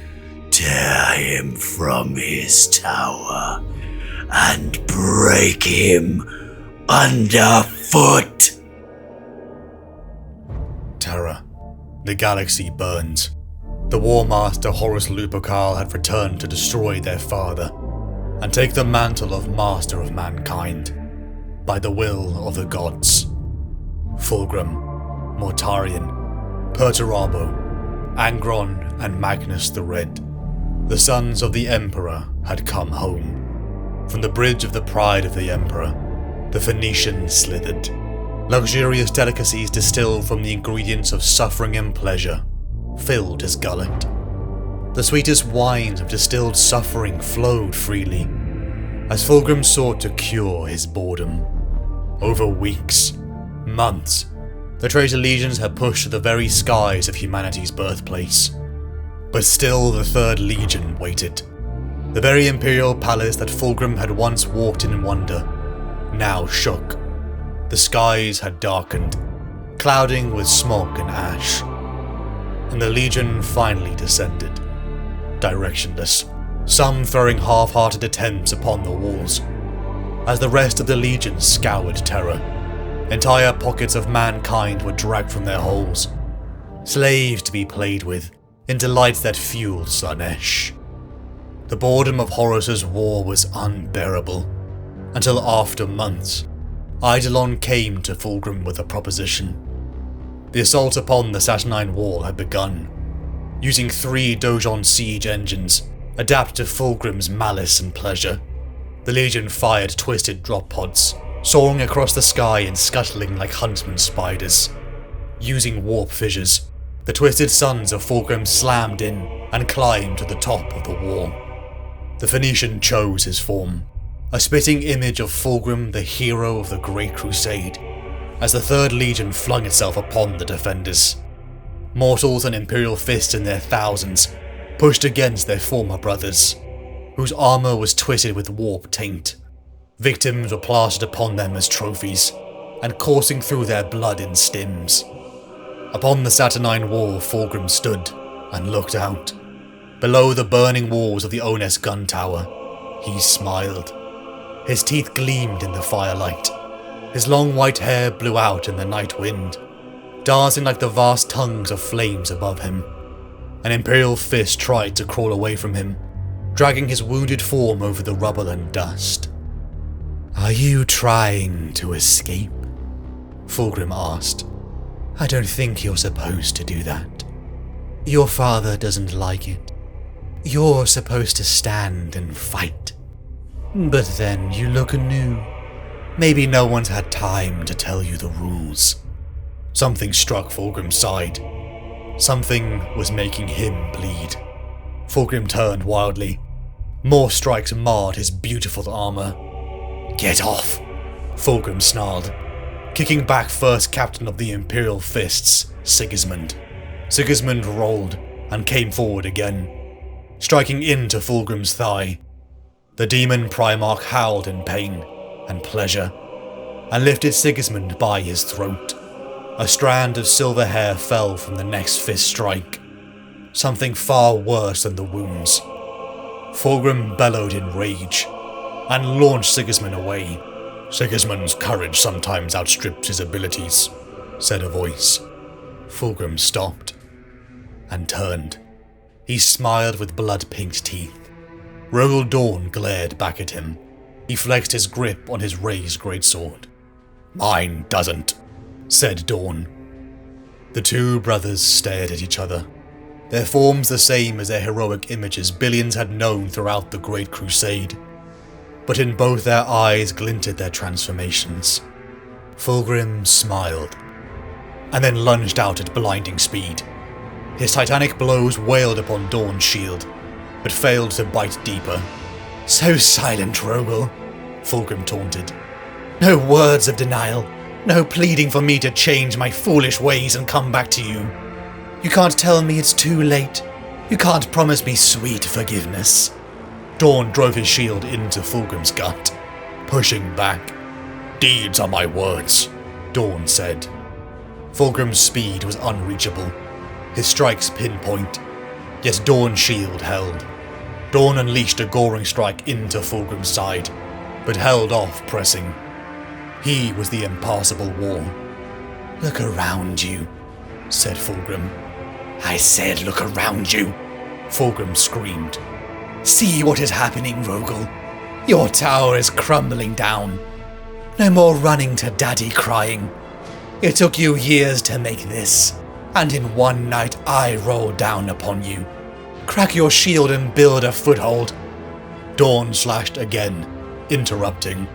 tear him from his tower and break him underfoot. Terror. The galaxy burns. The War Master Horus Lupercal had returned to destroy their father and take the mantle of Master of Mankind by the will of the gods. Fulgrim, Mortarion, Perturabo, Angron and Magnus the Red, the sons of the Emperor, had come home. From the bridge of the pride of the Emperor, the Phoenician slithered. Luxurious delicacies distilled from the ingredients of suffering and pleasure filled his gullet. The sweetest wines of distilled suffering flowed freely, as Fulgrim sought to cure his boredom. Over weeks, months, the traitor legions had pushed to the very skies of humanity's birthplace. But still the Third Legion waited. The very imperial palace that Fulgrim had once walked in wonder now shook. The skies had darkened, clouding with smoke and ash. And the Legion finally descended, directionless, some throwing half-hearted attempts upon the walls. As the rest of the Legion scoured Terra, entire pockets of mankind were dragged from their holes, slaves to be played with, into lights that fueled Slanesh. The boredom of Horus's war was unbearable, until after months, Eidolon came to Fulgrim with a proposition. The assault upon the Saturnine Wall had begun. Using 3 Dojon siege engines, adapted to Fulgrim's malice and pleasure, the Legion fired twisted drop pods, soaring across the sky and scuttling like huntsman spiders. Using warp fissures, the twisted sons of Fulgrim slammed in and climbed to the top of the wall. The Phoenician chose his form, a spitting image of Fulgrim, the hero of the Great Crusade, as the Third Legion flung itself upon the defenders. Mortals and Imperial fists in their thousands pushed against their former brothers, whose armor was twisted with warp taint. Victims were plastered upon them as trophies, and coursing through their blood in stims. Upon the Saturnine Wall Fulgrim stood and looked out. Below the burning walls of the Ones gun tower, he smiled. His teeth gleamed in the firelight. His long white hair blew out in the night wind, dancing like the vast tongues of flames above him. An Imperial fist tried to crawl away from him, dragging his wounded form over the rubble and dust. "Are you trying to escape?" Fulgrim asked. "I don't think you're supposed to do that. Your father doesn't like it. You're supposed to stand and fight. But then you look new. Maybe no one's had time to tell you the rules." Something struck Fulgrim's side. Something was making him bleed. Fulgrim turned wildly. More strikes marred his beautiful armor. "Get off!" Fulgrim snarled, kicking back first captain of the Imperial Fists, Sigismund. Sigismund rolled and came forward again, striking into Fulgrim's thigh. The demon Primarch howled in pain and pleasure, and lifted Sigismund by his throat. A strand of silver hair fell from the next fist strike, something far worse than the wounds. Fulgrim bellowed in rage, and launched Sigismund away. "Sigismund's courage sometimes outstrips his abilities," said a voice. Fulgrim stopped, and turned. He smiled with blood-pinked teeth. Rogel Dawn glared back at him. He flexed his grip on his raised greatsword. "Mine doesn't," said Dawn. The two brothers stared at each other, their forms the same as their heroic images billions had known throughout the Great Crusade. But in both their eyes glinted their transformations. Fulgrim smiled, and then lunged out at blinding speed. His titanic blows wailed upon Dawn's shield, but failed to bite deeper. "So silent, Rogel," Fulgrim taunted. No words of denial. No pleading for me to change my foolish ways and come back to you. You can't tell me it's too late. You can't promise me sweet forgiveness. Dawn drove his shield into Fulgrim's gut, pushing back. Deeds are my words, Dawn said. Fulgrim's speed was unreachable, his strikes pinpoint, yet Dawn's shield held. Dawn unleashed a goring strike into Fulgrim's side, but held off pressing. He was the impassable wall. Look around you, said Fulgrim. I said look around you, Fulgrim screamed. See what is happening, Rogel. Your tower is crumbling down. No more running to Daddy crying. It took you years to make this, and in one night I rolled down upon you. Crack your shield and build a foothold. Dawn slashed again, interrupting.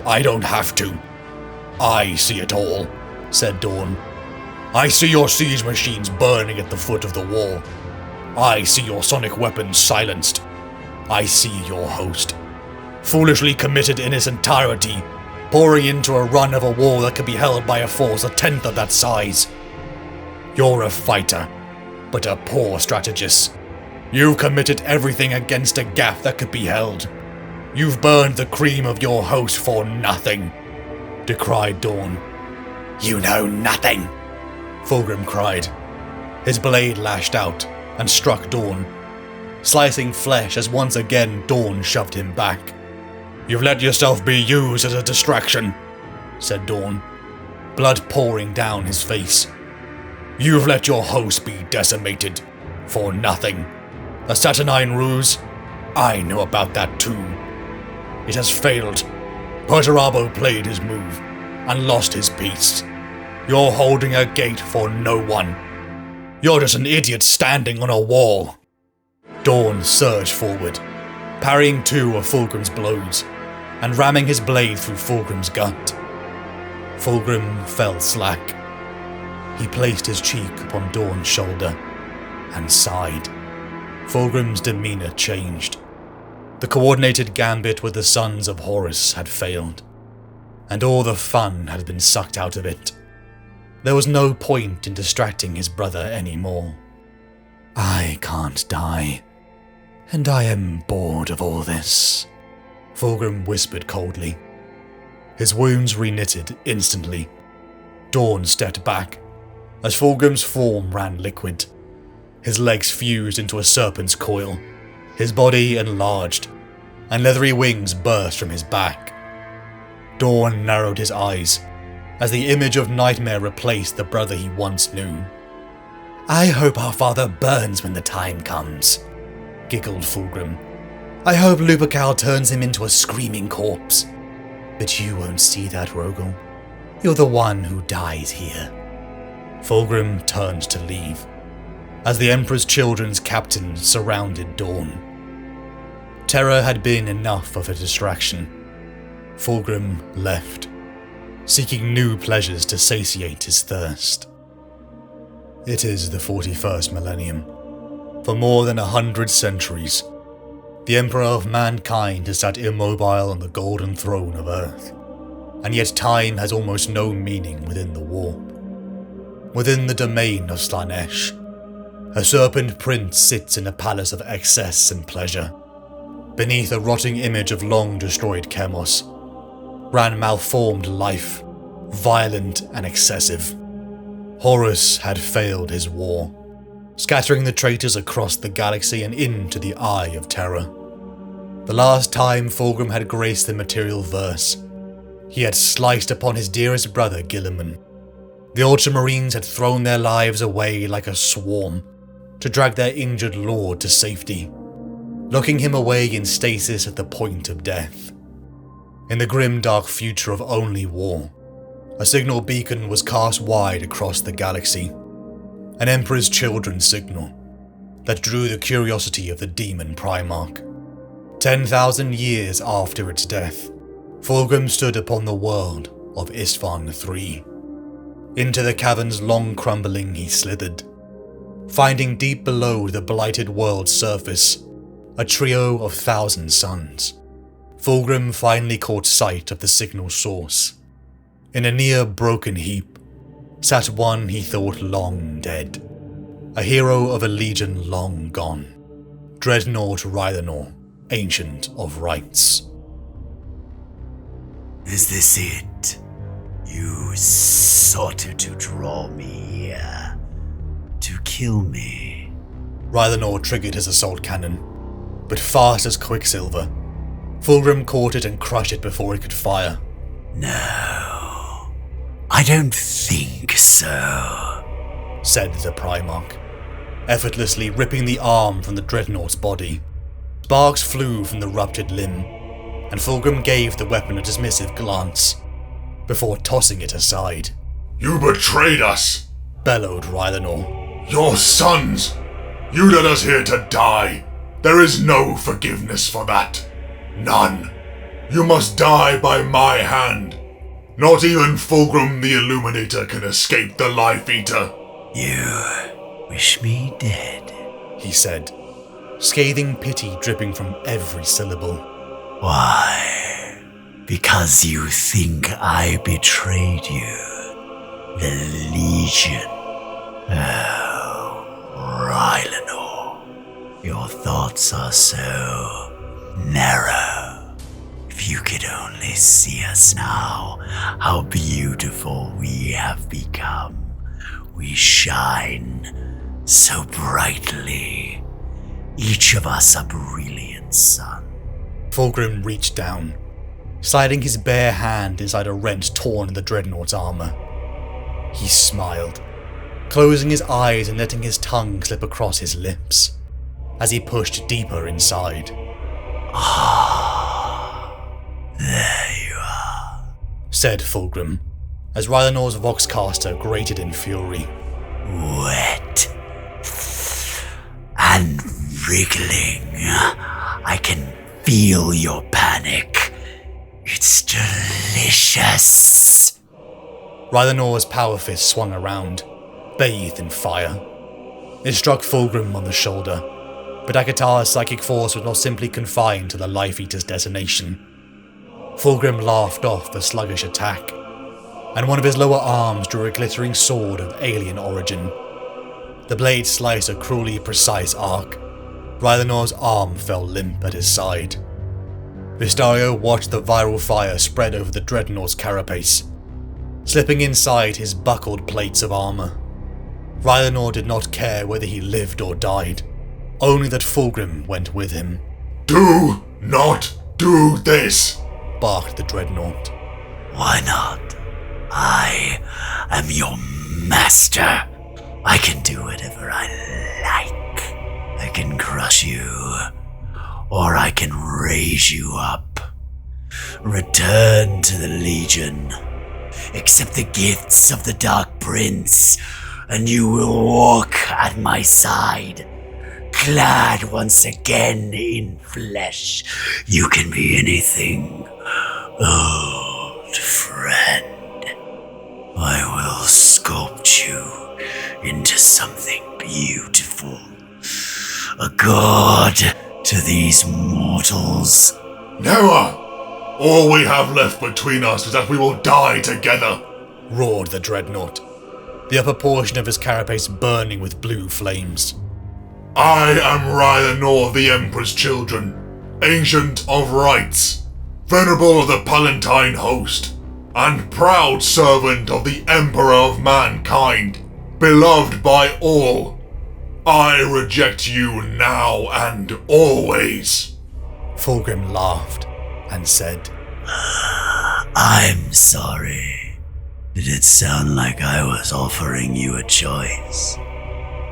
I don't have to. I see it all, said Dawn. I see your siege machines burning at the foot of the wall. I see your sonic weapons silenced. I see your host, foolishly committed in its entirety, pouring into a run of a wall that could be held by a force a tenth of that size. You're a fighter, but a poor strategist. You've committed everything against a gap that could be held. You've burned the cream of your host for nothing, decried Dawn. You know nothing, Fulgrim cried. His blade lashed out and struck Dawn, slicing flesh as once again Dawn shoved him back. You've let yourself be used as a distraction, said Dawn, blood pouring down his face. You've let your host be decimated for nothing. A saturnine ruse? I know about that too. It has failed. Perturabo played his move and lost his peace. You're holding a gate for no one. You're just an idiot standing on a wall. Dawn surged forward, parrying two of Fulgrim's blows and ramming his blade through Fulgrim's gut. Fulgrim fell slack. He placed his cheek upon Dawn's shoulder and sighed. Fulgrim's demeanor changed. The coordinated gambit with the sons of Horus had failed, and all the fun had been sucked out of it. There was no point in distracting his brother anymore. I can't die, and I am bored of all this, Fulgrim whispered coldly. His wounds reknitted instantly. Dawn stepped back as Fulgrim's form ran liquid. His legs fused into a serpent's coil, his body enlarged, and leathery wings burst from his back. Dawn narrowed his eyes as the image of nightmare replaced the brother he once knew. I hope our father burns when the time comes, giggled Fulgrim. I hope Lupercal turns him into a screaming corpse. But you won't see that, Rogel. You're the one who dies here. Fulgrim turned to leave, as the Emperor's children's captains surrounded Dawn. Terror had been enough of a distraction. Fulgrim left, seeking new pleasures to satiate his thirst. It is the 41st millennium. For more than 100 centuries, the Emperor of mankind has sat immobile on the golden throne of Earth, and yet time has almost no meaning within the warp. Within the domain of Slanesh, a serpent prince sits in a palace of excess and pleasure. Beneath a rotting image of long-destroyed Chemos, ran malformed life, violent and excessive. Horus had failed his war, scattering the traitors across the galaxy and into the Eye of Terror. The last time Fulgrim had graced the material verse, he had sliced upon his dearest brother Guilliman. The Ultramarines had thrown their lives away like a swarm to drag their injured lord to safety, locking him away in stasis at the point of death. In the grim dark future of only war, a signal beacon was cast wide across the galaxy, an Emperor's Children's signal that drew the curiosity of the demon Primarch. 10,000 years after its death, Fulgrim stood upon the world of Istvan III. Into the cavern's long crumbling he slithered, finding deep below the blighted world's surface a trio of 1,000 suns. Fulgrim finally caught sight of the signal source. In a near broken heap sat one he thought long dead, a hero of a legion long gone, Dreadnought Rythanor, Ancient of Rites. Is this it? You sought to draw me here, to kill me. Rythanor triggered his assault cannon, but fast as quicksilver, Fulgrim caught it and crushed it before it could fire. No, I don't think so, said the Primarch, effortlessly ripping the arm from the Dreadnought's body. Sparks flew from the ruptured limb, and Fulgrim gave the weapon a dismissive glance, before tossing it aside. You betrayed us, Bellowed Rythanor. your sons. You led us here to die. There is no forgiveness for that. None. You must die by my hand. Not even Fulgrim the Illuminator can escape the Life Eater. You wish me dead, he said, scathing pity dripping from every syllable. Why? Because you think I betrayed you, the Legion. Oh, Rythanor, your thoughts are so narrow. If you could only see us now, how beautiful we have become. We shine so brightly. Each of us a brilliant sun. Fulgrim reached down, sliding his bare hand inside a rent torn in the Dreadnought's armor. He smiled, closing his eyes and letting his tongue slip across his lips as he pushed deeper inside. There you are, said Fulgrim, as Rythanor's Voxcaster grated in fury. wet and wriggling. I can feel your panic. It's delicious. Rythanor's power fist swung around, bathed in fire. It struck Fulgrim on the shoulder, but Akatar's psychic force was not simply confined to the Life Eater's detonation. Fulgrim laughed off the sluggish attack, and one of his lower arms drew a glittering sword of alien origin. The blade sliced a cruelly precise arc. Rythanor's arm fell limp at his side. Vistario watched the viral fire spread over the Dreadnought's carapace, slipping inside his buckled plates of armor. Rythanor did not care whether he lived or died, only that Fulgrim went with him. Do not do this, Barked the Dreadnought. Why not? I am your master. I can do whatever I like. I can crush you, or I can raise you up. Return to the Legion. Accept the gifts of the Dark Prince, and you will walk at my side. Clad once again in flesh, you can be anything. Old friend, I will sculpt you into something beautiful. A god to these mortals. Never! All we have left between us is that we will die together. Roared the Dreadnought, the upper portion of his carapace burning with blue flames. I am Rythanor the Emperor's children, Ancient of Rites, Venerable of the Palatine host, and proud servant of the Emperor of Mankind, beloved by all. I reject you now and always. Fulgrim laughed and said, I'm sorry. Did it sound like I was offering you a choice?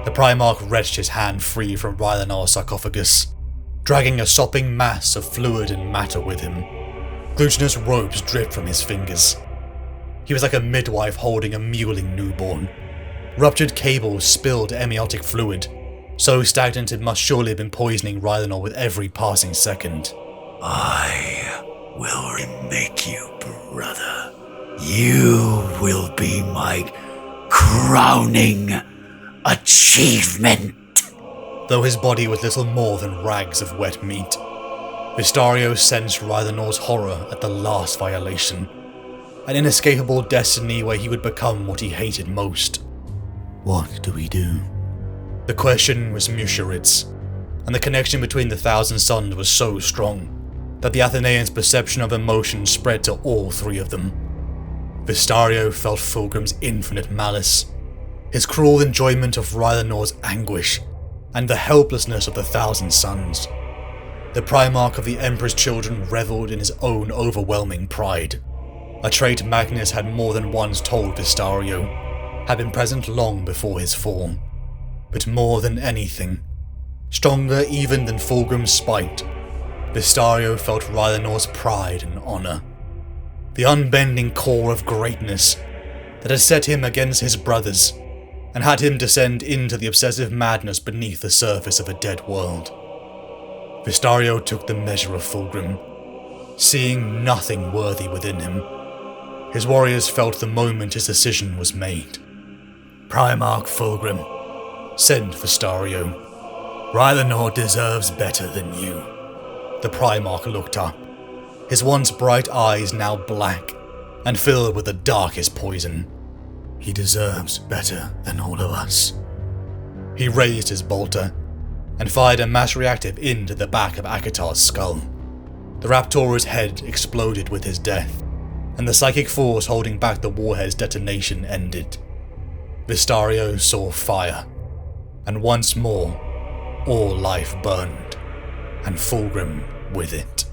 The Primarch wrenched his hand free from Rythanor's sarcophagus, dragging a sopping mass of fluid and matter with him. Glutinous ropes dripped from his fingers. He was like a midwife holding a mewling newborn. Ruptured cables spilled amniotic fluid, so stagnant it must surely have been poisoning Rythanor with every passing second. I will remake you, brother. You will be my crowning achievement. Though his body was little more than rags of wet meat, Vistario sensed Rythanor's horror at the last violation, an inescapable destiny where he would become what he hated most. What do we do? The question was Musharit's, and the connection between the Thousand Suns was so strong that the Athenaeans' perception of emotion spread to all three of them. Vistario felt Fulgrim's infinite malice, his cruel enjoyment of Rythanor's anguish, and the helplessness of the Thousand Suns. The Primarch of the Emperor's children revelled in his own overwhelming pride, a trait Magnus had more than once told Vistario had been present long before his fall. But more than anything, stronger even than Fulgrim's spite, Vistario felt Rythanor's pride and honour, the unbending core of greatness that had set him against his brothers and had him descend into the obsessive madness beneath the surface of a dead world. Vistario took the measure of Fulgrim, seeing nothing worthy within him. His warriors felt the moment his decision was made. Primarch Fulgrim, said Vistario, Rythanor deserves better than you. The Primarch looked up, his once bright eyes now black and filled with the darkest poison. He deserves better than all of us. He raised his bolter and fired a mass reactive into the back of Akatar's skull. The Raptor's head exploded with his death, and the psychic force holding back the warhead's detonation ended. Vistario saw fire, and once more, all life burned, and Fulgrim with it.